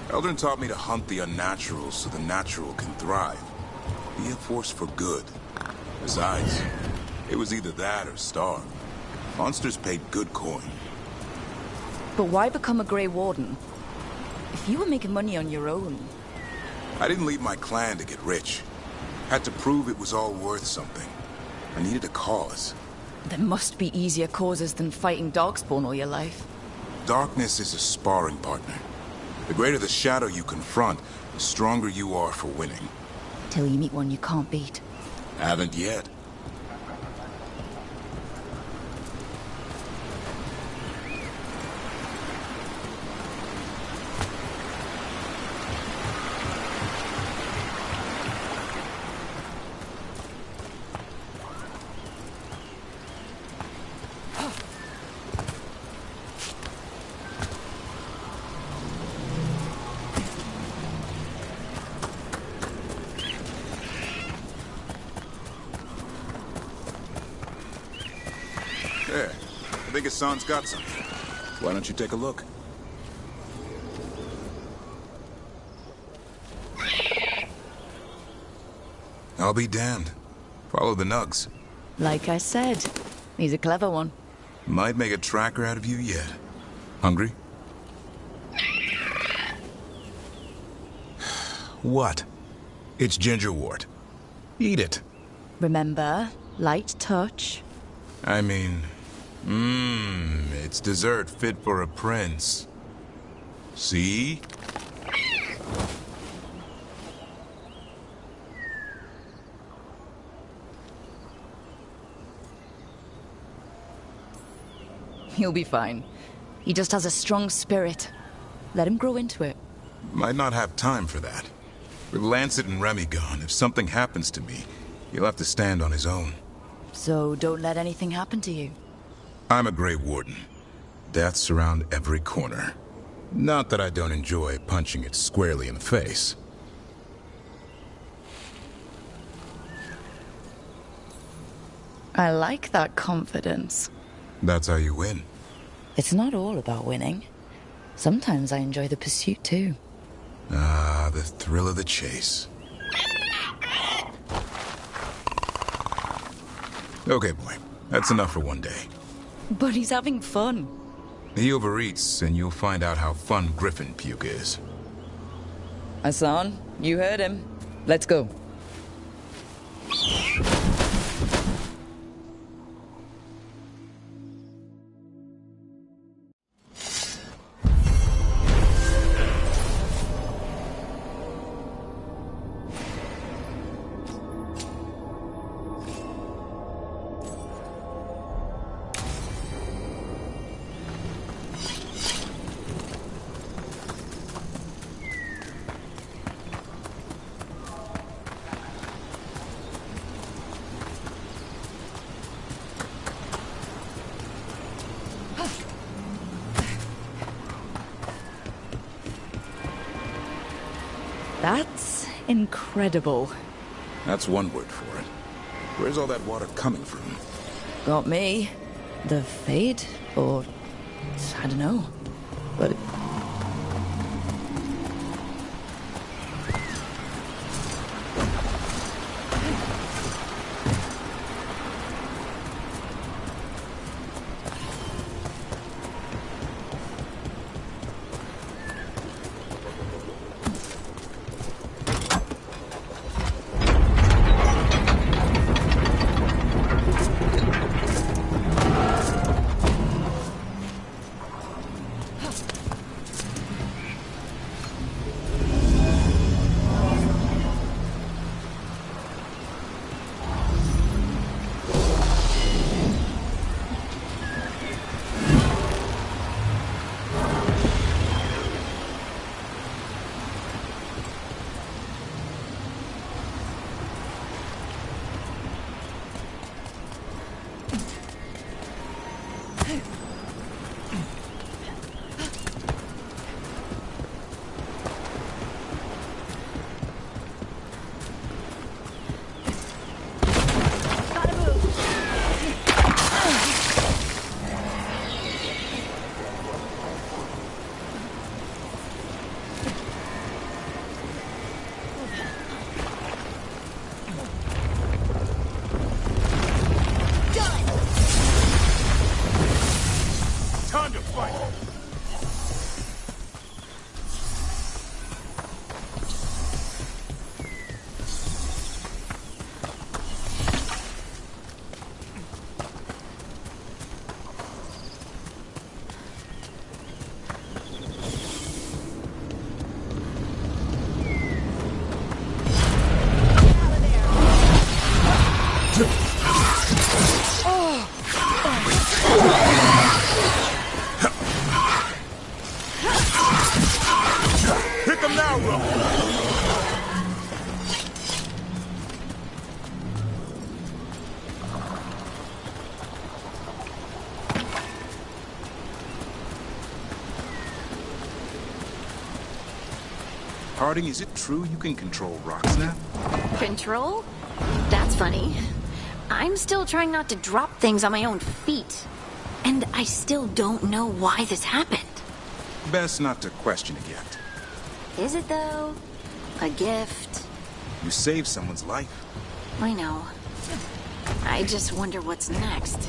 [SPEAKER 11] Eldrin taught me to hunt the unnatural so the natural can thrive. Be a force for good. Besides, it was either that or starve. Monsters paid good coin.
[SPEAKER 1] But why become a Grey Warden? If you were making money on your own...
[SPEAKER 11] I didn't leave my clan to get rich. Had to prove it was all worth something. I needed a cause.
[SPEAKER 1] There must be easier causes than fighting Darkspawn all your life.
[SPEAKER 11] Darkness is a sparring partner. The greater the shadow you confront, the stronger you are for winning.
[SPEAKER 1] Till you meet one you can't beat.
[SPEAKER 11] Haven't yet. There. I think Hassan's got something. Why don't you take a look? I'll be damned. Follow the nugs.
[SPEAKER 1] Like I said, he's a clever one.
[SPEAKER 11] Might make a tracker out of you yet. Hungry? What? It's gingerwort. Eat it.
[SPEAKER 1] Remember, light touch.
[SPEAKER 11] I mean, it's dessert fit for a prince. See?
[SPEAKER 1] He'll be fine. He just has a strong spirit. Let him grow into it.
[SPEAKER 11] Might not have time for that. With Lancet and Remy gone, if something happens to me, he'll have to stand on his own.
[SPEAKER 1] So don't let anything happen to you.
[SPEAKER 11] I'm a Grey Warden. Death's around every corner. Not that I don't enjoy punching it squarely in the face.
[SPEAKER 1] I like that confidence.
[SPEAKER 11] That's how you win.
[SPEAKER 1] It's not all about winning. Sometimes I enjoy the pursuit too.
[SPEAKER 11] Ah, the thrill of the chase. Okay, boy. That's enough for one day.
[SPEAKER 1] But he's having fun.
[SPEAKER 11] He overeats, and you'll find out how fun griffin puke is.
[SPEAKER 1] Hassan, you heard him. Let's go. That's incredible.
[SPEAKER 11] That's one word for it. Where's all that water coming from?
[SPEAKER 1] Got me. The Fade? Or... I don't know. But...
[SPEAKER 11] Harding, is it true you can control rocks now?
[SPEAKER 18] Control? That's funny. I'm still trying not to drop things on my own feet. And I still don't know why this happened.
[SPEAKER 11] Best not to question it yet.
[SPEAKER 18] Is it, though? A gift?
[SPEAKER 11] You saved someone's life.
[SPEAKER 18] I know. I just wonder what's next.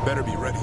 [SPEAKER 11] Better be ready.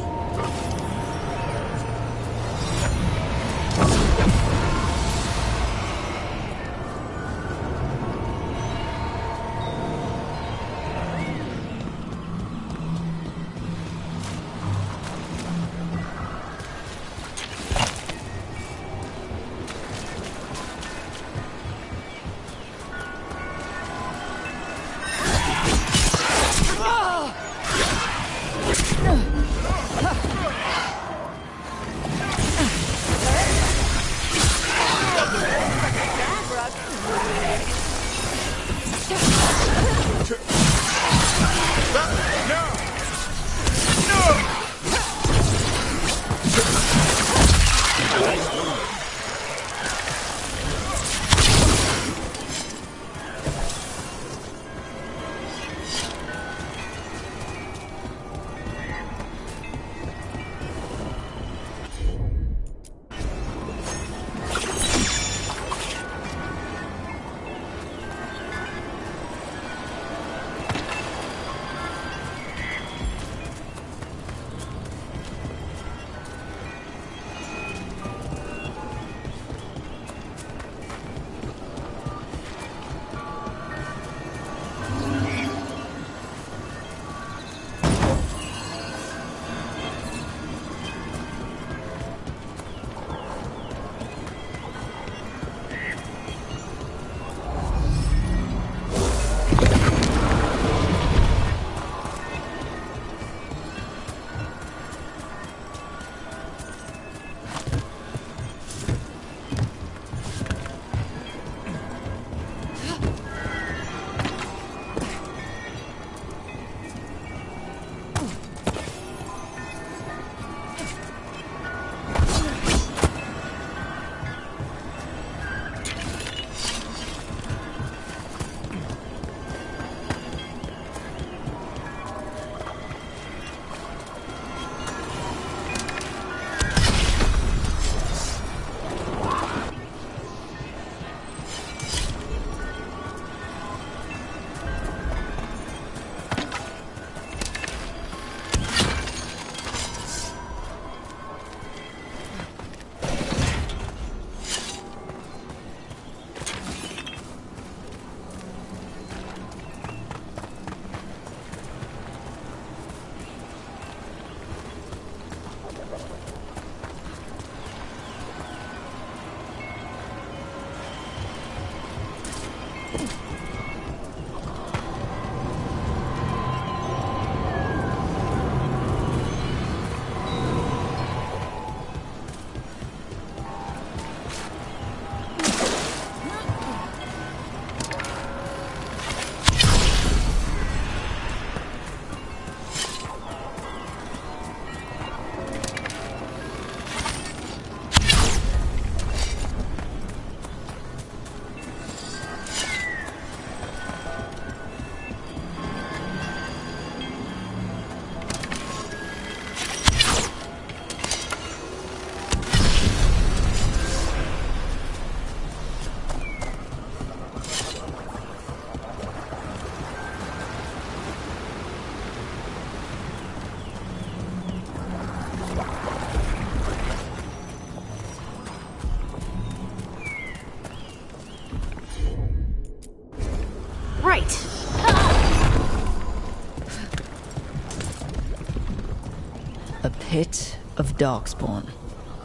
[SPEAKER 1] pit of Darkspawn.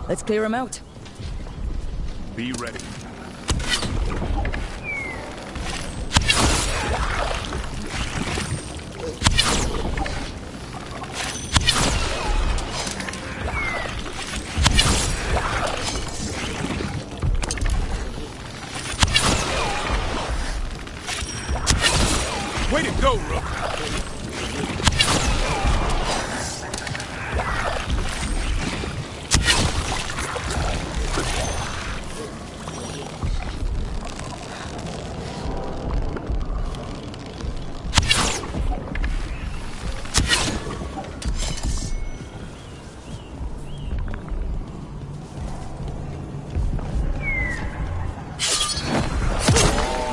[SPEAKER 1] Let's clear him out.
[SPEAKER 11] Be ready. Way to go, Rook!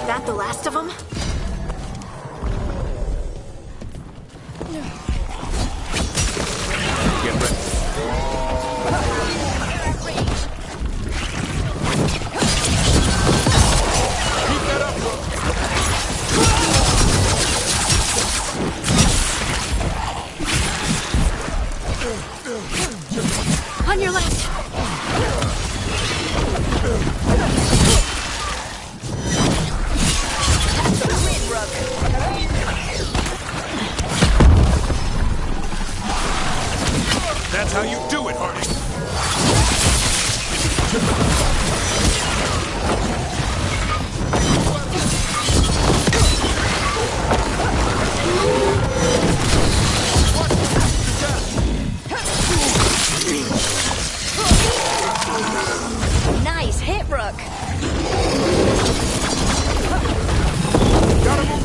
[SPEAKER 18] That the last of them?
[SPEAKER 11] Get ready. Keep that up, Rook.
[SPEAKER 18] On your left! That's a win, Rook!
[SPEAKER 11] That's how you do it, Hardy.
[SPEAKER 18] Nice hit, Rook!
[SPEAKER 11] Gotta move.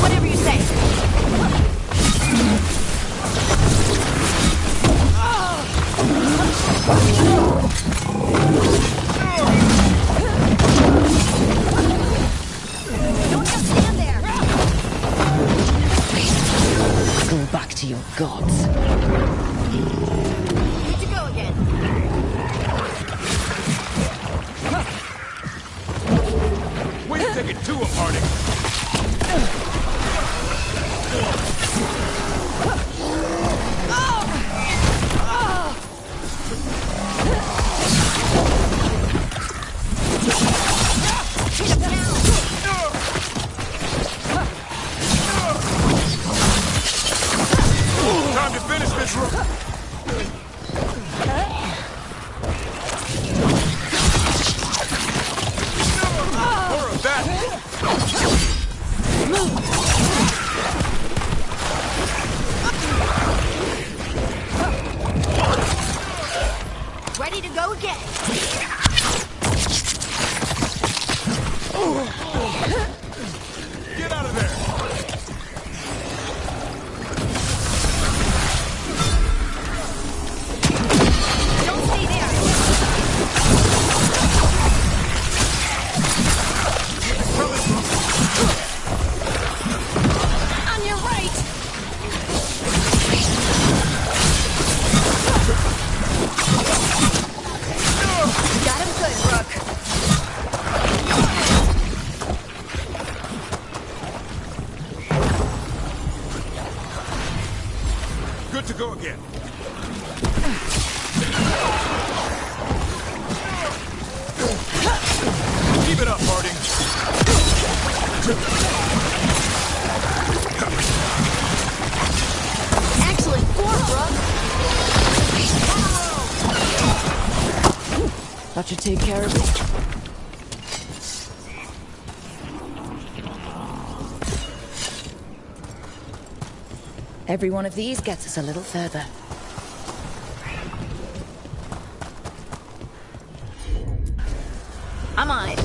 [SPEAKER 18] Whatever you say. Don't just stand there!
[SPEAKER 1] Go back to your gods.
[SPEAKER 18] Good to go again.
[SPEAKER 11] Way to take it to him, Harding. Time to finish this, Rook. More of that.
[SPEAKER 18] Ready to go again.
[SPEAKER 11] Get out of there.
[SPEAKER 18] Don't stay there. On your right. Got him good, Rook.
[SPEAKER 11] Good to go again. Keep it up, Harding.
[SPEAKER 18] Excellent form, Rook.
[SPEAKER 1] That should take care of it. Every one of these gets us a little further.
[SPEAKER 18] I'm on it.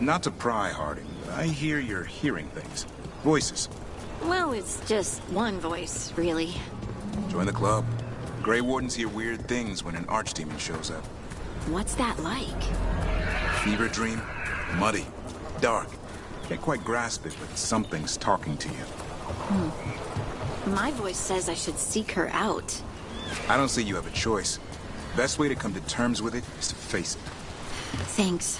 [SPEAKER 11] Not to pry, Harding, but I hear you're hearing things. Voices.
[SPEAKER 18] Well, it's just one voice, really.
[SPEAKER 11] Join the club. Grey Wardens hear weird things when an archdemon shows up.
[SPEAKER 18] What's that like?
[SPEAKER 11] Fever dream, muddy, dark. Can't quite grasp it, but something's talking to you.
[SPEAKER 18] My voice says I should seek her out.
[SPEAKER 11] I don't see you have a choice. Best way to come to terms with it is to face it.
[SPEAKER 18] Thanks.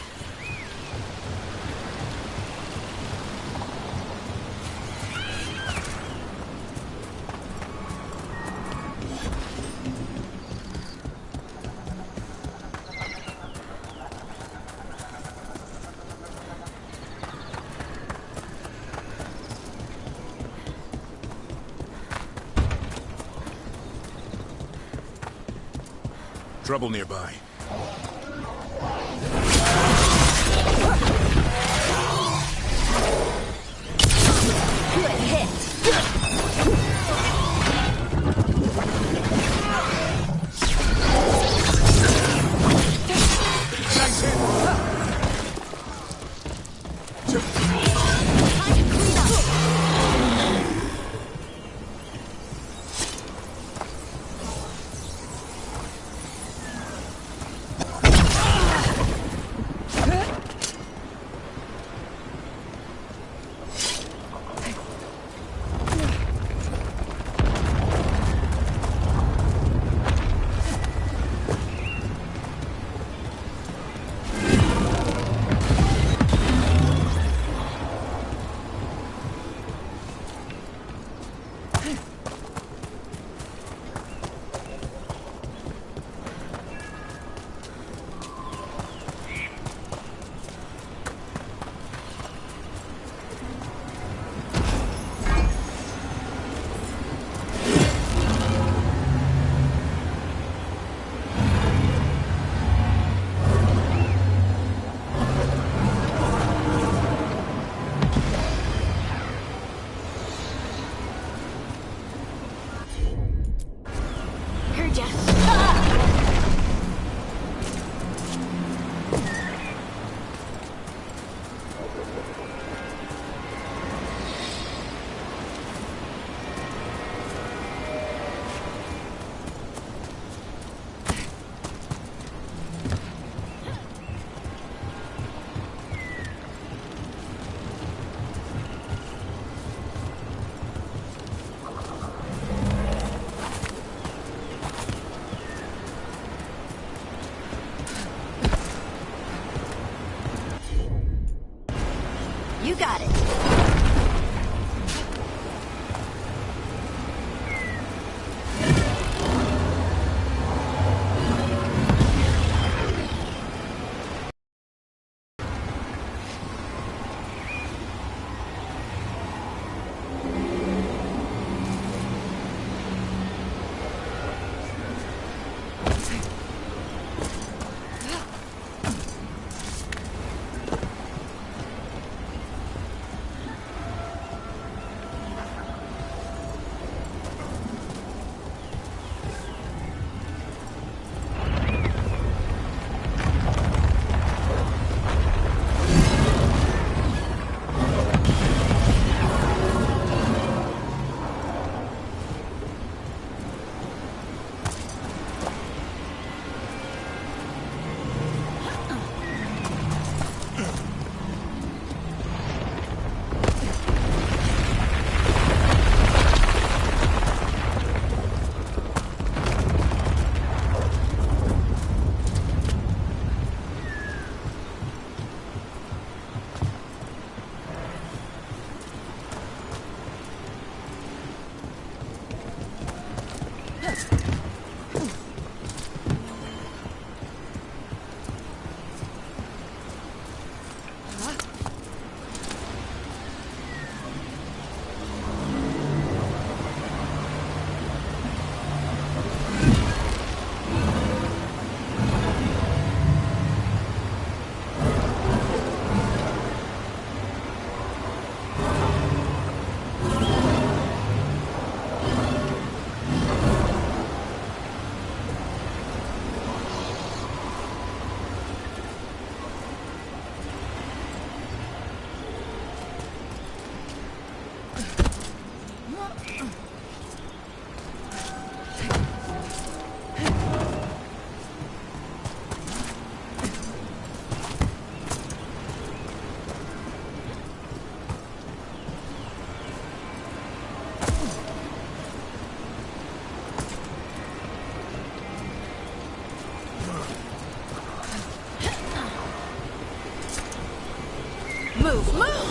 [SPEAKER 11] Trouble nearby.
[SPEAKER 18] Good hit.
[SPEAKER 11] Nice hit.
[SPEAKER 3] Move, move!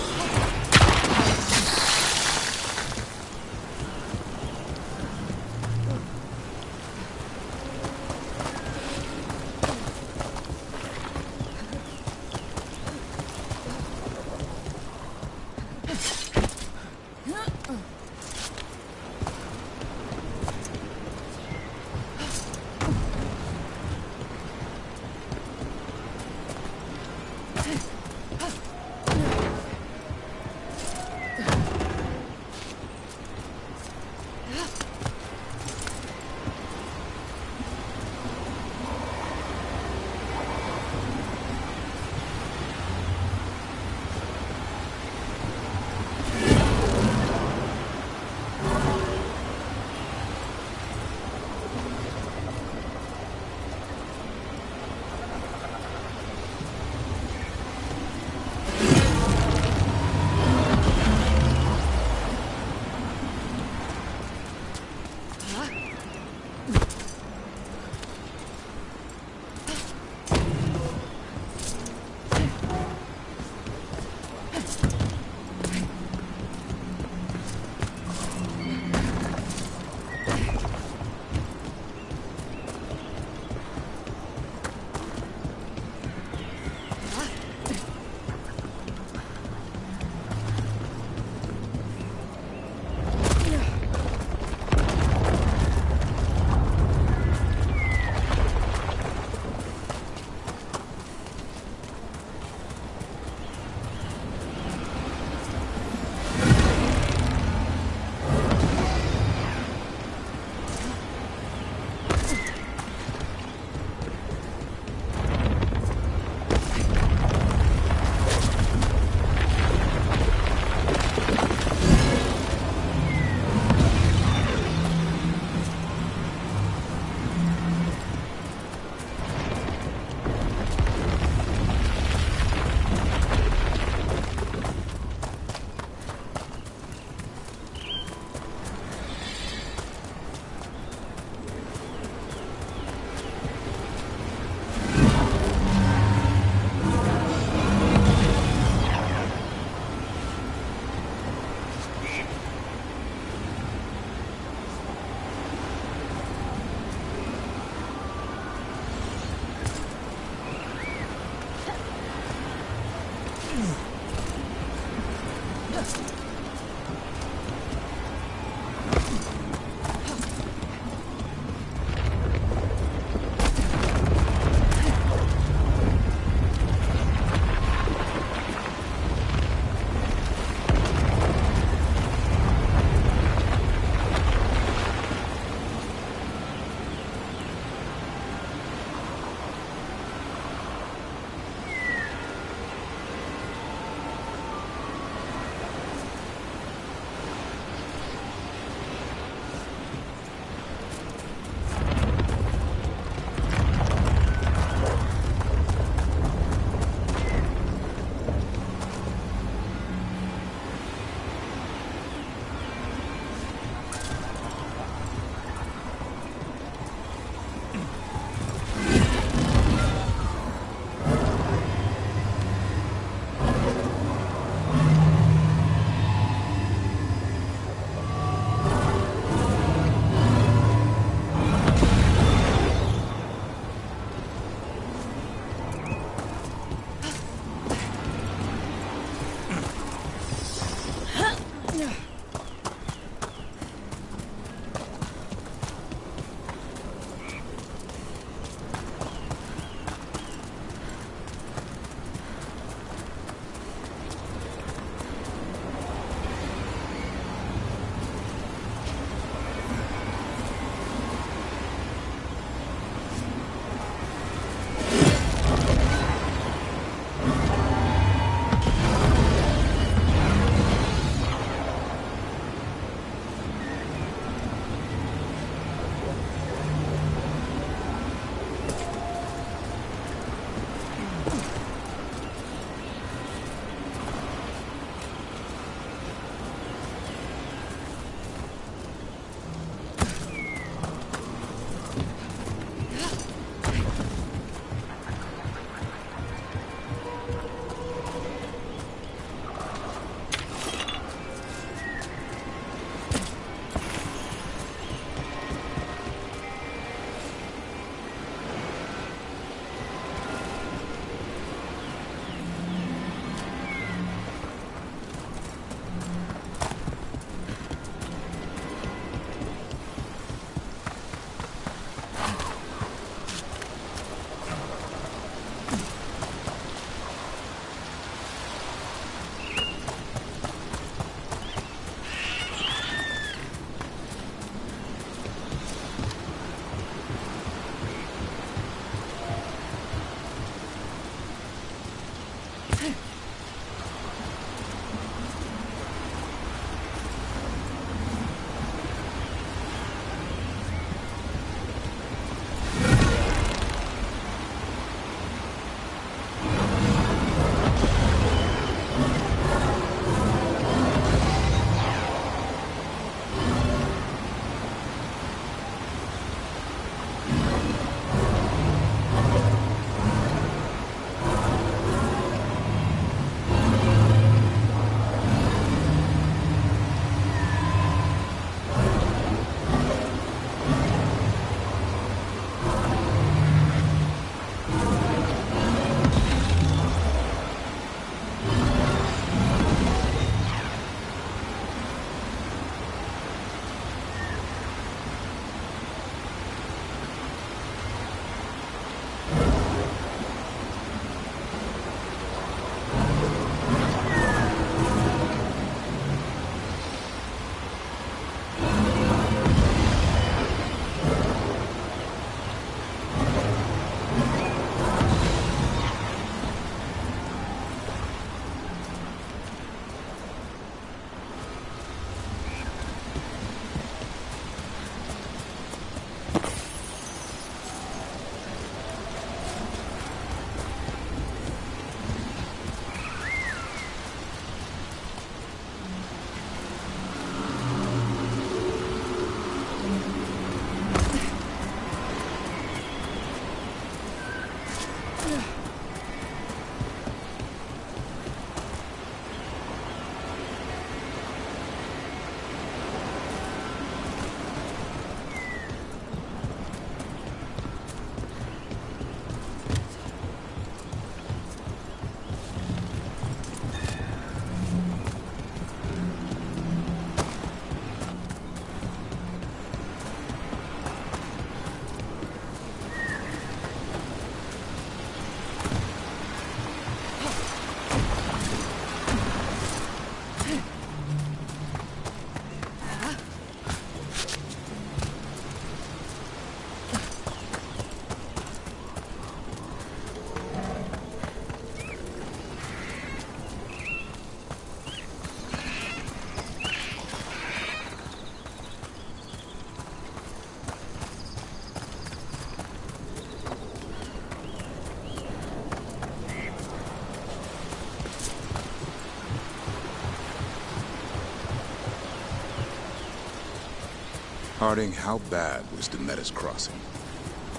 [SPEAKER 11] Harding, how bad was Demeter's crossing?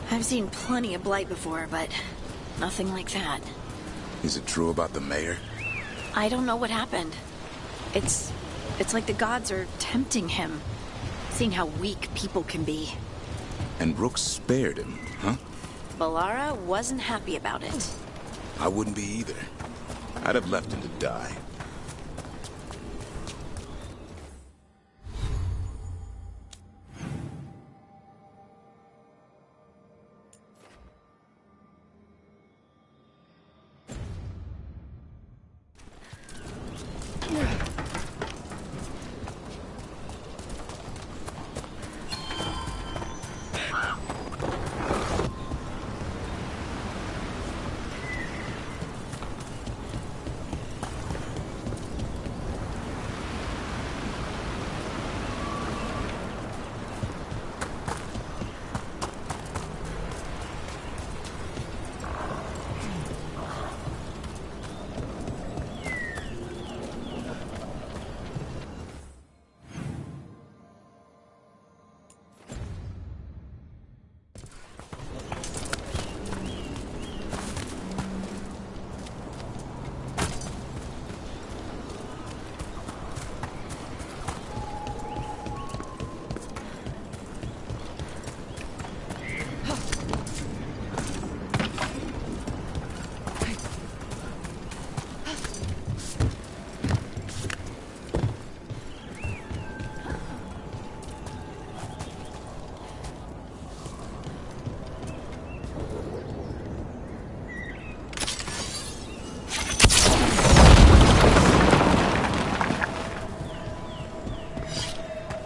[SPEAKER 18] I've seen plenty of blight before, but nothing like that.
[SPEAKER 11] Is it true about the mayor?
[SPEAKER 18] I don't know what happened. It's like the gods are tempting him, seeing how weak people can be.
[SPEAKER 11] And Brooks spared him, huh?
[SPEAKER 18] Balara wasn't happy about it.
[SPEAKER 11] I wouldn't be either. I'd have left him to die.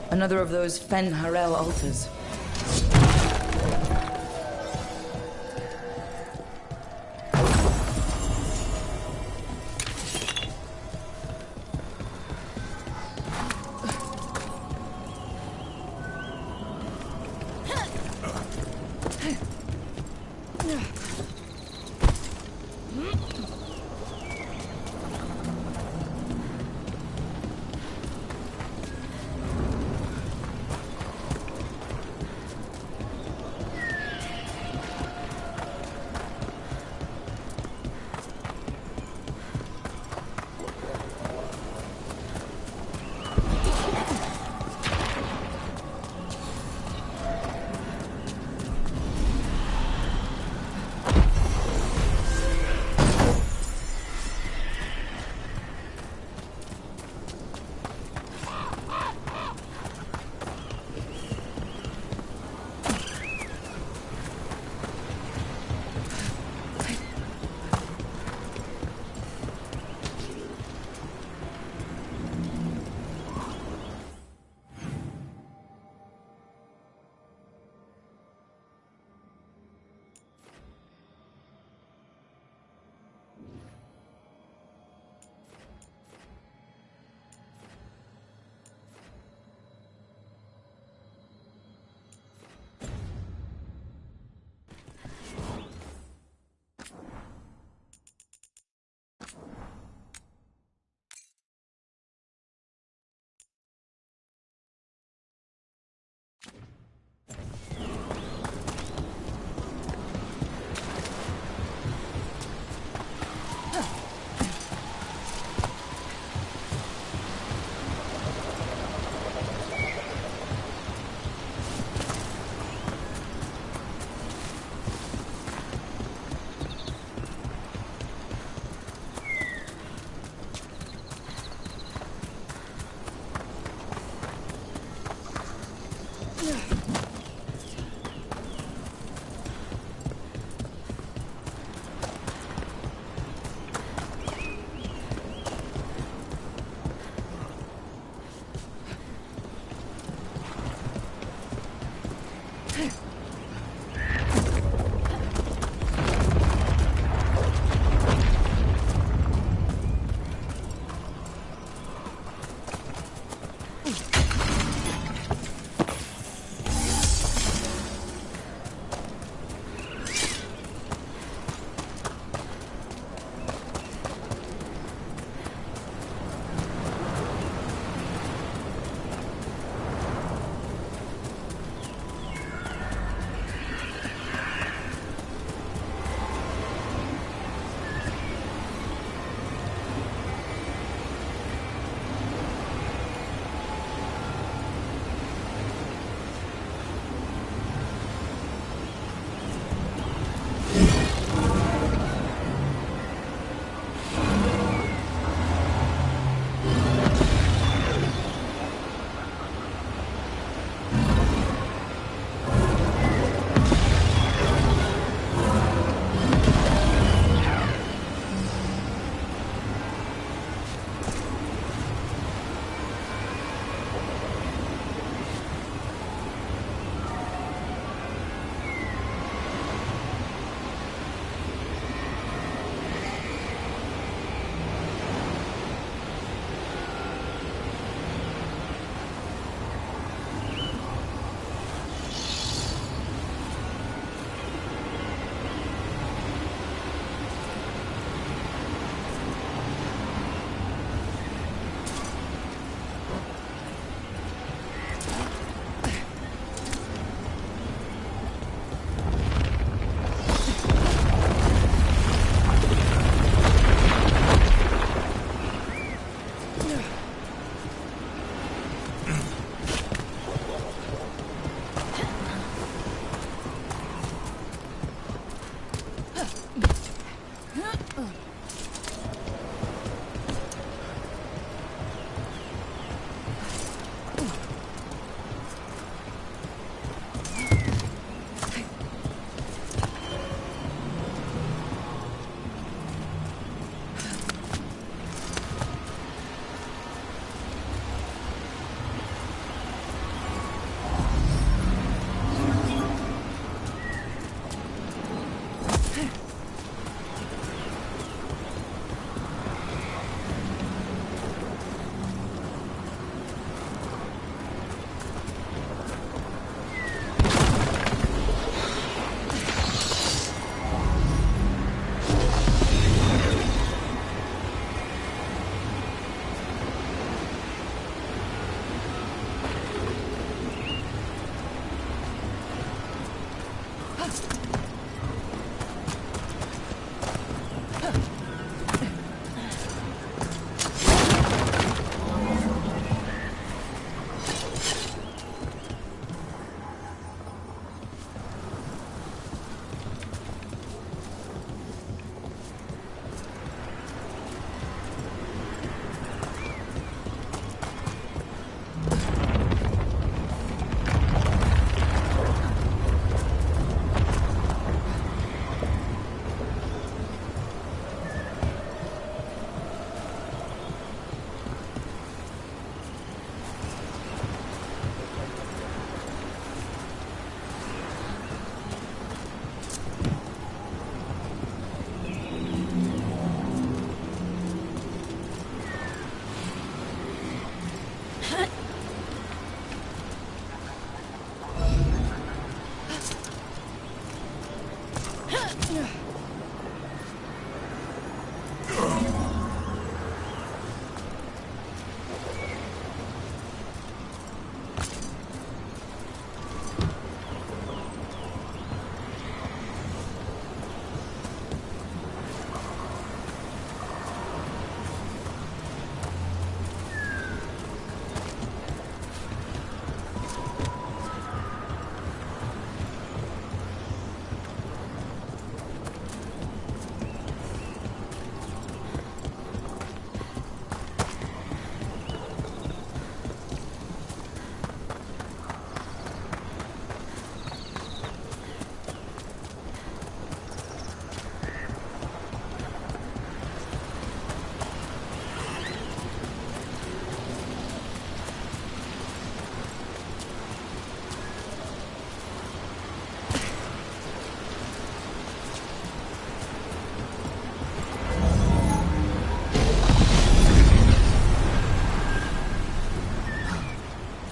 [SPEAKER 1] Another of those Fen Harel altars.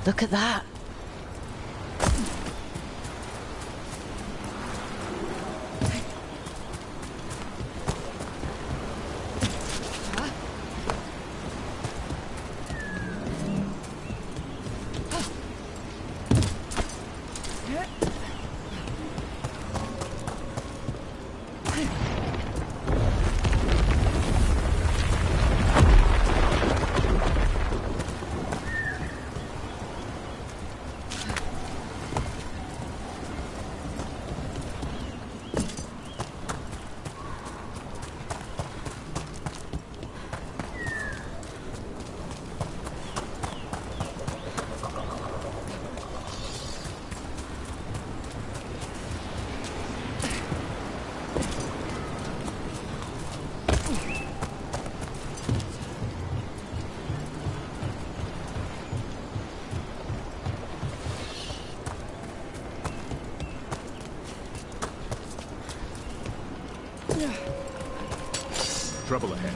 [SPEAKER 1] Look at that.
[SPEAKER 11] Trouble ahead.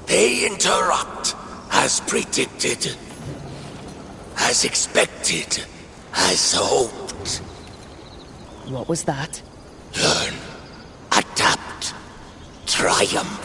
[SPEAKER 9] They interrupt, as predicted, as expected, as hoped.
[SPEAKER 1] What was that?
[SPEAKER 9] Learn, adapt, triumph.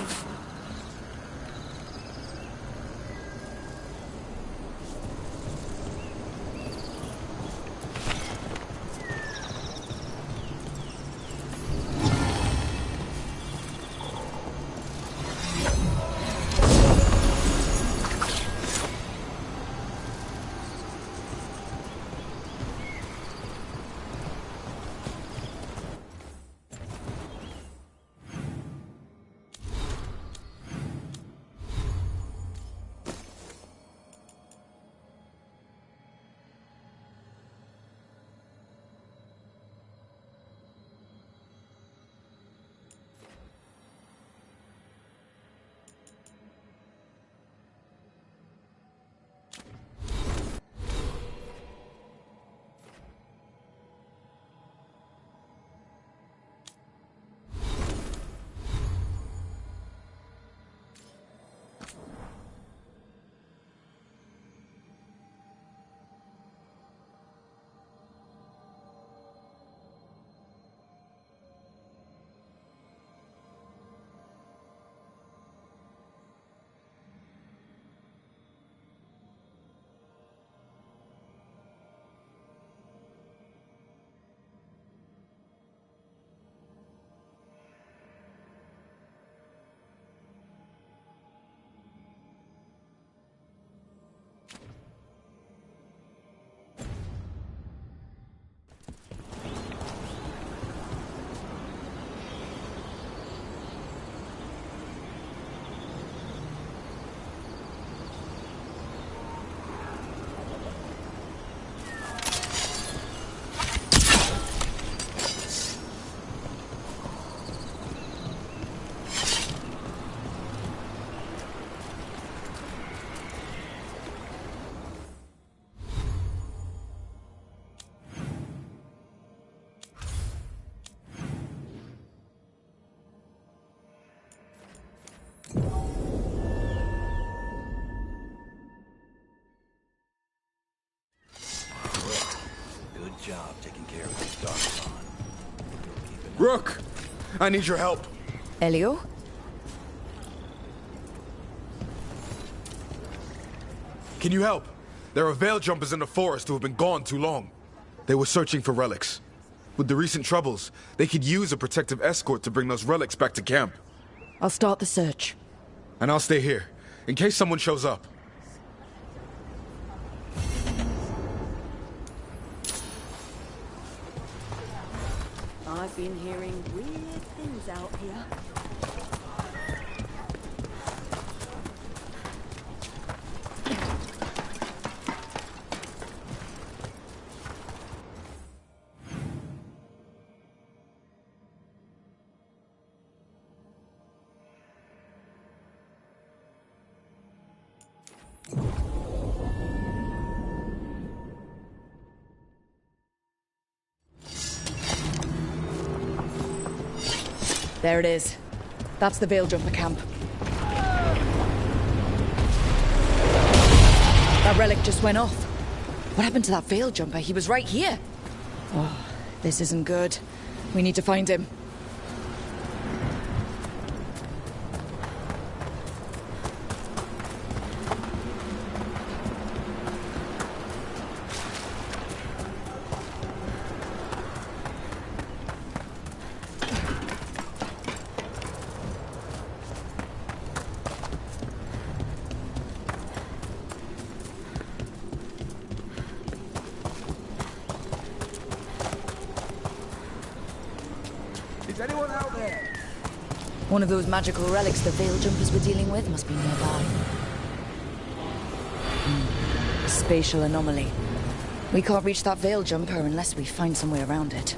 [SPEAKER 9] job taking care of this dark bond.
[SPEAKER 2] Rook! I need your help.
[SPEAKER 1] Elio?
[SPEAKER 2] Can you help? There are veil jumpers in the forest who have been gone too long. They were searching for relics. With the recent troubles, they could use a protective escort to bring those relics back to camp.
[SPEAKER 1] I'll start the search.
[SPEAKER 2] And I'll stay here, in case someone shows up.
[SPEAKER 5] I've been hearing weird things out here.
[SPEAKER 1] There it is. That's the Veil Jumper camp. That relic just went off. What happened to that Veil Jumper? He was right here. Oh, this isn't good. We need to find him.
[SPEAKER 2] Is anyone out there?
[SPEAKER 1] One of those magical relics the Veil Jumpers were dealing with must be nearby. A spatial anomaly. We can't reach that Veil Jumper unless we find some way around it.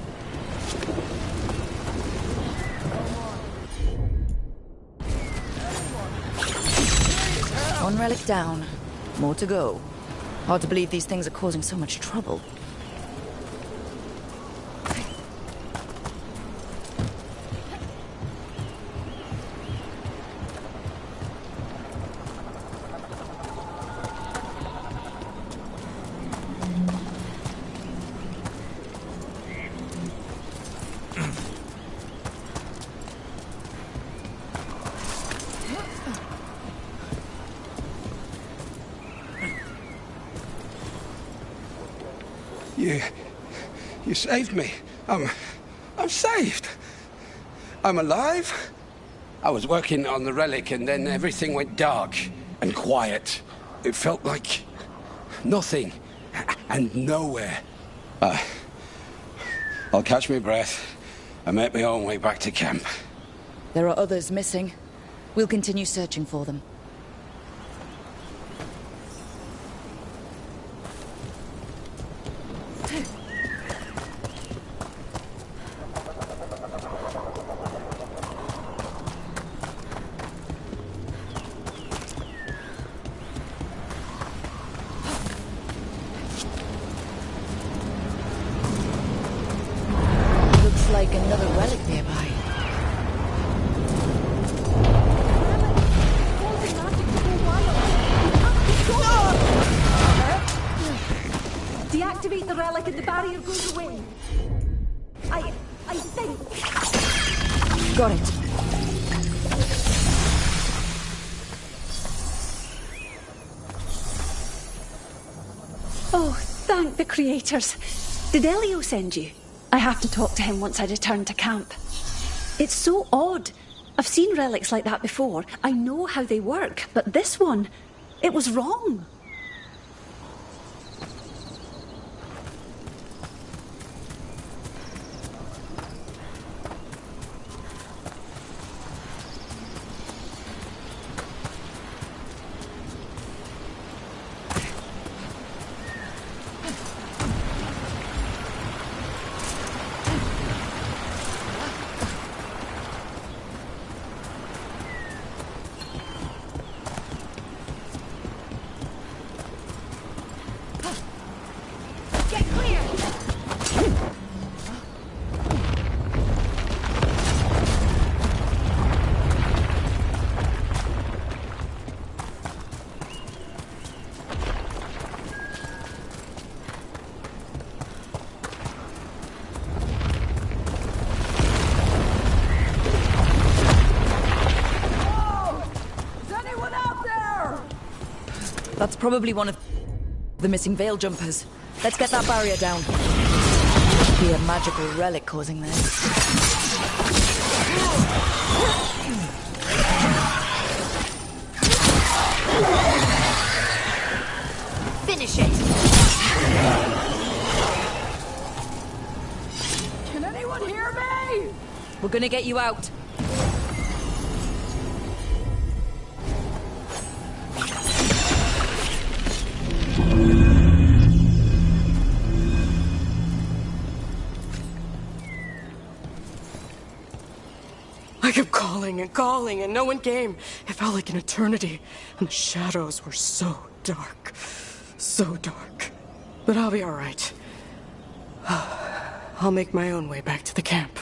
[SPEAKER 1] One relic down. More to go. Hard to believe these things are causing so much trouble.
[SPEAKER 8] You saved me. I'm saved. I'm alive. I was working on the relic and then everything went dark and quiet. It felt like nothing and nowhere. I'll catch my breath and make my own way back to camp.
[SPEAKER 1] There are others missing. We'll continue searching for them. Like another relic nearby.
[SPEAKER 3] Deactivate the relic and the barrier goes away. I think.
[SPEAKER 1] Got it.
[SPEAKER 7] Oh, thank the creators. Did Elio send you? I have to talk to him once I return to camp. It's so odd. I've seen relics like that before. I know how they work, but this one, it was wrong.
[SPEAKER 1] That's probably one of the missing veil jumpers. Let's get that barrier down. Be a magical relic causing this.
[SPEAKER 18] Finish it!
[SPEAKER 1] Can anyone hear me? We're gonna get you out.
[SPEAKER 19] I kept calling and no one came. It felt like an eternity, and the shadows were so dark. So dark. But I'll be all right. I'll make my own way back to the camp.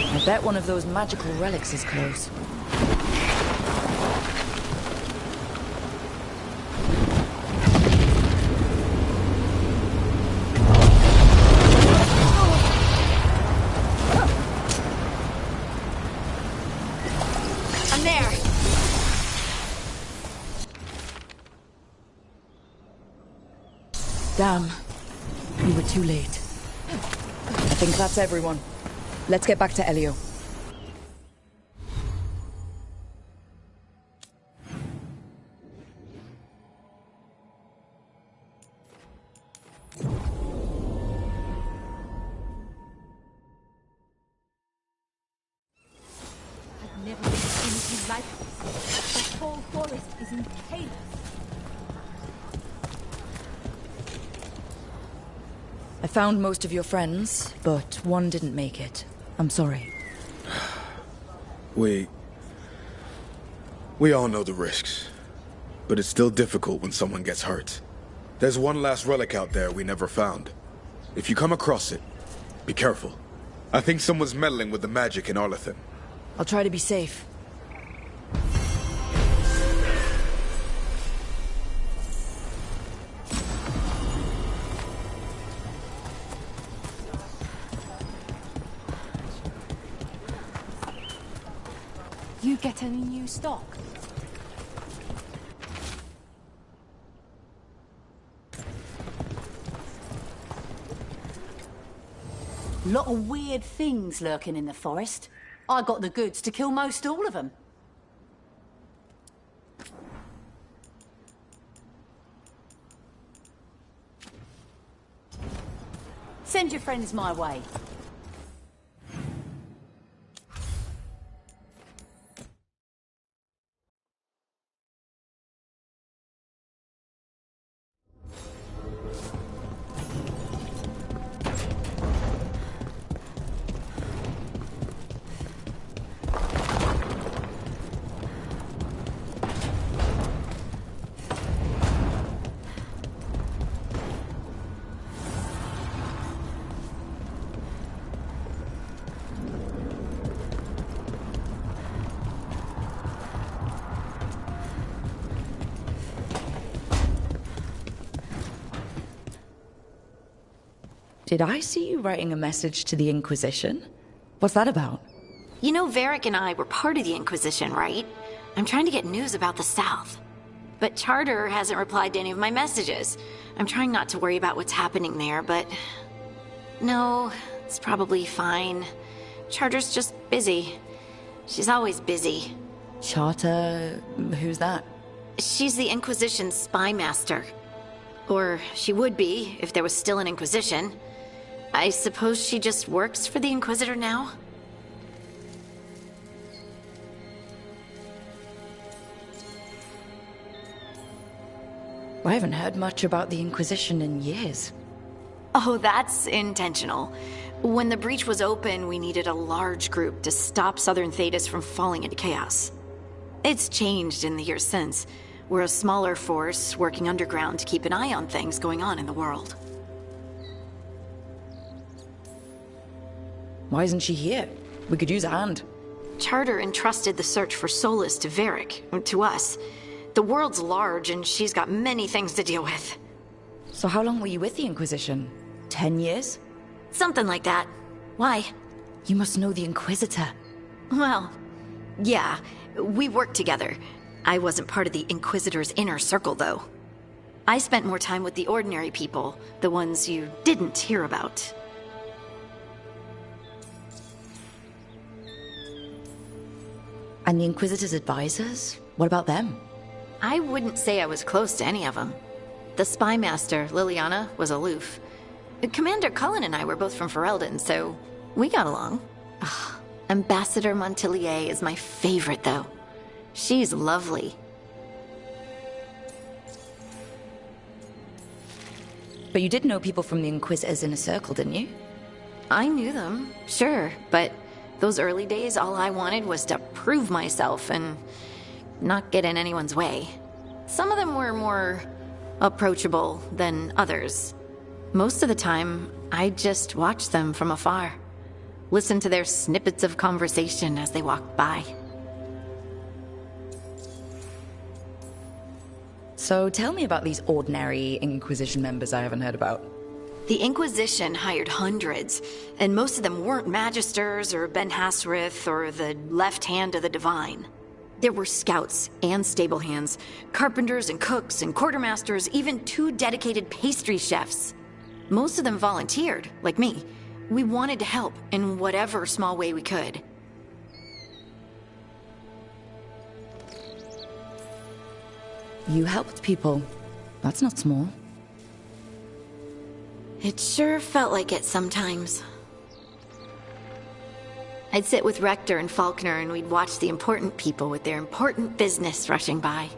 [SPEAKER 1] I bet one of those magical relics is close.
[SPEAKER 18] I'm there!
[SPEAKER 1] Damn. You were too late. I think that's everyone. Let's get back to Elio.
[SPEAKER 21] I've never seen anything like this. The whole forest is in chaos.
[SPEAKER 1] I found most of your friends, but one didn't make it. I'm sorry.
[SPEAKER 2] We all know the risks, but it's still difficult when someone gets hurt. There's one last relic out there we never found. If you come across it, be careful. I think someone's meddling with the magic in Arlethan.
[SPEAKER 1] I'll try to be safe.
[SPEAKER 21] You get any new stock?
[SPEAKER 3] Lot of weird things lurking in the forest. I got the goods to kill most all of them. Send your friends my way.
[SPEAKER 1] Did I see you writing a message to the Inquisition? What's that about?
[SPEAKER 18] You know, Varric and I were part of the Inquisition, right? I'm trying to get news about the South. But Charter hasn't replied to any of my messages. I'm trying not to worry about what's happening there, but... No, it's probably fine. Charter's just busy. She's always busy.
[SPEAKER 1] Charter? Who's that?
[SPEAKER 18] She's the Inquisition's spy master. Or she would be, if there was still an Inquisition. I suppose she just works for the Inquisitor now?
[SPEAKER 1] I haven't heard much about the Inquisition in years.
[SPEAKER 18] Oh, that's intentional. When the breach was open, we needed a large group to stop Southern Thetis from falling into chaos. It's changed in the years since. We're a smaller force working underground to keep an eye on things going on in the world.
[SPEAKER 1] Why isn't she here? We could use a hand.
[SPEAKER 18] Charter entrusted the search for Solus to Varric, to us. The world's large and she's got many things to deal with.
[SPEAKER 1] So how long were you with the Inquisition? 10 years?
[SPEAKER 18] Something like that. Why?
[SPEAKER 1] You must know the Inquisitor.
[SPEAKER 18] Well, yeah, we worked together. I wasn't part of the Inquisitor's inner circle, though. I spent more time with the ordinary people, the ones you didn't hear about.
[SPEAKER 1] And the Inquisitor's advisors? What about them?
[SPEAKER 18] I wouldn't say I was close to any of them. The spy master, Liliana, was aloof. Commander Cullen and I were both from Ferelden, so we got along. Ugh, Ambassador Montillier is my favorite, though. She's lovely.
[SPEAKER 1] But you did know people from the Inquisitor's inner circle, didn't you?
[SPEAKER 18] I knew them, sure, but those early days, all I wanted was to prove myself and not get in anyone's way. Some of them were more approachable than others. Most of the time, I just watched them from afar. Listened to their snippets of conversation as they walked by.
[SPEAKER 1] So tell me about these ordinary Inquisition members I haven't heard about.
[SPEAKER 18] The Inquisition hired hundreds, and most of them weren't Magisters or Ben Hasrith or the left hand of the Divine. There were scouts and stable hands, carpenters and cooks and quartermasters, even 2 dedicated pastry chefs. Most of them volunteered, like me. We wanted to help in whatever small way we could.
[SPEAKER 1] You helped people. That's not small.
[SPEAKER 18] It sure felt like it sometimes. I'd sit with Rector and Faulkner and we'd watch the important people with their important business rushing by.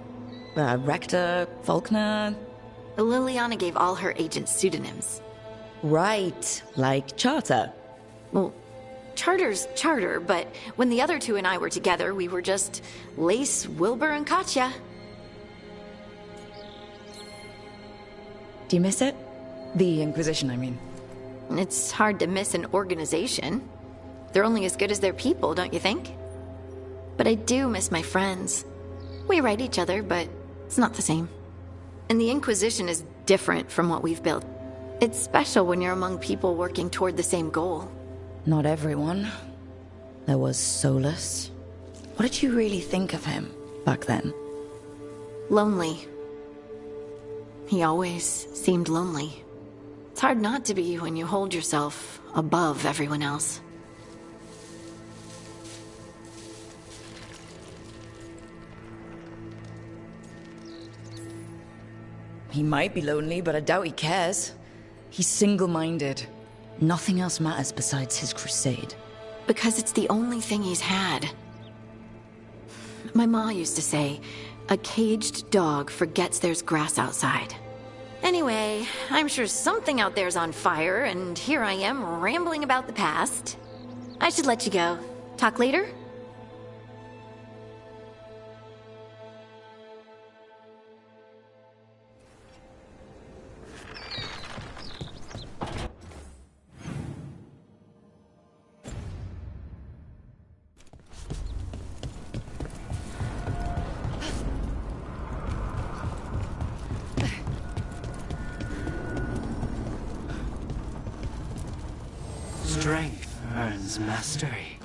[SPEAKER 1] Rector, Faulkner...
[SPEAKER 18] Liliana gave all her agents pseudonyms.
[SPEAKER 1] Right, like Charter.
[SPEAKER 18] Well, Charter's Charter, but when the other 2 and I were together, we were just Lace, Wilbur, and Katya.
[SPEAKER 1] Do you miss it? The Inquisition, I mean.
[SPEAKER 18] It's hard to miss an organization. They're only as good as their people, don't you think? But I do miss my friends. We write each other, but it's not the same. And the Inquisition is different from what we've built. It's special when you're among people working toward the same goal.
[SPEAKER 1] Not everyone. There was Solus. What did you really think of him back then?
[SPEAKER 18] Lonely. He always seemed lonely. It's hard not to be when you hold yourself above everyone else.
[SPEAKER 1] He might be lonely, but I doubt he cares. He's single-minded. Nothing else matters besides his crusade.
[SPEAKER 18] Because it's the only thing he's had. My ma used to say, a caged dog forgets there's grass outside. Anyway, I'm sure something out there's on fire, and here I am rambling about the past. I should let you go. Talk later?
[SPEAKER 10] Strength earns mastery.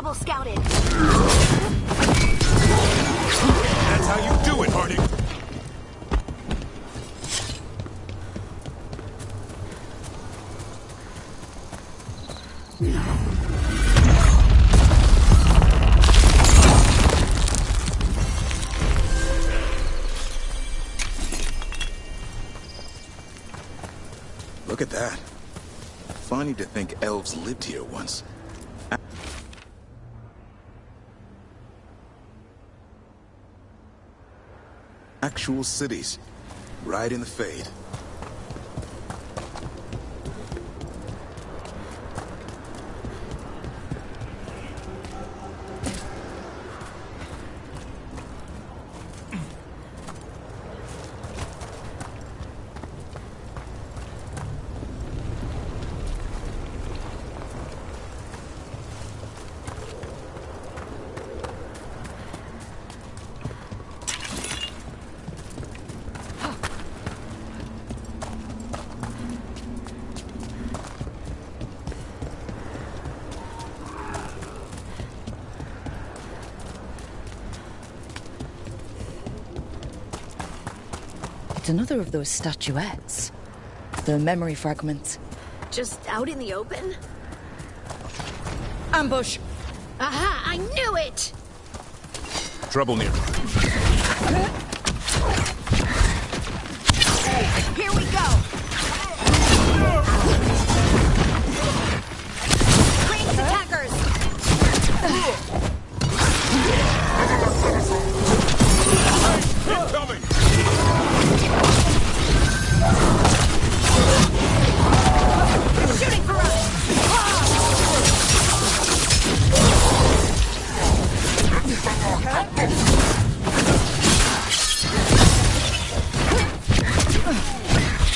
[SPEAKER 18] level scouted.
[SPEAKER 11] That's how you do it, Harding. Look at that. Funny to think elves lived here once. Actual cities, right in the Fade.
[SPEAKER 1] It's another of those statuettes. The memory fragments.
[SPEAKER 18] Just out in the open?
[SPEAKER 1] Ambush!
[SPEAKER 18] Aha! I knew it!
[SPEAKER 11] Trouble nearby.
[SPEAKER 18] Here we go! Ranged attackers!
[SPEAKER 11] Incoming!
[SPEAKER 18] Shooting for us!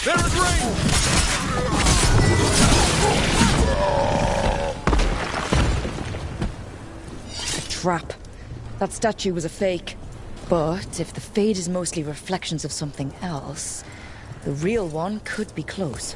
[SPEAKER 11] They're in range!
[SPEAKER 1] A trap. That statue was a fake. But if the Fade is mostly reflections of something else, the real one could be close.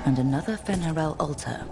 [SPEAKER 1] And another Fen'Harel altar.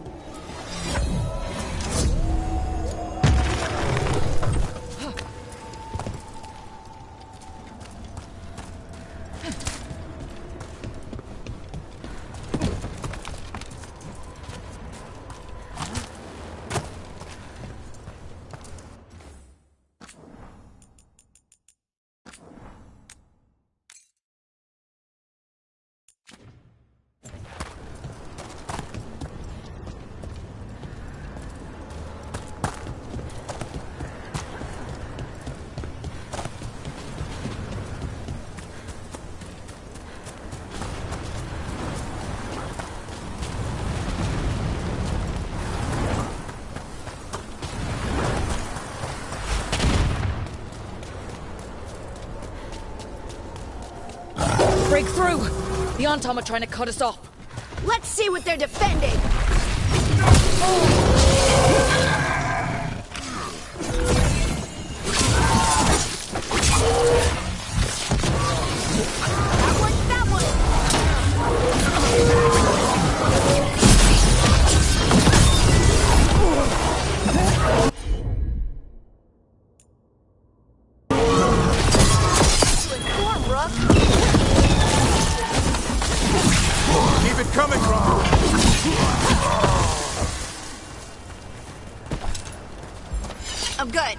[SPEAKER 1] Break through! The Antam are trying to cut us off.
[SPEAKER 18] Let's see what they're defending!
[SPEAKER 11] Keep it coming, Rob!
[SPEAKER 18] I'm good.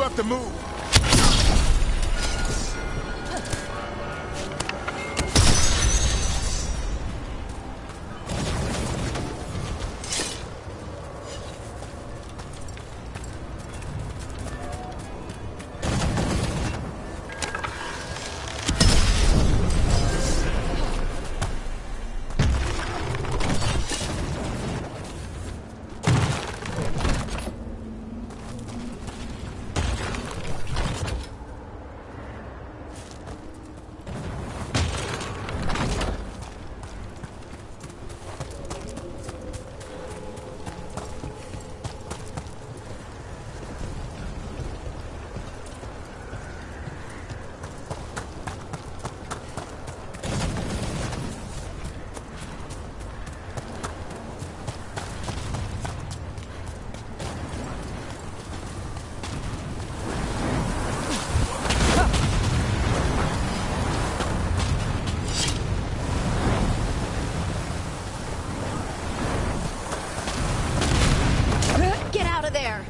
[SPEAKER 11] have to move.
[SPEAKER 18] Get out of there!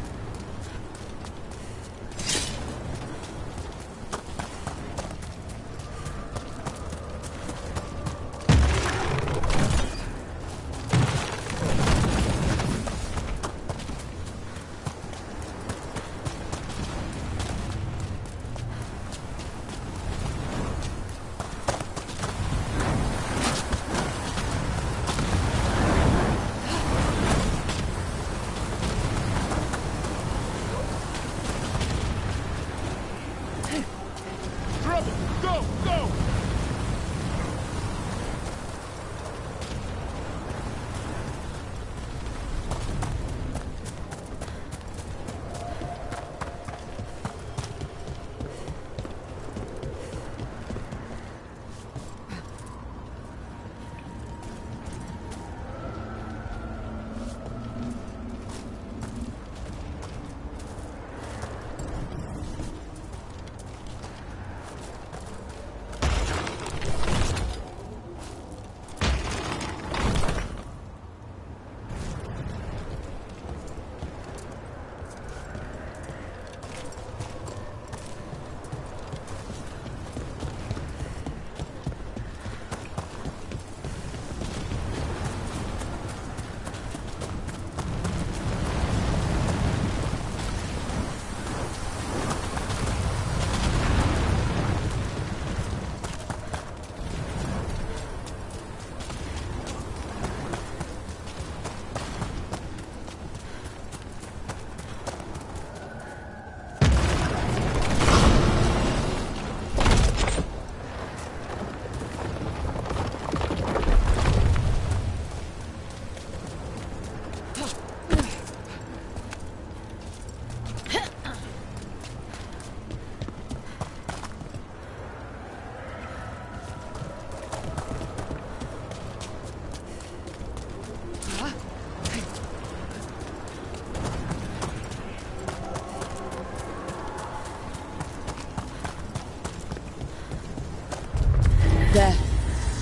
[SPEAKER 1] There.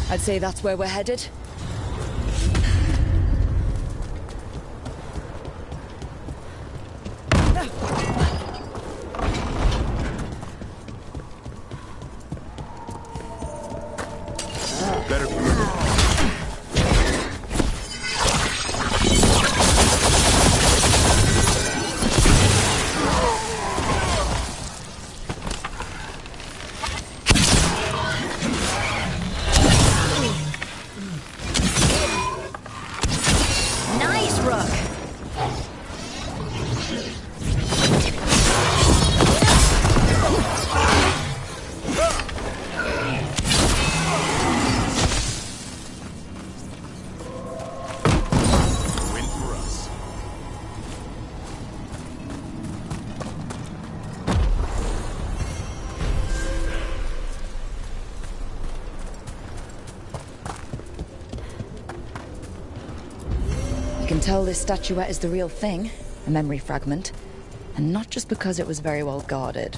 [SPEAKER 1] I'd say that's where we're headed.
[SPEAKER 11] Better be.
[SPEAKER 18] Nice, Rook!
[SPEAKER 11] Win for us.
[SPEAKER 1] You can tell this statuette is the real thing, a memory fragment, and not just because it was very well guarded.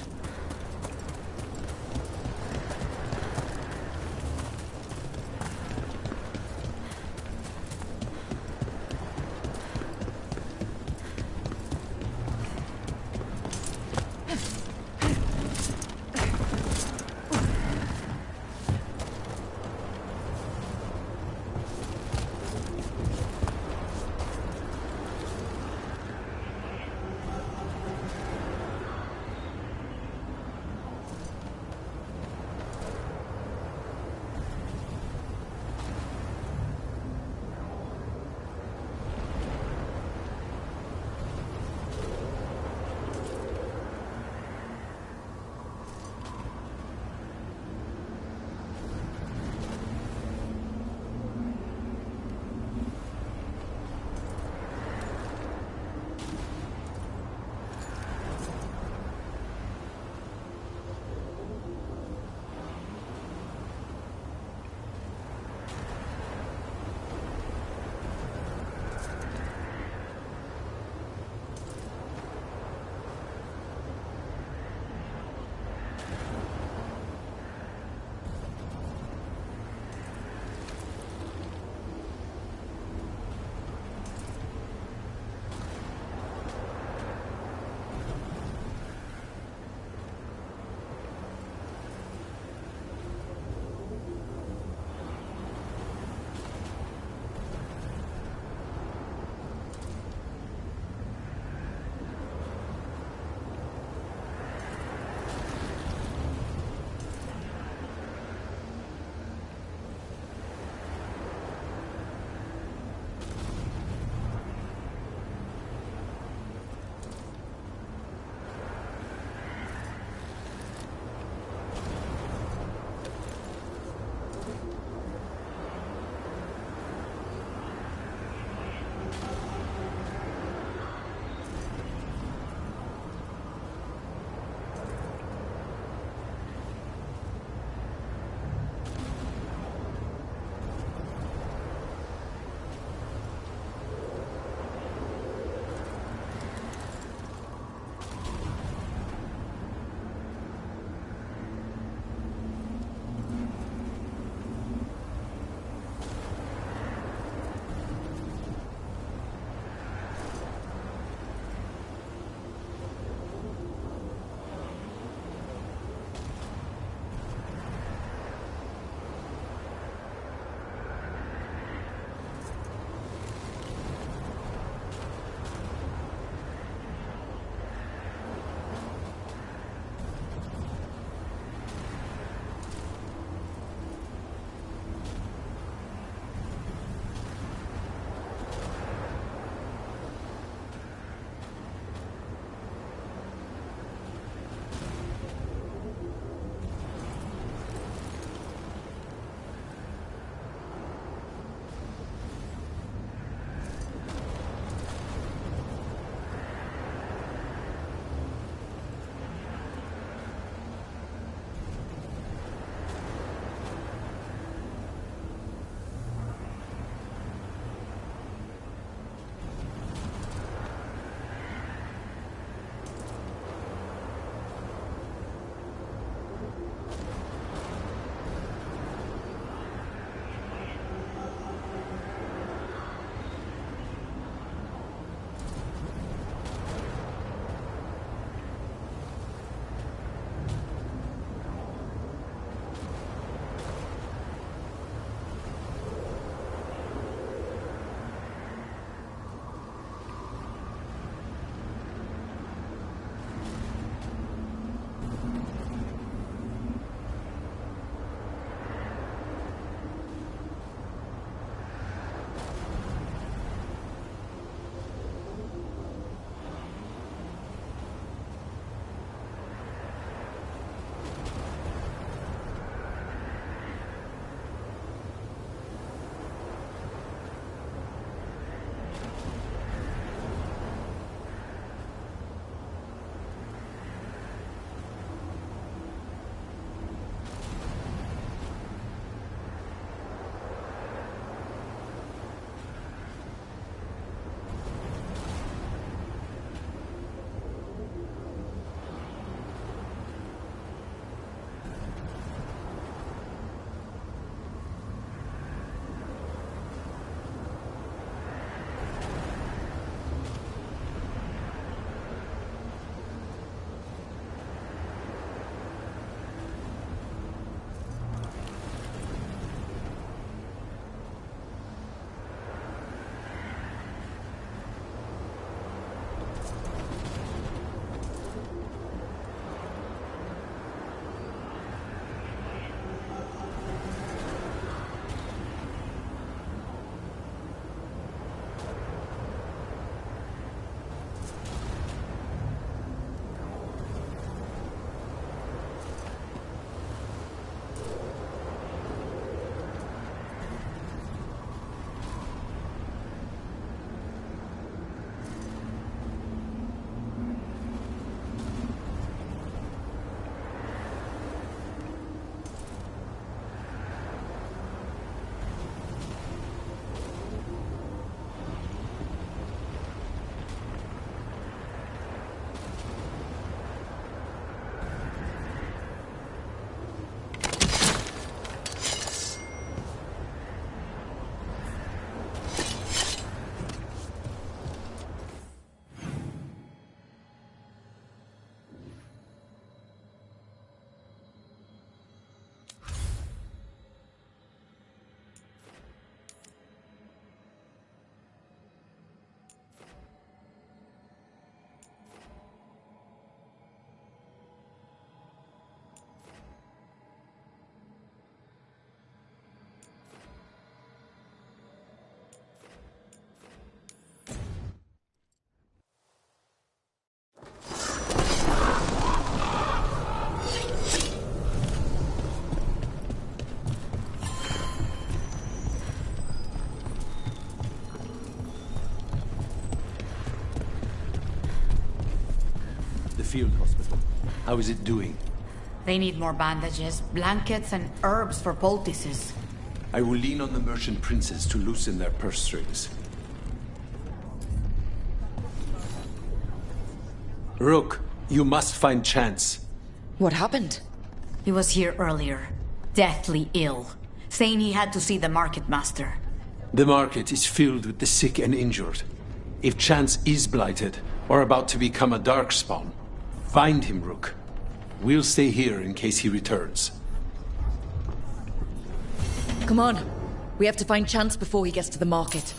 [SPEAKER 13] field hospital. How is it doing?
[SPEAKER 5] They need more bandages, blankets, and herbs for poultices.
[SPEAKER 13] I will lean on the merchant princes to loosen their purse strings. Rook, you must find Chance.
[SPEAKER 1] What happened?
[SPEAKER 5] He was here earlier, deathly ill, saying he had to see the market master.
[SPEAKER 13] The market is filled with the sick and injured. If Chance is blighted, or about to become a darkspawn, find him, Rook. We'll stay here in case he returns.
[SPEAKER 1] Come on. We have to find Chance before he gets to the market.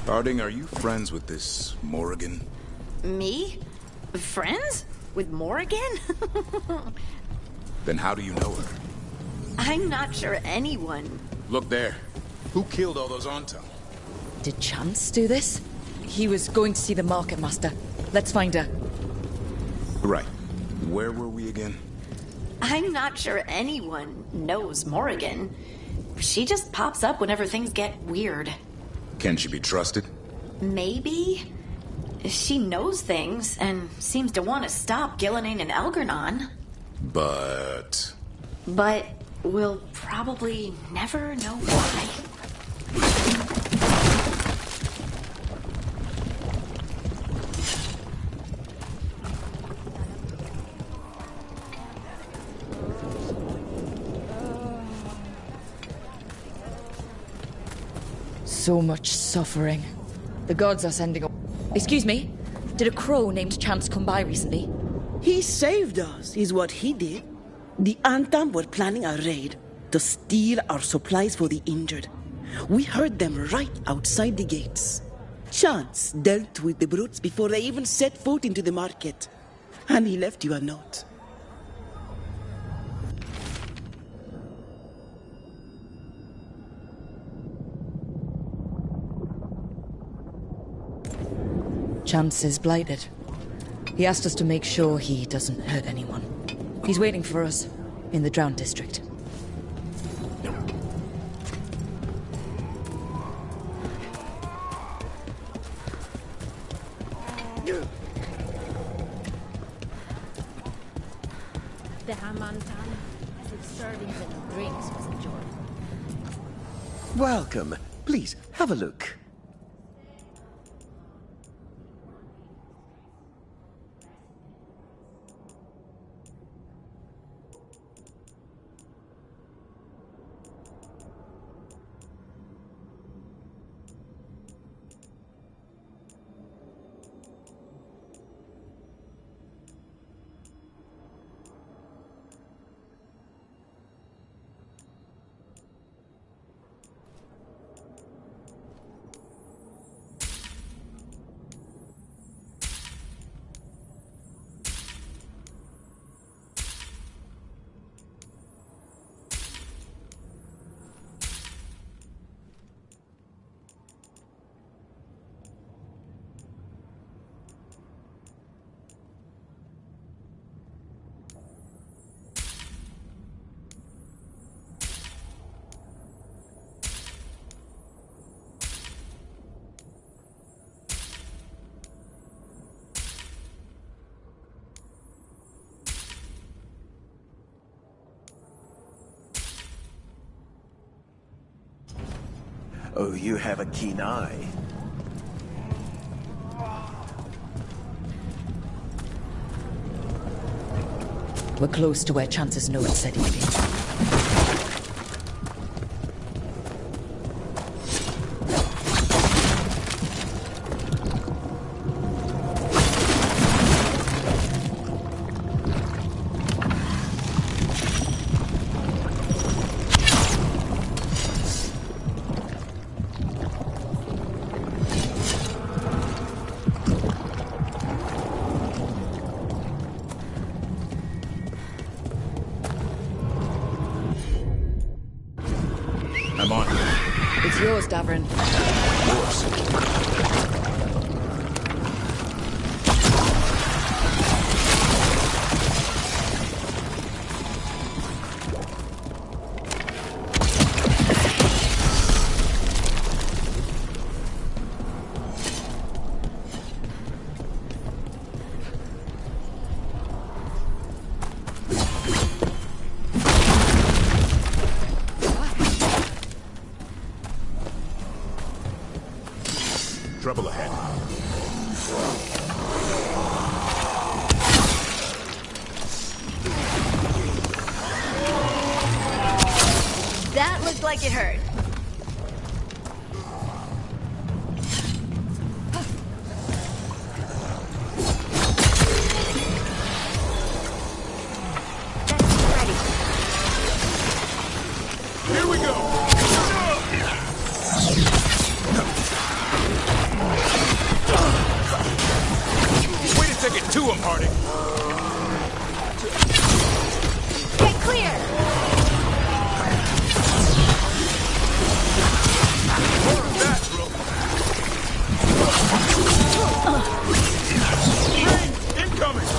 [SPEAKER 11] Harding, are you friends with this Morrigan?
[SPEAKER 18] Me? Friends? With Morrigan?
[SPEAKER 11] Then how do you know her?
[SPEAKER 18] I'm not sure anyone.
[SPEAKER 11] Look there. Who killed all those Antam?
[SPEAKER 1] Did Chance do this? He was going to see the market master. Let's find her.
[SPEAKER 11] Right. Where were we again?
[SPEAKER 18] I'm not sure anyone knows Morrigan. She just pops up whenever things get weird.
[SPEAKER 11] Can she be trusted?
[SPEAKER 18] Maybe. She knows things and seems to want to stop Gillenane and Algernon.
[SPEAKER 11] But
[SPEAKER 18] we'll probably never know why.
[SPEAKER 1] So much suffering. The gods are sending a... Excuse me? Did a crow named Chance come by recently?
[SPEAKER 6] He saved us, is what he did. The Antam were planning a raid to steal our supplies for the injured. We heard them right outside the gates. Chance dealt with the brutes before they even set foot into the market. And he left you a note.
[SPEAKER 1] Chance is blighted. He asked us to make sure he doesn't hurt anyone. He's waiting for us in the Drowned District.
[SPEAKER 21] The Hamantan, as if servings and drinks was a joy.
[SPEAKER 22] Welcome. Please, have a look.
[SPEAKER 9] Oh, you have a keen eye.
[SPEAKER 1] We're close to where Chance's note said he'd be. yours, Davrin.
[SPEAKER 11] Trouble ahead.
[SPEAKER 18] That looked like it hurt.
[SPEAKER 11] Here we go! Way to take it to him, Harding!
[SPEAKER 18] Get clear!
[SPEAKER 11] More of that, bro! Rain! Incoming!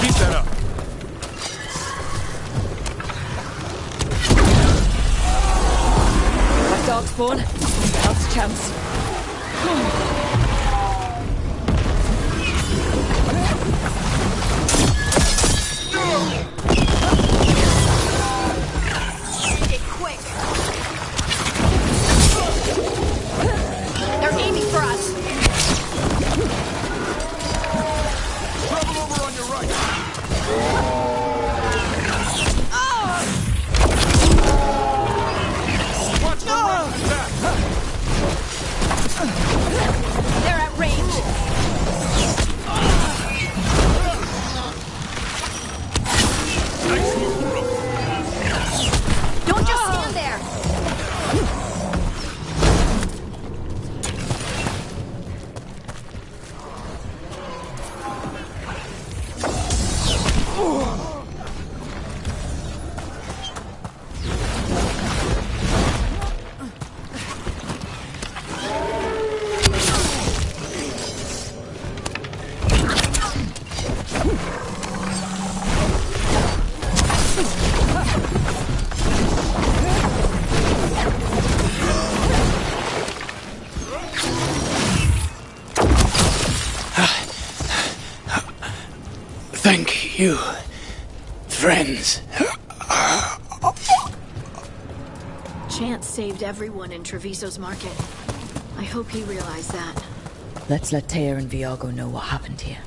[SPEAKER 11] Keep that up.
[SPEAKER 1] That dog spawn. That's a chance.
[SPEAKER 18] End it quick! They're aiming for us!
[SPEAKER 11] Trouble over on your right. Watch the right attack.
[SPEAKER 18] They're at range!
[SPEAKER 11] Nice move, bro.
[SPEAKER 18] Don't just stand there!
[SPEAKER 8] Thank you, friends.
[SPEAKER 18] Chance saved everyone in Treviso's market. I hope he realized that.
[SPEAKER 1] Let's let Taya and Viago know what happened here.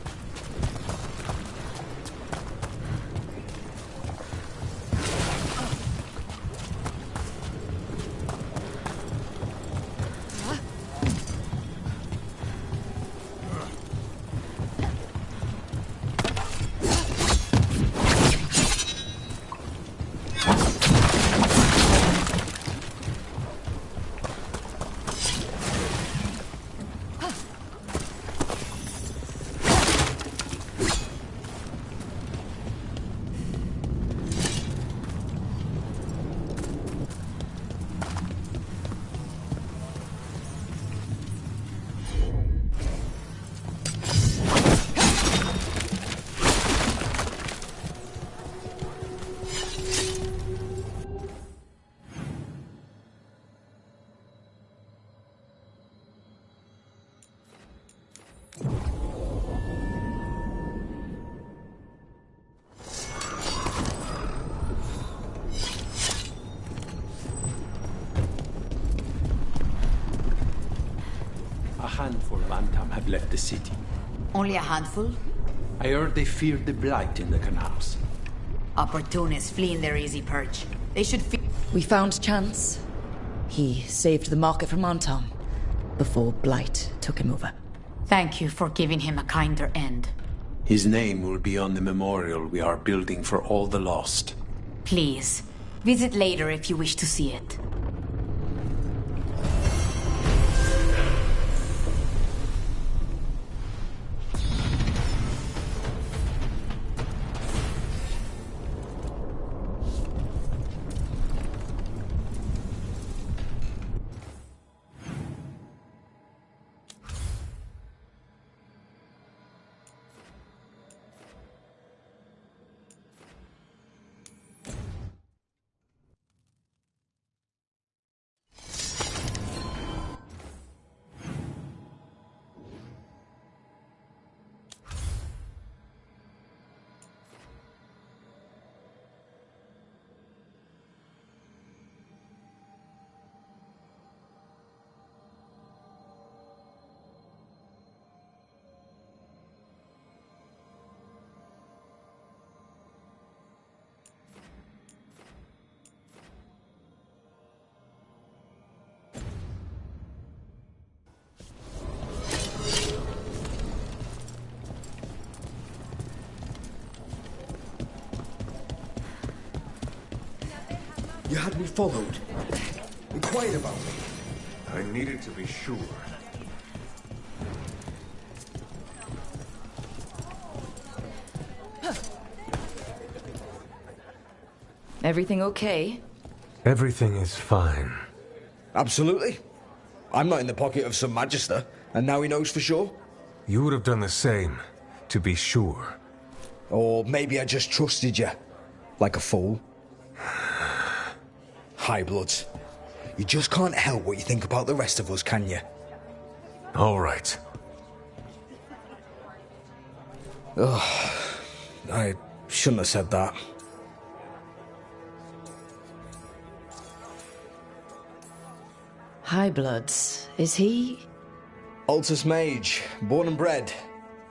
[SPEAKER 13] A handful of Antam have left the city.
[SPEAKER 5] Only a handful?
[SPEAKER 13] I heard they feared the blight in the canals.
[SPEAKER 5] Opportunists fleeing their easy perch. They should
[SPEAKER 1] We found Chance. He saved the market from Antam before Blight took him over.
[SPEAKER 5] Thank you for giving him a kinder end.
[SPEAKER 13] His name will be on the memorial we are building for all the lost.
[SPEAKER 5] Please, visit later if you wish to see it.
[SPEAKER 4] You had me followed. Inquired about me.
[SPEAKER 15] I needed to be sure.
[SPEAKER 1] Everything okay?
[SPEAKER 15] Everything is fine.
[SPEAKER 4] Absolutely. I'm not in the pocket of some magister, and now he knows for sure.
[SPEAKER 15] You would have done the same, to be sure.
[SPEAKER 4] Or maybe I just trusted you. Like a fool. High Bloods. You just can't help what you think about the rest of us, can you?
[SPEAKER 15] All right.
[SPEAKER 4] Ugh. I shouldn't have said that.
[SPEAKER 1] High Bloods. Is he?
[SPEAKER 4] Altus Mage. Born and bred.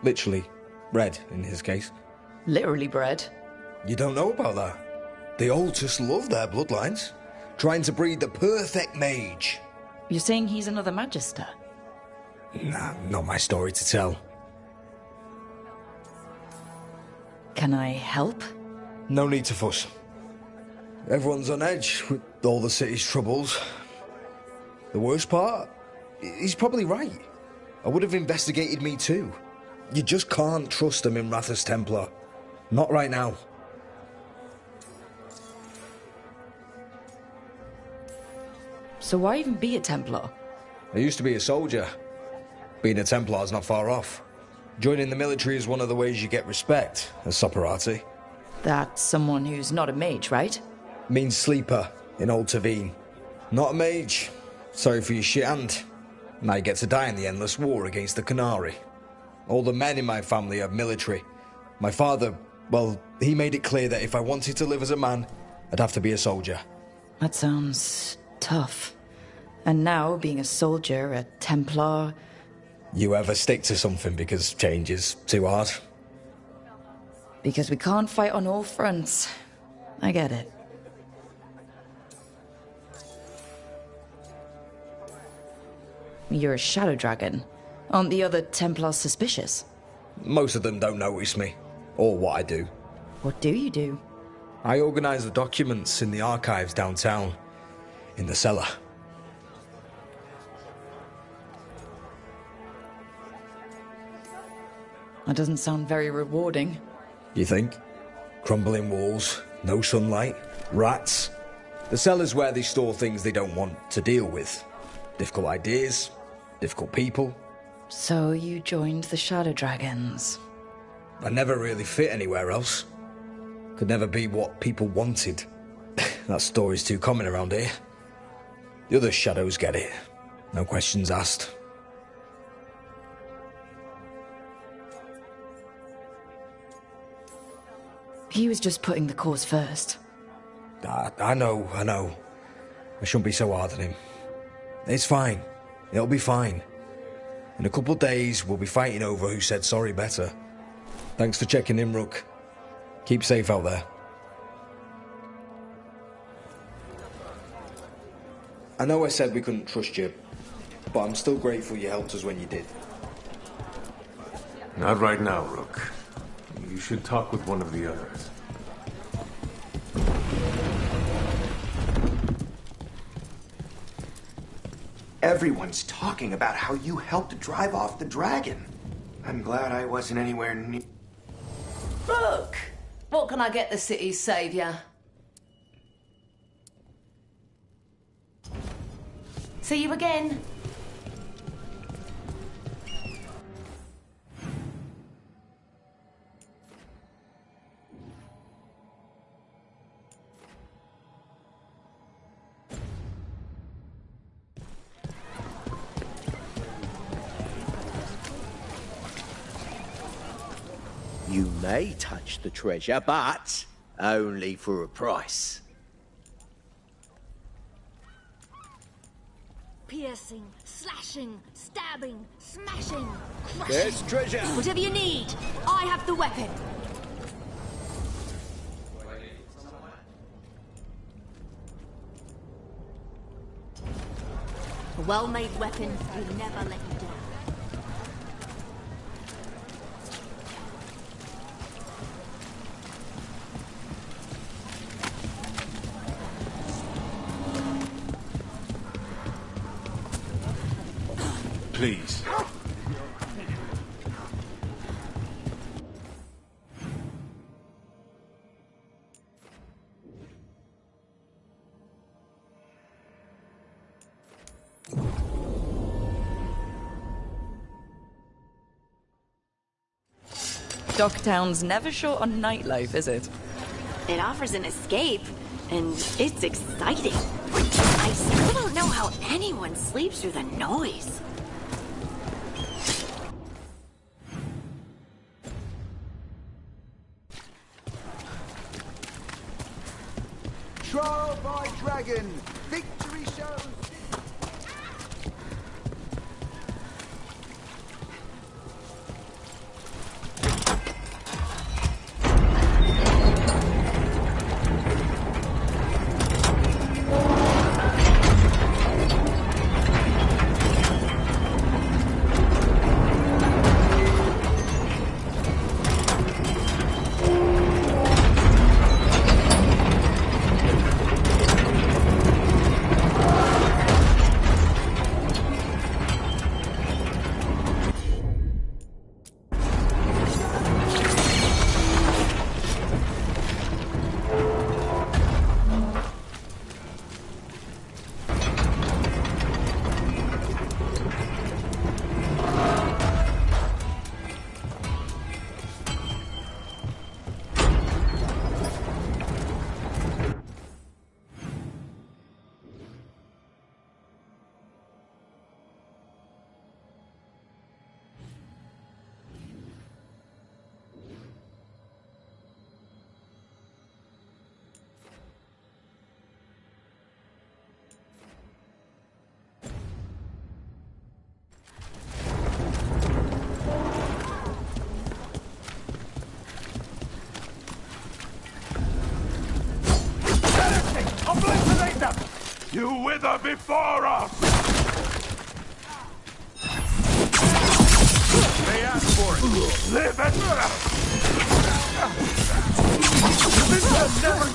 [SPEAKER 4] Literally. Bred, in his case.
[SPEAKER 1] Literally bred?
[SPEAKER 4] You don't know about that? The Altus love their bloodlines. Trying to breed the perfect mage.
[SPEAKER 1] You're saying he's another Magister?
[SPEAKER 4] Nah, not my story to tell.
[SPEAKER 1] Can I help?
[SPEAKER 4] No need to fuss. Everyone's on edge with all the city's troubles. The worst part? He's probably right. I would have investigated me too. You just can't trust him in Rathus Templar. Not right now.
[SPEAKER 1] So why even be a Templar?
[SPEAKER 4] I used to be a soldier. Being a Templar's not far off. Joining the military is one of the ways you get respect, as Soparati.
[SPEAKER 1] That's someone who's not a mage, right?
[SPEAKER 4] Means sleeper in Old Tavine. Not a mage. Sorry for your shit hand. Now you get to die in the endless war against the Canary. All the men in my family are military. My father, well, he made it clear that if I wanted to live as a man, I'd have to be a soldier.
[SPEAKER 1] That sounds tough. And now, being a soldier, a Templar...
[SPEAKER 4] You ever stick to something because change is too hard?
[SPEAKER 1] Because we can't fight on all fronts. I get it. You're a shadow dragon. Aren't the other Templars suspicious?
[SPEAKER 4] Most of them don't notice me, or what I do.
[SPEAKER 1] What do you do?
[SPEAKER 4] I organise the documents in the archives downtown, in the cellar.
[SPEAKER 1] That doesn't sound very rewarding.
[SPEAKER 4] You think? Crumbling walls, no sunlight, rats. The cellar's where they store things they don't want to deal with. Difficult ideas, difficult people.
[SPEAKER 1] So you joined the Shadow Dragons.
[SPEAKER 4] I never really fit anywhere else. Could never be what people wanted. That story's too common around here. The other shadows get it. No questions asked.
[SPEAKER 1] He was just putting the cause first.
[SPEAKER 4] I know. I shouldn't be so hard on him. It's fine. It'll be fine. In a couple of days, we'll be fighting over who said sorry better. Thanks for checking in, Rook. Keep safe out there. I know I said we couldn't trust you, but I'm still grateful you helped us when you did.
[SPEAKER 15] Not right now, Rook. You should talk with one of the others.
[SPEAKER 12] Everyone's talking about how you helped drive off the dragon. I'm glad I wasn't anywhere near...
[SPEAKER 14] Rook! What can I get the city's saviour? See you again.
[SPEAKER 22] You may touch the treasure, but only for a price.
[SPEAKER 21] Piercing, slashing, stabbing, smashing, crushing.
[SPEAKER 22] There's treasure.
[SPEAKER 21] Whatever you need, I have the weapon. A well-made weapon will never let you down.
[SPEAKER 2] Please.
[SPEAKER 1] Docktown's never short on nightlife, is it?
[SPEAKER 18] It offers an escape, and it's exciting. I still don't know how anyone sleeps through the noise.
[SPEAKER 22] Trial by dragon. Victory shows.
[SPEAKER 9] You wither before us!
[SPEAKER 11] They asked for it!
[SPEAKER 9] Live and
[SPEAKER 11] This was never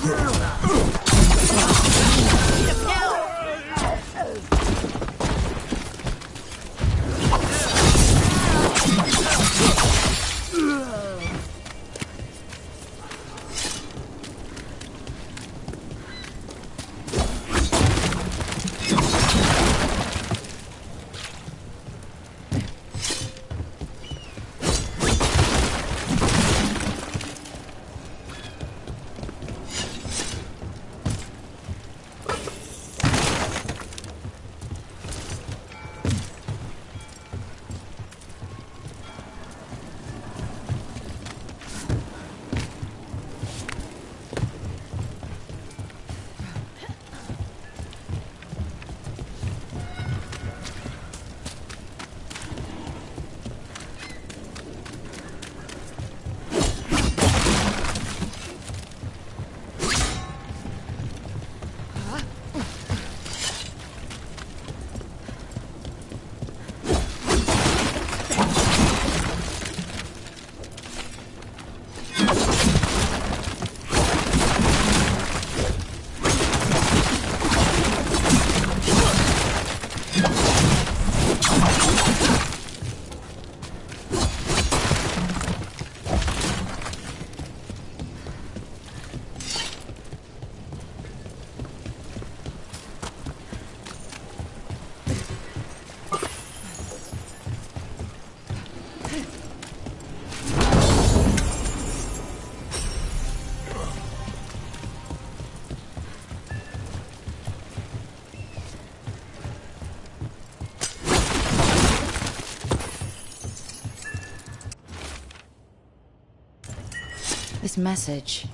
[SPEAKER 1] message.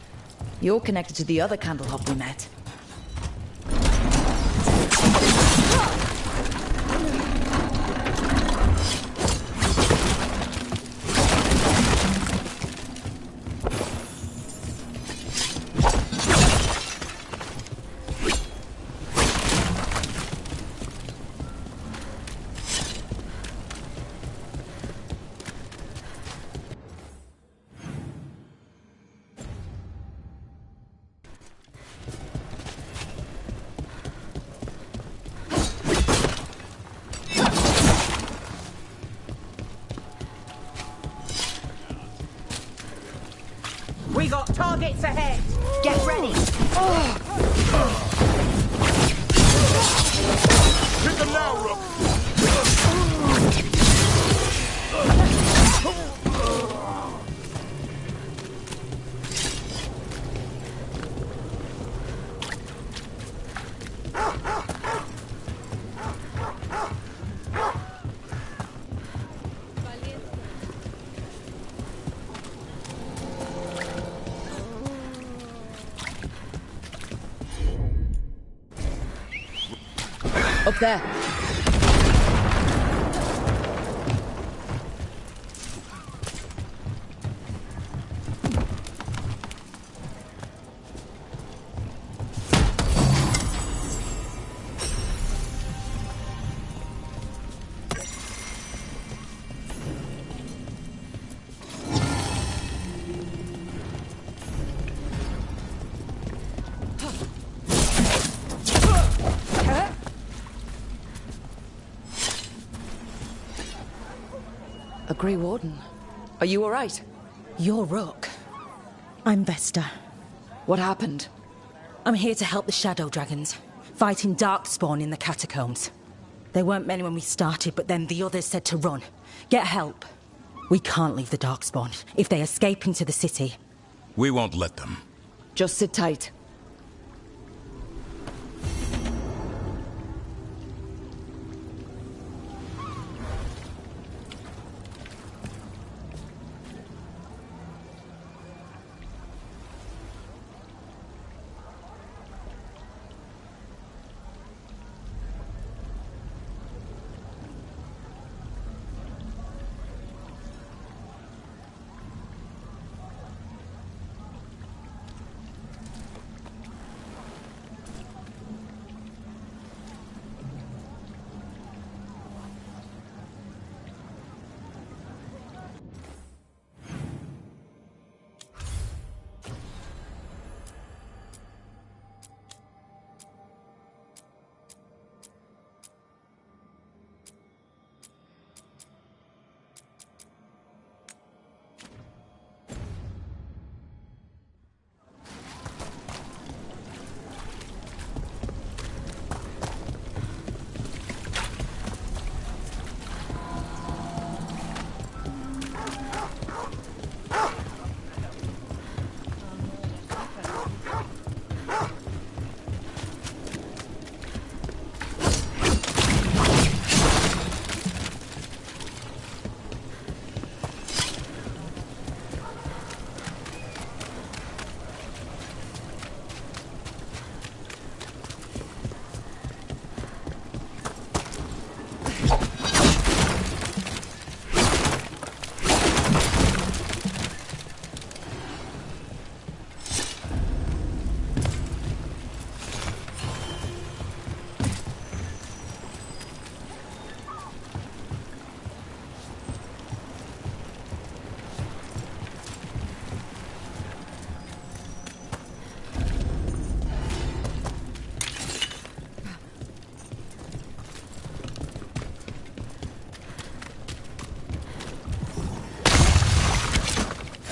[SPEAKER 1] You're connected to the other Candlehop we met.
[SPEAKER 14] We got targets ahead.
[SPEAKER 18] Get ready.
[SPEAKER 11] Hit them now, Rook!
[SPEAKER 1] Up there. A Grey Warden. Are you alright?
[SPEAKER 16] You're Rook. I'm Vesta.
[SPEAKER 1] What happened?
[SPEAKER 16] I'm here to help the Shadow Dragons, fighting Darkspawn in the catacombs. There weren't many when we started, but then the others said to run. Get help. We can't leave the Darkspawn. If they escape into the city...
[SPEAKER 11] We won't let them.
[SPEAKER 1] Just sit tight.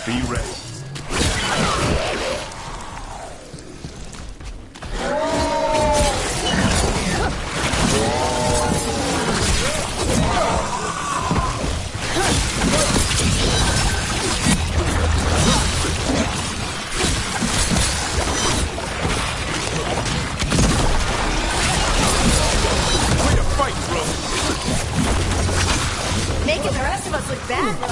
[SPEAKER 11] Be ready.
[SPEAKER 14] Way to fight, bro. Making the rest of us look bad, bro.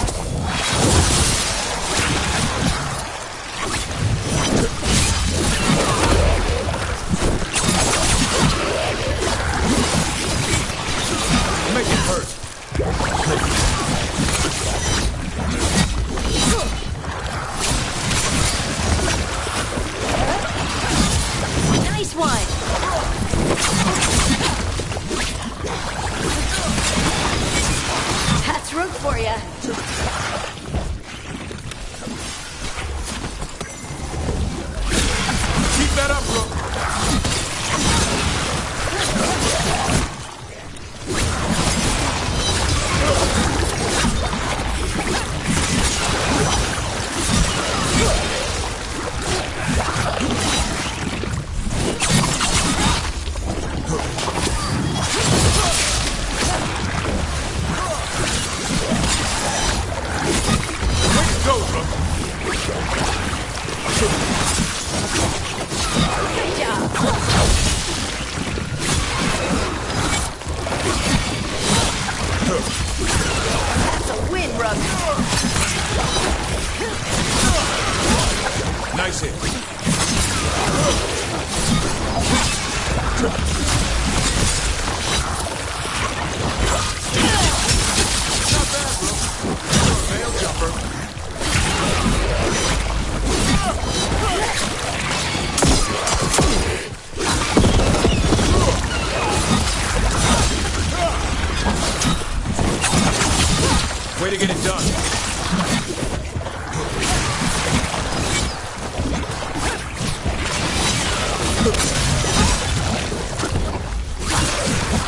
[SPEAKER 11] Way to get it done.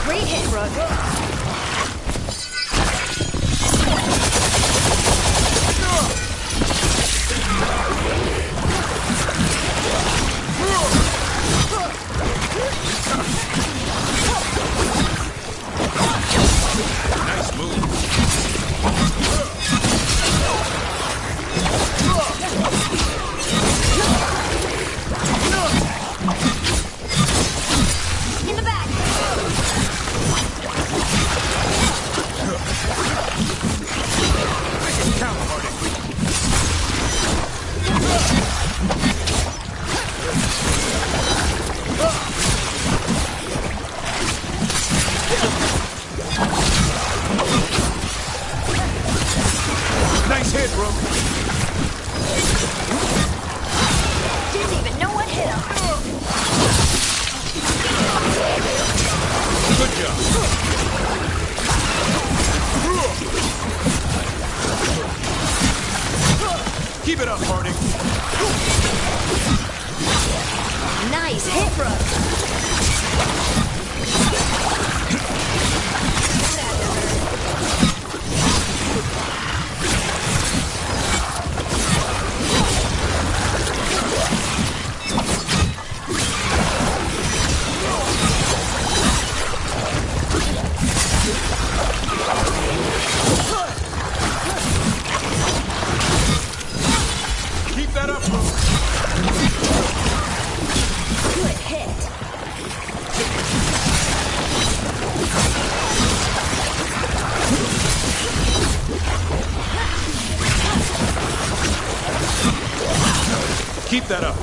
[SPEAKER 18] Great hit, Rook.
[SPEAKER 11] Nice move.
[SPEAKER 18] In the back.
[SPEAKER 11] This is count, Harding. Nice hit, bro.
[SPEAKER 18] Didn't even know what hit him.
[SPEAKER 11] Good job. Keep it up, Harding.
[SPEAKER 18] Nice hit, Rook.
[SPEAKER 11] Keep that up, bro.
[SPEAKER 18] Good hit.
[SPEAKER 11] Keep that up.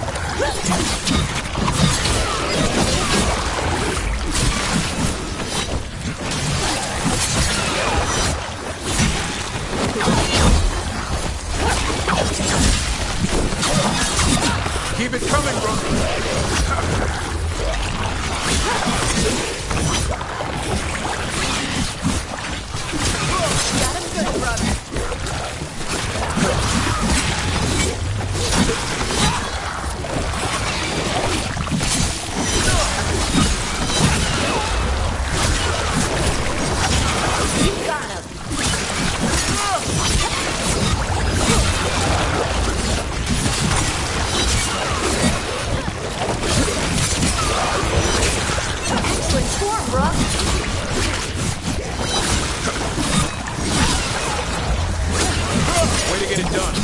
[SPEAKER 11] Keep it coming, bro.
[SPEAKER 18] Got him good, Rook. You got him. Excellent form, Rook.
[SPEAKER 11] Way to get it done.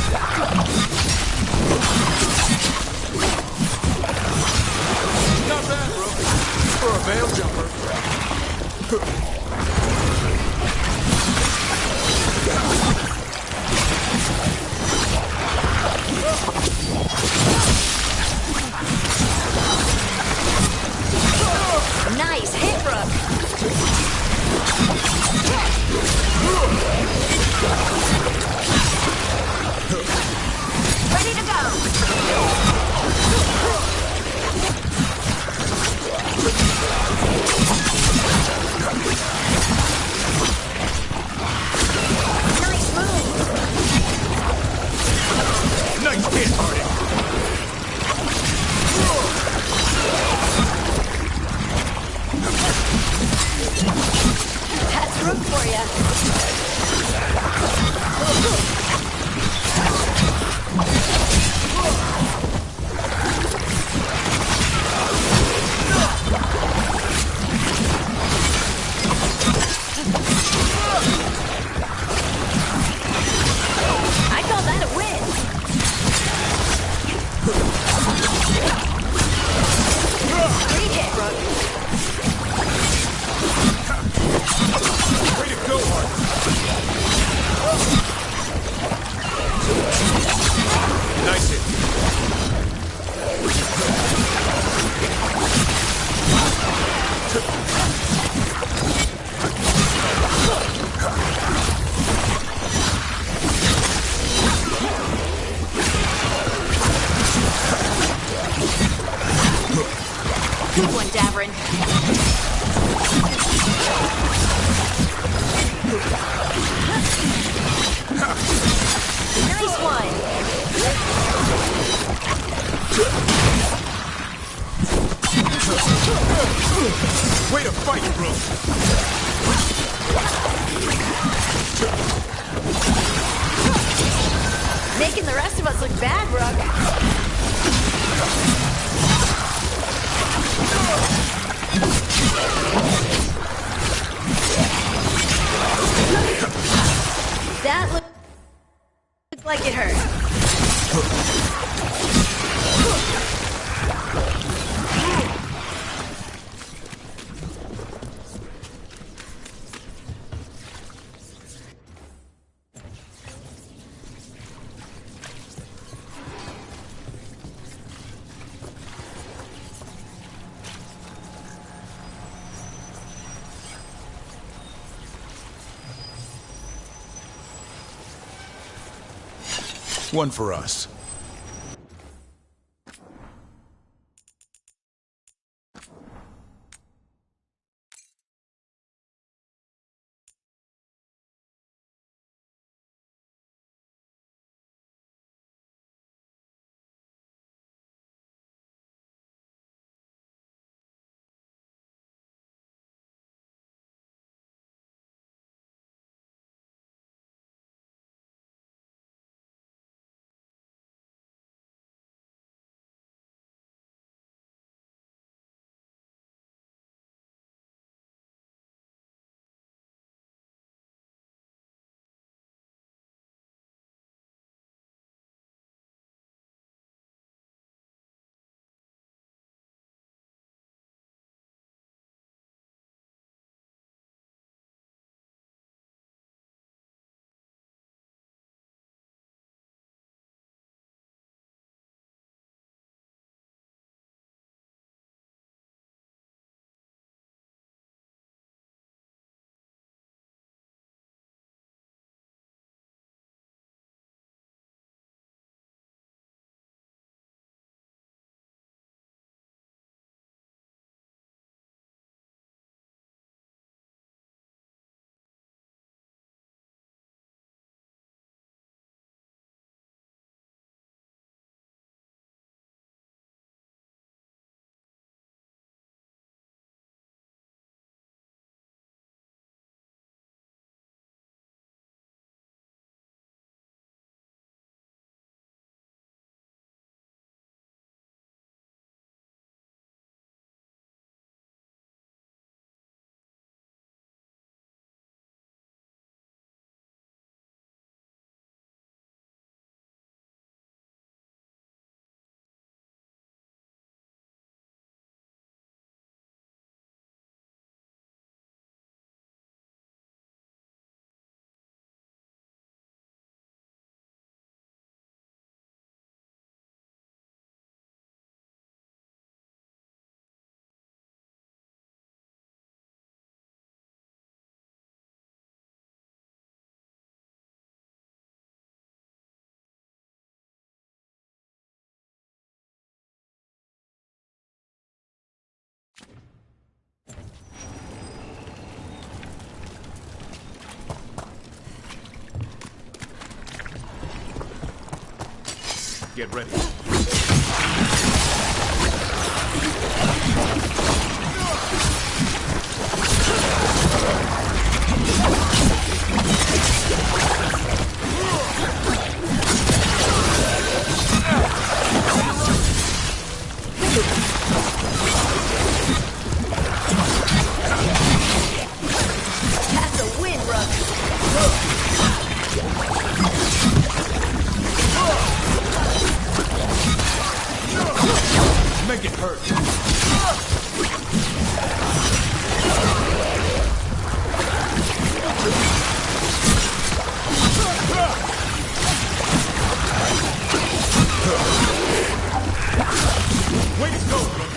[SPEAKER 18] Good one, Davrin. Nice one.
[SPEAKER 11] Way to fight, bro.
[SPEAKER 18] Making the rest of us look bad, Rook. That looked like it hurt.
[SPEAKER 11] One for us. Get ready.
[SPEAKER 18] That's a win, Rook.
[SPEAKER 11] Make it hurt. Way to go, Rook.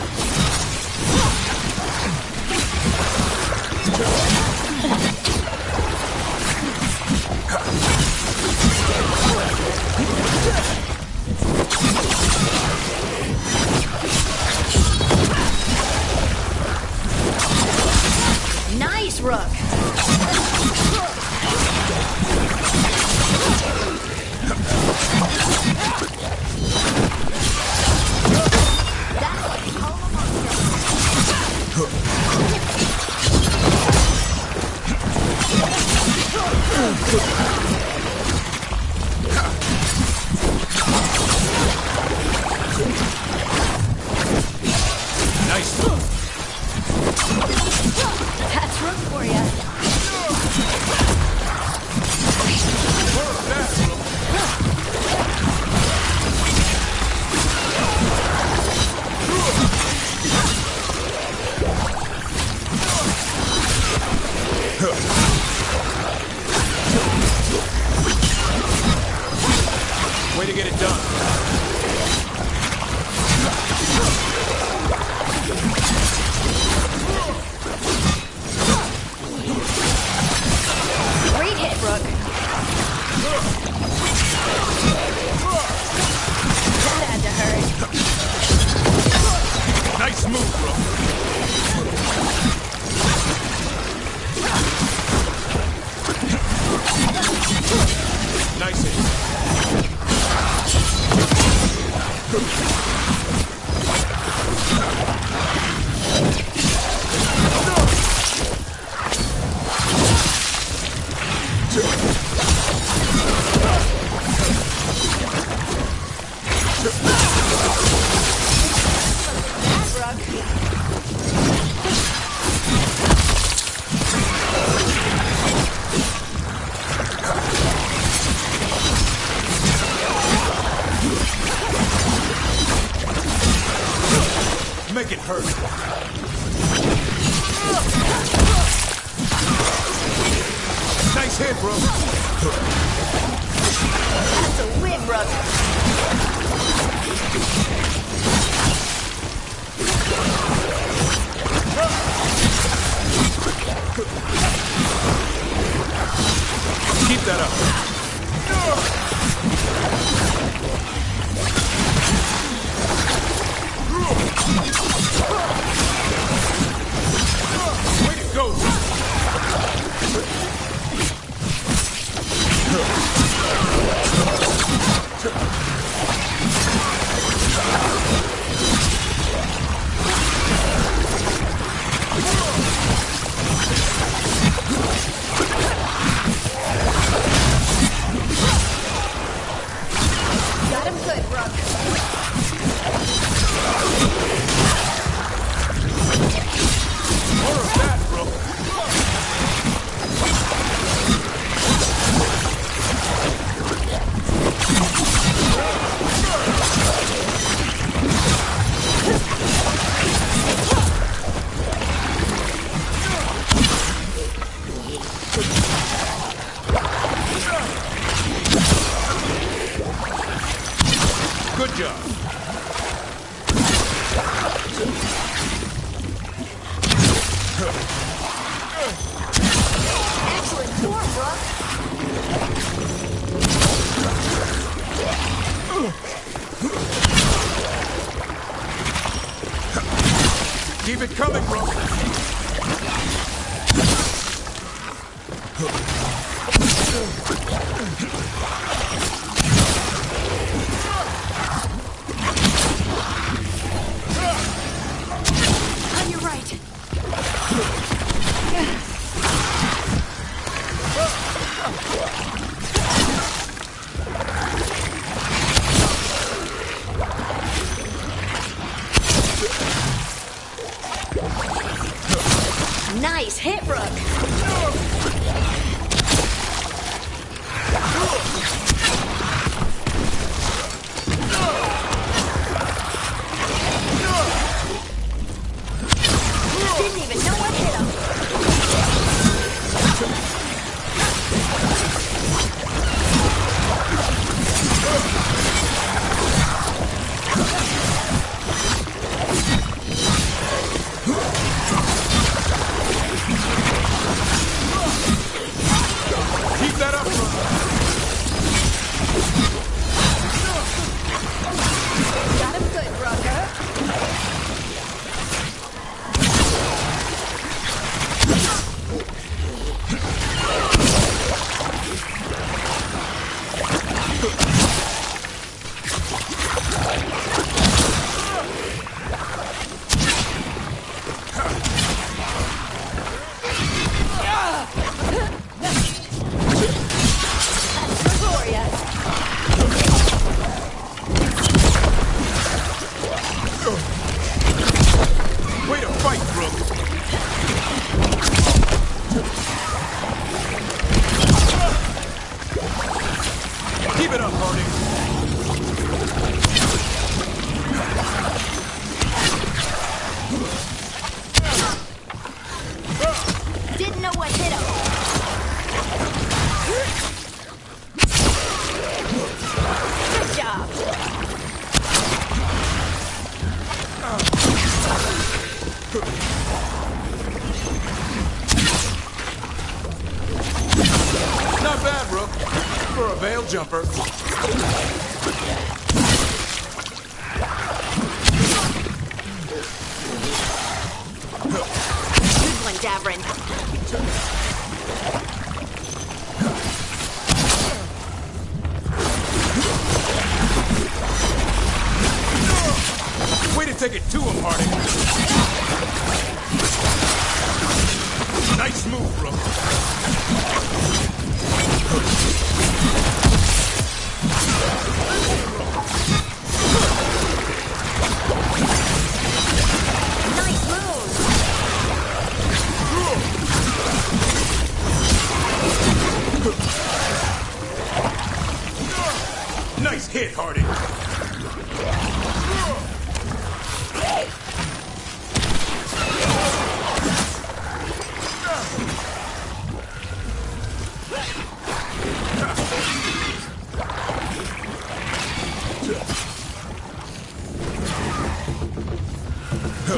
[SPEAKER 11] Make it hurt. Nice hit, bro.
[SPEAKER 14] That's a win, brother.
[SPEAKER 11] Keep that up. Way to go.
[SPEAKER 14] Got him good, Rook.
[SPEAKER 11] More of that, bro. Good job.
[SPEAKER 14] Excellent form, Rook.
[SPEAKER 11] Keep it coming, bro.
[SPEAKER 18] On your right.
[SPEAKER 14] Nice hit, Rook. Didn't even know what hit him.
[SPEAKER 11] Keep that up, bro.
[SPEAKER 14] Got him good, Brooker.
[SPEAKER 11] Way to fight, bro. Keep it up, Harding.
[SPEAKER 14] Didn't know what hit him. Good job.
[SPEAKER 11] Not bad, Rook. For a veil jumper.
[SPEAKER 14] Good one, Davrin.
[SPEAKER 11] Way to take it to him, Harding. Nice move, Rook.
[SPEAKER 14] Nice
[SPEAKER 11] Nice hit, Harding. Way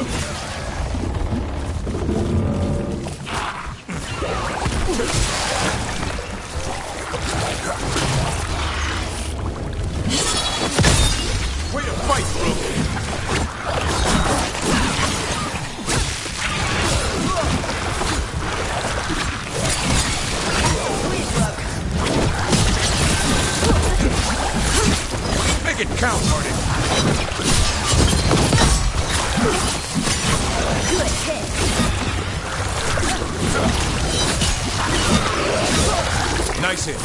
[SPEAKER 11] to fight, bro! Make it count, Marty.
[SPEAKER 21] Good hit.
[SPEAKER 11] Nice hit.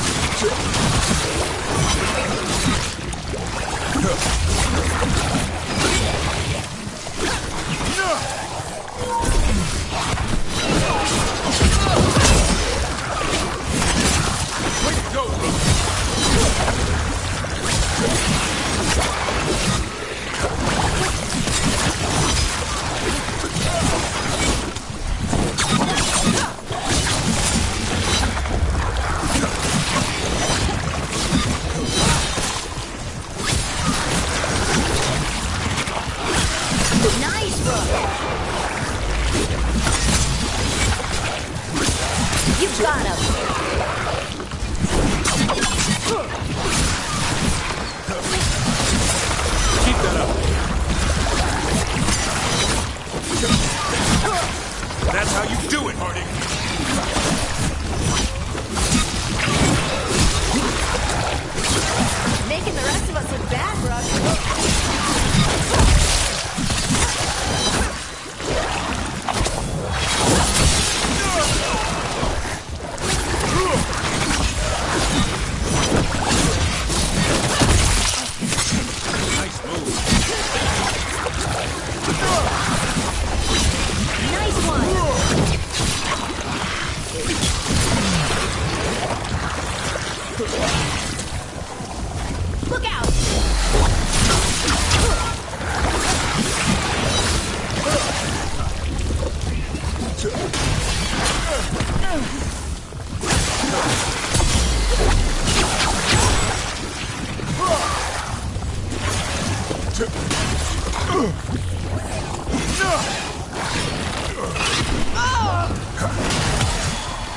[SPEAKER 11] Way to go, bro.
[SPEAKER 21] Nice, Brooke. You got him.
[SPEAKER 11] Keep that up. That's how you do it, Harding.
[SPEAKER 21] Making the rest of us look bad, Brooke.
[SPEAKER 11] Nice move.
[SPEAKER 21] Nice one. Look out.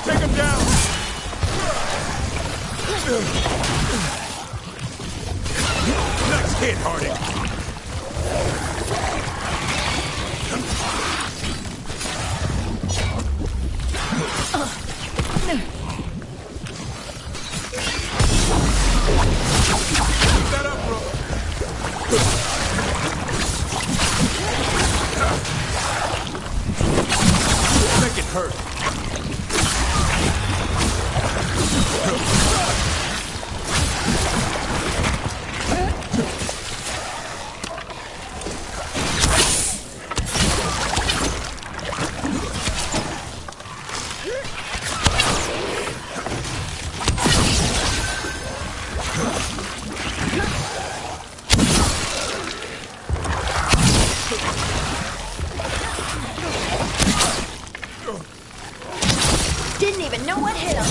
[SPEAKER 11] Take him down. Nice hit, Harding. Keep that up, bro. Make it hurt.
[SPEAKER 21] Didn't even know what hit him.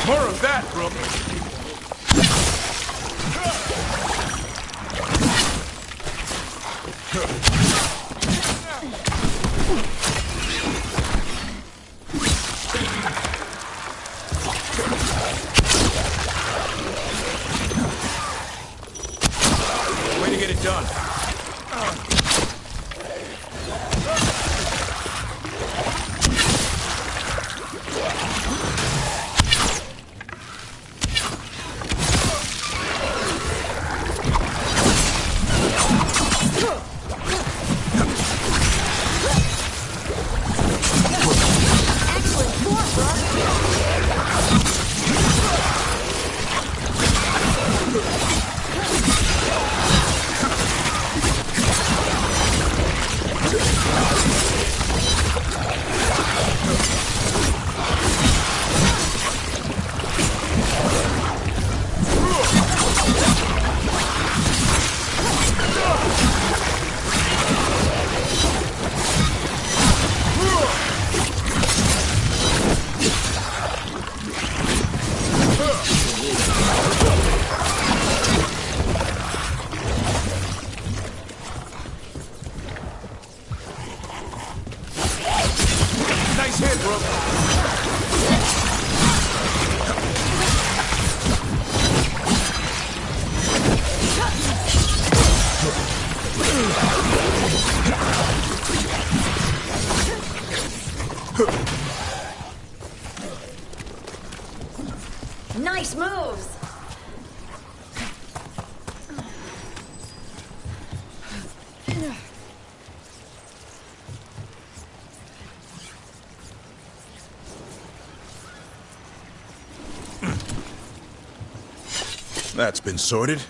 [SPEAKER 11] More of that, bro. Way to get it done.
[SPEAKER 21] Excellent form,
[SPEAKER 18] Nice moves!
[SPEAKER 11] That's been sorted.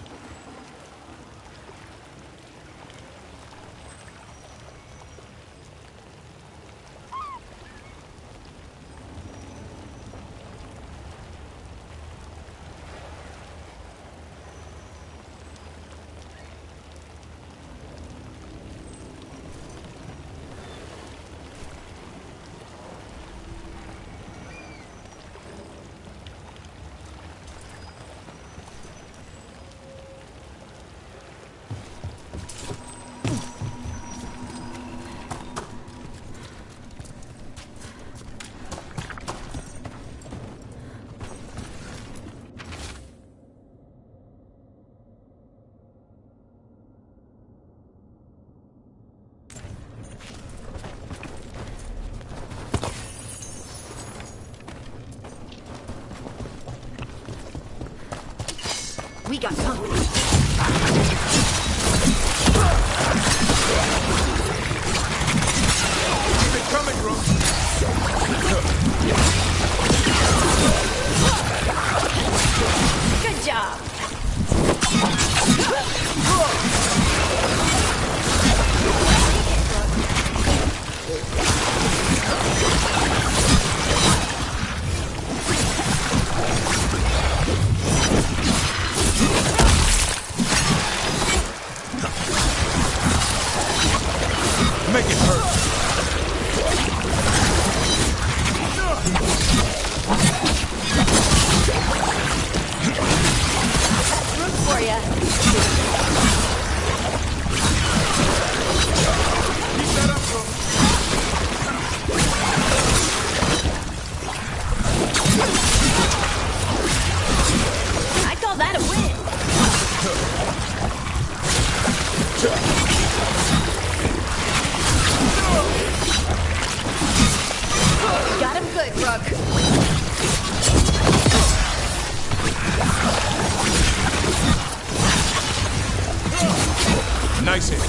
[SPEAKER 18] We got company.
[SPEAKER 11] Keep it coming, bro.
[SPEAKER 18] Good job.
[SPEAKER 11] Make it hurt.
[SPEAKER 18] Good for ya.
[SPEAKER 11] Keep that up, bro.
[SPEAKER 18] I call that a win. Got him good, Rook.
[SPEAKER 11] Nice hit.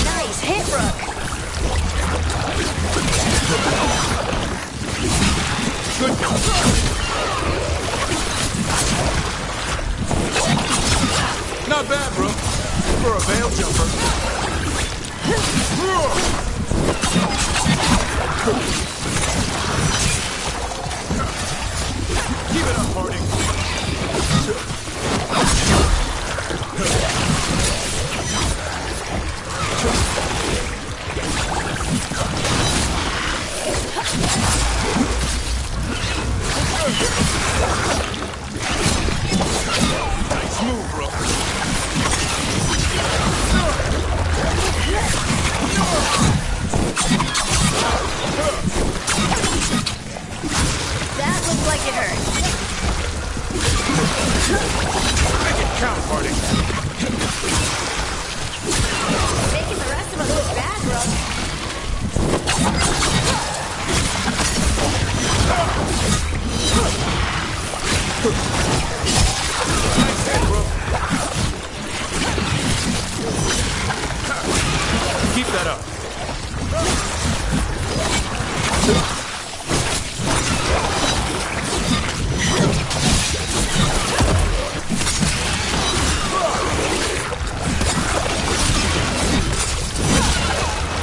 [SPEAKER 18] Nice hit, Rook.
[SPEAKER 11] Good job. Not bad, bro. For a veil jumper. Keep it up, Harding. Nice move, bro.
[SPEAKER 18] That looks like it hurt.
[SPEAKER 11] Make it count, Harding.
[SPEAKER 18] Making the rest of us look bad, Rook.
[SPEAKER 11] Nice hit, bro. Keep that up.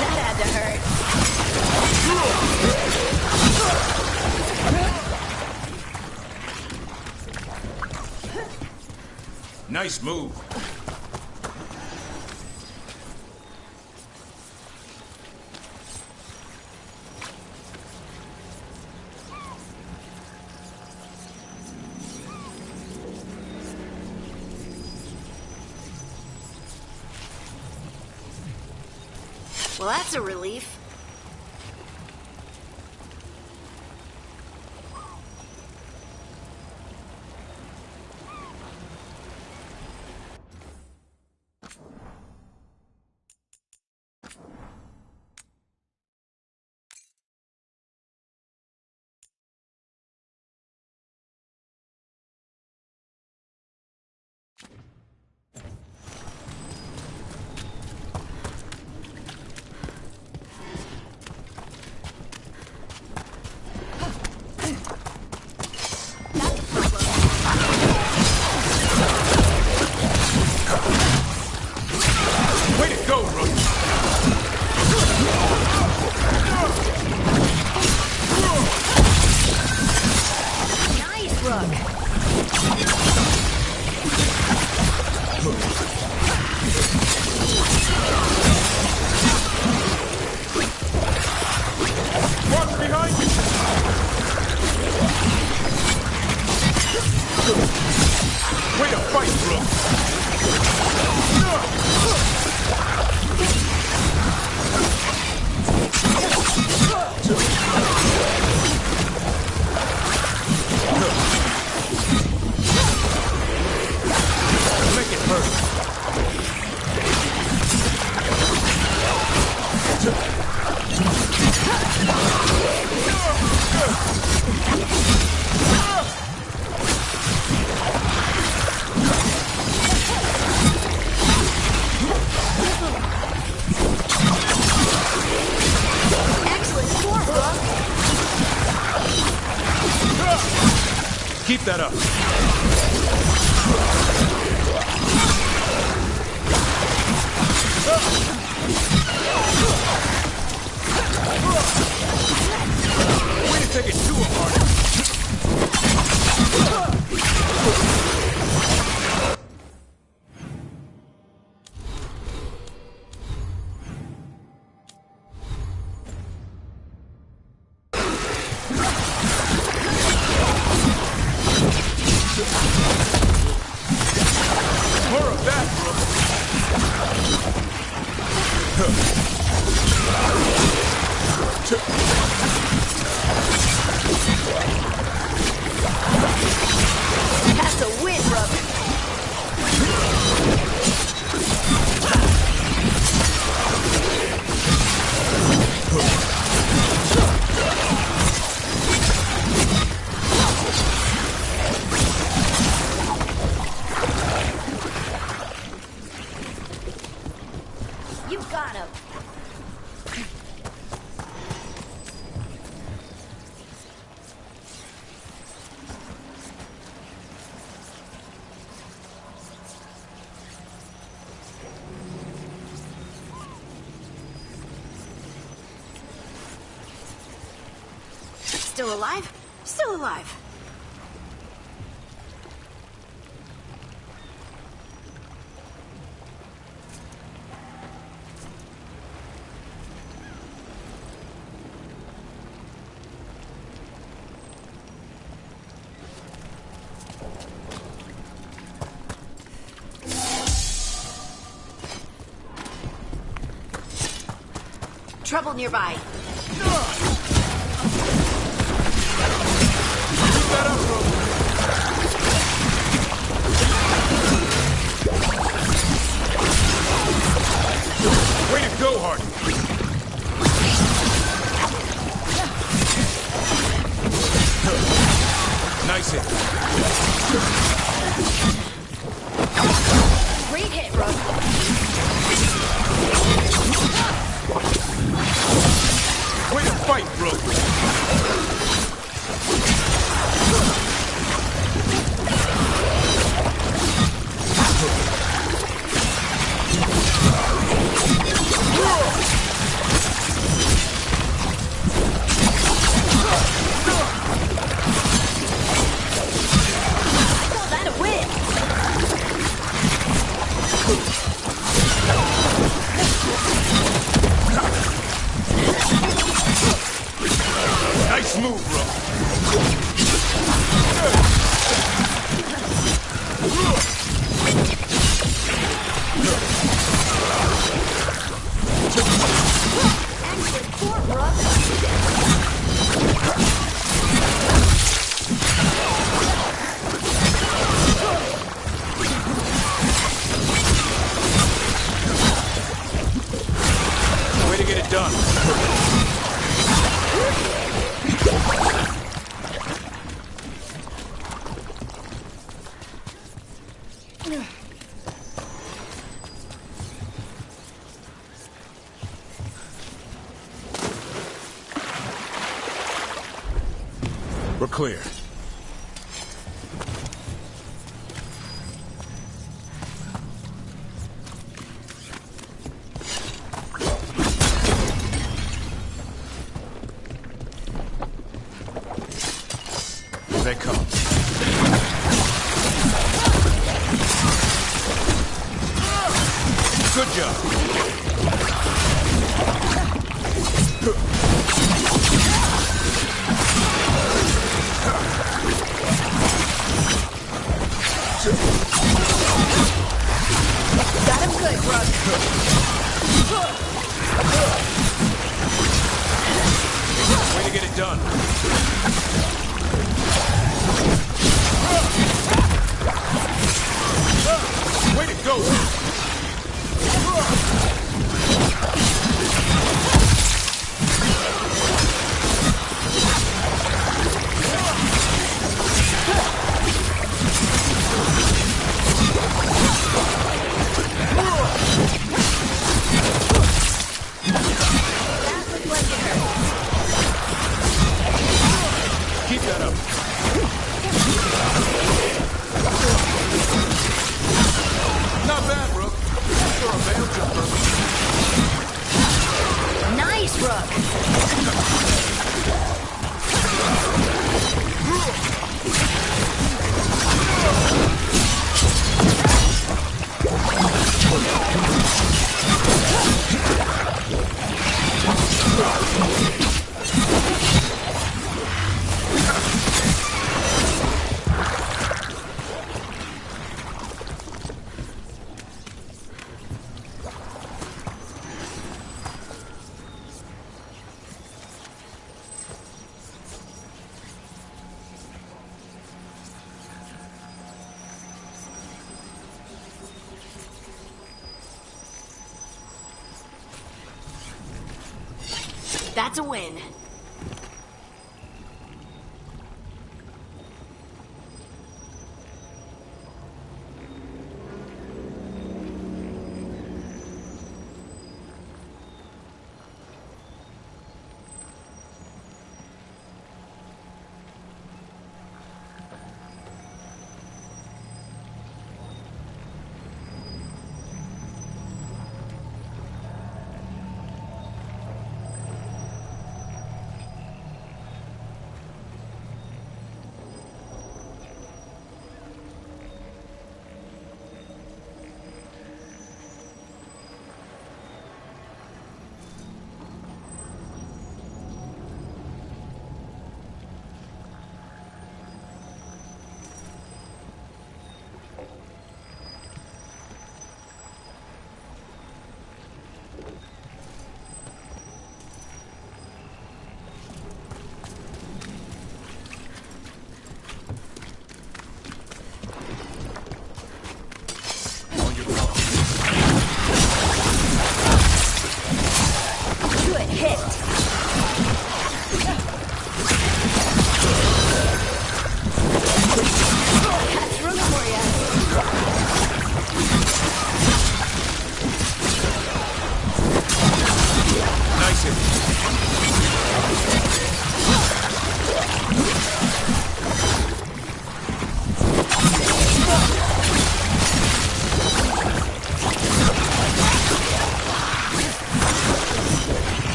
[SPEAKER 18] That had to hurt.
[SPEAKER 11] Nice move.
[SPEAKER 18] Well, that's a relief.
[SPEAKER 11] Way to go, Rook!
[SPEAKER 18] Nice, Rook.
[SPEAKER 11] Watch behind you! Way to fight, Rook! Make it hurt.
[SPEAKER 18] Excellent score, Rook.
[SPEAKER 11] Keep that up. Way to take it to him, Marty. More of that,
[SPEAKER 18] That's a win, Rook. You got him. Still alive? Still alive. Trouble nearby.
[SPEAKER 11] Way to go, Hardy. Nice hit.
[SPEAKER 18] Great hit, Rook.
[SPEAKER 11] Way to fight, Rook.
[SPEAKER 18] Call that a win.
[SPEAKER 11] Nice move, Rook. We're clear. Here they come. Good job.
[SPEAKER 14] Got him good, Brooke.
[SPEAKER 11] Way to get it done. Way to go. Keep that up. Not bad, Rook. You're a veil jumper.
[SPEAKER 18] Nice, Rook. That's a win.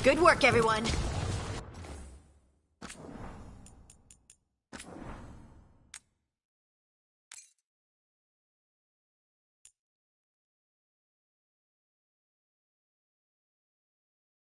[SPEAKER 18] Good work, everyone.